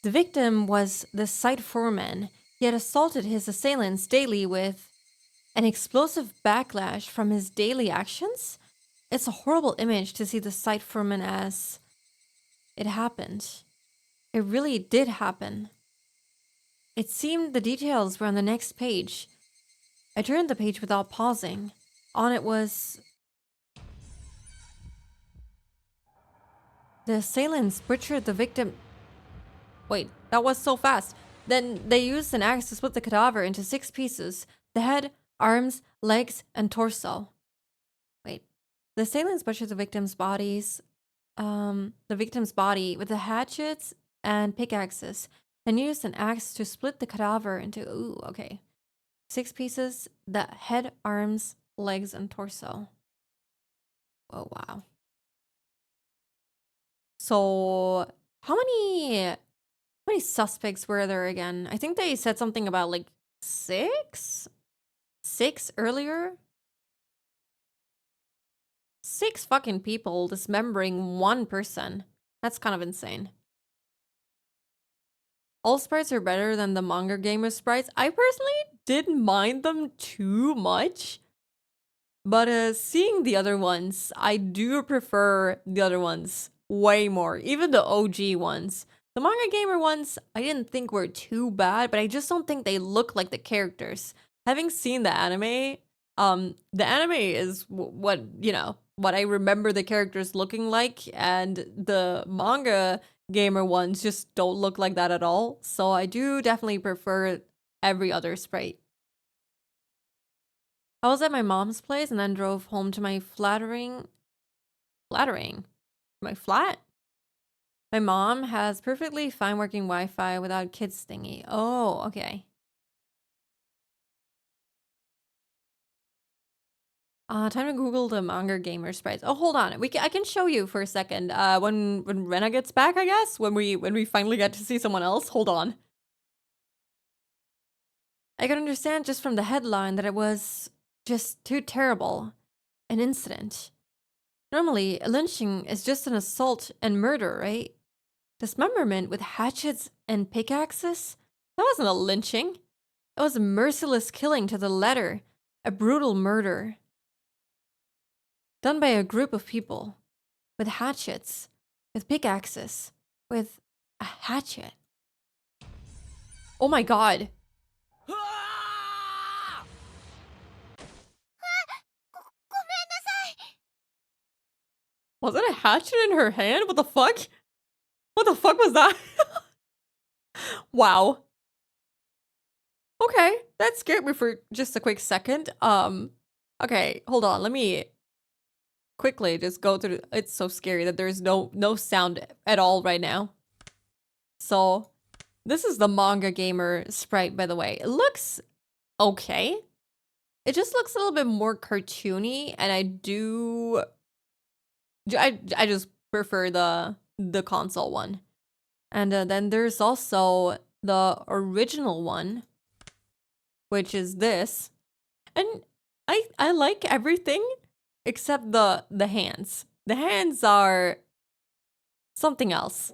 The victim was the site foreman. He had assaulted his assailants daily with an explosive backlash from his daily actions? It's a horrible image to see the site foreman as it happened. It really did happen. It seemed the details were on the next page. I turned the page without pausing. On it was... The assailants butchered the victim... Wait, that was so fast. Then they used an axe to split the cadaver into 6 pieces. The head, arms, legs, and torso. Wait. The assailants butchered the victim's body with the hatchets and pickaxes, and used an axe to split the cadaver into, ooh, okay, 6 pieces, the head, arms, legs, and torso. Oh, wow. So, how many suspects were there again? I think they said something about, like, 6? 6 earlier? 6 fucking people dismembering 1 person. That's kind of insane. All sprites are better than the manga gamer sprites. I personally didn't mind them too much. But seeing the other ones, I do prefer the other ones way more. Even the OG ones. The manga gamer ones, I didn't think were too bad, but I just don't think they look like the characters. Having seen the anime is what, you know, what I remember the characters looking like, and the manga gamer ones just don't look like that at all. So I do definitely prefer every other sprite. I was at my mom's place and then drove home to my my flat. My mom has perfectly fine working Wi-Fi without kids thingy. Oh, okay. Time to Google the manga gamer sprites. Oh, hold on. I can show you for a second. When Rena gets back, I guess. When we finally get to see someone else. Hold on. I could understand just from the headline that it was just too terrible an incident. Normally, a lynching is just an assault and murder, right? Dismemberment with hatchets and pickaxes? That wasn't a lynching. It was a merciless killing to the letter. A brutal murder. Done by a group of people. With hatchets. With pickaxes. With a hatchet. Oh my god. Was it a hatchet in her hand? What the fuck? What the fuck was that? Wow. Okay, that scared me for just a quick second. Okay, hold on. Let me quickly just go through. It's so scary that there's no sound at all right now. So, this is the manga gamer sprite, by the way. It looks okay. It just looks a little bit more cartoony, and I just prefer the console one. And then there's also the original one, which is this. And I like everything except the hands. The hands are something else.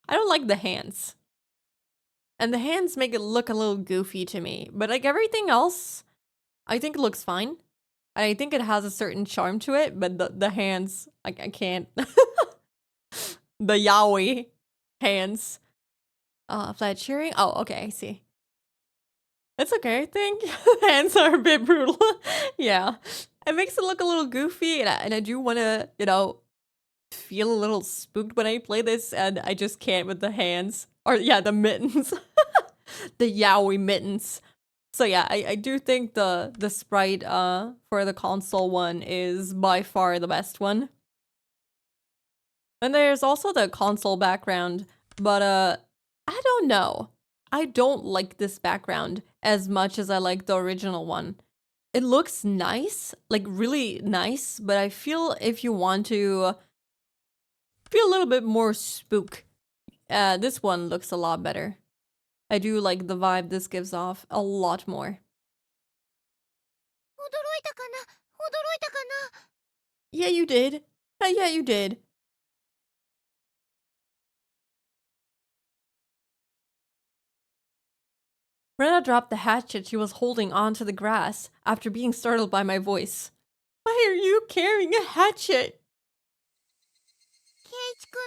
I don't like the hands. And the hands make it look a little goofy to me. But like everything else, I think it looks fine. I think it has a certain charm to it, but the hands, I can't. The yaoi hands. Flat cheering. Oh, okay, I see. It's okay, I think. Hands are a bit brutal. Yeah. It makes it look a little goofy, and I do want to, you know, feel a little spooked when I play this, and I just can't with the hands. Or, yeah, the mittens. The yaoi mittens. So yeah, I do think the sprite for the console one is by far the best one. And there's also the console background, but I don't know. I don't like this background as much as I like the original one. It looks nice, like really nice, but I feel if you want to feel a little bit more spook, this one looks a lot better. I do like the vibe this gives off a lot more. 驚いたかな驚いたかな Yeah, you did. Yeah, you did. Rena dropped the hatchet she was holding onto the grass after being startled by my voice. Why are you carrying a hatchet? ケイイチくんね、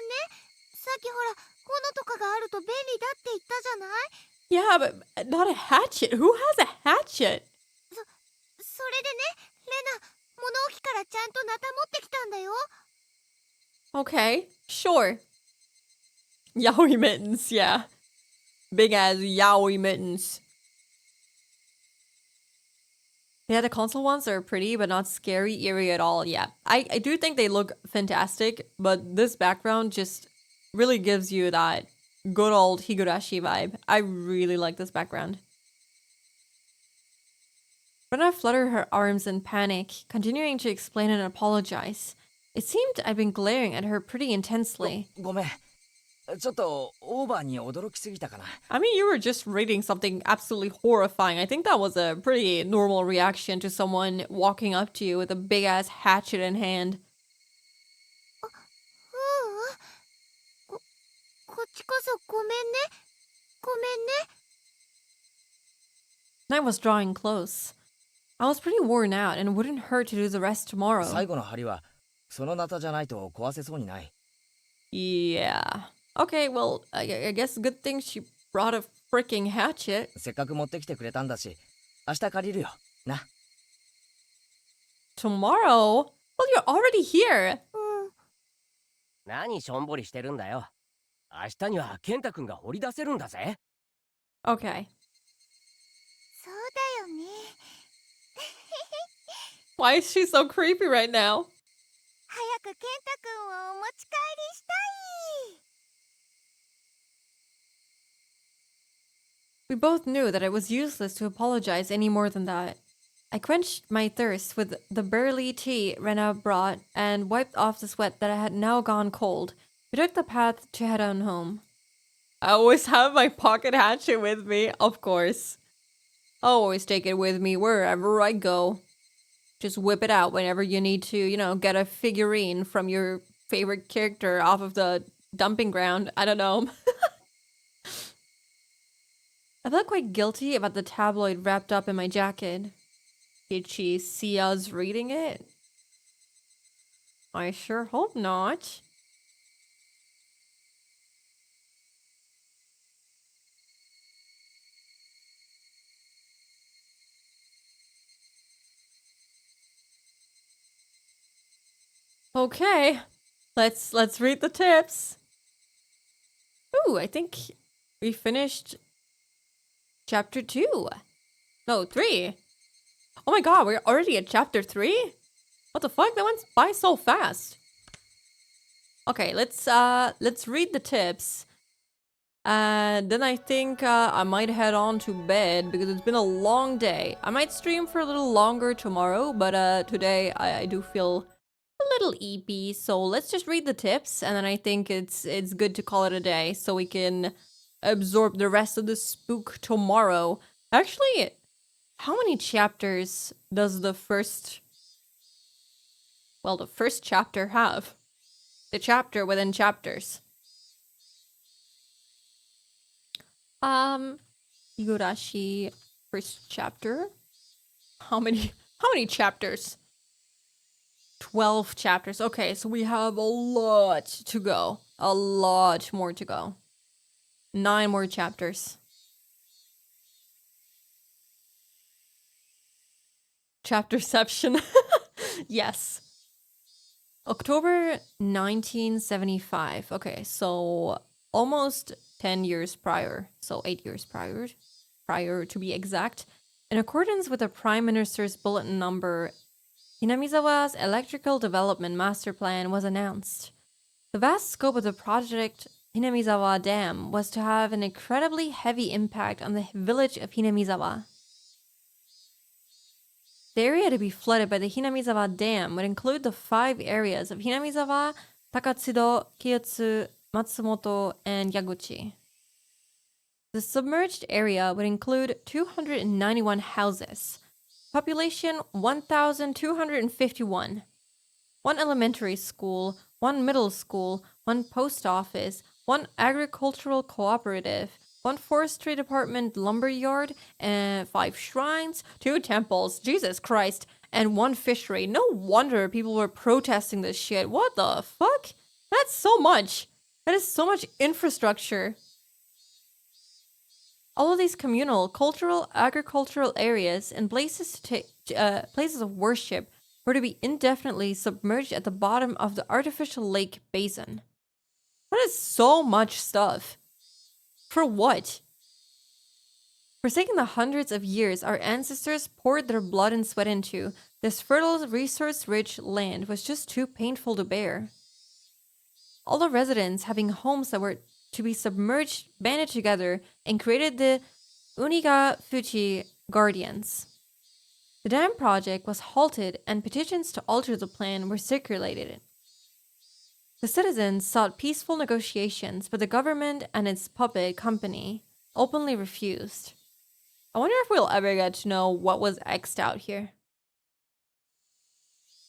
さっきほら斧とかがあると便利だって言ったじゃない Yeah, but not a hatchet. Who has a hatchet? それでね、レナ、物置からちゃんとナタ持ってきたんだよ。 Okay, sure. Yaoi mittens, yeah. Big ass yaoi mittens. Yeah, the console ones are pretty, but not scary, eerie at all. Yeah, I do think they look fantastic, but this background just really gives you that good old Higurashi vibe. I really like this background. Rena fluttered her arms in panic, continuing to explain and apologize. It seemed I'd been glaring at her pretty intensely. ごめん。ちょっとオーバーに驚きすぎたかな。I mean, you were just reading something absolutely horrifying. I think that was a pretty normal reaction to someone walking up to you with a big ass hatchet in hand. ううん。こっちこそごめんね。ごめんね。 Night was drawing close. I was pretty worn out and it wouldn't hurt to do the rest 最 tomorrow. 後の針はそのナタじゃないと壊せそうにない。 Yeah. Okay, well, I guess good thing she brought a freaking hatchet. せっかく持ってきてくれたんだし、明日借りるよ。な。Tomorrow? Well, you're already here. うん。何しょんぼりしてるんだよ。明日には健太くんが掘り出せるんだぜ。Okay. そうだよね。 Why is she so creepy right now? 早く健太くんをお持ち帰りしたい。 We both knew that it was useless to apologize any more than that. I quenched my thirst with the burly tea Rena brought and wiped off the sweat that had now gone cold. We took the path to head on home. I always have my pocket hatchet with me, of course. I always take it with me wherever I go. Just whip it out whenever you need to, you know, get a figurine from your favorite character off of the dumping ground. I don't know. I felt quite guilty about the tabloid wrapped up in my jacket. Did she see us reading it? I sure hope not. Okay, let's read the tips. Ooh, I think we finished chapter 2. No, 3. Oh my god, we're already at chapter 3? What the fuck? That went by so fast. Okay, let's read the tips. And then I think I might head on to bed because it's been a long day. I might stream for a little longer tomorrow, but today I do feel a little eepy. So let's just read the tips, and then I think it's good to call it a day so we can absorb the rest of the spook tomorrow. Actually, how many chapters does the first chapter have? The chapter within chapters. Higurashi first chapter. How many How many chapters? 12 chapters. Okay, so we have a lot to go. A lot more to go. 9 more chapters. Chapterception. Yes. October 1975. Okay, so almost 10 years prior. So 8 years prior to be exact. In accordance with the Prime Minister's bulletin number, Hinamizawa's electrical development master plan was announced. The vast scope of the project Hinamizawa Dam was to have an incredibly heavy impact on the village of Hinamizawa. The area to be flooded by the Hinamizawa Dam would include the 5 areas of Hinamizawa, Takatsudo, Kiyotsu, Matsumoto, and Yaguchi. The submerged area would include 291 houses, population 1,251, 1 elementary school, 1 middle school, 1 post office, 1 agricultural cooperative, 1 forestry department lumber yard, and 5 shrines, 2 temples, Jesus Christ, and 1 fishery. No wonder people were protesting this shit. What the fuck? That's so much. That is so much infrastructure. All of these communal, cultural, agricultural areas and places of worship were to be indefinitely submerged at the bottom of the artificial lake basin. That is so much stuff. For what? Forsaking the hundreds of years our ancestors poured their blood and sweat into, this fertile, resource-rich land was just too painful to bear. All the residents having homes that were to be submerged banded together and created the Onikakushi Guardians. The dam project was halted and petitions to alter the plan were circulated. The citizens sought peaceful negotiations, but the government and its puppet company openly refused. I wonder if we'll ever get to know what was X'd out here.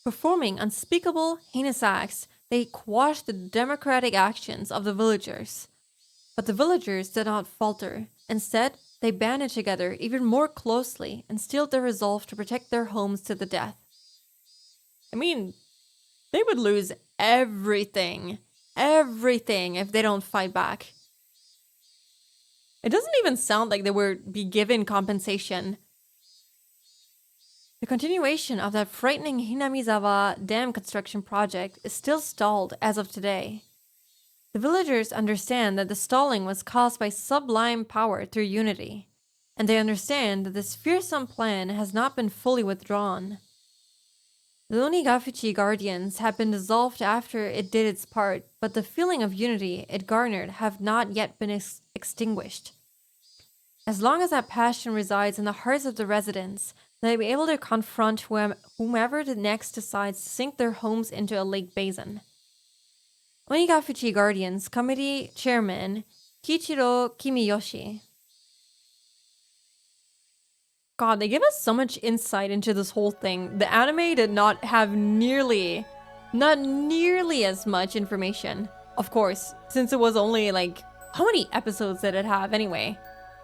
Performing unspeakable, heinous acts, they quashed the democratic actions of the villagers. But the villagers did not falter. Instead, they banded together even more closely and steeled their resolve to protect their homes to the death. I mean, they would lose everything if they don't fight back. It doesn't even sound like they would be given compensation. The continuation of that frightening Hinamizawa dam construction project is still stalled as of today. The villagers understand that the stalling was caused by sublime power through unity, and they understand that this fearsome plan has not been fully withdrawn. The Onikakushi Guardians have been dissolved after it did its part, but the feeling of unity it garnered have not yet been extinguished. As long as that passion resides in the hearts of the residents, they'll be able to confront whomever next decides to sink their homes into a lake basin. Onikakushi Guardians Committee Chairman Kichiro Kimiyoshi. God, they give us so much insight into this whole thing. The anime did not have nearly as much information. Of course, since it was only like, how many episodes did it have anyway?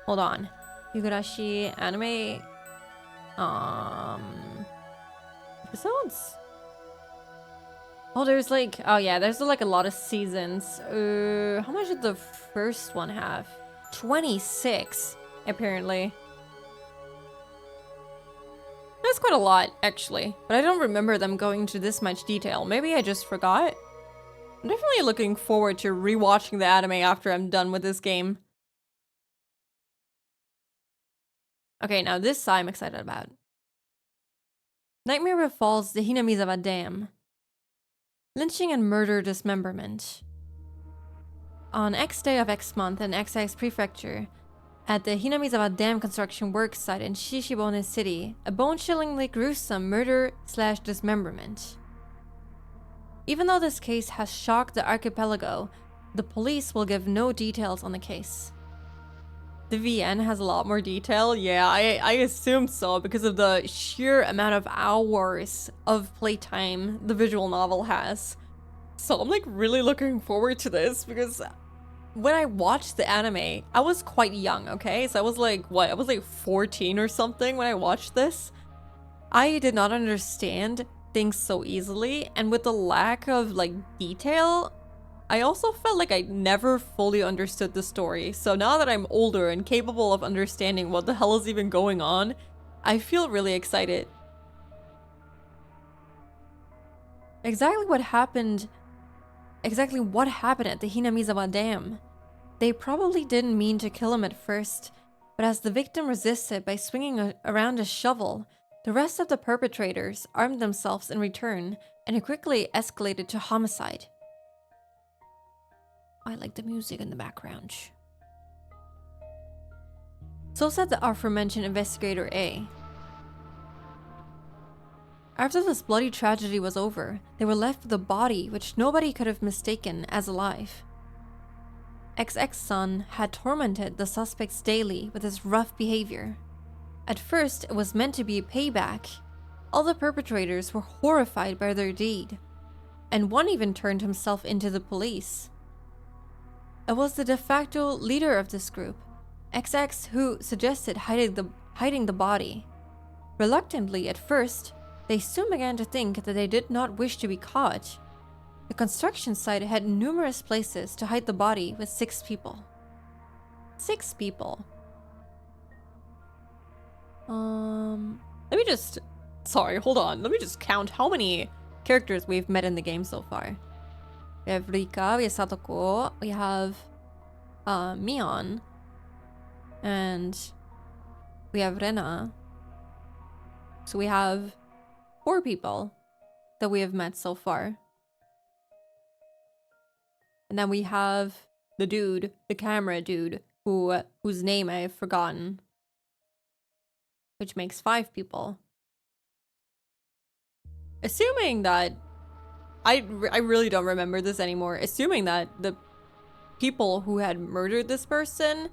Hold on. Higurashi anime episodes? Oh, there's like, oh yeah, there's like a lot of seasons. How much did the first one have? 26, apparently. That's quite a lot, actually. But I don't remember them going into this much detail. Maybe I just forgot. I'm definitely looking forward to rewatching the anime after I'm done with this game. Okay, now this I'm excited about. Nightmare befalls the Hinamizawa Dam. Lynching and murder dismemberment. On X day of X month in XX Prefecture, at the Hinamizawa Dam construction work site in Shishibone City, a bone-chillingly gruesome murder/dismemberment. Even though this case has shocked the archipelago, the police will give no details on the case. The VN has a lot more detail. Yeah, I assumed so because of the sheer amount of hours of playtime the visual novel has. So I'm like really looking forward to this because when I watched the anime, I was quite young, okay? So I was like, what? I was like 14 or something when I watched this. I did not understand things so easily, and with the lack of like detail, I also felt like I never fully understood the story. So now that I'm older and capable of understanding what the hell is even going on, I feel really excited. Exactly what happened at the Hinamizawa Dam. They probably didn't mean to kill him at first, but as the victim resisted by swinging around a shovel, the rest of the perpetrators armed themselves in return, and it quickly escalated to homicide. I like the music in the background. So said the aforementioned investigator A. After this bloody tragedy was over, they were left with a body which nobody could have mistaken as alive. XX-san had tormented the suspects daily with his rough behavior. At first, it was meant to be a payback. All the perpetrators were horrified by their deed, and one even turned himself into the police. It was the de facto leader of this group, XX, who suggested hiding the body. Reluctantly at first, they soon began to think that they did not wish to be caught. The construction site had numerous places to hide the body with 6 people. 6 people. Let me just... Sorry, hold on. Let me just count how many characters we've met in the game so far. We have Rika, we have Satoko, we have Mion, and we have Rena. So we have 4 people that we have met so far. And then we have the dude, the camera dude, whose name I have forgotten. Which makes 5 people. Assuming that... I really don't remember this anymore. Assuming that the people who had murdered this person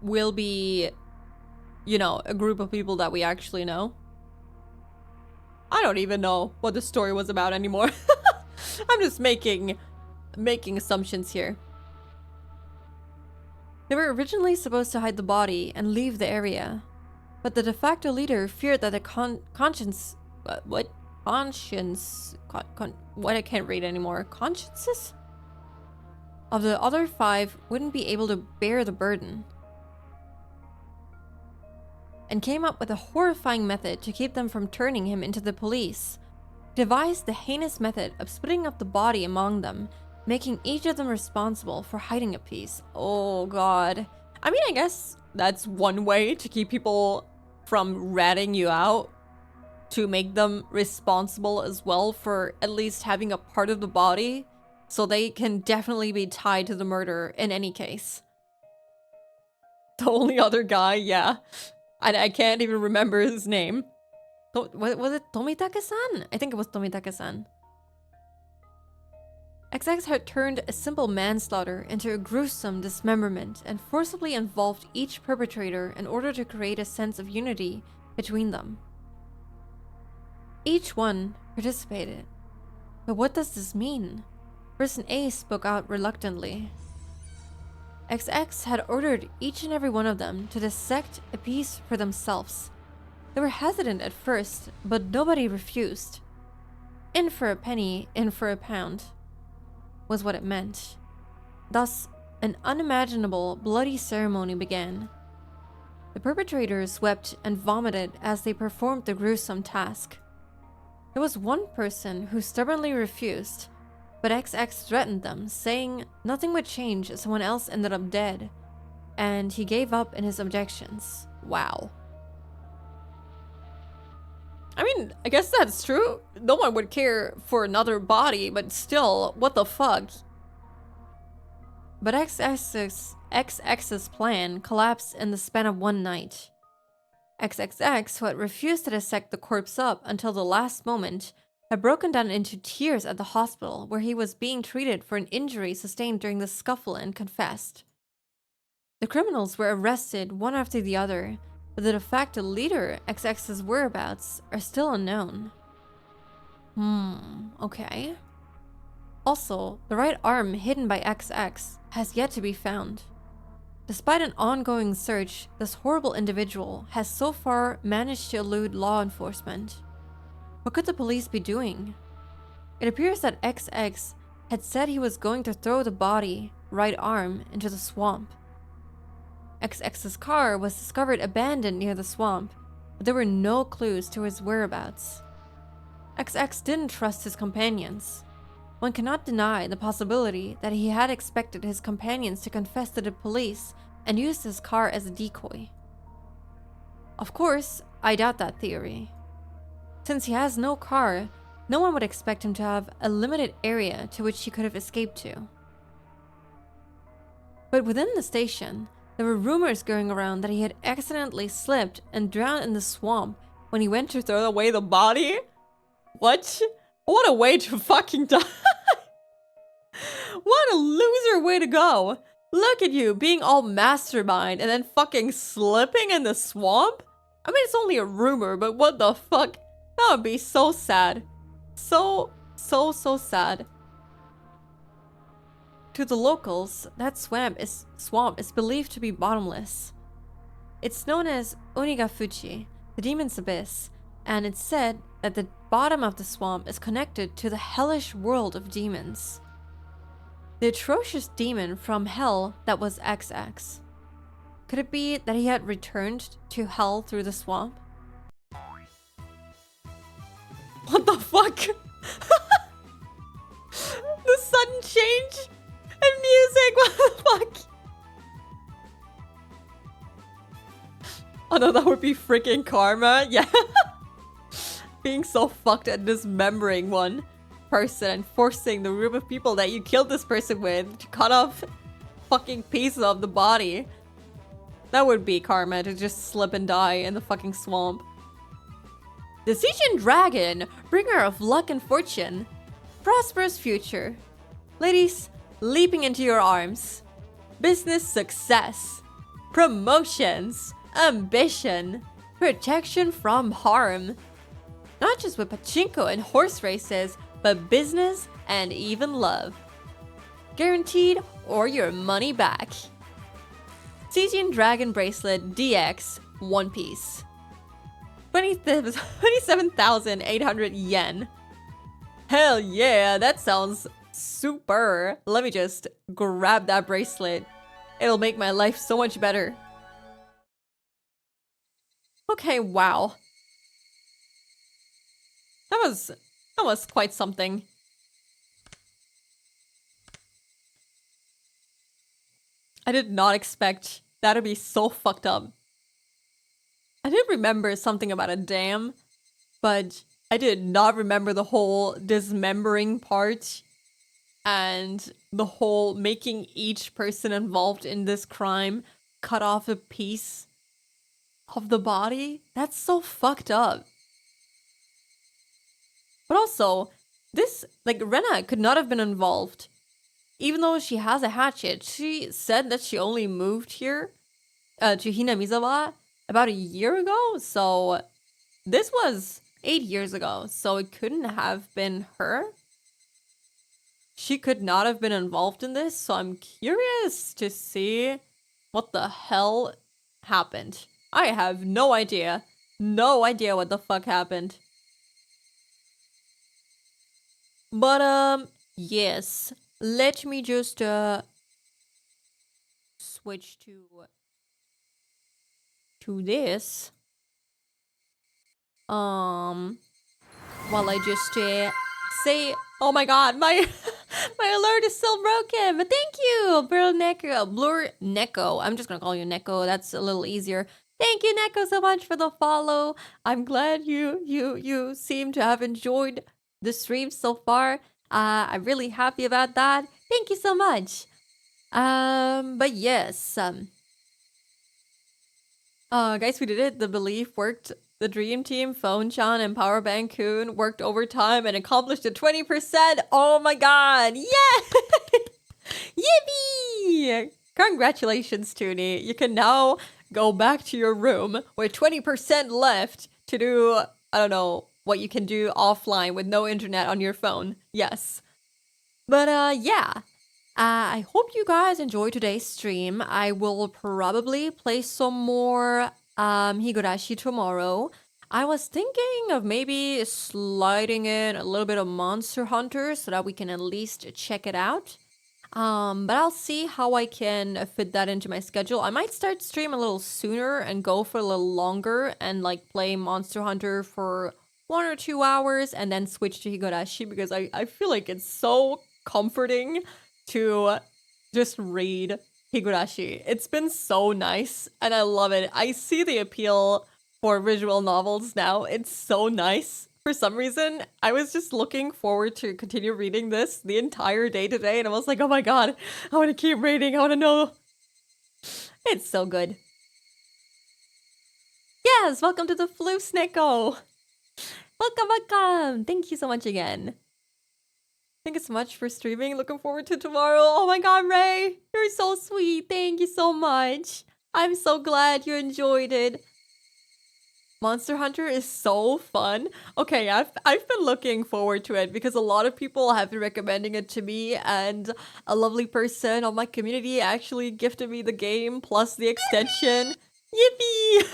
will be, you know, a group of people that we actually know. I don't even know what the story was about anymore. I'm just making assumptions here. They were originally supposed to hide the body and leave the area, but the de facto leader feared that the consciences of the other 5 wouldn't be able to bear the burden, and came up with a horrifying method to keep them from turning him into the police. He devised the heinous method of splitting up the body among them, making each of them responsible for hiding a piece. Oh god. I mean, I guess that's one way to keep people from ratting you out, to make them responsible as well for at least having a part of the body, so they can definitely be tied to the murder in any case. The only other guy, yeah. I can't even remember his name. Was it Tomitake-san? I think it was Tomitake-san. XX had turned a simple manslaughter into a gruesome dismemberment and forcibly involved each perpetrator in order to create a sense of unity between them. Each one participated. But what does this mean? Person A spoke out reluctantly. XX had ordered each and every one of them to dissect a piece for themselves. They were hesitant at first, but nobody refused. In for a penny, in for a pound, was what it meant. Thus, an unimaginable, bloody ceremony began. The perpetrators wept and vomited as they performed the gruesome task. There was one person who stubbornly refused, but XX threatened them, saying nothing would change if someone else ended up dead, and he gave up in his objections. Wow. I mean, I guess that's true. No one would care for another body, but still, what the fuck? But XX's plan collapsed in the span of one night. XXX, who had refused to dissect the corpse up until the last moment, had broken down into tears at the hospital where he was being treated for an injury sustained during the scuffle and confessed. The criminals were arrested one after the other, but the de facto leader, XX's whereabouts, are still unknown. Okay. Also, the right arm hidden by XX has yet to be found. Despite an ongoing search, this horrible individual has so far managed to elude law enforcement. What could the police be doing? It appears that XX had said he was going to throw the body, right arm, into the swamp. XX's car was discovered abandoned near the swamp, but there were no clues to his whereabouts. XX didn't trust his companions. One cannot deny the possibility that he had expected his companions to confess to the police and used his car as a decoy. Of course, I doubt that theory. Since he has no car, no one would expect him to have a limited area to which he could have escaped to. But within the station, there were rumors going around that he had accidentally slipped and drowned in the swamp when he went to throw away the body. What? What a way to fucking die. What a loser way to go. Look at you being all mastermind and then fucking slipping in the swamp? I mean, it's only a rumor, but what the fuck? That would be so sad. So sad. To the locals, that swamp is believed to be bottomless. It's known as Onikakushi, the demon's abyss, and it's said that the bottom of the swamp is connected to the hellish world of demons. The atrocious demon from hell that was XX. Could it be that he had returned to hell through the swamp? What the fuck? The sudden change in music, what the fuck? Oh no, that would be freaking karma, yeah. Being so fucked at dismembering one person and forcing the group of people that you killed this person with to cut off fucking pieces of the body. That would be karma, to just slip and die in the fucking swamp. The Stygian Dragon, bringer of luck and fortune. Prosperous future. Ladies, leaping into your arms. Business success. Promotions. Ambition. Protection from harm. Not just with pachinko and horse races, but business and even love. Guaranteed or your money back. Stygian Dragon Bracelet DX One Piece. 27,800 yen. Hell yeah, that sounds super. Let me just grab that bracelet. It'll make my life so much better. Okay, wow. That was quite something. I did not expect that to be so fucked up. I did remember something about a dam, but I did not remember the whole dismembering part and the whole making each person involved in this crime cut off a piece of the body. That's so fucked up. But also, this, like, Rena could not have been involved. Even though she has a hatchet, she said that she only moved here to Hinamizawa about a year ago. So this was 8 years ago. So it couldn't have been her. She could not have been involved in this. So I'm curious to see what the hell happened. I have no idea. No idea what the fuck happened. But, yes. Let me just, switch to this. While I just, say, oh my god, my alert is still broken, but thank you, Blur Neko. I'm just gonna call you Neko, that's a little easier. Thank you, Neko, so much for the follow. I'm glad you seem to have enjoyed the stream so far. I'm really happy about that. Thank you so much. But yes. Guys, we did it. The belief worked. The dream team, Phone-chan and Power Bancoon worked overtime and accomplished a 20%. Oh my god. Yeah! Yippee! Congratulations, Toonie. You can now go back to your room with 20% left to do, I don't know, what you can do offline with no internet on your phone. Yes. But, yeah. I hope you guys enjoyed today's stream. I will probably play some more Higurashi tomorrow. I was thinking of maybe sliding in a little bit of Monster Hunter so that we can at least check it out. But I'll see how I can fit that into my schedule. I might start stream a little sooner and go for a little longer and like play Monster Hunter for 1 or 2 hours and then switch to Higurashi because I feel like it's so comforting to just read Higurashi. It's been so nice and I love it. I see the appeal for visual novels now. It's so nice. For some reason, I was just looking forward to continue reading this the entire day today, and I was like, oh my god, I want to keep reading, I want to know. It's so good. Yes, welcome to the Flu Sneko. Welcome. Thank you so much again. Thank you so much for streaming. Looking forward to tomorrow. Oh my god, Ray, you're so sweet. Thank you so much. I'm so glad you enjoyed it. Monster Hunter is so fun. Okay, I've been looking forward to it because a lot of people have been recommending it to me, and a lovely person on my community actually gifted me the game plus the extension. Yippee!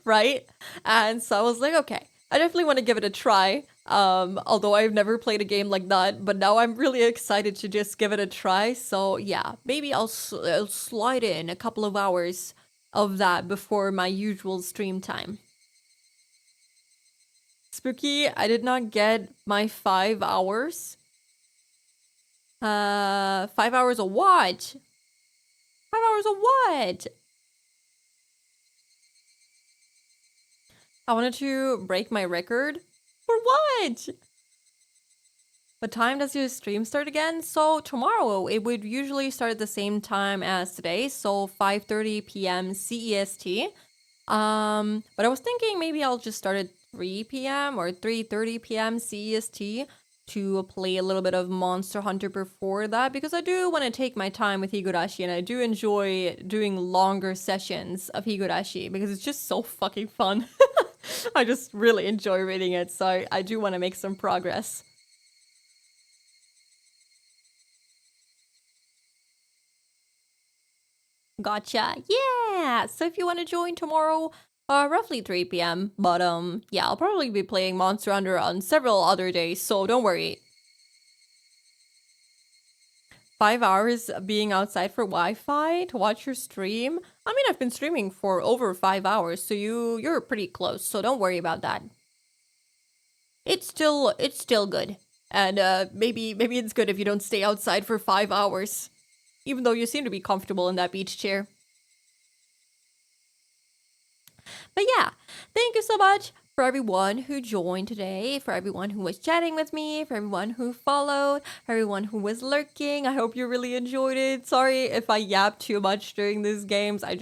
Right? And so I was like, okay, I definitely want to give it a try. Although I've never played a game like that, but now I'm really excited to just give it a try. So yeah, maybe I'll slide in a couple of hours of that before my usual stream time. Spooky, I did not get my 5 hours. 5 hours of what? 5 hours of what? I wanted to break my record. For what? What time does your stream start again? So tomorrow, it would usually start at the same time as today. So 5:30 p.m. CEST. But I was thinking maybe I'll just start at 3 p.m. or 3:30 p.m. CEST to play a little bit of Monster Hunter before that because I do want to take my time with Higurashi and I do enjoy doing longer sessions of Higurashi because it's just so fucking fun. I just really enjoy reading it, so I do want to make some progress. Gotcha. Yeah. So if you want to join tomorrow, roughly 3 p.m. But yeah, I'll probably be playing Monster Hunter on several other days, so don't worry. 5 hours being outside for Wi-Fi to watch your stream. I mean, I've been streaming for over 5 hours, so you're pretty close. So don't worry about that. It's still good, and maybe it's good if you don't stay outside for 5 hours, even though you seem to be comfortable in that beach chair. But yeah, thank you so much for everyone who joined today, for everyone who was chatting with me, for everyone who followed, for everyone who was lurking. I hope you really enjoyed it. Sorry if I yap too much during these games. I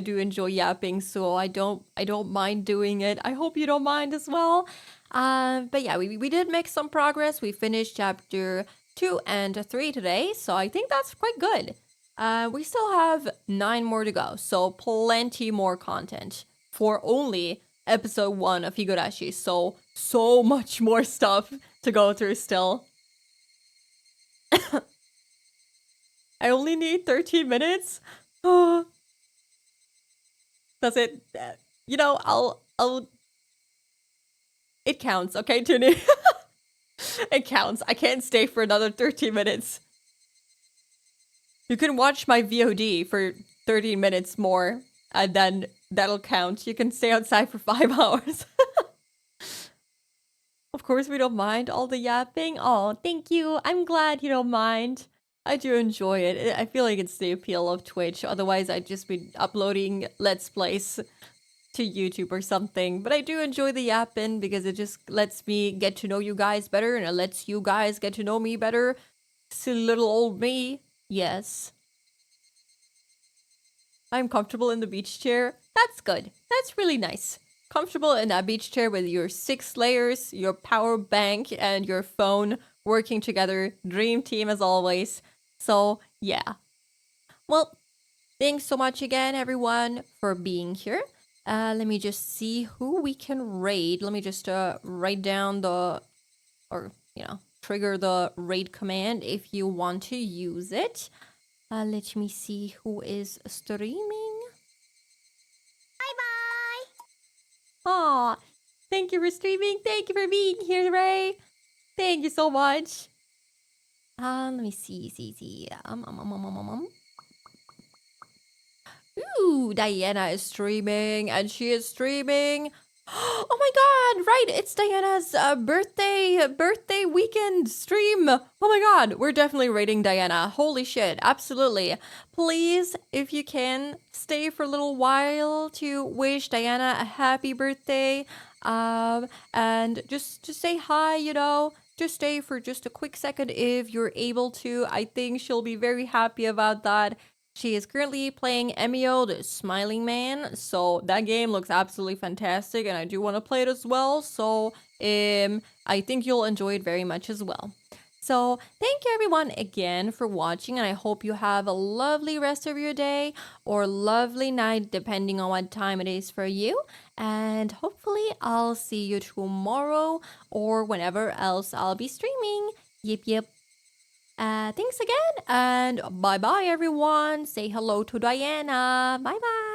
do enjoy yapping, so I don't mind doing it. I hope you don't mind as well. But yeah, we did make some progress. We finished chapter 2 and 3 today, so I think that's quite good. We still have 9 more to go, so plenty more content for only episode 1 of Higurashi. So much more stuff to go through still. I only need 13 minutes. That's it. You know, I'll. It counts, okay, Tuni? It counts. I can't stay for another 13 minutes. You can watch my VOD for 13 minutes more, and then that'll count. You can stay outside for 5 hours. Of course, we don't mind all the yapping. Oh, thank you. I'm glad you don't mind. I do enjoy it. I feel like it's the appeal of Twitch. Otherwise, I'd just be uploading Let's Plays to YouTube or something. But I do enjoy the yapping because it just lets me get to know you guys better, and it lets you guys get to know me better. Silly little old me. Yes. I'm comfortable in the beach chair. That's good. That's really nice. Comfortable in that beach chair with your 6 layers, your power bank, and your phone working together. Dream team as always. So, yeah. Well, thanks so much again, everyone, for being here. Let me just see who we can raid. Let me just write down the... Or, you know, trigger the raid command if you want to use it. Let me see who is streaming. Bye Aw, thank you for streaming. Thank you for being here, Ray. Thank you so much. Let me see. Ooh, Diana is streaming, and she is streaming. Oh my god, right, it's Diana's birthday weekend stream. Oh my god, we're definitely rating Diana. Holy shit, absolutely. Please, if you can, stay for a little while to wish Diana a happy birthday. And just say hi, you know. Just stay for just a quick second if you're able to. I think she'll be very happy about that. She is currently playing Emio, the Smiling Man, so that game looks absolutely fantastic, and I do want to play it as well, so I think you'll enjoy it very much as well. So thank you everyone again for watching, and I hope you have a lovely rest of your day or lovely night, depending on what time it is for you, and hopefully I'll see you tomorrow or whenever else I'll be streaming. Yep. Thanks again, and bye-bye, everyone. Say hello to Diana. Bye-bye.